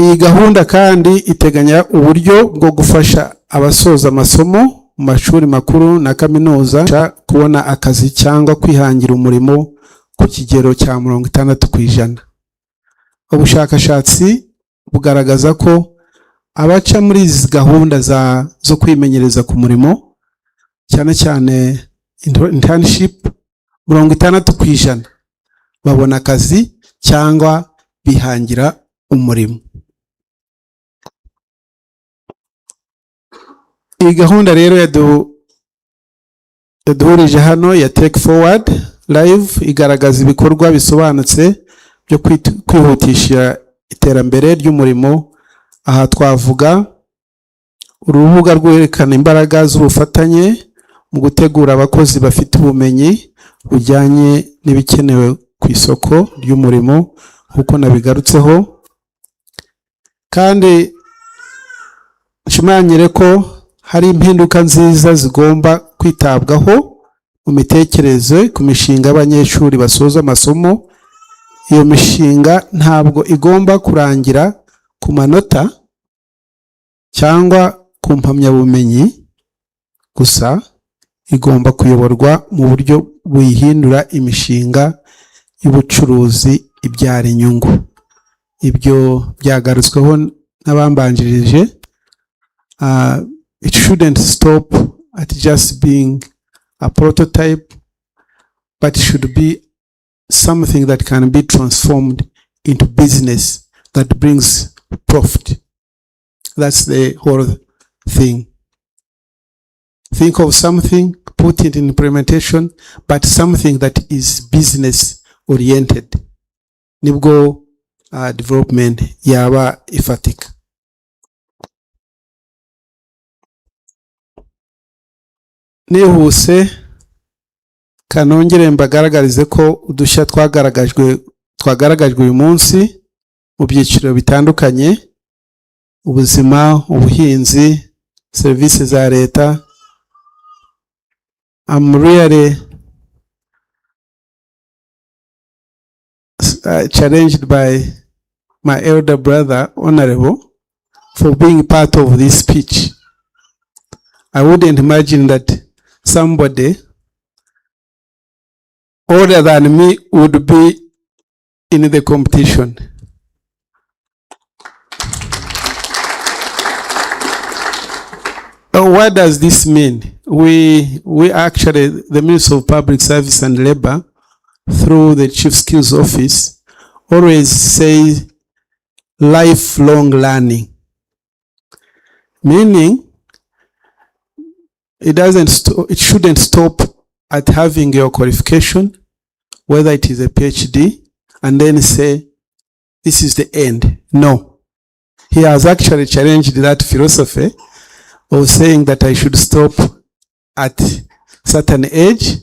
Iyi gahunda kandi iteganya uburyo bwo gufasha abasoza amasomo mu mashuri makuru na kaminuza kubona akazi cyangwa kwihangira umurimo ku kigero cya 60%. Ubushakashatsi bugaragaza ko abaca muri izi gahunda zo kwimenyereza ku murimo cyane cyane internship 60% babona akazi cyangwa bihangira umurimo. Iyi gahunda rero yaduhurije hano ya Take Forward Live igaragaza ibikorwa bisobanutse byo kwihutisha iterambere ry'umurimo. Aha twavuga urubuga rwerekana imbaraga z'ubufatanye mu gutegura abakozi bafite ubumenyi bujyanye n'ibikenewe ku isoko ry'umurimo nk'uko nabigarutseho, kandi nshimangire ko hari impinduka nziza zigomba kwitabwaho mu mitekerereze ku mishinga y'abanyeshuri basoza amasomo. Iyo mishinga ntabwo igomba kurangira ku manota cyangwa ku mpamyabumenyi gusa, igomba kuyoborwa mu buryo buyihindura imishinga y'ubucuruzi ibyara inyungu. Ibyo byagarutsweho n'abambanjirije. It shouldn't stop at just being a prototype, but it should be something that can be transformed into business that brings profit. That's the whole thing. Think of something, put it in implementation, but something that is business oriented. Nibwo development yaba ifatika. Nihuse kanongere mbagaragarize ko udushya twagaragajwe uyu munsi mu byiciro bitandukanye: ubuzima, ubuhinzi, serivisi za leta. I'm really challenged by my elder brother, Honorable, for being part of this speech. I wouldn't imagine that somebody older than me would be in the competition. What does this mean? We actually, the Ministry of Public Service and Labor, through the Chief Skills Office, always say lifelong learning, meaning it shouldn't stop at having your qualification, whether it is a PhD, and then say this is the end. No, he has actually challenged that philosophy of saying that I should stop at certain age.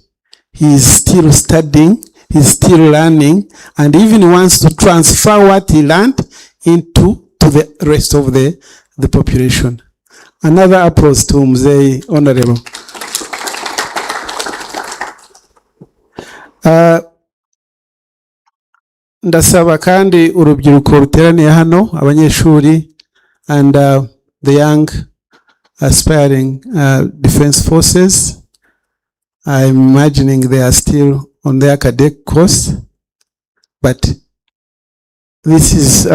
He is still studying, he's still learning, and even wants to transfer what he learned into the rest of the population. Another approach to Mzee Honorable. Ndasaba kandi urubyiruko ruteraniye hano, abanyeshuri and the young aspiring defense forces. I'm imagining they are still on their cadet course, but this is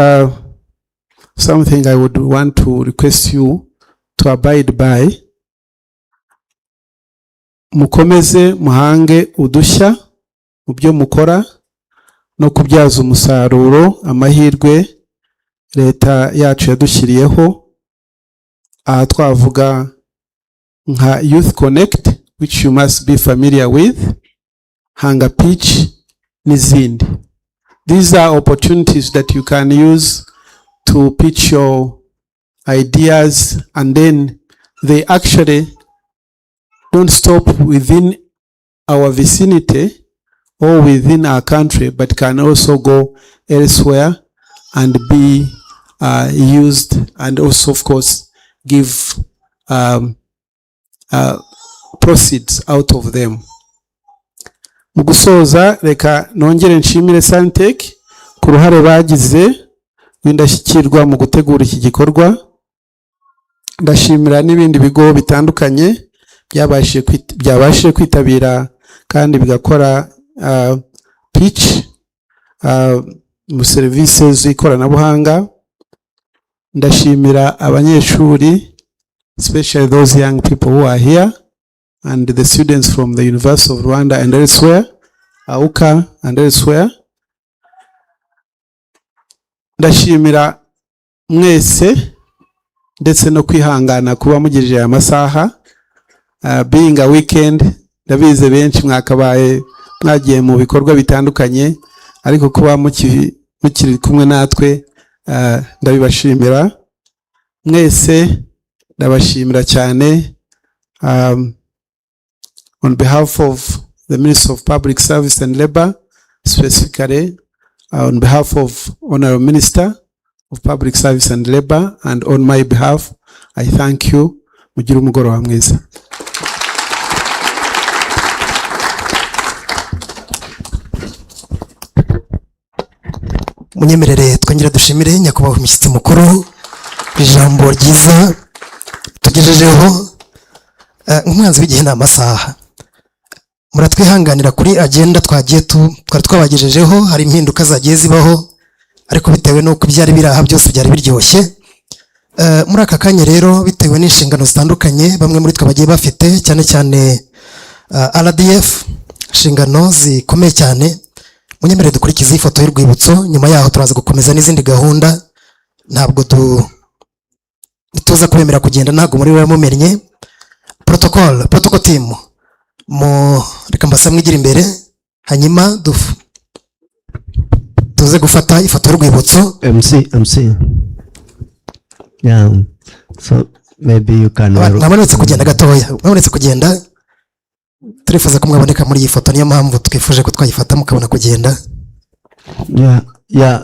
something I would want to request you to abide by. Mukomeze muhange udushya mu byo mukora no kubyaza umusaruro amahirwe leta yacu yadushyiriyeho. Aha twavuga nka Youth Connect, which you must be familiar with, Hanga Pitch n'izindi. These are opportunities that you can use to pitch your ideas, and then they actually don't stop within our vicinity or within our country, but can also go elsewhere and be used, and also, of course, give proceeds out of them. Mu gusoza, reka nongere nshimire SANTECH ku ruhare bagize w'indashyikirwa mu gutegura iki gikorwa. Ndashimira n'ibindi bigo bitandukanye byabashije kwitabira kandi bigakora pitch mu serivisi z'ikoranabuhanga. Ndashimira abanyeshuri, especially those young people who are here and the students from the University of Rwanda and elsewhere, AUKA and elsewhere. Ndashimira mwese ndetse no kwihangana kuba mugejeje aya masaha, being a weekend. Ndabize benshi mwakabaye mwagiye mu bikorwa bitandukanye, ariko kuba mukiri kumwe natwe ndabibashimira mwese. Ndabashimira cyane on behalf of the Ministry of Public Service and Labor, specifically on behalf of Honorable Minister of Public Service and Labor, and on my behalf, I thank you. Mugire umugoroba mwiza. Munyemerere twongera dushimire nyakubahwa umushyitsi mukuru ijambo ryiza tugejejeho. Umwanzi w'igihe n'amasaha, muratwihanganira kuri agenda twari twabagejejeho. Hari impinduka zagiye zibaho, ariko bitewe n'uko byari biraha byose byari biryoshye. Muri aka kanya rero, bitewe n'inshingano zitandukanye bamwe muri twe bagiye bafite, cyane cyane RDF, inshingano zikomeye cyane, munyemerere dukurikize ifoto y'urwibutso. Nyuma yaho turaza gukomeza n'izindi gahunda. Ntabwo tuza kubemera kugenda ntabwo muri we mumenye. Protocol team, reka mbasa mwigira imbere, hanyuma tuze gufata ifoto y'urwibutso. MC. Yeah. So maybe you can. Mwabonetse kugenda gatoya, mwabonetse kugenda. Turifuza ko mwaboneka muri iyi foto, niyo mpamvu twifuje ko twayifata mukabona kugenda. Yeah.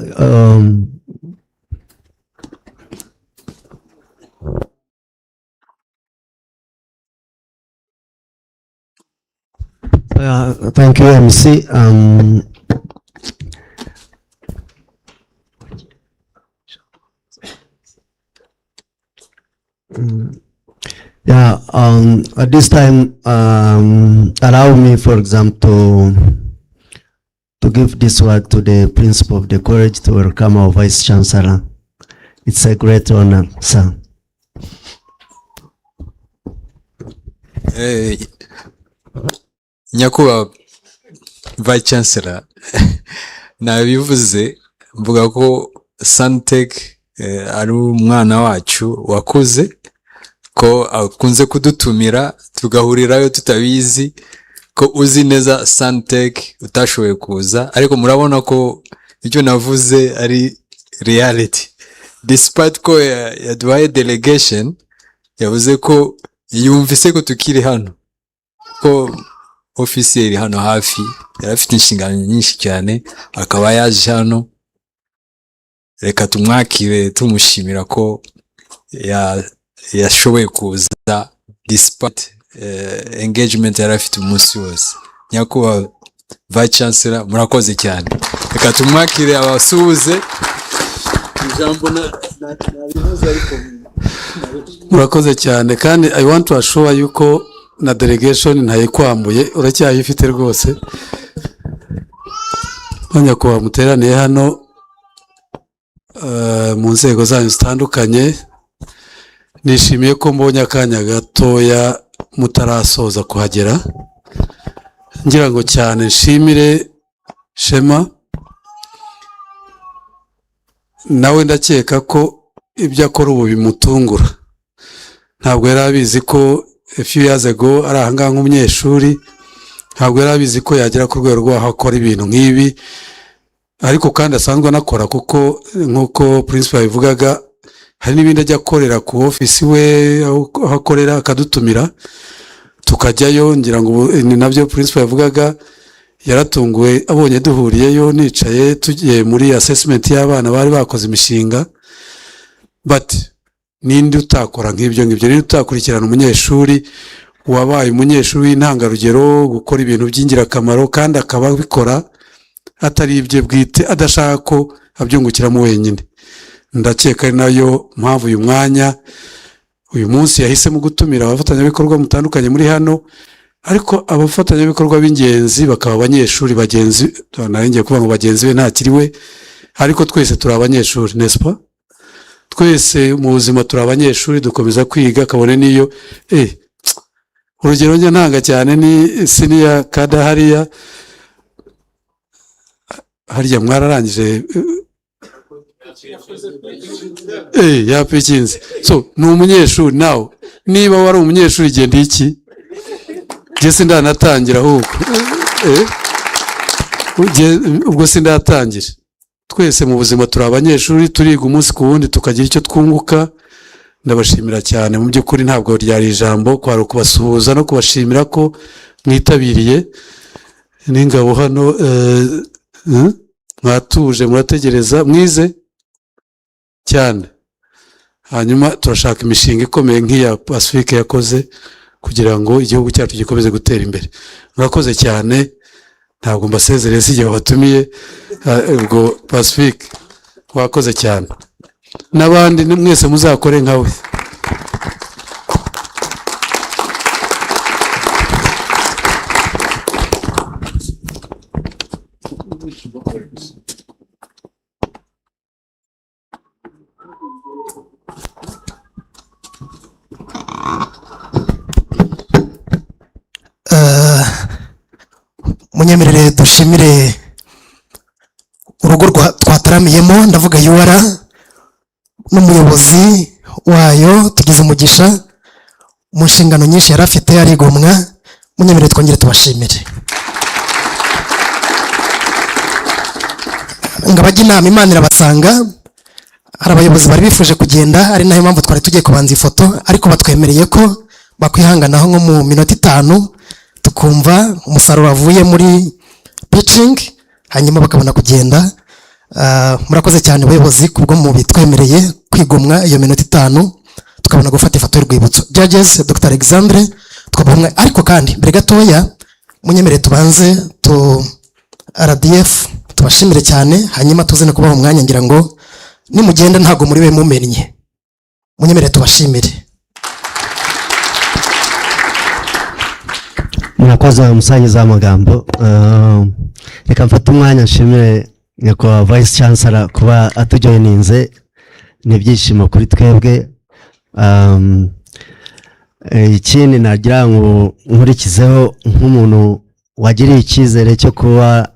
Thank you, MC. At this time, allow me, for example, to give this word to the Principal of the College to welcome our Vice Chancellor. It's a great honor, sir. Nyakubahwa Vice Chancellor, nabivuze mvuga ko SANTECH ari umwana wacu wakuze, ko akunze kudutumira tugahurirayo tutabizi, ko uzi neza SANTECH utashoboye kuza, ariko murabona ko icyo navuze ari reality. Despite ko yaduhaye delegation, yavuze ko yumvise ko tukiri hano, ko officier hano hafi yarafite inshingano nyinshi cyane, akaba yaje hano. Reka tumwakire tumushimira ko yashoboye kuza despite engagement yarafite umunsi wose. Nyakubahwa Vice Chancellor, murakoze cyane. Reka tumwakire abasuhuze. Ijambo nabivuze ariko murakoze cyane, kandi I want to assure you ko na delegation ntayikwambuye, uracyayifite rwose. Nyakubahwa muteraniye hano mu nzego zanyu zitandukanye, nishimiye ko mbonye akanya gatoya mutarasoza kuhagera. Ngira ngo cyane nshimire Shema, nawe ndakeka ko ibyo akora ubu bimutungura. Ntabwo yari abizi ko a few years ago ari ahangaha nk'umunyeshuri, ntabwo yari abizi ko yagera ku rwego rw'aho akora ibintu nk'ibi, ariko kandi asanzwe anakora, kuko nk'uko principal yabivugaga, hari n'ibindi ajya akorera ku ofisi we aho akorera, akadutumira tukajyayo. Ngira ngo ni nabyo principal yavugaga, yaratunguwe abonye duhuriyeyo nicaye tugiye muri assessment y'abana bari bakoze imishinga. But ninde utakora nk'ibyo ngibyo? Ninde utakurikirana umunyeshuri wabaye umunyeshuri w'intangarugero, gukora ibintu by'ingirakamaro kandi akaba bikora atari ibye bwite, adashaka ko abyungukiramo wenyine? ndakeka ari nayo mpamvu uyu mwanya uyu munsi yahisemo gutumira abafatanyabikorwa mutandukanye muri hano, ariko abafatanyabikorwa b'ingenzi bakaba abanyeshuri bagenzi, naringiye kuvuga ngo bagenzi be ntakiriwe, ariko twese turi abanyeshuri, nespa twese mu buzima turi abanyeshuri, dukomeza kwiga. Kabone niyo urugero njya ntanga cyane ni senior kada hariya mwararangije yapikinze, so ni umunyeshuri nawe. Niba wari umunyeshuri genda iki je sindanatangira ahubwo ubwo sindatangira. Twese mu buzima turi abanyeshuri, turiga umunsi ku wundi tukagira icyo twunguka. Ndabashimira cyane, mu by'ukuri ntabwo ryari ijambo, kwari ukubasuhuza no kubashimira ko mwitabiriye n'ingabo hano. Mwatuje murategereza, mwize cyane. Hanyuma turashaka imishinga ikomeye nk'iya Pacifique yakoze kugira ngo igihugu cyacu gikomeze gutera imbere. Murakoze cyane, ntabwo mbasezereye si igihe batumiye. Ubwo Pacifique wakoze cyane, n'abandi mwese muzakore nkawe. Munyemerere dushimire urugo twataramiyemo, ndavuga yuwara n'umuyobozi wayo. Tugize umugisha mu nshingano nyinshi yari afite, arigomwa. Munyemerere twongere tubashimire. Ngabajya inama, Imana irabasanga. Hari abayobozi bari bifuje kugenda, ari nayo mpamvu twari tugiye kubanza ifoto, ariko batwemereye ko bakwihanganaho nko mu minota 5 tukumva umusaruro wavuye muri pitching, hanyuma bakabona kugenda. Murakoze cyane abayobozi kubwo mu bitwemereye kwigomwa iyo minota 5 tukabona gufata ifoto y'urwibutso. Judges Dr. Alexandre twabonye, ariko kandi mbere gatoya munyemerere tubanze RDF tubashimire cyane, hanyuma tuze no kubaha umwanya, ngira ngo nimugenda ntago muri we mumennye. Munyemerere tubashimire. Murakoze umusangiza w'amagambo. Reka mfate umwanya nshimire nyakubahwa Vice Chancellor kuba atujoyininze, ni ibyishimo kuri twebwe. Ikindi nagira ngo nkurikizeho nk'umuntu wagiriye icyizere cyo kuba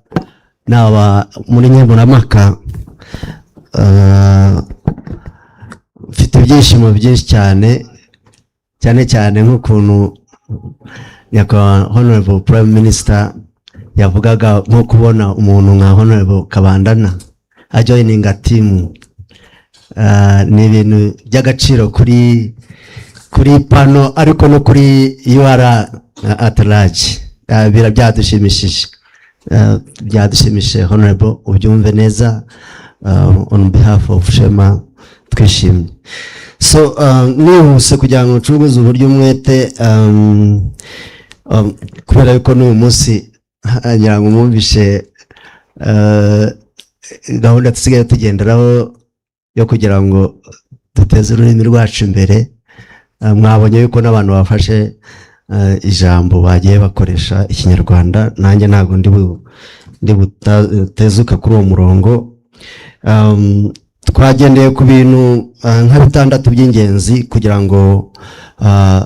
naba muri nkemurampaka, mfite ibyishimo byinshi cyane cyane nk'ukuntu nyakubahwa Honorable Prime Minister yavugaga nko kubona umuntu nka Honorable Kabandana ajoyininga team. Ni ibintu by'agaciro kuri pano, ariko no kuri UR at large. Byadushimishije Honorable, ubyumve neza. On behalf of Shema twishimye. So nihuse kugira ngo ncuruze uburyo umwete, kubera yuko n'uyu munsi ngira ngo mwumvishe gahunda tusigaye tugenderaho yo kugira ngo duteze ururimi rwacu imbere. Mwabonye yuko n'abantu bafashe ijambo bagiye bakoresha ikinyarwanda, nanjye ntabwo ndi butezuka kuri uwo murongo. Twagendeye ku bintu nka 6 by'ingenzi kugira ngo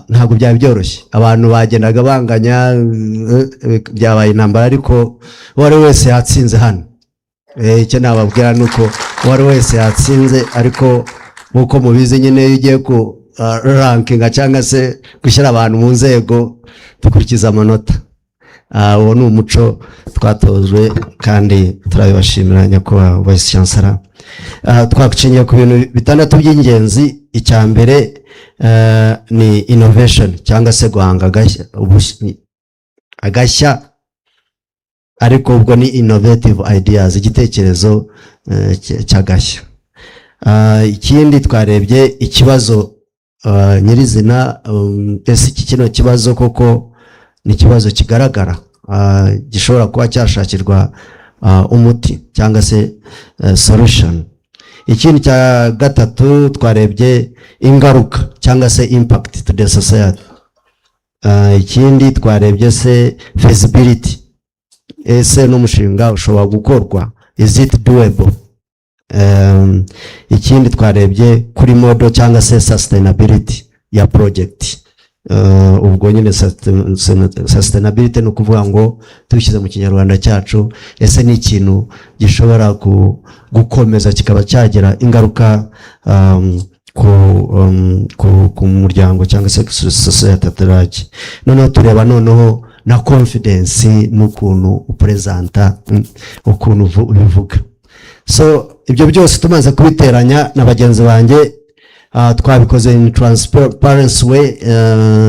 ntabwo byari byoroshye. Abantu bagendaga banganya, byabaye intambara, ariko uwari wese yatsinze hano. Icyo nababwira nuko uwari wese yatsinze, ariko nkuko mubizi nyine iyo ugiye ku rankinga cyangwa se gushyira abantu mu nzego dukurikiza amanota. Uwo ni umuco twatojwe kandi turabibashimira nyakubahwa Vice Chancellor. Twacinye ku bintu 6 by'ingenzi. Icya mbere ni innovation cyangwa se guhanga agashya, ariko ubwo ni innovative ideas, igitekerezo cy'agashya. Ikindi twarebye ikibazo nyirizina, ese kino kibazo koko ni ikibazo kigaragara, gishobora kuba cyashakirwa umuti cyangwa se solution. ikindi cya gatatu twarebye ingaruka cyangwa se impact to the society. Ikindi twarebye se feasibility, ese n'umushinga ushobora gukorwa, is it doable. Ikindi twarebye kuri model cyangwa se sustainability ya project. Ubwo nyine sustainability no kuvuga ngo tubishyize mu kinyarwanda cyacu, ese ni ikintu gishobora gukomeza kikaba cyagira ingaruka ku muryango cyangwa se society at large. Noneho tureba noneho na confidence n'ukuntu upresenta, ukuntu ubivuga. So ibyo byose tumaze kubiteranya na bagenzi banjye, twabikoze in transparency way.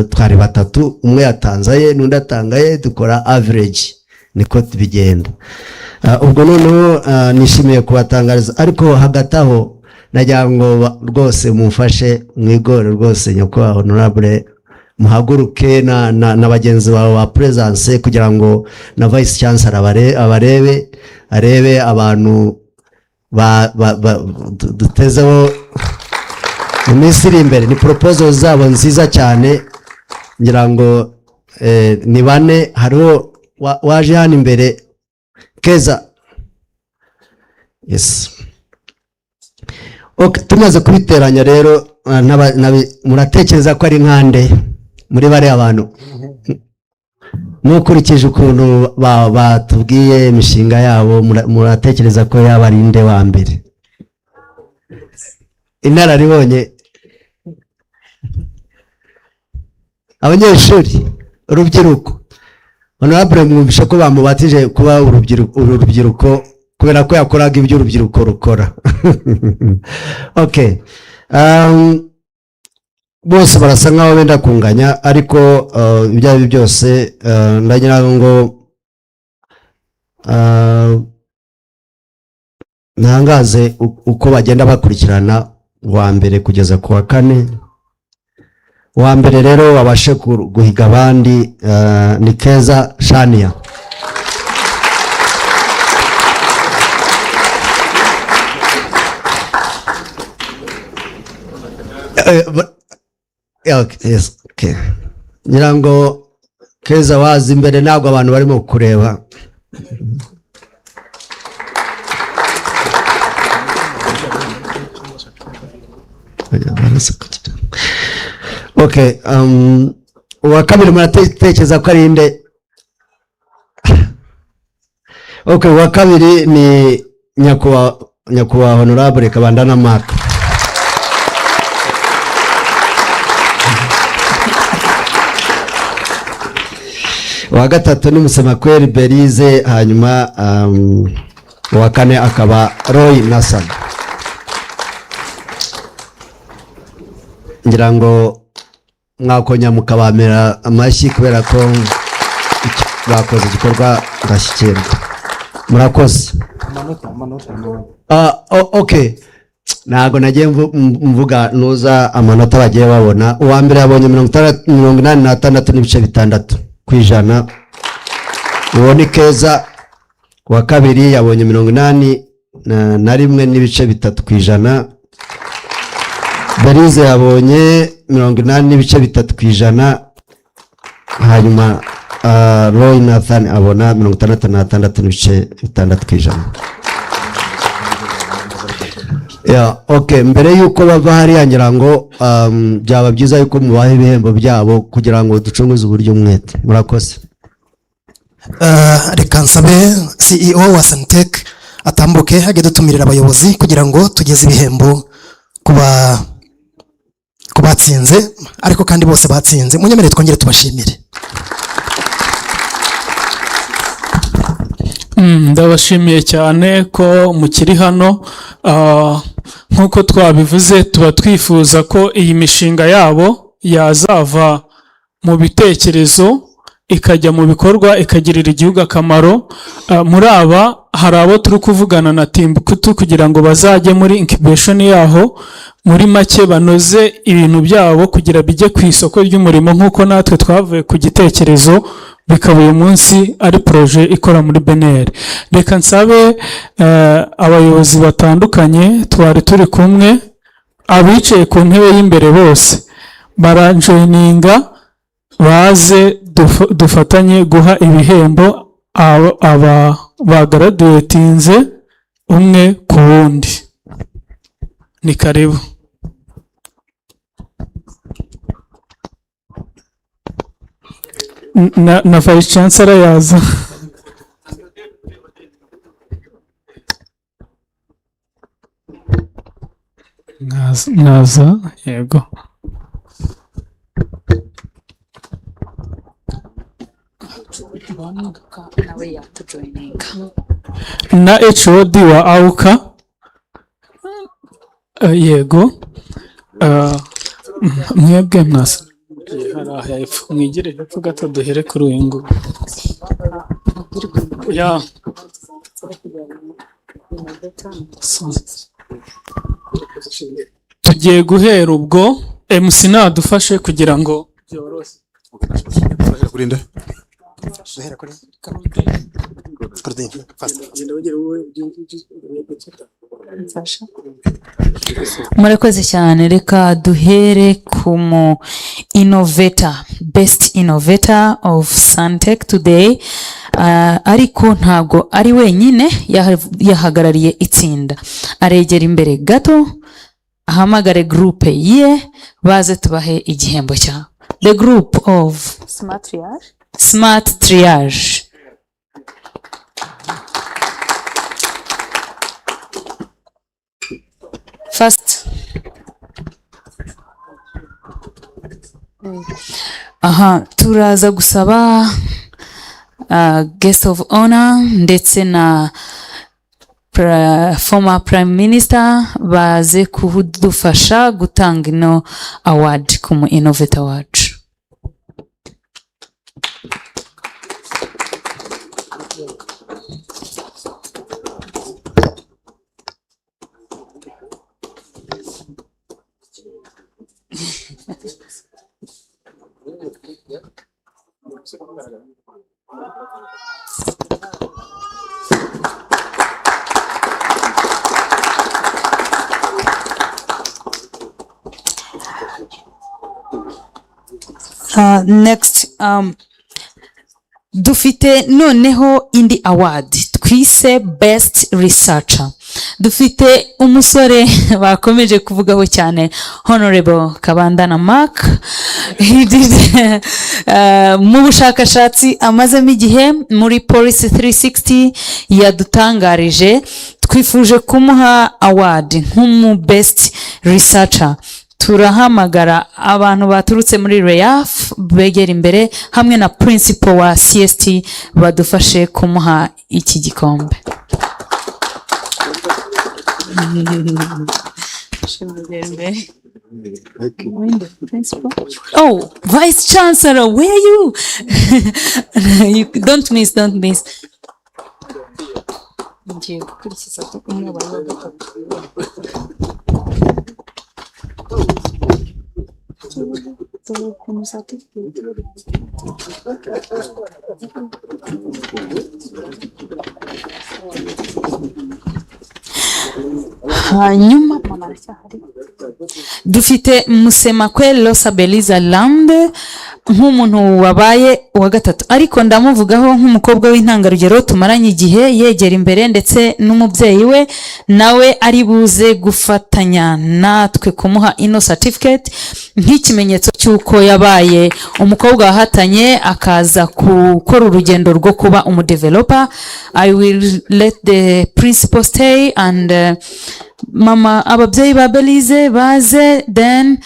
Twari batatu, umwe yatanzaye n'undi atangaye, dukora average, niko bigenda. Ubwo noneho nishimiye kubatangariza, ariko hagati aho nagira ngo rwose mumfashe mwigore rwose nyakubahwa honorable, muhaguruke na bagenzi bawe ba presence kugira ngo na vice chancellor arebe abantu dutezeho mu minsi iri imbere. Ni proposal zabo nziza cyane, ngira ngo ni bane. Hariho waje hano imbere, Keza. Yes. Okay, tumaze kubiteranya rero, muratekereza ko ari nkande muri bari abantu? Mukurikije ukuntu batubwiye imishinga yabo, muratekereza ko yaba ari nde wa mbere? Inararibonye, abanyeshuri, urubyiruko. Honorable mwumvisha ko bamubatije kuba urubyiruko kubera ko yakoraga ibyo urubyiruko rukora. Okay. Bose barasa nkaho benda kunganya, ariko ibyo ari byose ndagira ngo ntangaze uko bagenda bakurikirana wa mbere kugeza ku wa kane. Wa mbere rero wabashe guhiga abandi ni Keza Shania. Yes, okay. Ngira ngo Keza wazi imbere ntabwo abantu barimo kureba. Okay, uwa kabiri muratekereza ko ari nde? Okay, uwa kabiri ni nyakubahwa honorable Kabandana Mark. Uwa gatatu ni Musemakweli Berize, hanyuma uwa kane akaba Roy Nassan. Ngira ngo mwakonya mukabamera amashyi kubera ko bakoze igikorwa gashyikirwa. Murakoze. Okay. Ntago nagiye mvuga nuza amanota bagiye babona. Uwa mbere yabonye 86.6 kwijana. Uwo ni Keza. Uwa kabiri yabonye 81.3 kwijana. Berize yabonye 80.3 kwijana. Hanyuma Roy Nathan abona 66.6 kwijana. Yeah, okay, mbere yuko bava hariya ngira ngo byaba byiza yuko mubahe ibihembo byabo kugira ngo ducunguze uburyo umwete. Murakoze. Reka nsabe CEO wa SANTECH atambuke hage dutumirira abayobozi kugira ngo tugeze ibihembo kubatsinze, ariko kandi bose batsinze. Munyemerere twongere tubashimire. Ndabashimiye cyane ko mukiri hano. Nkuko twabivuze, tuba twifuza ko iyi mishinga yabo yazava mu bitekerezo ikajya mu bikorwa ikagirira igihugu akamaro. Muri aba hari abo turi kuvugana na Timbuktu kugira ngo bazajye muri incubation yaho, muri make banoze ibintu byabo kugira bijye ku isoko ry'umurimo, nkuko natwe twavuye ku gitekerezo bikaba uyu munsi ari proje ikora muri beneri. Reka nsabe abayobozi batandukanye twari turi kumwe, abicaye ku ntebe y'imbere bose baranjoyininga baze dufatanye guha ibihembo aba bagaraduwetinze umwe ku wundi. Ni karibu. Na vice chancellor yaza. Naza, yego. Na HOD wa AUKA, yego. Mwebwe mwasa mwigire hepfo gato duhere kuri uyu nguyu. Ya tugiye guhera ubwo MC nadufashe kugira ngo byoroshye. Murakoze cyane, reka duhere ku mu innovator, best innovator of SANTECH today. Ariko ntabwo ari wenyine yahagarariye itsinda, aregera imbere gato ahamagare groupe ye baze tubahe igihembo cya the group of Smart Triage. First. Turaza gusaba guest of honor ndetse na former prime minister baze kudufasha gutanga ino award ku mu innovator wacu. Next, dufite noneho indi award twise best researcher. Dufite umusore bakomeje kuvugaho cyane, Honorable Kabandana Mark. He did mu bushakashatsi amazemo igihe muri Policy 360 yadutangarije, twifuje kumuha award nk'umu best researcher. Turahamagara abantu baturutse muri REAF begera imbere hamwe na principal wa CST badufashe kumuha iki gikombe. Oh, Vice Chancellor, where are you? You don't miss. Hanyuma dufite Musemakwe Losa Beliza Lande nk'umuntu wabaye uwa gatatu, ariko ndamuvugaho nk'umukobwa w'intangarugero tumaranye igihe yegera imbere ndetse n'umubyeyi we nawe ari buze gufatanya natwe kumuha ino certificate nk'ikimenyetso cy'uko yabaye umukobwa wahatanye akaza gukora urugendo rwo kuba umudeveloper. I will let the principal stay and mama ababyeyi ba Belize baze, then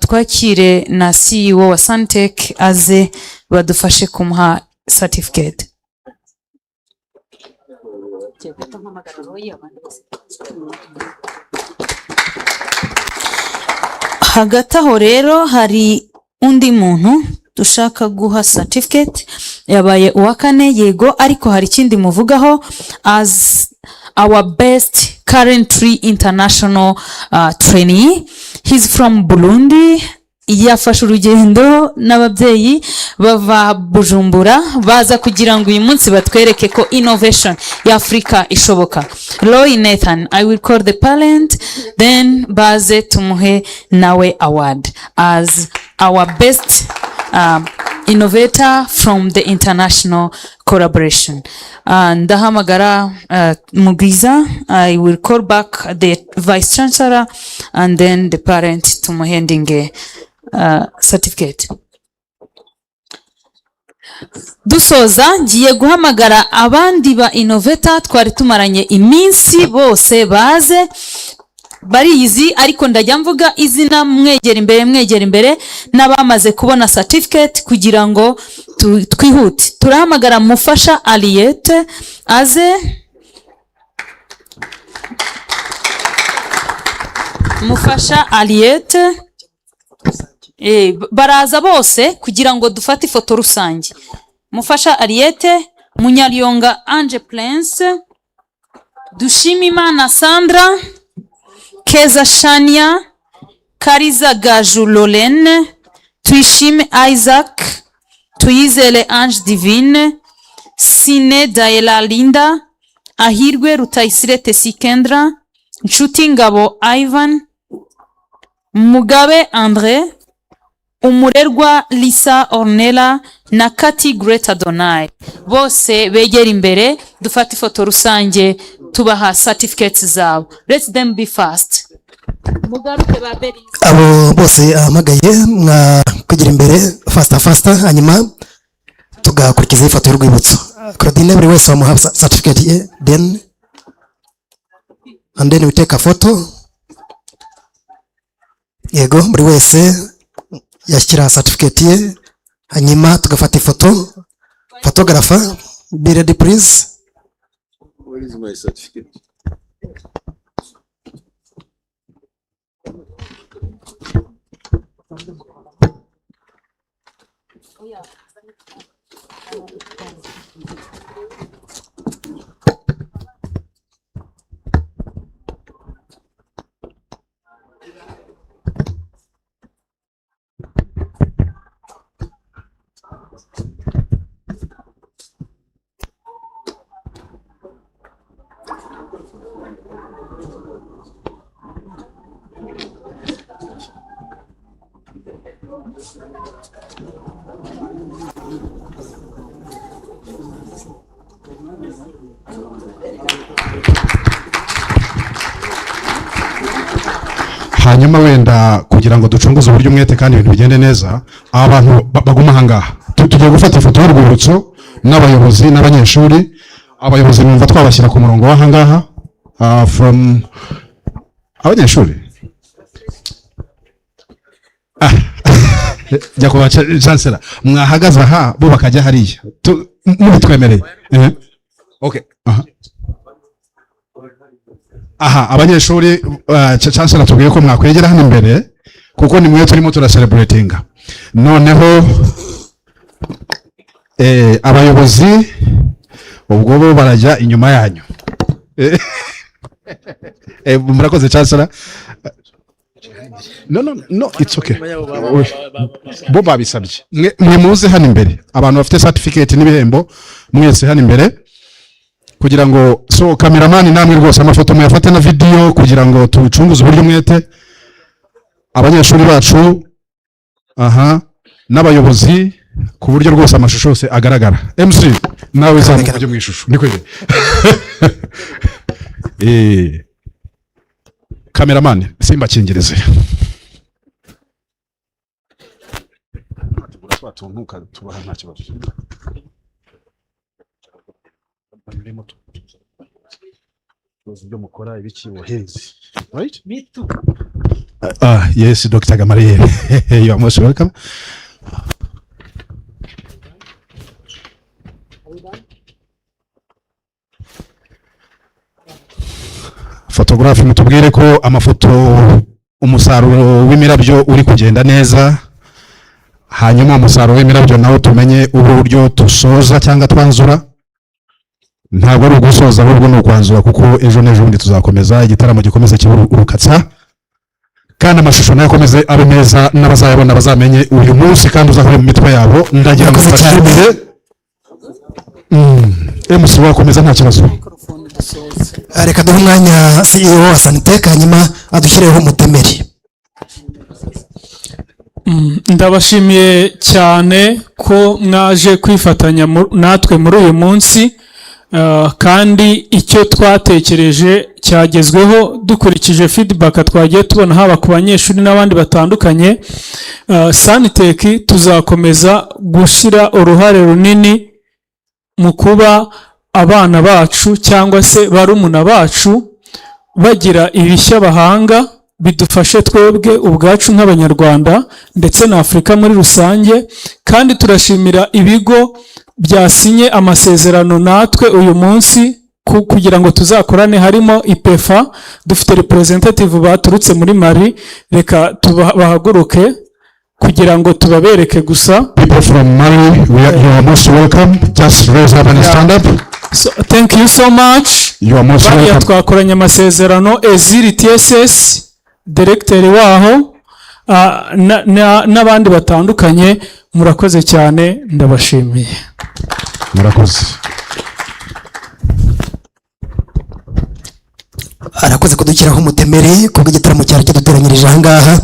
twakire na CEO wa SANTECH aze badufashe kumuha certificate. Hagati aho rero hari undi muntu dushaka guha certificate, yabaye uwa kane yego, ariko hari ikindi muvugaho as our best currently international trainee. He's from Burundi. yafashe urugendo n'ababyeyi bava Bujumbura baza kugira ngo uyu munsi batwereke ko innovation ya Afrika ishoboka. Roy Nathan, I will call the parent, then baze tumuhe nawe award as our best innovator from the international collaboration. Ndahamagara Mugwiza, I will call back the vice chancellor and then the parent tumuhendinge certificate. Dusoza ngiye guhamagara abandi ba innovator twari tumaranye iminsi bose baze bariyizi, ariko ndajya mvuga izina mwegera imbere n'abamaze kubona certificate kugira ngo twihute. Turahamagara Mufasha Aliette aze. Mufasha Aliette baraza bose kugira ngo dufate ifoto rusange. Mufasha Aliette, Munyalyonga Ange Prince, Dushimimana Sandra, Keza Shania, Kariza Gaju Lolene, Twishime Isaac, Tuyizele Ange Divine, Sine Daela Linda, Ahirwe Rutayisire Tesikendra, Nshuti Ngabo Ivan, Mugabe André, Umurerwa Lisa Ornella na Kati Greta Donai. Bose begera imbere dufata ifoto rusange tubaha certificates zabo. Let them be fast. Mugaruke baberi. Abo bose ahamagaye kugira imbere faster hanyuma tugakurikiza ifoto y'urwibutso. Claudine buri wese bamuha certificate ye, and then we take a photo. Yego buri wese yashyira certificate ye hanyuma tugafata ifoto. Photographer, be ready please. Where is my certificate? hanyuma wenda kugira ngo ducunguze uburyo umwete kandi ibintu bigende neza, abantu baguma ahangaha tugiye gufata ifoto y'urwibutso n'abayobozi n'abanyeshuri. Abayobozi numva twabashyira ku murongo w'ahangaha from abanyeshuri Nyakubahwa Chancellor mwahagaze aha bo bakajya hariya mubitwemereye. Okay. Aha abanyeshuri Chancellor tubwiye ko mwakwegera hano imbere kuko ni mwe turimo turacelebratinga. Noneho abayobozi ubwo bo barajya inyuma yanyu. Murakoze Chancellor. No, it's okay. Bo babisabye. Mwe muze hano imbere. Abantu bafite certificate n'ibihembo mwese hano imbere. Kugira ngo cameraman namwe rwose amafoto muyafate na video kugira ngo tucunguze uburyo mwete. Abanyeshuri bacu n'abayobozi ku buryo rwose amashusho yose agaragara. MC nawe zamuka byo mu ishusho niko je. Cameraman simba cyingereze. Tuntuka tubaha nta kibazo. Byo mukora ibiki bohezi. Right? Me too. Yes, Dr. Gamariye. You are most welcome. Photography mutubwire ko amafoto umusaruro w'imirabyo uri kugenda neza, hanyuma umusaruro w'imirabyo nawo tumenye uburyo tusoza cyangwa twanzura. Ntabwo ari ugusoza ahubwo ni ukwanzura kuko ejo n'ejo bundi tuzakomeza igitaramo gikomeza kiburukatsa kandi amashusho nayo akomeze abe meza n'abazayabona bazamenye uyu munsi kandi uzahore mu mitwe yabo. Ndagira ngo mbashimire. MC wakomeza nta kibazo. Reka duhe umwanya CEO wa SANTECH hanyuma adushyireho umutemeri. Ndabashimiye cyane ko mwaje kwifatanya natwe muri uyu munsi, kandi icyo twatekereje cyagezweho dukurikije feedback twagiye tubona haba ku banyeshuri n'abandi batandukanye. SANTECH tuzakomeza gushyira uruhare runini mu kuba abana bacu cyangwa se barumuna bacu bagira ibishya bahanga bidufashe twebwe ubwacu nk'abanyarwanda ndetse na Afurika muri rusange. Kandi turashimira ibigo byasinye amasezerano natwe uyu munsi kugira ngo tuzakorane, harimo IPEFA, dufite representative baturutse muri Mali. Reka bahaguruke kugira ngo tubabereke gusa. People from Mali, you are most welcome. Just raise up and stand up. So, thank you so much. You are most welcome. Twakoranye amasezerano, Eziri TSS director waho, n'abandi batandukanye. Murakoze cyane, ndabashimiye. Murakoze. Arakoze kudukiraho umutemeri kubwo igitaramo cyari kiduteranyirije aha ngaha.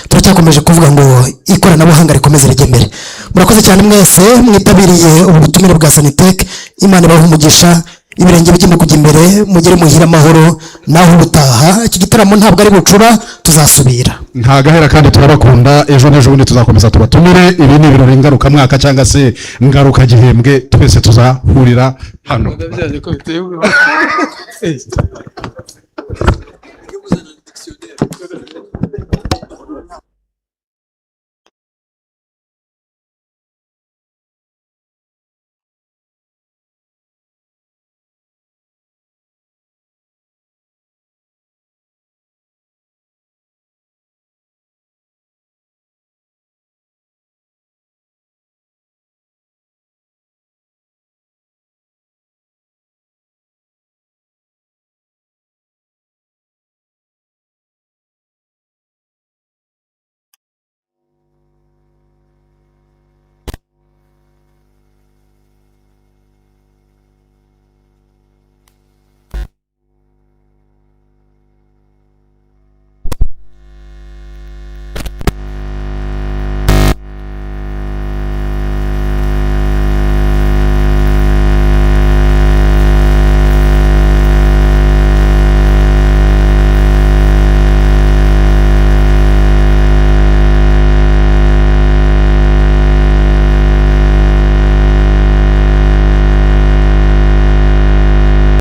Turacyakomeje kuvuga ngo ikoranabuhanga rikomeze rijye imbere. Murakoze cyane mwese mwitabiriye ubutumire bwa SANTECH. Imana ibahe umugisha, ibirenge bijye kujya imbere, mugere muhira amahoro naho ubutaha. Iki gitaramo ntabwo ari bucura, tuzasubira. Nta gahera kandi turabakunda. Ejo n'ejo bundi tuzakomeza tubatumire. Ibi ni ibirori ngaruka mwaka cyangwa se ngaruka gihembwe, twese tuzahurira hano.